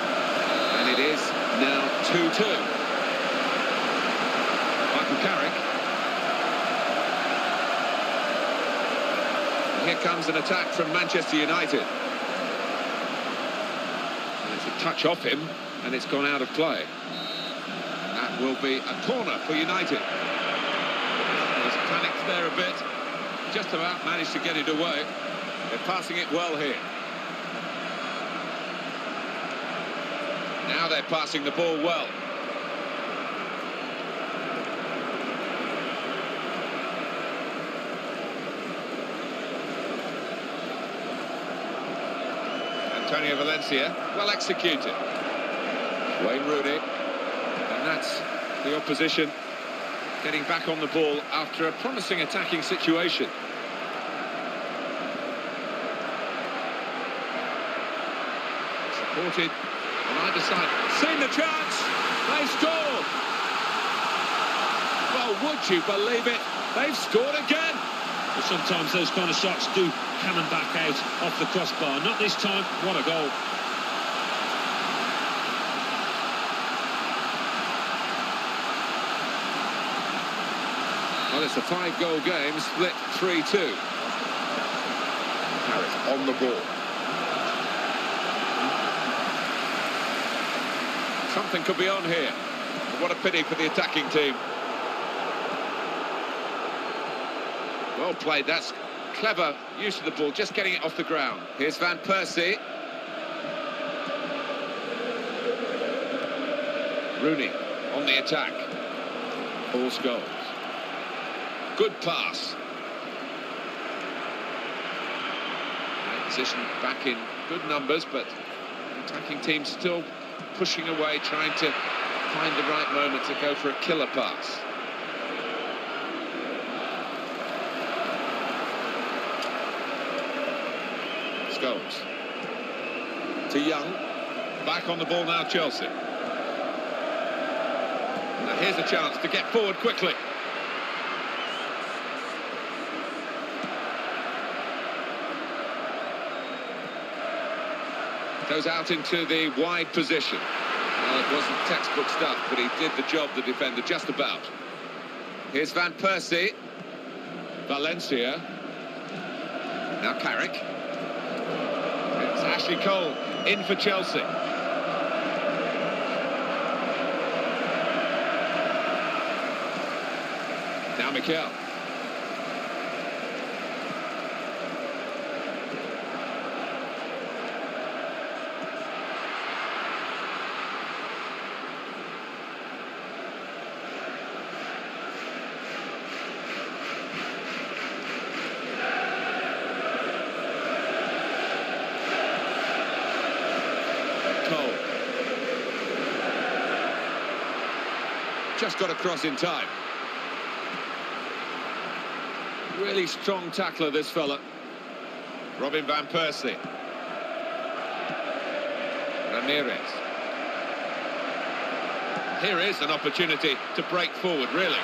And it is now 2-2. Michael Carrick. Here comes an attack from Manchester United. And it's a touch off him, and it's gone out of play. That will be a corner for United. He's panicked there a bit. Just about managed to get it away. They're passing it well here. Now they're passing the ball well. Antonio Valencia, well executed. Wayne Rooney, and that's the opposition getting back on the ball after a promising attacking situation. Supported on either side. Seen the chance! They scored! Well, would you believe it? They've scored again! But sometimes those kind of shots do cannon back out off the crossbar. Not this time. What a goal. Well, it's a 5-goal game, split 3-2. Harris on the ball. Something could be on here. What a pity for the attacking team. Well played, that's clever use of the ball, just getting it off the ground. Here's Van Persie. Rooney on the attack. Paul Scholes. Good pass. Position back in good numbers, but the attacking team still pushing away, trying to find the right moment to go for a killer pass. Scholes to Young. Back on the ball now, Chelsea. Now here's a chance to get forward quickly. Goes out into the wide position. Well, it wasn't textbook stuff, but he did the job, the defender, just about. Here's Van Persie. Valencia. Now Carrick. It's Ashley Cole in for Chelsea. Now Mikel. Just got across in time. Really strong tackler, this fella. Robin Van Persie. Ramirez. Here is an opportunity to break forward, really.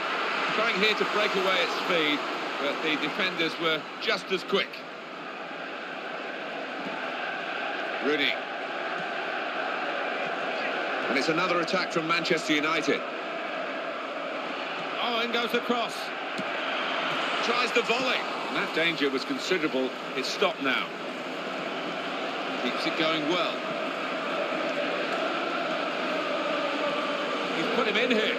Trying here to break away at speed, but the defenders were just as quick. Rooney. And it's another attack from Manchester United. Oh, in goes the cross. Tries the volley. And that danger was considerable. It's stopped now. Keeps it going well. He's put him in here.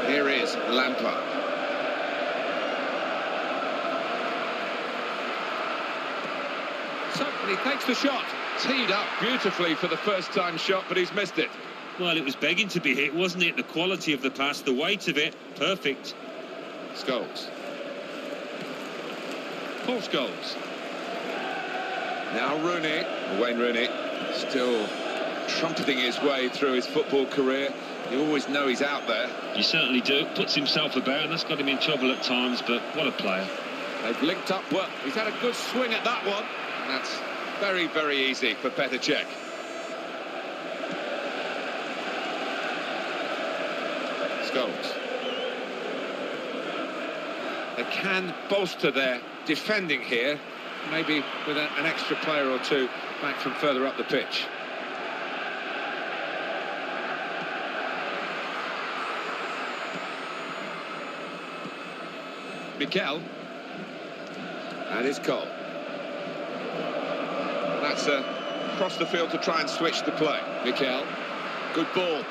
Here is Lampard. He takes the shot. Teed up beautifully for the first-time shot, but he's missed it. Well, it was begging to be hit, wasn't it? The quality of the pass, the weight of it, perfect. Scholes. Paul Scholes. Now Rooney. Wayne Rooney still trumpeting his way through his football career. You always know he's out there. You certainly do. Puts himself about, and that's got him in trouble at times, but what a player. They've linked up well. He's had a good swing at that one. And that's very, very easy for Petr Cech. Scholes. They can bolster their defending here, maybe with an extra player or two back from further up the pitch. Mikel. And it's Cole. That's across the field to try and switch the play. Mikel, good ball.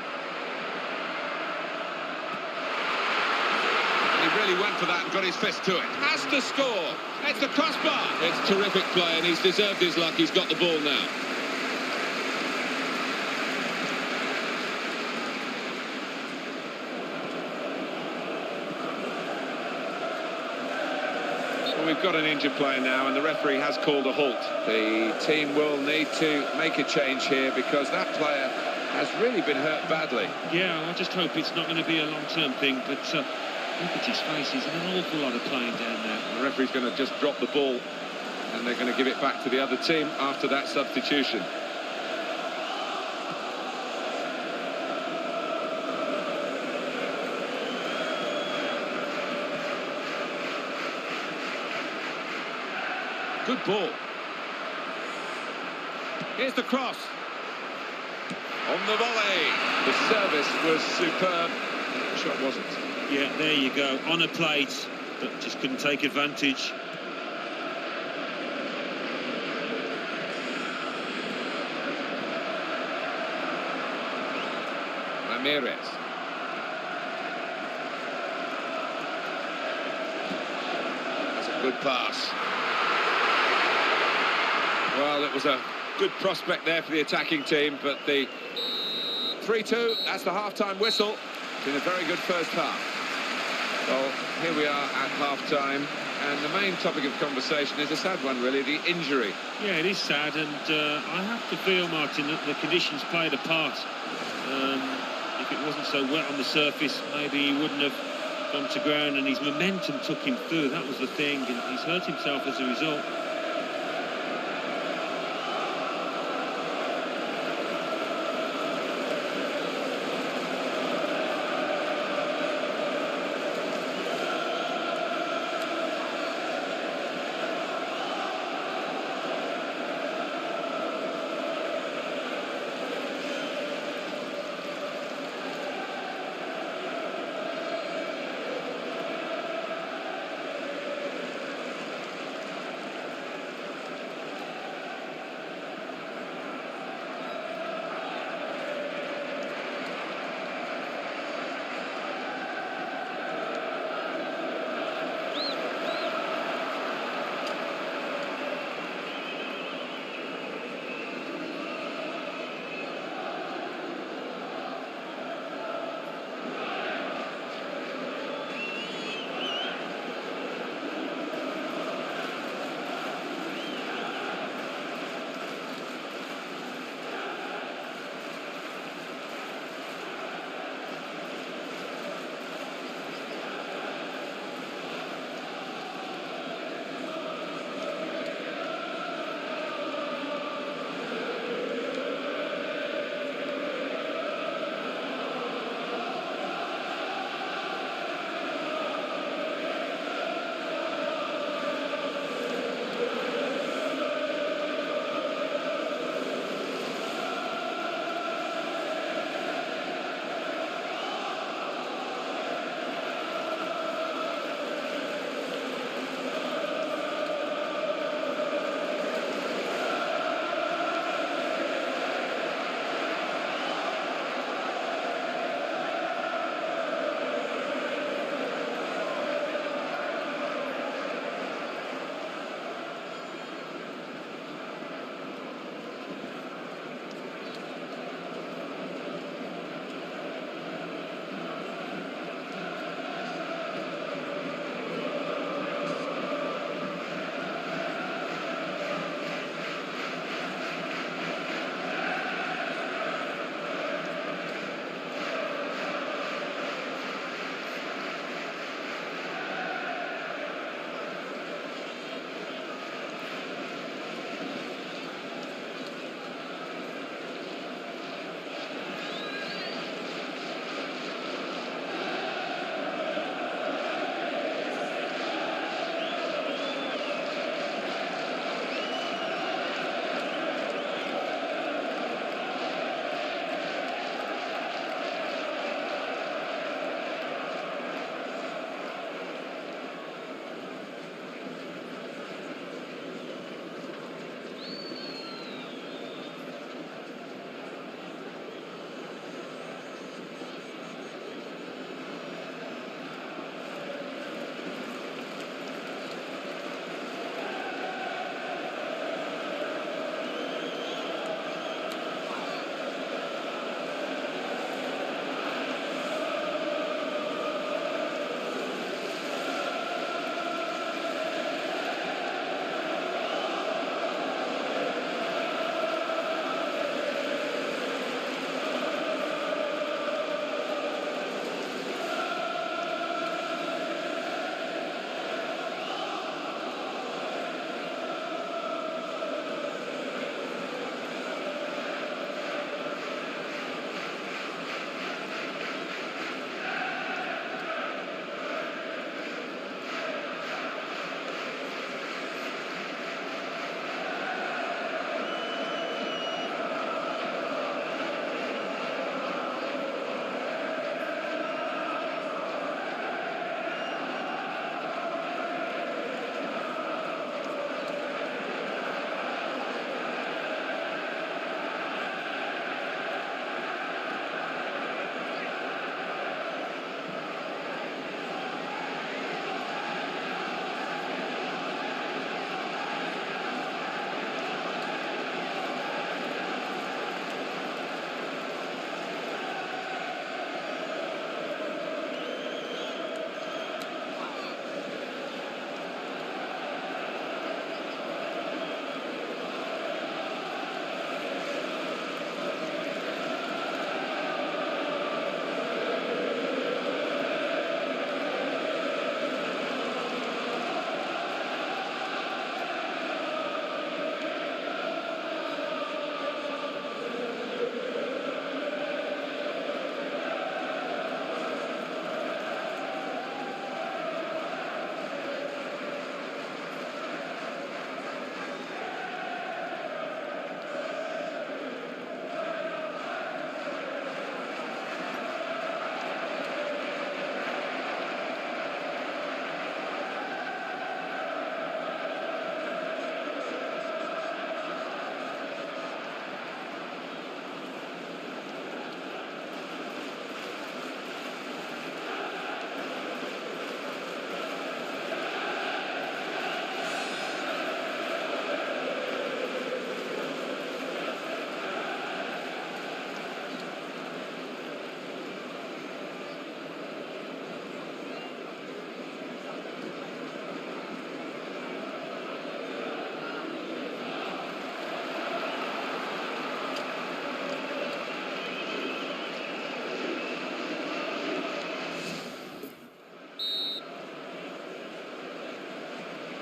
And he really went for that and got his fist to it. Has to score. It's the crossbar. It's terrific play, and he's deserved his luck. He's got the ball now. We've got an injured player now, and the referee has called a halt. The team will need to make a change here because that player has really been hurt badly. Yeah, I just hope it's not going to be a long-term thing, but look at his face. He's in an awful lot of playing down there. The referee's going to just drop the ball, and they're going to give it back to the other team after that substitution. Good ball. Here's the cross. On the volley. The service was superb. The shot wasn't. Yeah, there you go. On a plate, but just couldn't take advantage. Ramirez. That's a good pass. Well, it was a good prospect there for the attacking team, but the 3-2, that's the half-time whistle. It's been a very good first half. Well, here we are at half-time, and the main topic of conversation is a sad one, really, the injury. Yeah, it is sad, and I have to feel, Martin, that the conditions played a part. If it wasn't so wet on the surface, maybe he wouldn't have gone to ground, and his momentum took him through. That was the thing, and he's hurt himself as a result.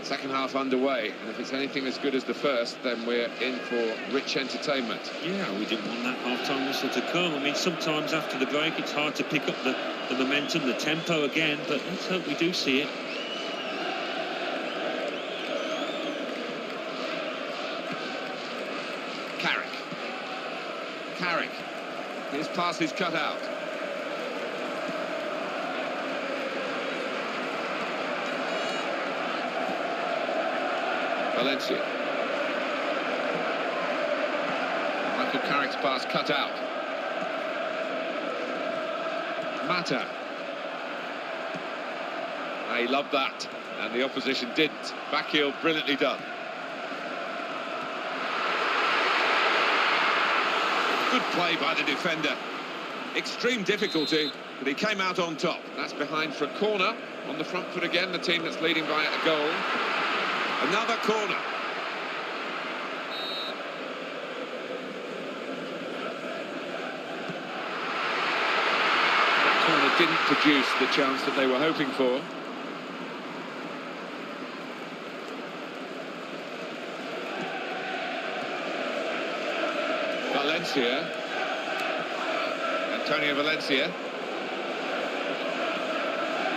Second half underway, and if it's anything as good as the first, then we're in for rich entertainment. Yeah, we didn't want that half-time whistle to come. I mean, sometimes after the break, it's hard to pick up the momentum, the tempo again, but let's hope we do see it. Carrick. His pass is cut out. Valencia. Michael Carrick's pass cut out. Mata. He loved that, and the opposition didn't. Backheel, brilliantly done. Good play by the defender. Extreme difficulty, but he came out on top. That's behind for a corner. On the front foot again, the team that's leading by a goal. Another corner. That corner didn't produce the chance that they were hoping for. Valencia. Antonio Valencia.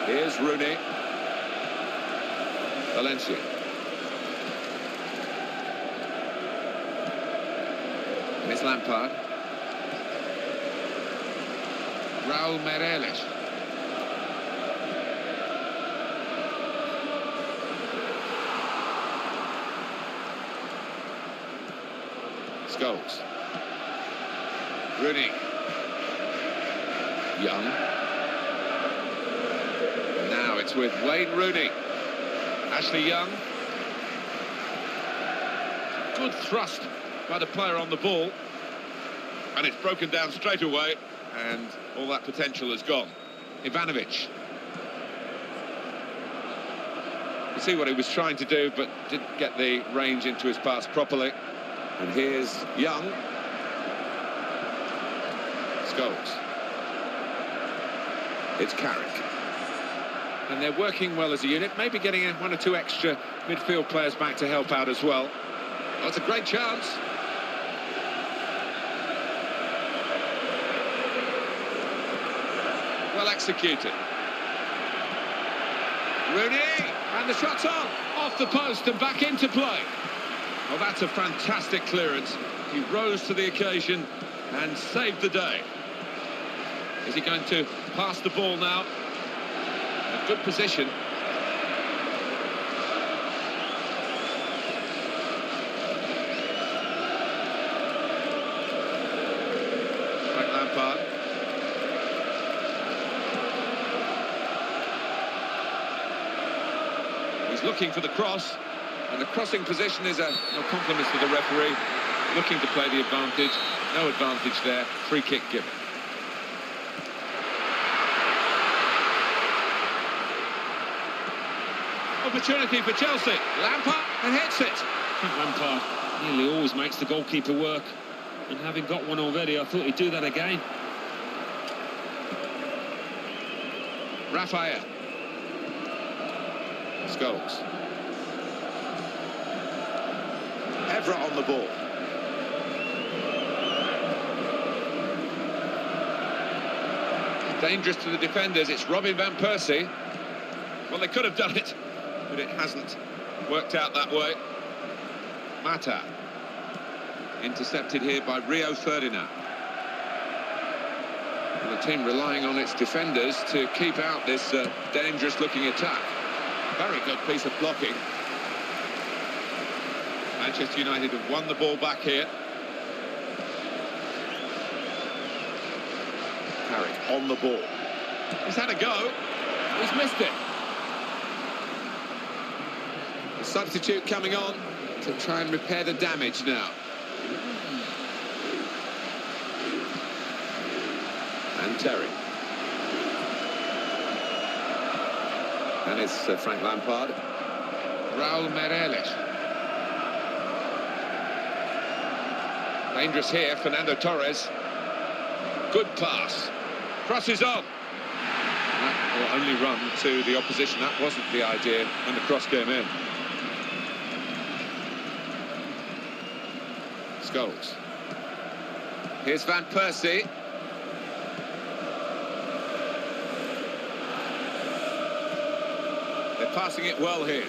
Here's Rooney. Valencia. And it's Lampard. Raul Meireles. Scholes. Rooney. Young. Now it's with Wayne Rooney. Ashley Young. Good thrust by the player on the ball. And it's broken down straight away. And all that potential is gone. Ivanovic. You see what he was trying to do, but didn't get the range into his pass properly. And here's Young. Scholes. It's Carrick. And they're working well as a unit, maybe getting one or two extra midfield players back to help out as well. Oh, it's a great chance. Well executed. Rooney, and the shot's on. Off the post and back into play. Well, that's a fantastic clearance. He rose to the occasion and saved the day. Is he going to pass the ball now? A good position. Frank Lampard. He's looking for the cross, and the crossing position is no compliments to the referee. Looking to play the advantage. No advantage there. Free kick given. Opportunity for Chelsea. Lampard and hits it. I think Lampard nearly always makes the goalkeeper work, and having got one already, I thought he'd do that again. Raphael. Scholes. Evra on the ball. Dangerous to the defenders. It's Robin van Persie. Well, they could have done it, but it hasn't worked out that way. Mata. Intercepted here by Rio Ferdinand. And the team relying on its defenders to keep out this dangerous-looking attack. Very good piece of blocking. Manchester United have won the ball back here. Carrick on the ball. He's had a go. He's missed it. The substitute coming on to try and repair the damage now. And Terry. And it's Frank Lampard. Raul Meireles. Dangerous here, Fernando Torres. Good pass. Crosses on. That will only run to the opposition. That wasn't the idea when the cross came in. Scholes. Here's Van Persie. They're passing it well here.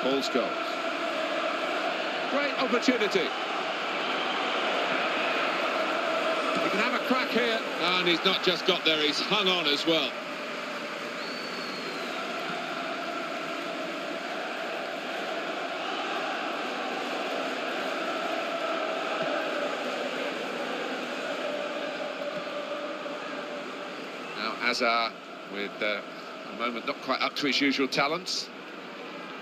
Paul Scholes. Great opportunity. He can have a crack here. And he's not just got there, he's hung on as well. Now Azar with a moment not quite up to his usual talents.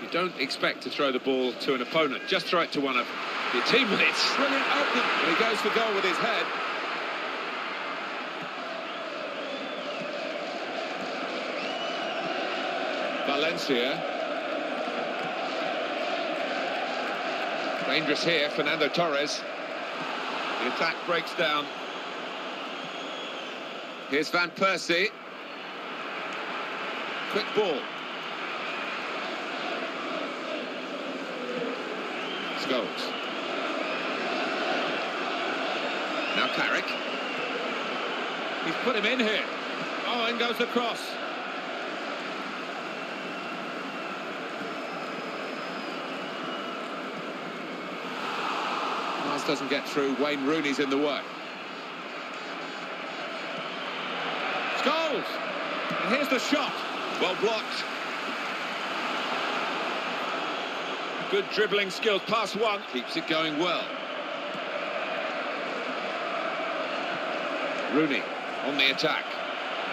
You don't expect to throw the ball to an opponent, just throw it to one of your teammates. Brilliant opening, and he goes for goal with his head. Valencia. Dangerous here, Fernando Torres. The attack breaks down. Here's Van Persie. Quick ball. Scholes. Now Carrick. He's put him in here. Oh, in goes the cross. Pass doesn't get through. Wayne Rooney's in the way. Scholes. And here's the shot. Well blocked. Good dribbling skills. Pass one. Keeps it going well. Rooney on the attack.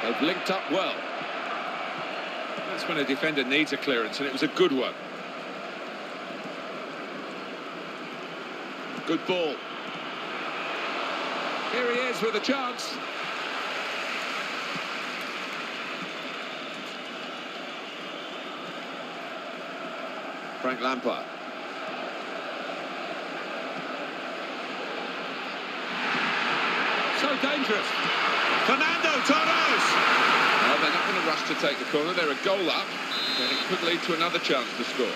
They've linked up well. That's when a defender needs a clearance, and it was a good one. Good ball. Here he is with a chance. Frank Lampard. So dangerous. Fernando Torres. Well, they're not going to rush to take the corner. They're a goal up. Then it could lead to another chance to score.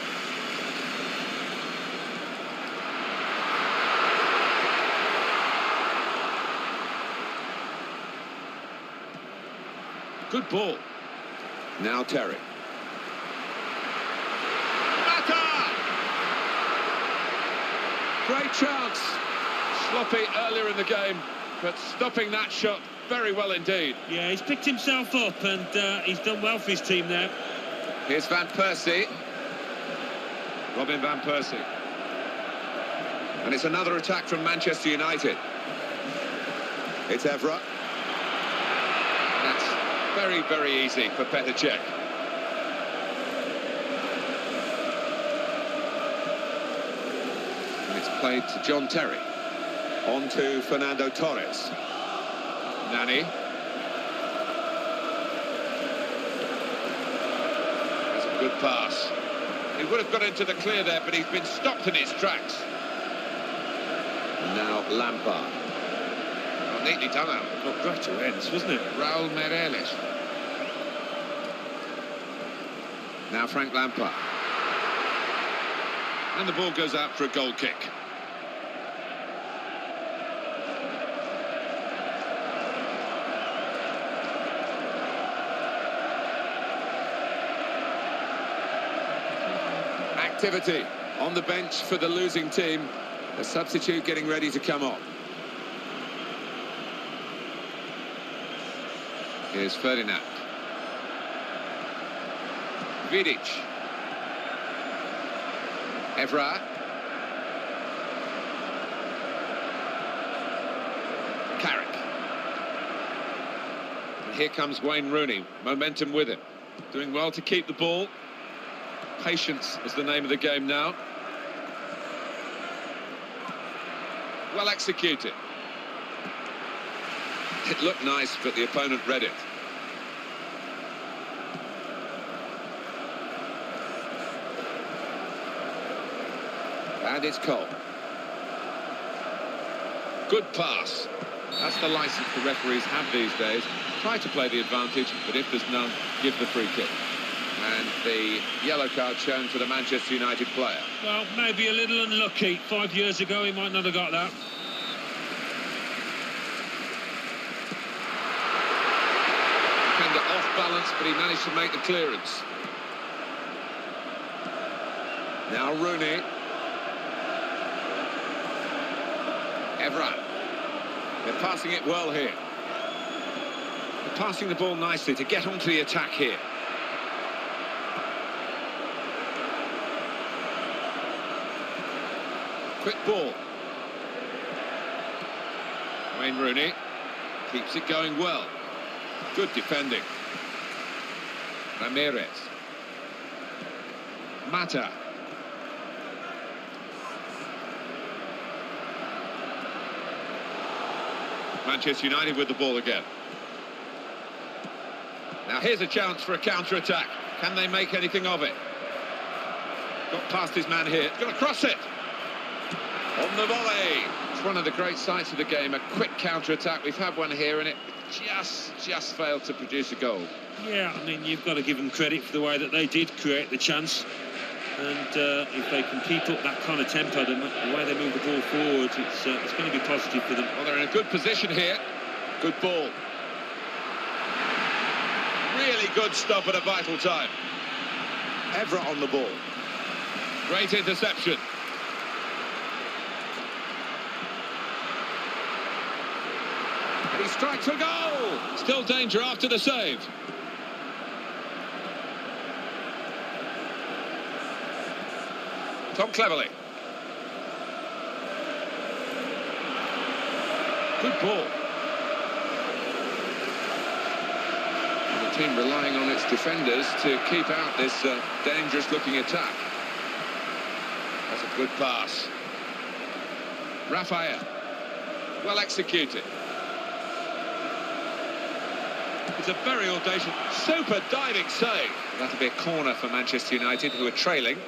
Good ball. Now Terry. Great chance. Sloppy earlier in the game, but stopping that shot very well indeed. Yeah, he's picked himself up and he's done well for his team there. Here's Van Persie. Robin Van Persie. And it's another attack from Manchester United. It's Evra. That's very, very easy for Petr Cech. Played to John Terry. On to Fernando Torres. Nani. That's a good pass. He would have got into the clear there, but he's been stopped in his tracks. And now Lampard. Well, neatly done out. Got great awareness, wasn't it? Raul Meireles. Now Frank Lampard. And the ball goes out for a goal kick. Activity on the bench for the losing team. A substitute getting ready to come on. Here's Ferdinand. Vidic. Evra. Carrick. And here comes Wayne Rooney. Momentum with him. Doing well to keep the ball. Patience is the name of the game now. Well executed. It looked nice, but the opponent read it. And it's Cole. Good pass. That's the license the referees have these days. Try to play the advantage, but if there's none, give the free kick. And the yellow card shown to the Manchester United player. Well, maybe a little unlucky. 5 years ago, he might not have got that. Defender off balance, but he managed to make the clearance. Now Rooney. Evra. They're passing it well here. They're passing the ball nicely to get onto the attack here. Quick ball. Wayne Rooney keeps it going well. Good defending. Ramirez. Mata. Manchester United with the ball again. Now here's a chance for a counter-attack. Can they make anything of it? Got past his man here. Got to cross it. On the volley. It's one of the great sights of the game, a quick counter-attack. We've had one here and it just failed to produce a goal. Yeah, I mean, you've got to give them credit for the way that they did create the chance. And if they can keep up that kind of tempo, the way they move the ball forward, it's going to be positive for them. Well, they're in a good position here. Good ball. Really good stop at a vital time. Evra on the ball. Great interception. And he strikes a goal. Still danger after the save. Tom Cleverley. Good ball. And the team relying on its defenders to keep out this dangerous-looking attack. That's a good pass. Rafael. Well executed. It's a very audacious, super diving save. That'll be a corner for Manchester United, who are trailing.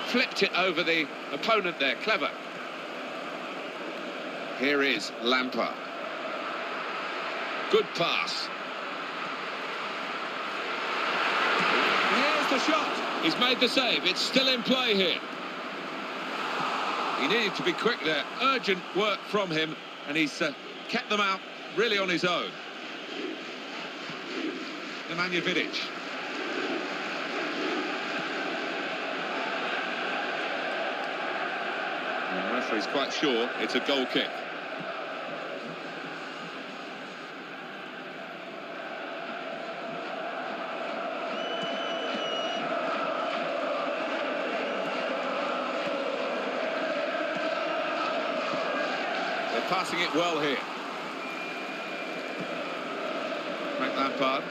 Flipped it over the opponent there, clever. Here is Lampard. Good pass. Here's the shot. He's made the save. It's still in play here. He needed to be quick there. Urgent work from him, and he's kept them out really on his own. Nemanja Vidic. The referee's quite sure it's a goal kick. They're passing it well here. Frank Lampard.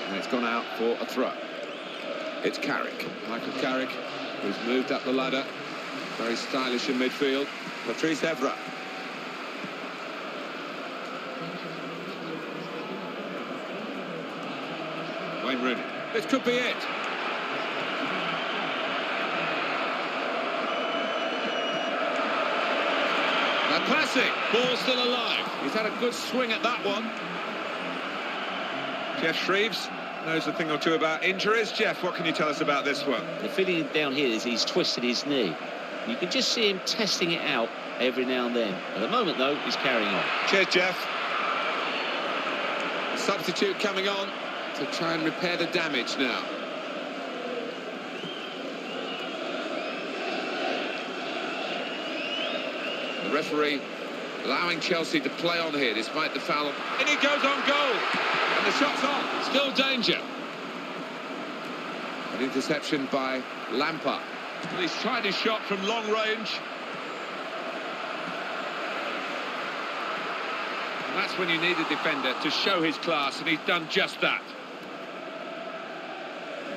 And it's gone out for a throw. It's Carrick, Michael Carrick, who's moved up the ladder. Very stylish in midfield. Patrice Evra. Wayne Rooney. This could be it. A classic. Ball still alive. He's had a good swing at that one. Jeff Shreves knows a thing or two about injuries. Jeff, what can you tell us about this one? The feeling down here is he's twisted his knee. You can just see him testing it out every now and then. At the moment, though, he's carrying on. Cheers, Jeff. A substitute coming on to try and repair the damage now. The referee allowing Chelsea to play on here despite the foul. And he goes on goal. And the shot's on. Still danger. An interception by Lampard. Well, he's tried his shot from long range. And that's when you need a defender to show his class, and he's done just that.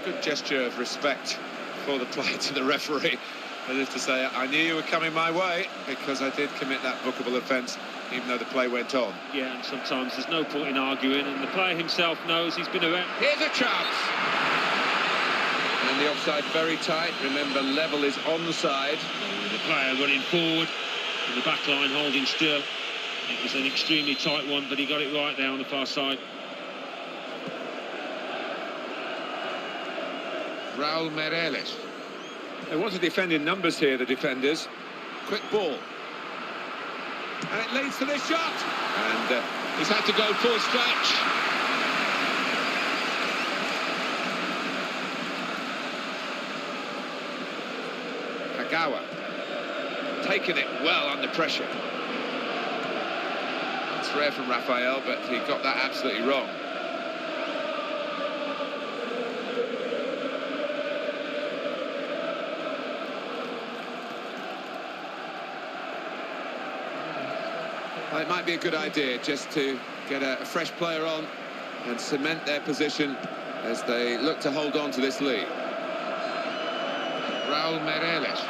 A good gesture of respect for the player to the referee. As if to say, I knew you were coming my way because I did commit that bookable offence, even though the play went on. Yeah, and sometimes there's no point in arguing, and the player himself knows he's been around. Here's a chance. And the offside very tight. Remember, level is onside. The player running forward and the back line holding still. It was an extremely tight one, but he got it right there on the far side. Raul Meireles. They want to defend in numbers here, the defenders. Quick ball. And it leads to this shot. And he's had to go full stretch. Kagawa. Taking it well under pressure. That's rare from Rafael, but he got that absolutely wrong. Well, it might be a good idea just to get a fresh player on and cement their position as they look to hold on to this lead. Raul Meireles.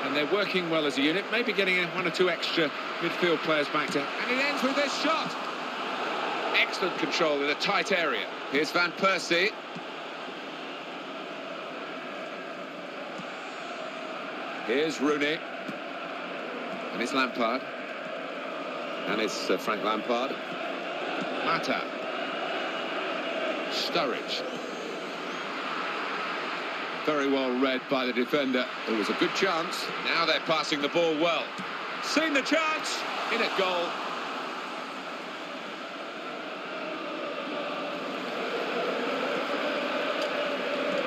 And they're working well as a unit, maybe getting one or two extra midfield players back to... And it ends with this shot! Excellent control in a tight area. Here's Van Persie. Here's Rooney. And it's Lampard. And it's Frank Lampard. Mata. Sturridge. Very well read by the defender. It was a good chance. Now they're passing the ball well. Seen the chance. In at goal.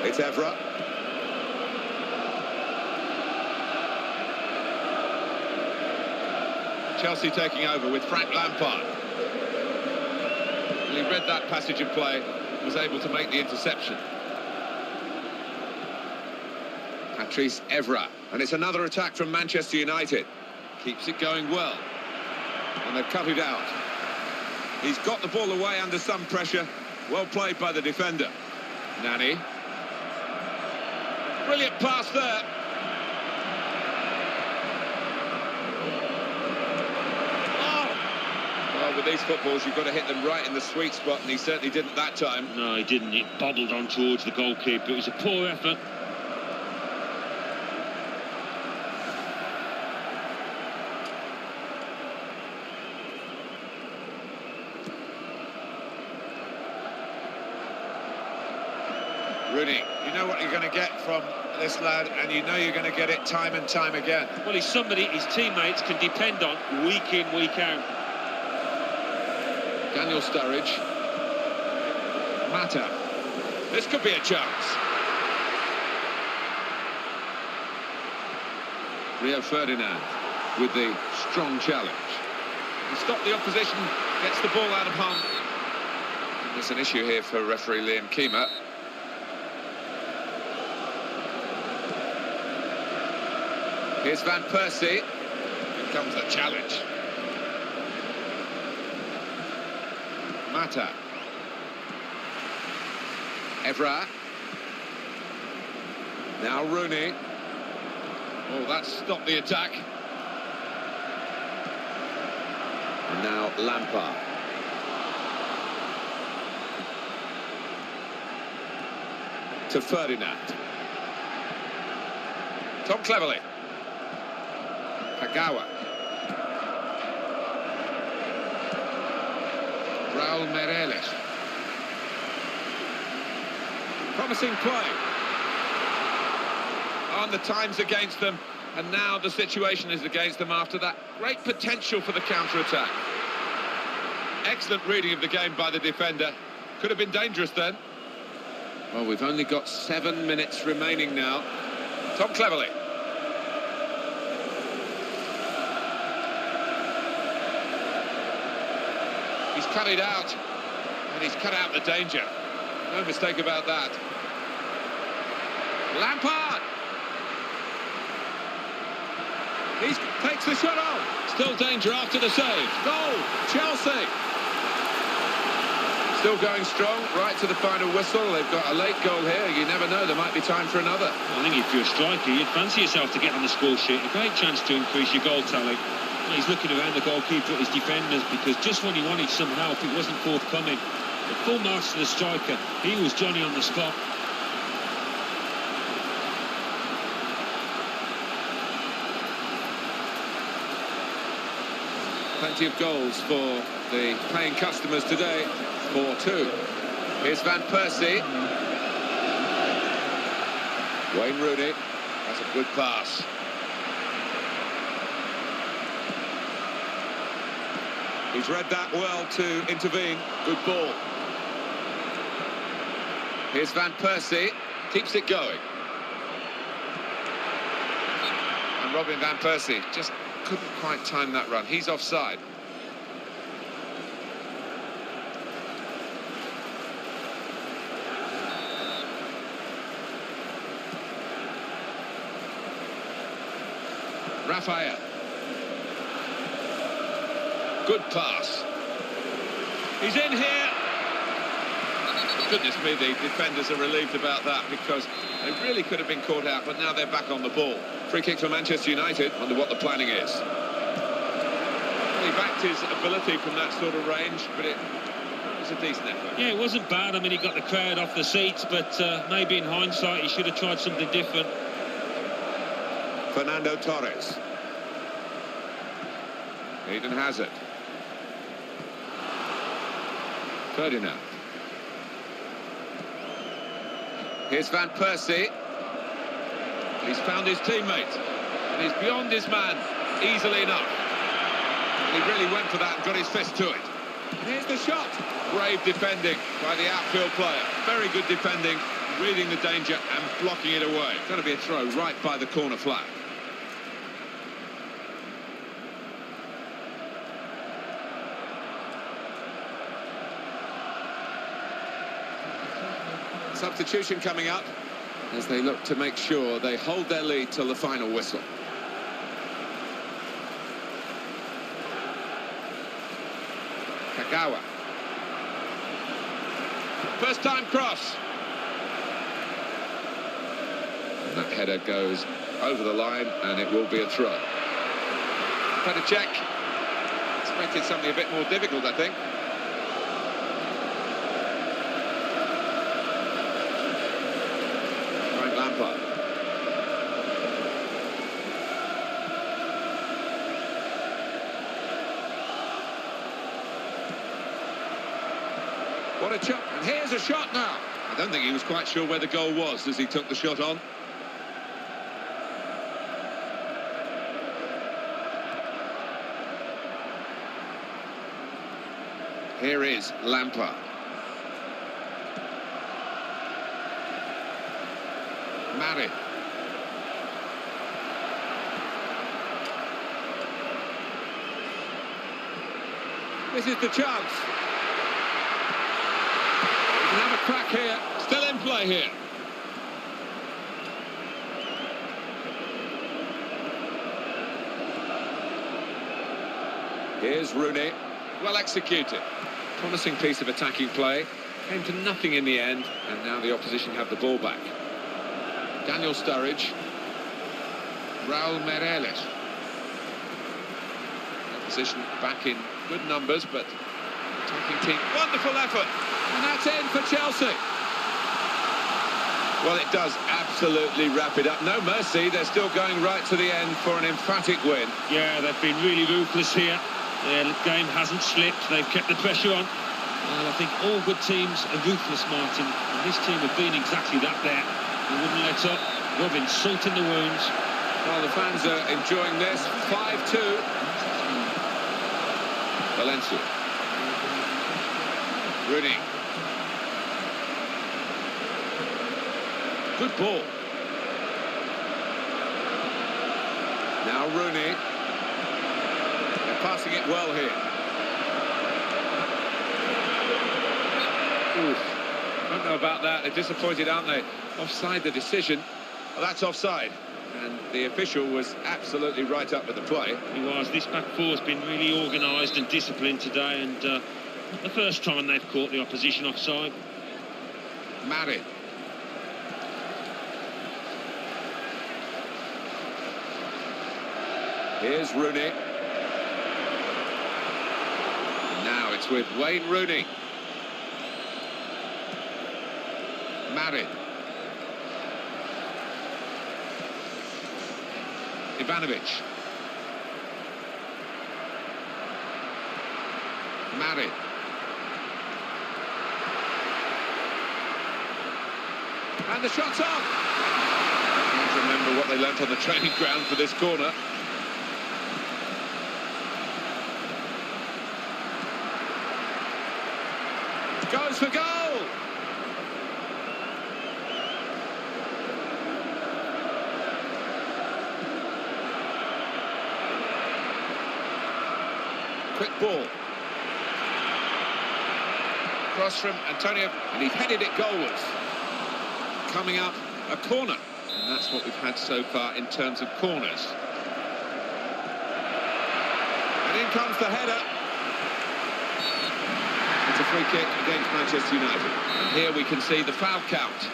It's Evra. Chelsea taking over with Frank Lampard. Well, he read that passage of play, was able to make the interception. Patrice Evra. And it's another attack from Manchester United. Keeps it going well. And they've cut it out. He's got the ball away under some pressure. Well played by the defender. Nani. Brilliant pass there. Oh! Well, with these footballs, you've got to hit them right in the sweet spot, and he certainly didn't that time. No, he didn't. It bobbled on towards the goalkeeper. It was a poor effort. Rooney, you know what you're going to get from this lad, and you know you're going to get it time and time again. Well, he's somebody his teammates can depend on week in, week out. Daniel Sturridge. Mata. This could be a chance. Rio Ferdinand with the strong challenge. He stopped the opposition, gets the ball out of harm. There's an issue here for referee Liam Keemer. Here's Van Persie. Here comes the challenge. Mata. Evra. Now Rooney. Oh, that stopped the attack. And now Lampard. To Ferdinand. Tom Cleverley. Kagawa. Raul Meireles. Promising play. On the time's against them, and now the situation is against them after that great potential for the counter-attack. Excellent reading of the game by the defender. Could have been dangerous then. Well, we've only got 7 minutes remaining now. Tom Cleverley. He's cut it out, and he's cut out the danger. No mistake about that. Lampard! He takes the shot off. Still danger after the save. Goal, Chelsea. Still going strong, right to the final whistle. They've got a late goal here. You never know, there might be time for another. I think if you're a striker, you'd fancy yourself to get on the score sheet. A great chance to increase your goal tally. Well, he's looking around the goalkeeper at his defenders because just when he wanted some help, it wasn't forthcoming. But full marks to the striker. He was Johnny on the spot. Plenty of goals for the paying customers today. 4-2. Here's Van Persie. Wayne Rooney. That's a good pass. He's read that well to intervene. Good ball. Here's Van Persie. Keeps it going. And Robin Van Persie just couldn't quite time that run. He's offside. Raphael. Good pass. He's in here. Goodness me, the defenders are relieved about that because they really could have been caught out, but now they're back on the ball. Free kick for Manchester United. Wonder what the planning is. Well, he backed his ability from that sort of range, but it was a decent effort. Yeah, it wasn't bad. I mean, he got the crowd off the seats, but maybe in hindsight he should have tried something different. Fernando Torres. Eden Hazard. Ferdinand. Here's Van Persie. He's found his teammate. And he's beyond his man easily enough. And he really went for that and got his fist to it. And here's the shot. Brave defending by the outfield player. Very good defending, reading the danger and blocking it away. It's going to be a throw right by the corner flag. Substitution coming up as they look to make sure they hold their lead till the final whistle. Kagawa. First time cross. And that header goes over the line and it will be a throw. Better check. Expected something a bit more difficult, I think. Lampard. What a chop, and here's a shot now. I don't think he was quite sure where the goal was as he took the shot on. Here is Lampard. Marin. This is the chance. We can have a crack here. Still in play here. Here's Rooney. Well executed. Promising piece of attacking play. Came to nothing in the end, and now the opposition have the ball back. Daniel Sturridge. Raul Meireles. Opposition back in good numbers, but attacking team. Wonderful effort. And that's in for Chelsea. Well, it does absolutely wrap it up. No mercy. They're still going right to the end for an emphatic win. Yeah, they've been really ruthless here. Their game hasn't slipped. They've kept the pressure on. And I think all good teams are ruthless, Martin. And this team have been exactly that there. They wouldn't let up, rubbing salt in the wounds. Well, the fans are enjoying this. 5-2. Valencia. Rooney. Good ball. Now Rooney. They're passing it well here. Oof. Don't know about that. They're disappointed, aren't they? Offside the decision. Well, that's offside. And the official was absolutely right up with the play. He was. This back four has been really organised and disciplined today, and Not the first time they've caught the opposition offside. Marin. Here's Rooney. Now it's with Wayne Rooney. Marin. Ivanovic. Marin. And the shot's off. Remember what they learnt on the training ground for this corner. Goes for goal. Quick ball. Cross from Antonio, and he's headed it goalwards. Coming up, a corner. And that's what we've had so far in terms of corners. And in comes the header. It's a free kick against Manchester United. And here we can see the foul count.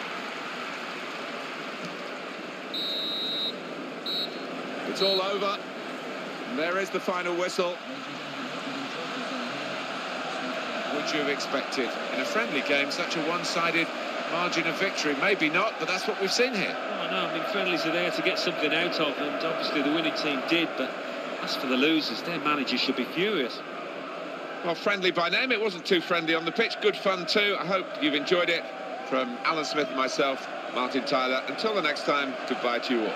It's all over. And there is the final whistle. Would you have expected in a friendly game such a one-sided margin of victory? Maybe not, but that's what we've seen here. Oh, no, I mean, friendlies are there to get something out of, and obviously the winning team did, but as for the losers, their manager should be furious. Well, friendly by name, it wasn't too friendly on the pitch. Good fun too. I hope you've enjoyed it. From Alan Smith and myself, Martin Tyler, until the next time, goodbye to you all.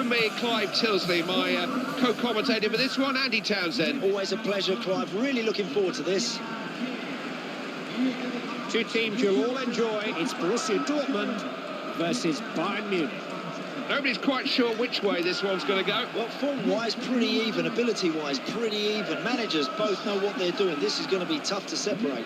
from me, Clive Tilsley, my co-commentator for this one, Andy Townsend. Always a pleasure, Clive. Really looking forward to this. Two teams you'll all enjoy. It's Borussia Dortmund versus Bayern Munich. Nobody's quite sure which way this one's going to go. Well, form-wise, pretty even. Ability-wise, pretty even. Managers both know what they're doing. This is going to be tough to separate.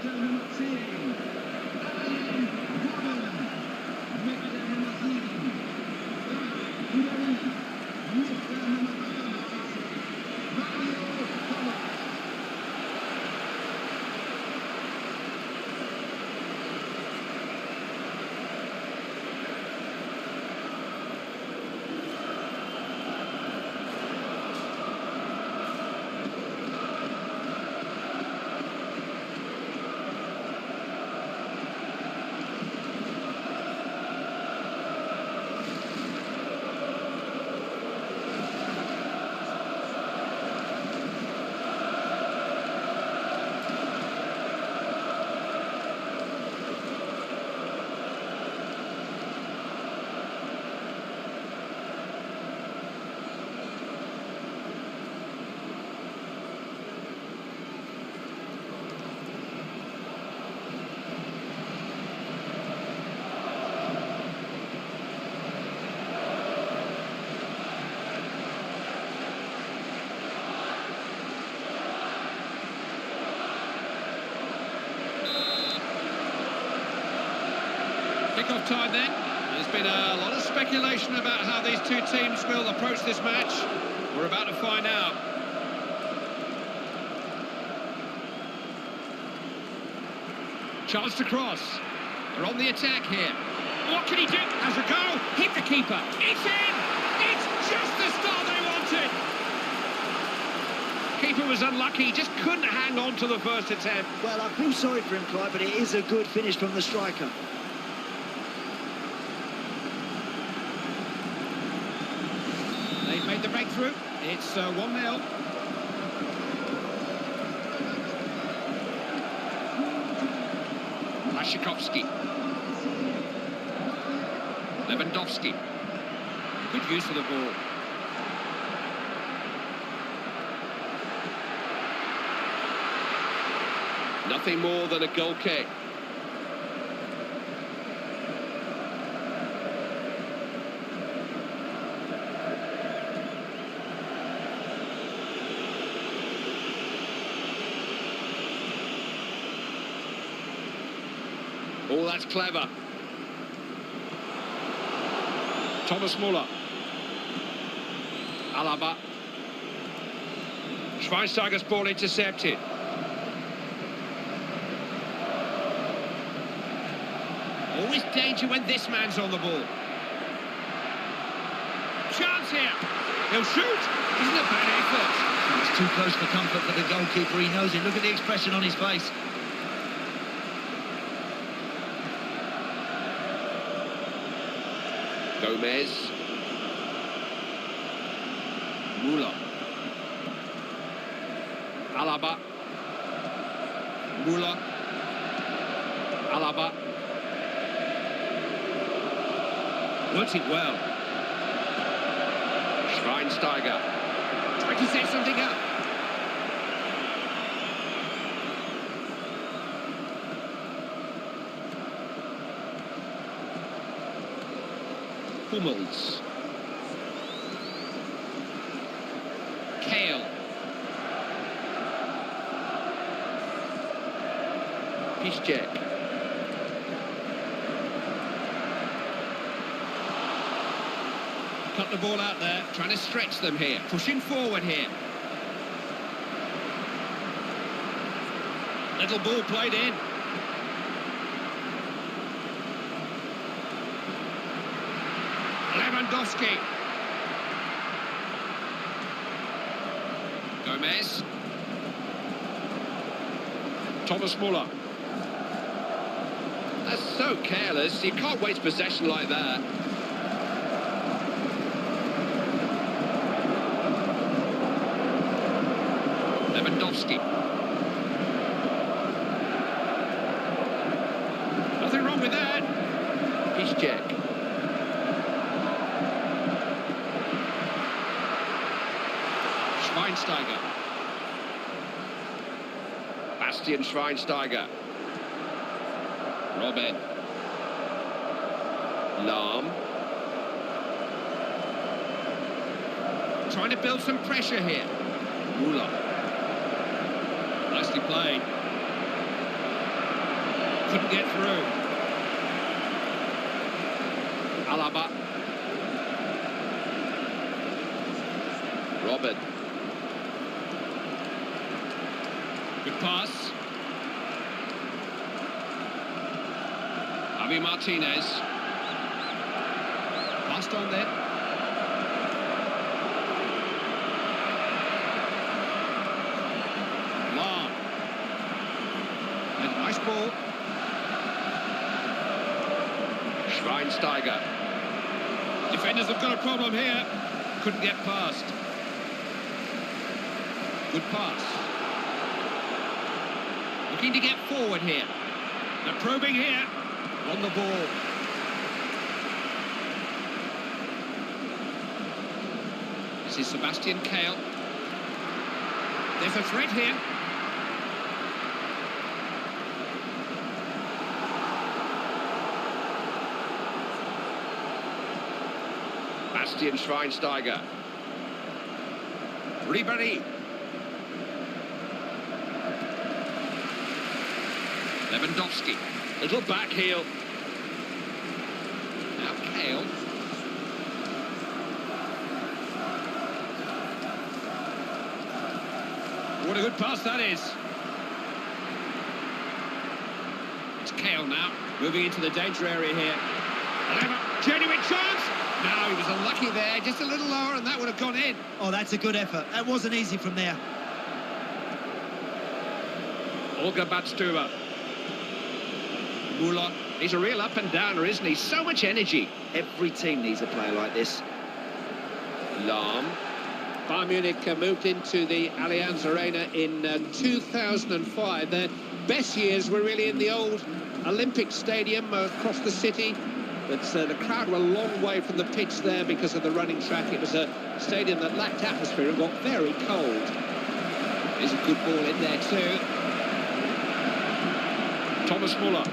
Kick-off time then. There's been a lot of speculation about how these two teams will approach this match. We're about to find out. Chance to cross. They're on the attack here. What can he do? Has a go. Hit the keeper. It's in! It's just the start they wanted! Keeper was unlucky, just couldn't hang on to the first attempt. Well, I feel sorry for him, Clive, but it is a good finish from the striker. They've made the breakthrough. It's 1-0. Błaszczykowski. Lewandowski. Good use of the ball. Nothing more than a goal kick. Oh, that's clever. Thomas Muller. Alaba. Schweinsteiger's ball intercepted. Always danger when this man's on the ball. Chance here. He'll shoot. Isn't a bad effort. It's too close for comfort for the goalkeeper. He knows it. Look at the expression on his face. Gomez. Muller. Alaba. Muller. Alaba. Works it well. Schweinsteiger. Trying to set something up. Hummels. Kale. Piszczek. Cut the ball out there, trying to stretch them here. Pushing forward here. Little ball played in. Lewandowski. Gomez. Thomas Muller. That's so careless. You can't waste possession like that. Lewandowski. Nothing wrong with that. Piszczek. Bastian Schweinsteiger. Robben. Lahm. Trying to build some pressure here. Müller. Nicely played. Couldn't get through. Alaba. Robben. Good pass. Javi Martinez. Passed on then. Lahm. And nice ball. Schweinsteiger. Defenders have got a problem here. Couldn't get past. Good pass. Looking to get forward here. They're probing here. On the ball. This is Sebastian Kehl. There's a threat here. Bastian Schweinsteiger. Ribéry. Lewandowski. Little back heel. Now Kehl. What a good pass that is. It's Kehl now, moving into the danger area here. Genuine chance! No, he was unlucky there, just a little lower and that would have gone in. Oh, that's a good effort. That wasn't easy from there. Olga Badstuber. Müller. He's a real up and downer, isn't he? So much energy. Every team needs a player like this. Lahm. Bayern Munich moved into the Allianz Arena in 2005. Their best years were really in the old Olympic Stadium across the city. But the crowd were a long way from the pitch there because of the running track. It was a stadium that lacked atmosphere and got very cold. There's a good ball in there too. Thomas Müller.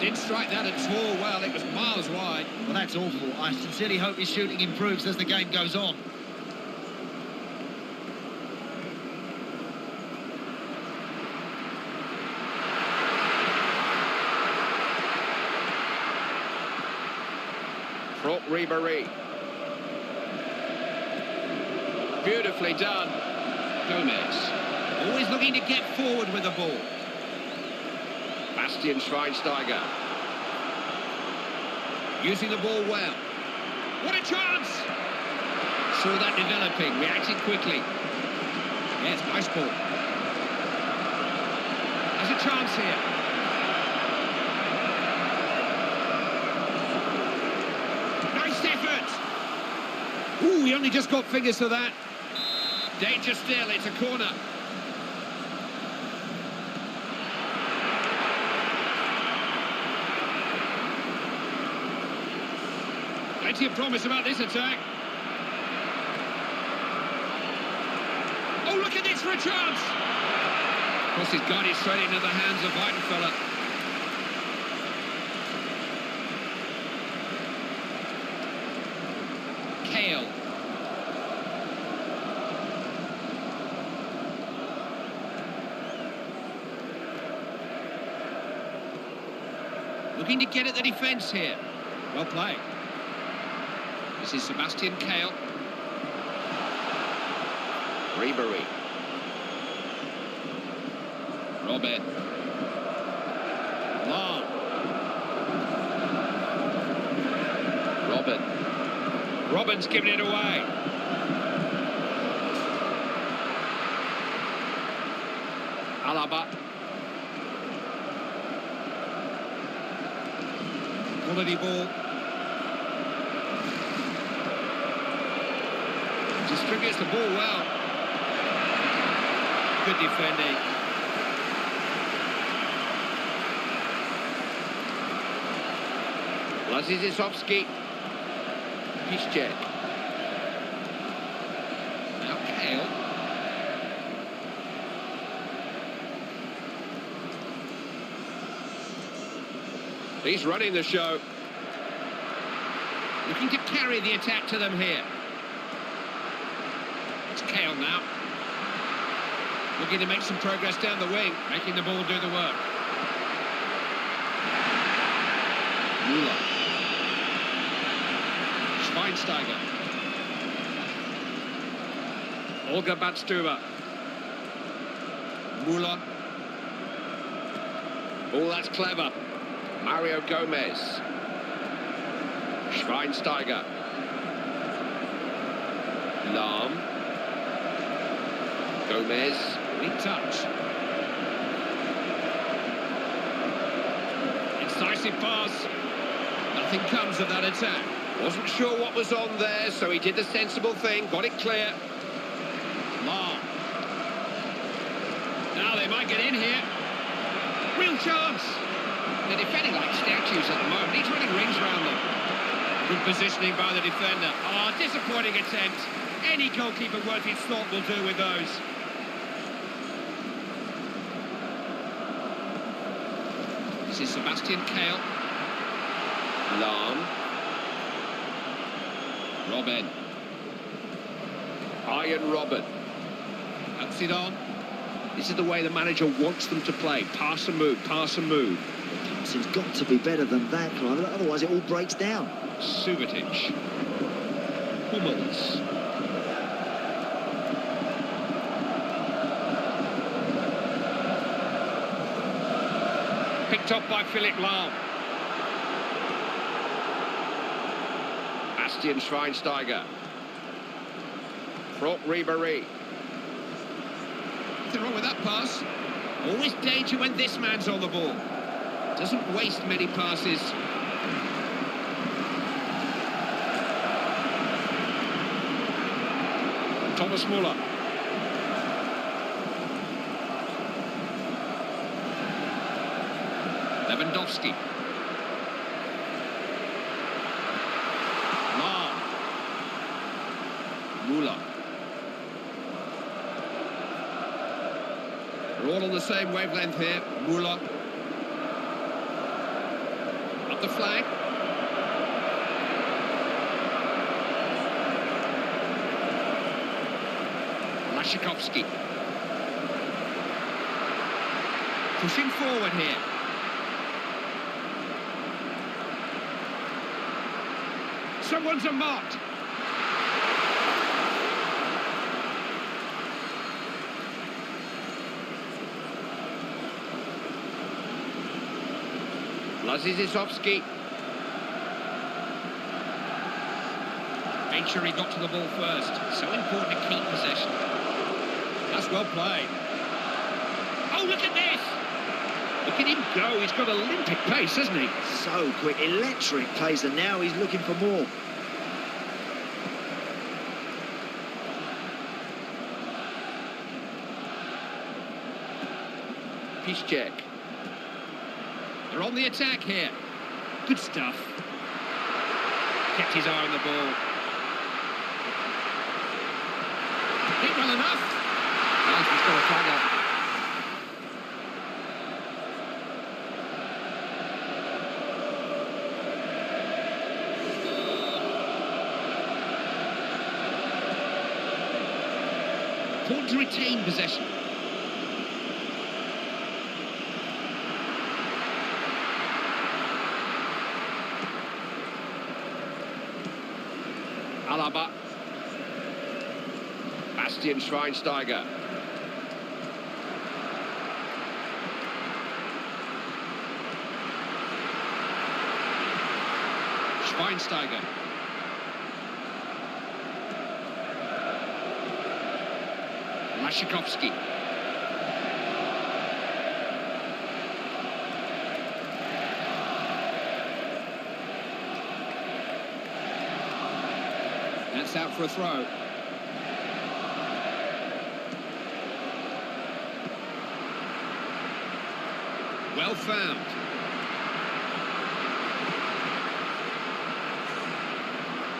Didn't strike that at all well. It was miles wide. Well, that's awful. I sincerely hope his shooting improves as the game goes on. Franck Ribéry. Beautifully done. Gomez. Always looking to get forward with the ball. Bastian Schweinsteiger. Using the ball well. What a chance! Saw that developing, reacting quickly. Yes, nice ball. There's a chance here. Nice effort! Ooh, he only just got fingers to that. Danger still, it's a corner. Plenty of promise about this attack. Oh, look at this for a chance! Of course, he's got it straight into the hands of Weidenfeller. Kehl. Looking to get at the defence here. Well played. This is Sebastian Kehl. Ribéry. Robben. Lahm. Robben. Robben's giving it away. Alaba. Quality ball. Distributes the ball well. Good defending. Lazizisovski. Piszczek. Now Kehl. He's running the show. Looking to carry the attack to them here. It's Kale now. Looking to make some progress down the wing, making the ball do the work. Müller. Schweinsteiger. Olga Batstuva. Müller. Oh, that's clever. Mario Gomez. Schweinsteiger. Lahm. Gomez. Big touch. Incisive pass. Nothing comes of that attack. Wasn't sure what was on there, so he did the sensible thing, got it clear. Lahm. Now they might get in here. Real chance. They're defending like statues at the moment. He's running rings around them. Good positioning by the defender. Oh, disappointing attempt. Any goalkeeper worth his salt will do with those. This is Sebastian Kale. Lahm. Robben. Ian Robben. Puts it on. This is the way the manager wants them to play. Pass and move, pass and move. The passing's got to be better than that, Clive, otherwise it all breaks down. Subotic. Hummels. Picked up by Philipp Lahm. Bastian Schweinsteiger. Franck Ribéry. Nothing wrong with that pass. Always danger when this man's on the ball. Doesn't waste many passes. Thomas Müller. Lewandowski. Lahm. Müller. We're all on the same wavelength here. Müller. Up the flank. Lashikovsky. Pushing forward here. Someone's unmarked. Lazizisovsky. Made sure he got to the ball first. So important to keep possession. That's well played. Oh, look at this! Look at him go. He's got Olympic pace, hasn't he? So quick, electric pace, and now he's looking for more. Piszczek. They're on the attack here. Good stuff. Kept his eye on the ball. Hit well enough. Nice, he's got a flag up. Important to retain possession. Alaba. Bastian Schweinsteiger. Schweinsteiger. Lashikovsky. That's out for a throw. Well found.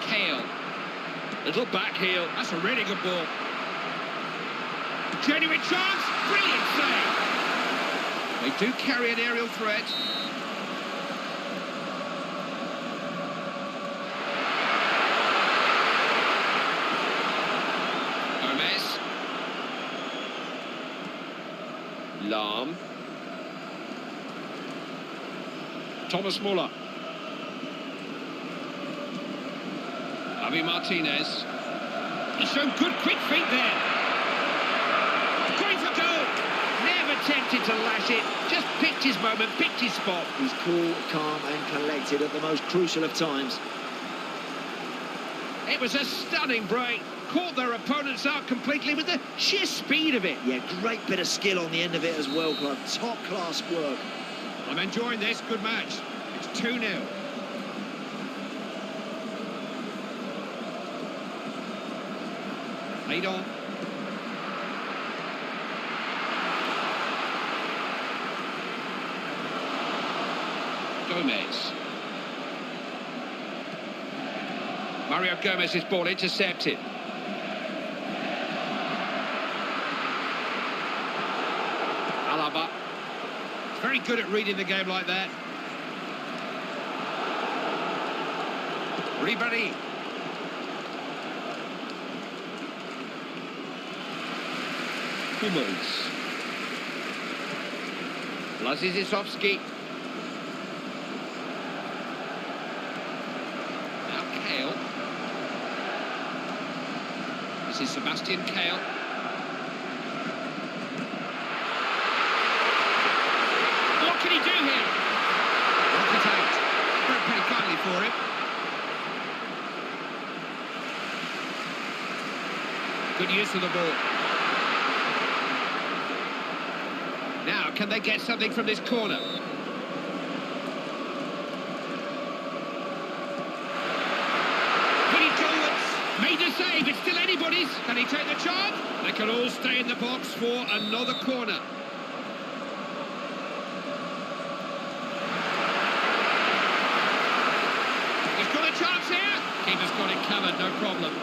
Kale. Little back heel. That's a really good ball. Genuine chance. Brilliant save. They do carry an aerial threat. Lahm. Thomas Muller. Javi Martinez. He's shown good quick feet there. Going for goal. Never tempted to lash it. Just picked his moment, picked his spot. He's cool, calm and collected at the most crucial of times. It was a stunning break. Caught their opponents out completely with the sheer speed of it. Yeah, great bit of skill on the end of it as well, Clive. Top-class work. I'm enjoying this. Good match. It's 2-0. Lead on. Gomez. Mario Gomez's ball intercepted. Alaba. He's very good at reading the game like that. Ribéry. Hummels. Blazizowski. Now Kale. This is Sebastian Kale. What can he do here? Work it out. Very pretty kindly for him. Good use of the ball. Now, can they get something from this corner? Put it forwards. Made a save. It's still anybody's. Can he take the chance? They can all stay in the box for another corner. He's got a chance here. Keeper's got it covered, no problem.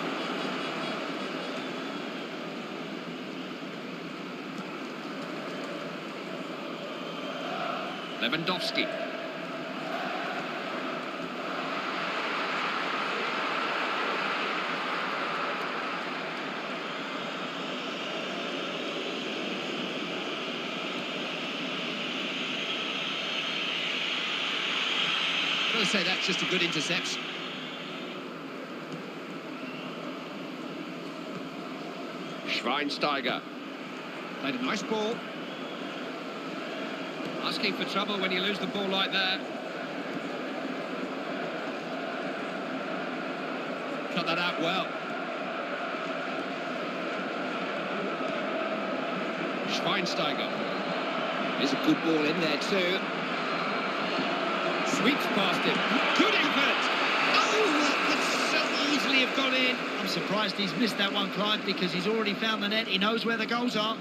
Lewandowski. I've got to say that's just a good interception. Schweinsteiger. Played a nice ball. Asking for trouble when you lose the ball like that. Cut that out well. Schweinsteiger. There's a good ball in there too. Sweeps past him. Good effort! Oh, that could so easily have gone in. I'm surprised he's missed that one, Clive, because he's already found the net. He knows where the goals are.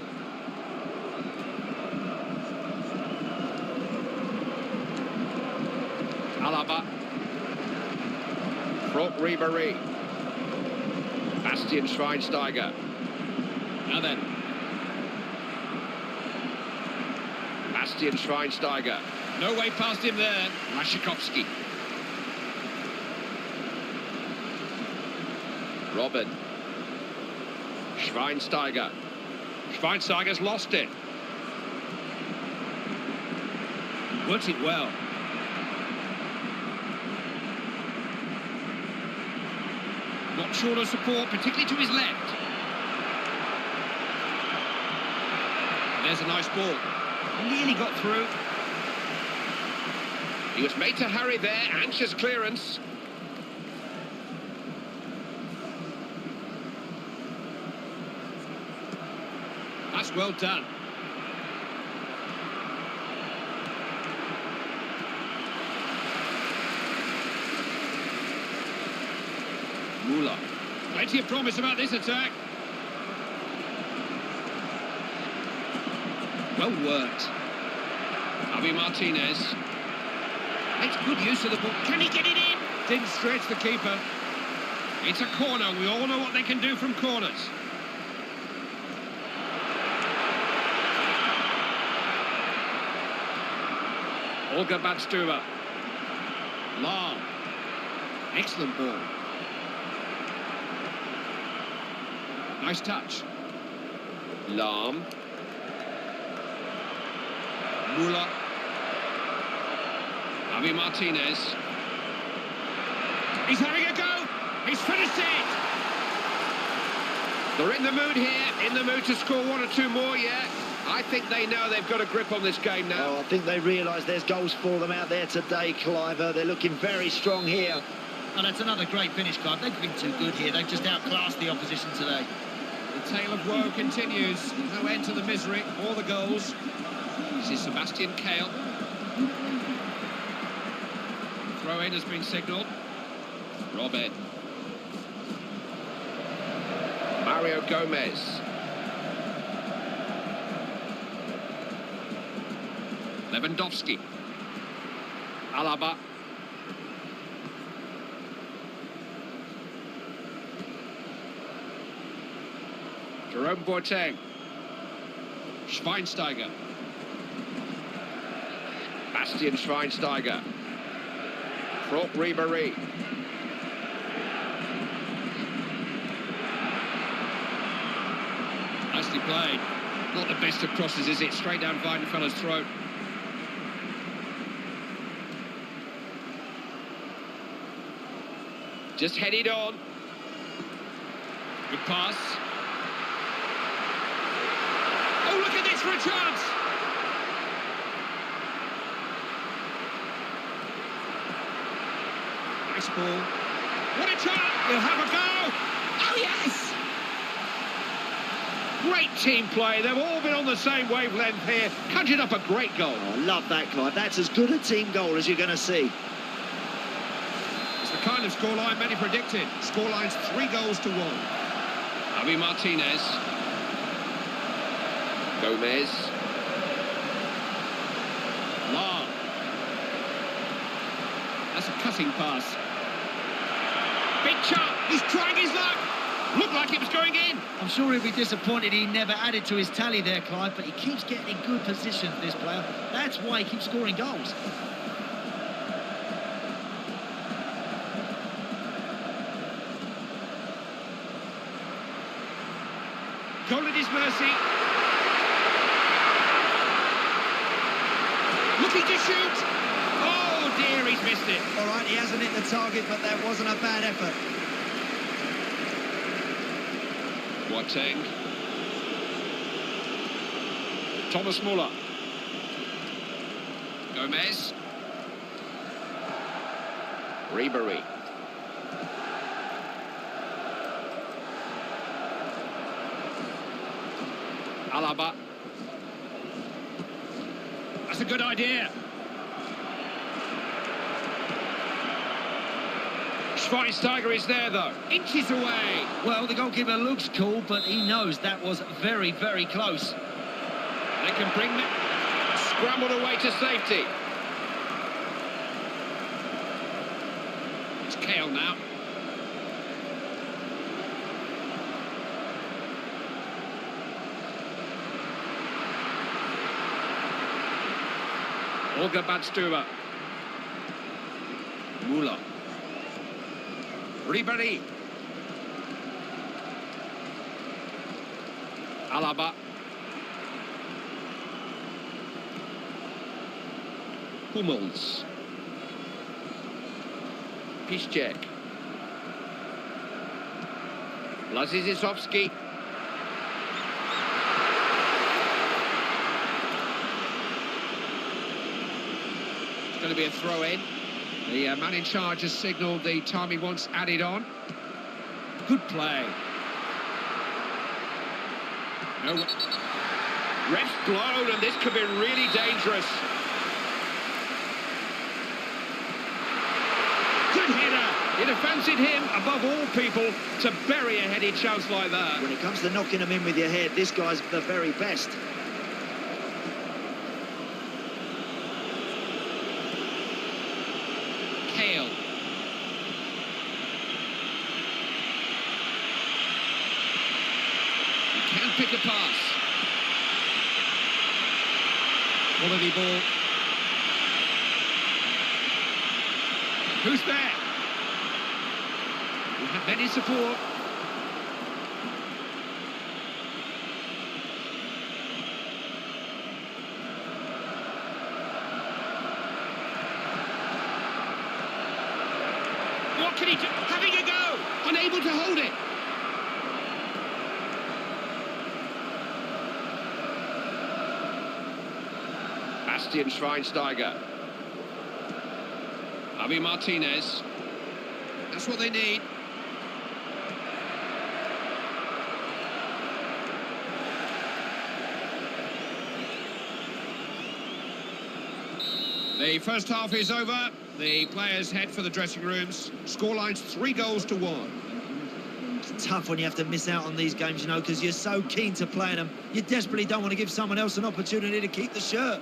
Alaba. Franck Ribéry. Bastian Schweinsteiger. Now then. Bastian Schweinsteiger. No way past him there. Lashikovsky. Robin. Schweinsteiger. Schweinsteiger's lost it. Worked it well. Not short of support, particularly to his left. There's a nice ball. Nearly got through. He was made to hurry there. Anxious clearance. That's well done. Muller. Plenty of promise about this attack. Well worked. Javi Martinez. Makes good use of the ball. Can he get it in? Didn't stretch the keeper. It's a corner. We all know what they can do from corners. Olga Badstuber. Lahm. Excellent ball. Nice touch. Lahm. Müller. Javi Martinez. He's having a go. He's finished it. They're in the mood here, in the mood to score one or two more, yeah. I think they know they've got a grip on this game now. Oh, I think they realise there's goals for them out there today, Clive. They're looking very strong here. And that's another great finish, Clive. They've been too good here. They've just outclassed the opposition today. The tale of woe continues. No end to the misery or the goals. This is Sebastian Kehl. Throw-in has been signalled. Robin. Mario Gomez. Lewandowski. Alaba. Jerome Boateng. Schweinsteiger. Bastian Schweinsteiger. Franck Ribéry. Nicely played. Not the best of crosses, is it? Straight down Weidenfeller's throat. Just headed on. Good pass. Oh, look at this for a chance! Nice ball. What a chance! He'll have a go! Oh, yes! Great team play. They've all been on the same wavelength here. Conjured up a great goal. Oh, love that, Clive. That's as good a team goal as you're going to see. It's the kind of scoreline many predicted. Scoreline's 3-1. Javi Martinez. Gomez. Long. That's a cutting pass. Big chance. He's trying his luck. Looked like it was going in. I'm sure he'll be disappointed he never added to his tally there, Clive, but he keeps getting in good positions, this player. That's why he keeps scoring goals. Goal at his mercy. Looking to shoot. Oh dear, he's missed it. All right, he hasn't hit the target, but that wasn't a bad effort. Boateng. Thomas Muller. Gomez. Ribéry. Alaba. That's a good idea. Schweinsteiger is there, though. Inches away. Well, the goalkeeper looks cool, but he knows that was very, very close. They can bring it. Scrambled away to safety. It's Kehl now. Olga Badstuber. Müller. Ribéry. Alaba. Hummels. Piszczek. Lazizisowski. It's going to be a throw-in. The man in charge has signalled the time he wants added on. Good play. No. Ref's blown, and this could be really dangerous. Good header. It have fancied him, above all people, to bury a headed chance like that. When it comes to knocking them in with your head, this guy's the very best. Kehl. He can pick a pass. Quality ball. Who's there? We have many support. What can he do? Having a go! Unable to hold it. Bastian Schweinsteiger. Javi Martinez. That's what they need. The first half is over. The players head for the dressing rooms. Scoreline's 3-1. It's tough when you have to miss out on these games, you know, because you're so keen to play them. You desperately don't want to give someone else an opportunity to keep the shirt.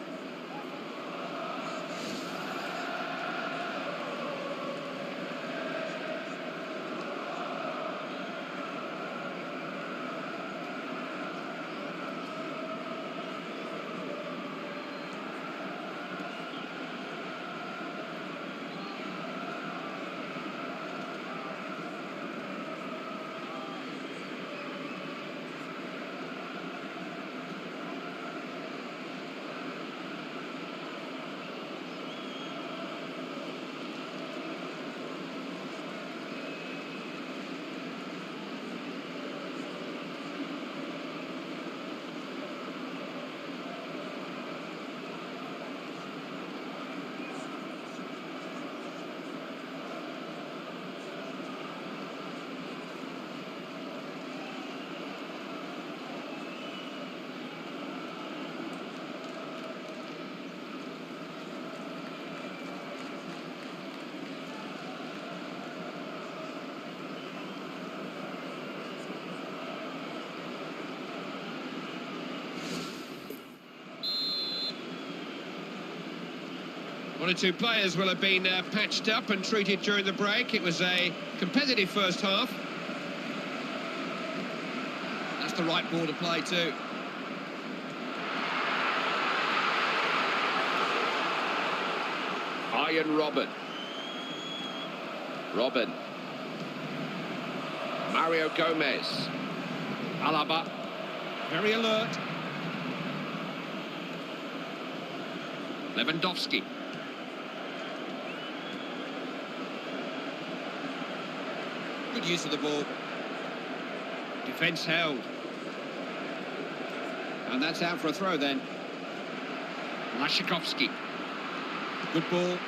One or two players will have been patched up and treated during the break. It was a competitive first half. That's the right ball to play too. Ian Robben. Robben. Mario Gomez. Alaba. Very alert. Lewandowski. Good use of the ball. Defence held. And that's out for a throw then. Lashikovsky. Good ball.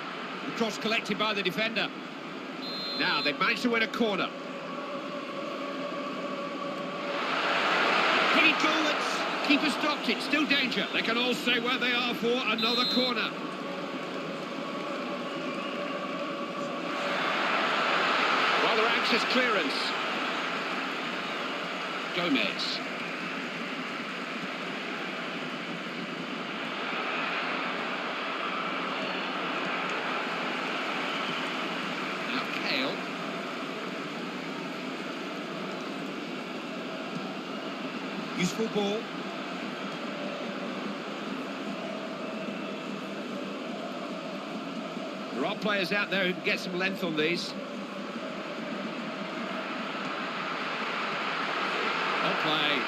The cross collected by the defender. Now they've managed to win a corner. Pretty forwards. Keeper stopped it. Still danger. They can all stay where they are for another corner. Rather anxious clearance. Gomez. Now Kale. Useful ball. There are players out there who can get some length on these. Well played.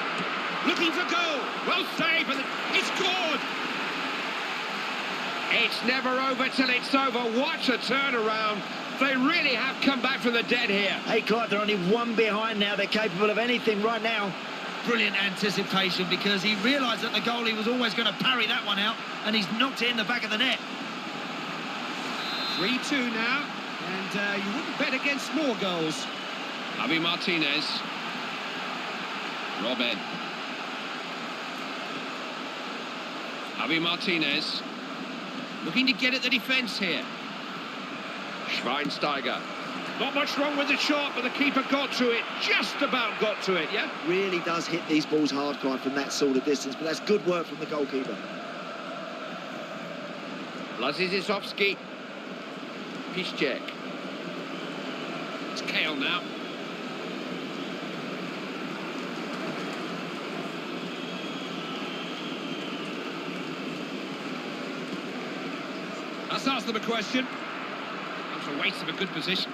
Looking for goal. Well saved, and he scored. It's never over till it's over. What a turnaround. They really have come back from the dead here. Hey, Clive, they're only one behind now. They're capable of anything right now. Brilliant anticipation, because he realised that the goalie was always going to parry that one out, and he's knocked it in the back of the net. 3-2 now, and you wouldn't bet against more goals. Javi Martinez. Robben. Javi Martinez. Looking to get at the defence here. Schweinsteiger. Not much wrong with the shot, but the keeper got to it. Just about got to it, yeah? Really does hit these balls hard, Clive, from that sort of distance, but that's good work from the goalkeeper. Blazizowski. Piszczek. It's Kale now. Let's ask them a question. That's a waste of a good position.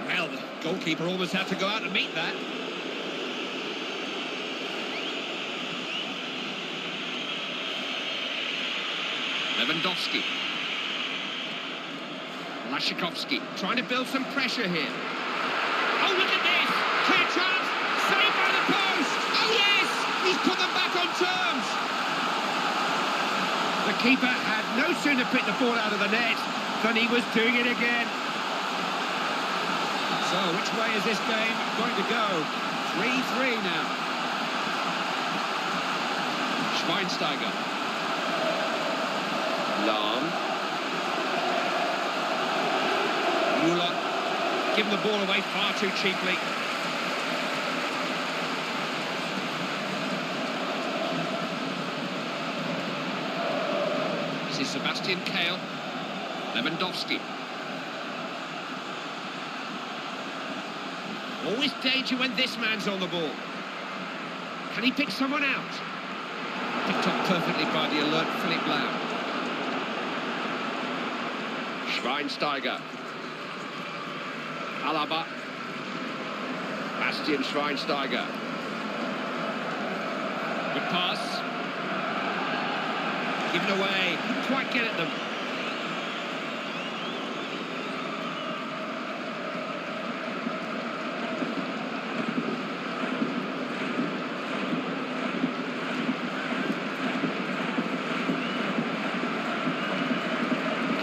Well, the goalkeeper almost had to go out and meet that. Lewandowski. Lashikovsky trying to build some pressure here. Oh, look at this! Clear chance! Saved by the post! Oh, yes! He's put them back on terms! The keeper had no sooner picked the ball out of the net than he was doing it again. So, which way is this game going to go? 3-3 now. Schweinsteiger. Lahm. Müller. Given the ball away far too cheaply. This is Sebastian Kehl. Lewandowski. Always danger when this man's on the ball. Can he pick someone out? Picked up perfectly by the alert Philipp Lahm. Schweinsteiger. Alaba. Bastian Schweinsteiger. Good pass. Given away. Couldn't quite get at them.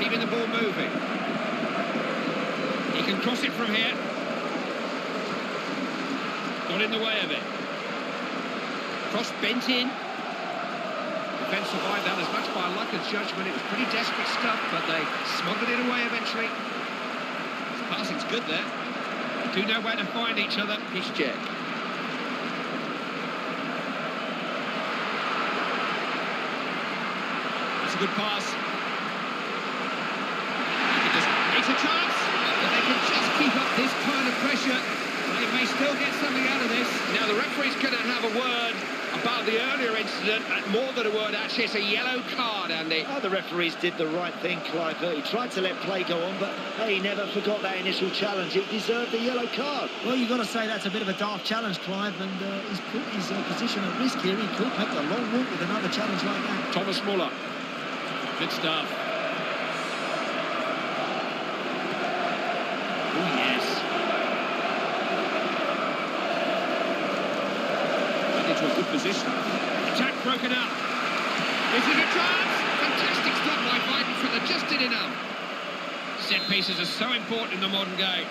Keeping the ball moving. He can cross it from here. Got in the way of it. Cross bent in. Defence survived that as much by luck as judgment. It was pretty desperate stuff, but they smuggled it away eventually. His passing's good there. They do know where to find each other. Piszczek. That's a good pass. It's a chance, but they can just keep up this kind of pressure. They may still get something out of this. Now the referee's going to have a word about the earlier incident, and more than a word, actually, it's a yellow card, Andy. Oh, the referees did the right thing, Clive. He tried to let play go on, but hey, he never forgot that initial challenge. It deserved a yellow card. Well, you've got to say that's a bit of a daft challenge, Clive, and he's put his position at risk here. He could make a long walk with another challenge like that. Thomas Muller. Good stuff. Oh, yes. Into a good position. Attack broken up. This is a chance. Fantastic stop by Weidenfeller. Just did enough. Set pieces are so important in the modern game.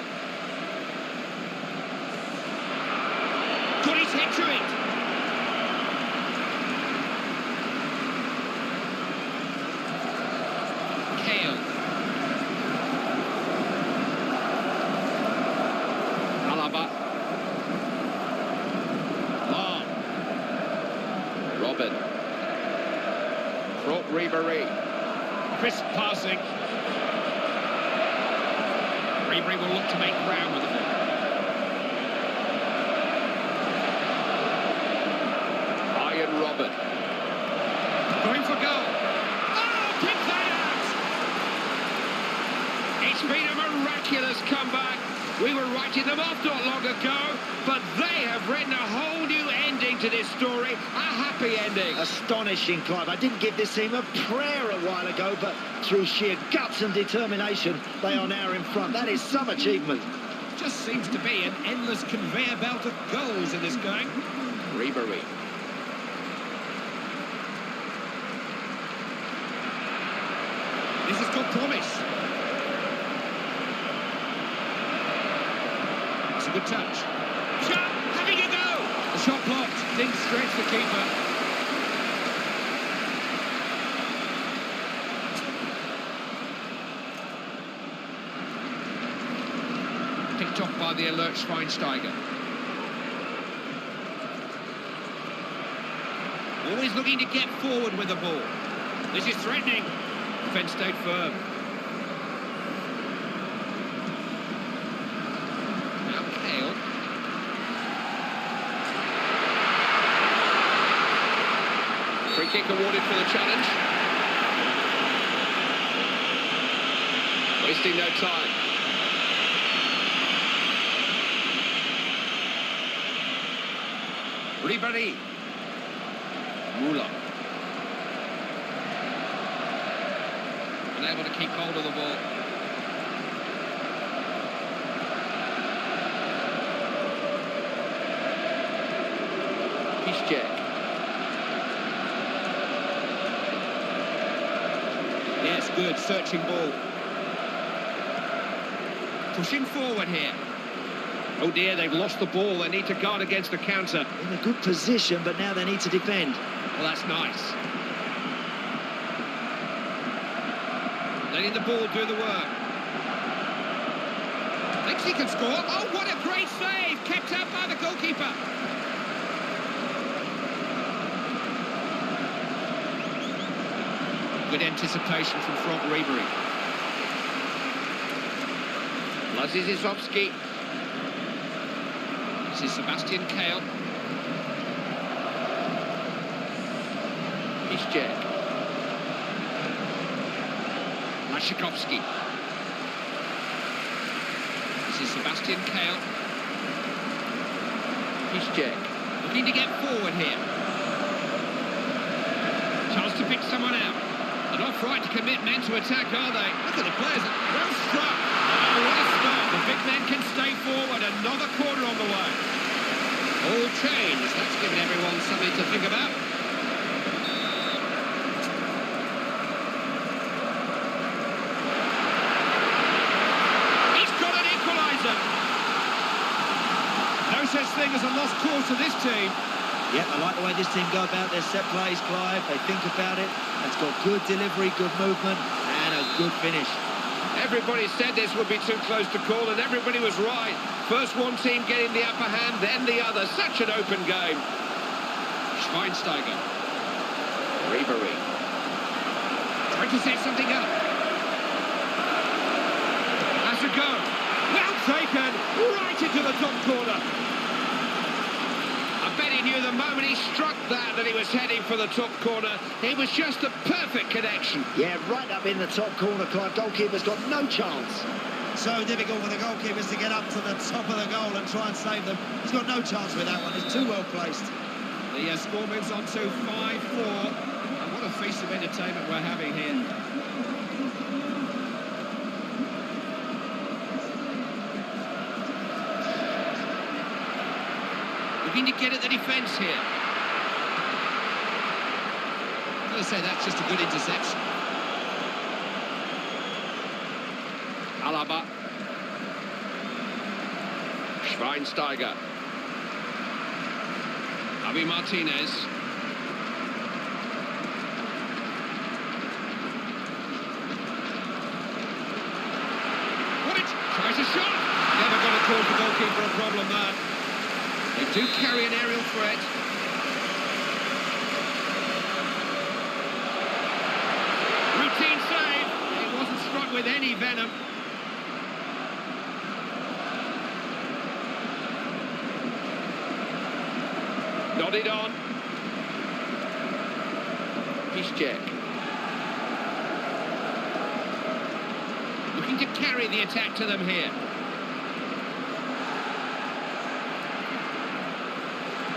Got his head to it. Kehl. Alaba. Robin. Brought Ribéry. Crisp passing. Ribéry will look to make ground with the ball. Ian Robin. Going for goal. Oh, pick that out! It's been a miraculous comeback. We were writing them off not long ago, but they have written a whole new ending to this story. A happy ending. Astonishing, Clive. I didn't give this team a prayer a while ago, but through sheer guts and determination, they are now in front. That is some achievement. Just seems to be an endless conveyor belt of goals in this game. Ribéry. This has got promise. It's a good touch. Shot! Having a go! The shot blocked. Didn't stretch the keeper. Picked off by the alert Schweinsteiger. Always looking to get forward with the ball. This is threatening. Defence stayed firm. Now Kehl. Free kick awarded for the challenge. Wasting no time. Ribéry. Müller. Unable to keep hold of the ball. good, searching ball. Pushing forward here. Oh dear, they've lost the ball. They need to guard against the counter. In a good position, but now they need to defend. Well, that's nice. Letting the ball do the work. Thinks he can score. Oh, what a great save! Kept out by the goalkeeper. Good anticipation from Franck Ribéry. Blazizowski. This is Sebastian Kehl. Piszczek. Lashikovsky. This is Sebastian Kehl. Piszczek. Looking to get forward here. Chance to pick someone out. They're not frightened to commit men to attack, are they? Look at the players. Well struck. Oh, what a start. The big men can stay forward. Another corner on the way. All changed. That's given everyone something to think about. He's got an equaliser. No such thing as a lost cause to this team. Yeah, I like the way this team go about their set plays, Clive. They think about it. It's got good delivery, good movement, and a good finish. Everybody said this would be too close to call, and everybody was right. First one team getting the upper hand, then the other. Such an open game. Schweinsteiger. Ribéry. Trying to set something up. Has a go. Well taken. Right into the top corner. I bet he knew the moment he struck that he was heading for the top corner. It was just a perfect connection. Yeah, right up in the top corner, Clive. Goalkeeper's got no chance. So difficult for the goalkeepers to get up to the top of the goal and try and save them. He's got no chance with that one. It's too well placed. The score moves on to 5-4. And what a feast of entertainment we're having here. Looking to get at the defence here. I'm going to say that's just a good interception. Alaba. Schweinsteiger. Javi Martinez. What it? Tries a shot. Never going to cause the goalkeeper a problem there. They do carry an aerial threat. Routine save. It wasn't struck with any venom. Nodded on. Piszczek. Looking to carry the attack to them here.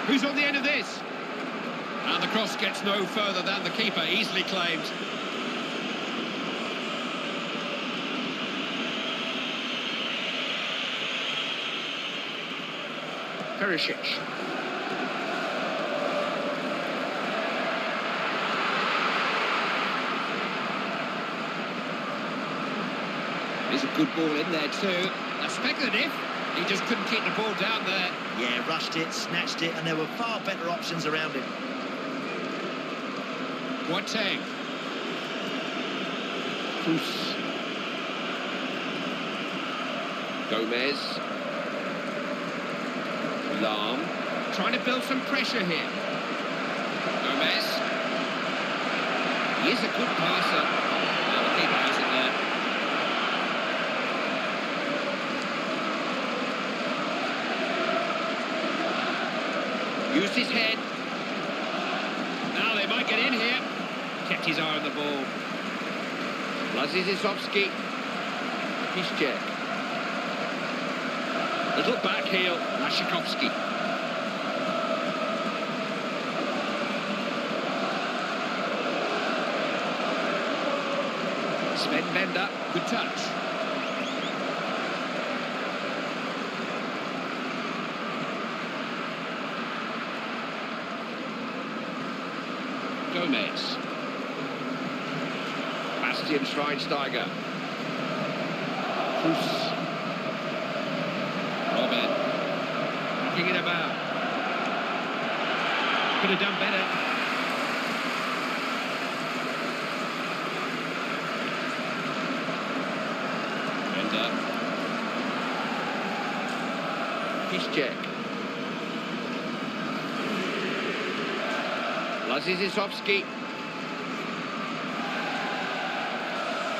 Who's on the end of this? And the cross gets no further than the keeper, easily claimed. Perisic. There's a good ball in there too. That's speculative. He just couldn't keep the ball down there. Yeah, rushed it, snatched it, and there were far better options around him. Boateng. Cruz. Gomez. Lahm. Trying to build some pressure here. Gomez. He is a good passer. Well, the keeper has it there. Used his head. Now they might get in here. Kept his eye on the ball. Blazizowski. Piszczek. Little back heel. Lashikovsky. Sven Bender. Good touch. Gomez. Bastian Schweinsteiger. Kroos. Robin. Knocking it about. Could have done better. Piszczek. Lazizisowski.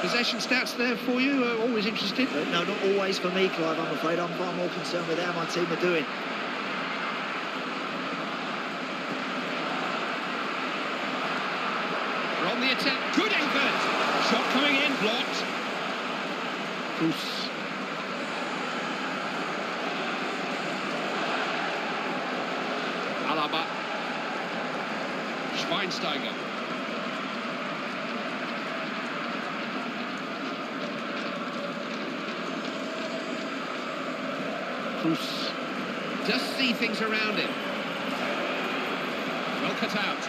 Possession stats there for you? Always interested? No, not always for me, Clive, I'm afraid. I'm far more concerned with how my team are doing. We're on the attack. Good effort. Shot coming in, blocked. Kroos. Alaba. Schweinsteiger. Kroos. Just see things around him. Well cut out.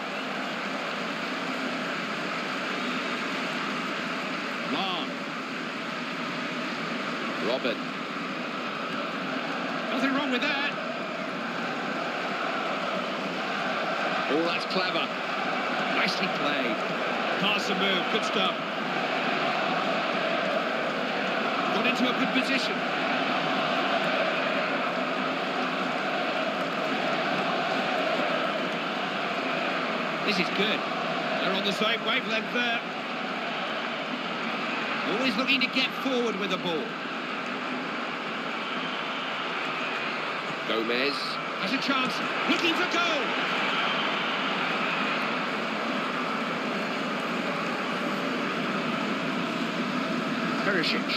Long. Robin. Nothing wrong with that. Oh, that's clever. Nicely played. Pass and move. Good stuff. Got into a good position. This is good. They're on the same wavelength there. Always looking to get forward with the ball. Gomez. Has a chance. Looking for goal. Perisic.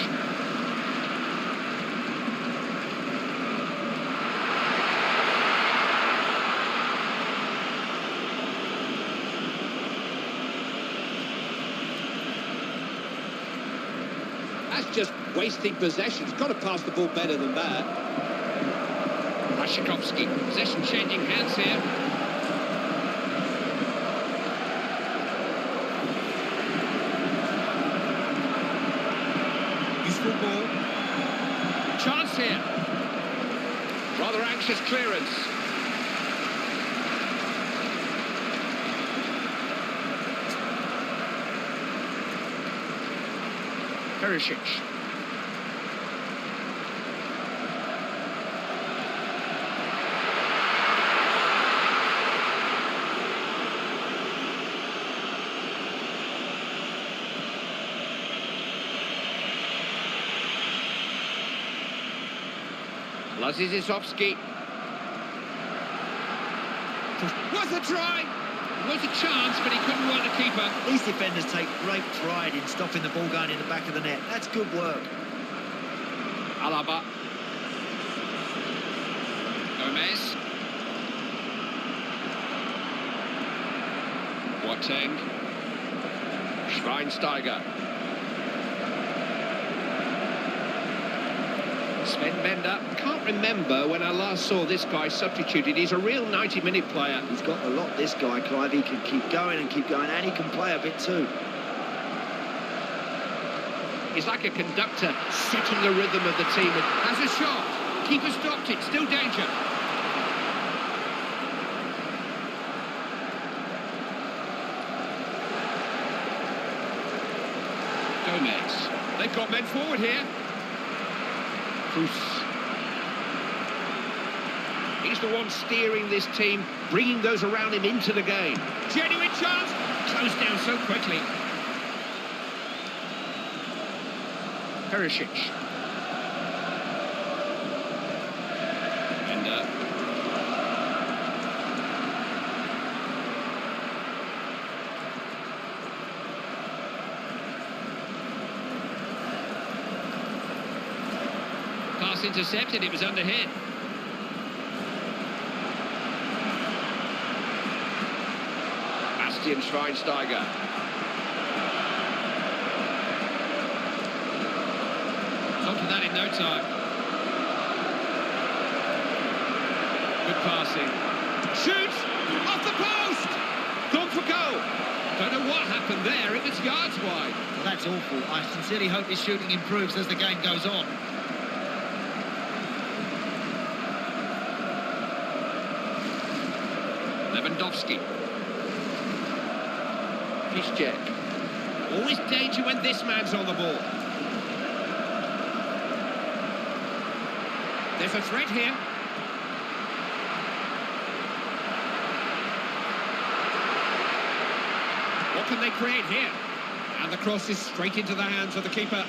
That's just wasting possession. He's got to pass the ball better than that. Błaszczykowski. Possession changing hands here. Useful ball. Chance here. Rather anxious clearance. Perisic. Lazizisowski. Worth a try. Was a chance, but he couldn't work the keeper. These defenders take great pride in stopping the ball going in the back of the net. That's good work. Alaba. Gomez. Boateng. Schweinsteiger. Sven Bender. Can't remember when I last saw this guy substituted. He's a real 90-minute player. He's got a lot, this guy, Clive. He can keep going, and he can play a bit too. He's like a conductor, setting the rhythm of the team. And has a shot. Keeper stopped it. Still danger. Gomez. They've got men forward here. Kroos. He's the one steering this team, bringing those around him into the game. Genuine chance. Closed down so quickly. Perisic. Bender. Pass intercepted. It was under hit. Bastian Schweinsteiger. Onto that in no time. Good passing. Shoots! Off the post! Gone for goal. Don't know what happened there. It was yards wide. that's awful. I sincerely hope his shooting improves as the game goes on. Lewandowski. Piszczek. Always danger when this man's on the ball. There's a threat here. What can they create here? And the cross is straight into the hands of the keeper.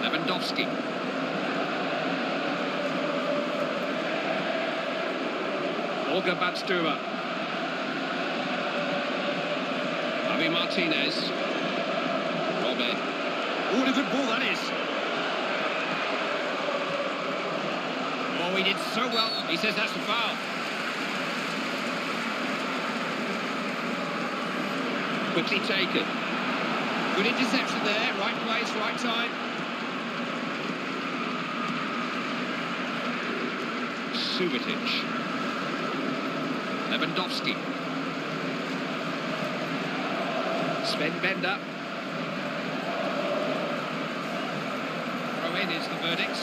Lewandowski. Olga Badstuber. Javi Martinez. Robert. Oh, what a good ball that is. Oh, he did so well. He says that's a foul. Quickly taken. Good interception there. Right place, right time. Subotic. Lewandowski. Sven Bender. Throw in is the verdict.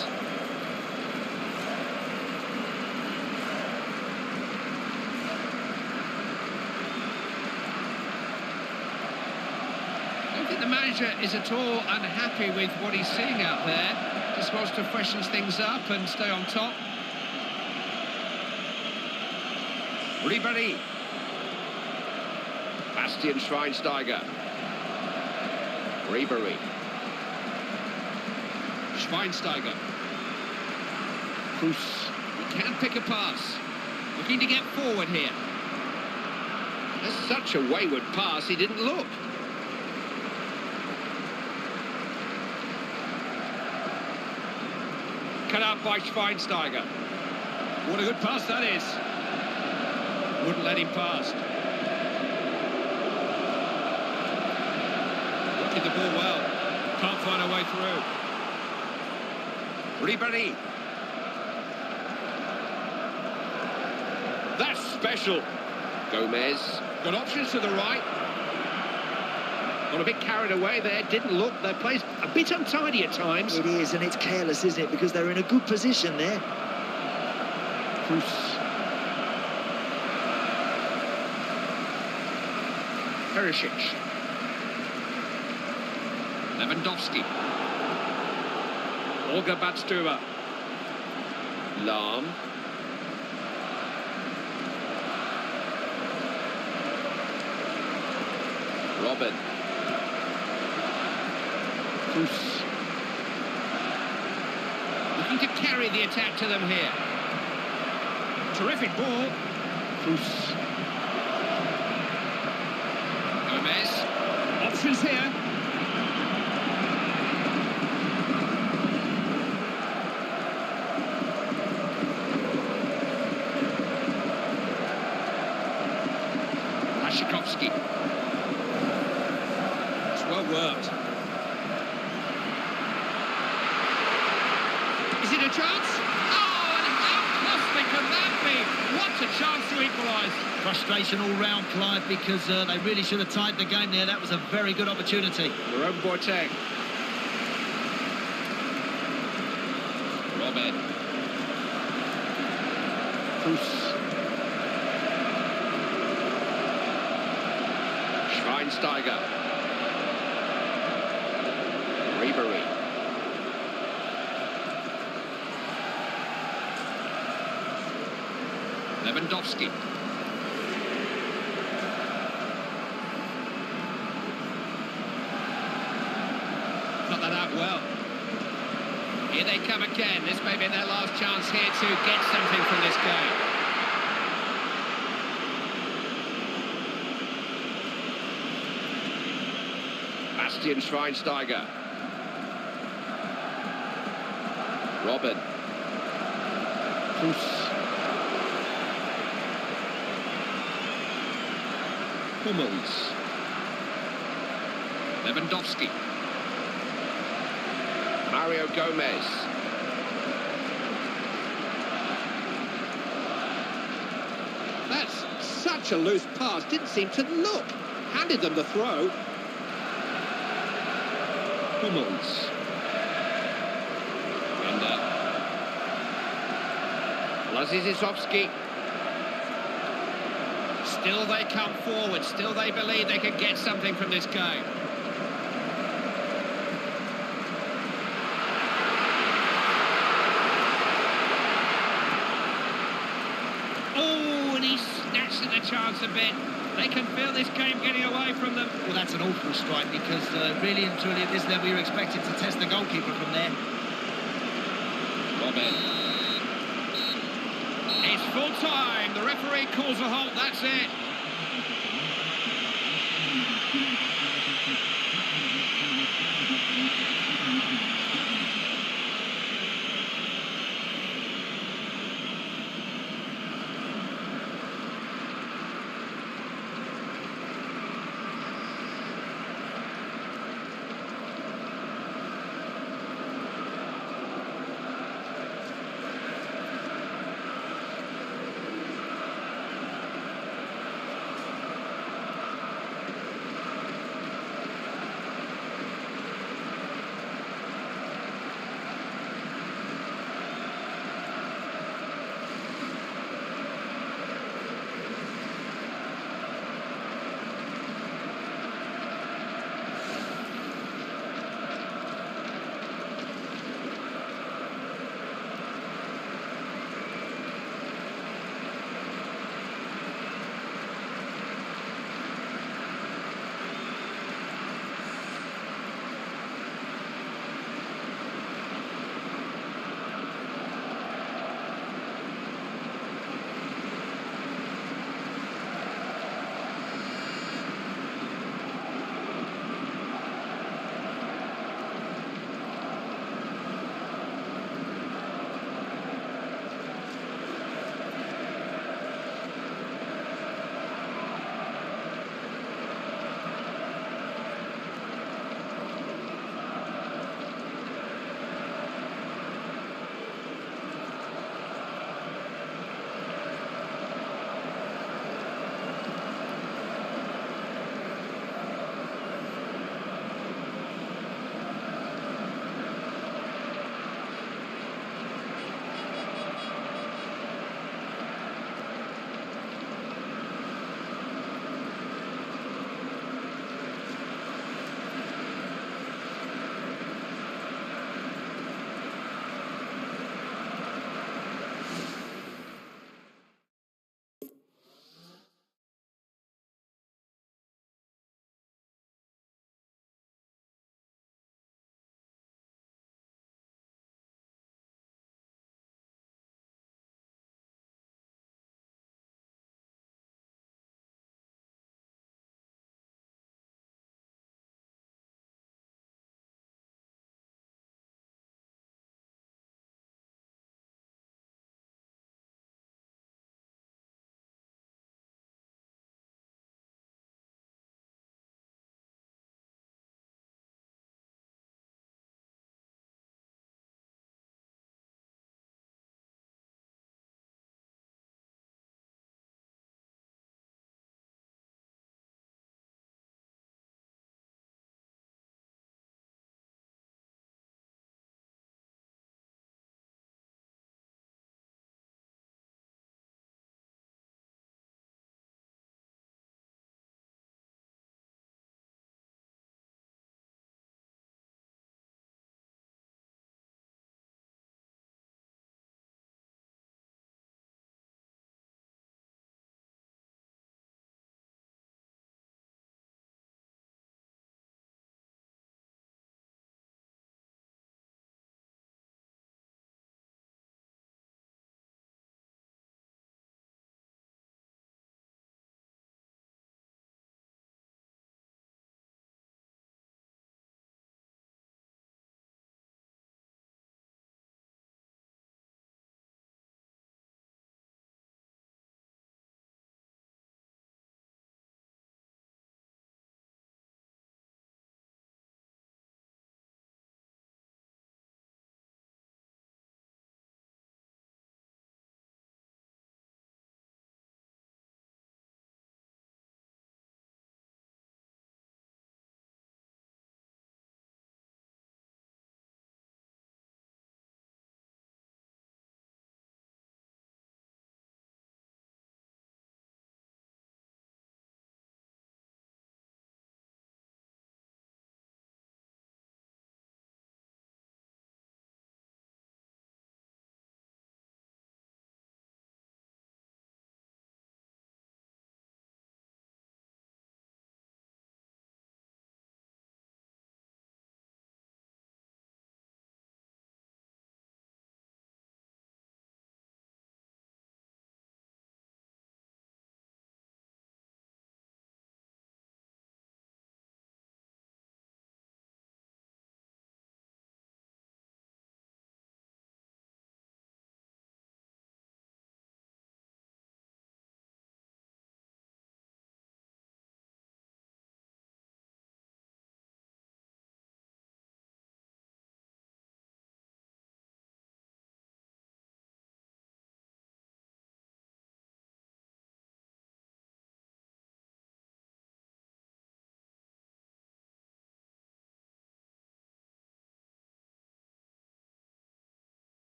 I don't think the manager is at all unhappy with what he's seeing out there. Just wants to freshen things up and stay on top. Ribéry. Bastian Schweinsteiger. Ribéry. Schweinsteiger. Kroos. He can pick a pass. Looking to get forward here. That's such a wayward pass, he didn't look. Cut out by Schweinsteiger. What a good pass that is. Wouldn't let him past. Working the ball well. Can't find a way through. Ribéry. That's special. Gomez. Got options to the right. Got a bit carried away there. Didn't look. Their play's a bit untidy at times. It is, and it's careless, isn't it? Because they're in a good position there. Kroos. Perisic. Lewandowski. Olga Badstuber. Lahm. Robin. Kroos. Looking to carry the attack to them here. Terrific ball. Kroos. Gomez. Options here. Błaszczykowski. It's well worked. Is it a chance? Oh, and how costly can that be? What a chance to equalise. Frustration all round, Clive, because they really should have tied the game there. That was a very good opportunity. Jerome Boateng. Robert. Kroos. Schweinsteiger. Ribéry. Lewandowski. Cut that out well. Here they come again. This may be their last chance here to get something from this game. Bastian Schweinsteiger. Robin. Kroos. Hummels. Lewandowski. Mario Gomez. That's such a loose pass. Didn't seem to look. Handed them the throw. Hummels. And Lazizisovski. Still they come forward. Still they believe they can get something from this game. oh, and he snatched at the chance a bit. They can feel this game getting away from them. Well, that's an awful strike because really and truly at this level you're expected to test the goalkeeper from there. Robin. It's full time. The referee calls a halt. That's it.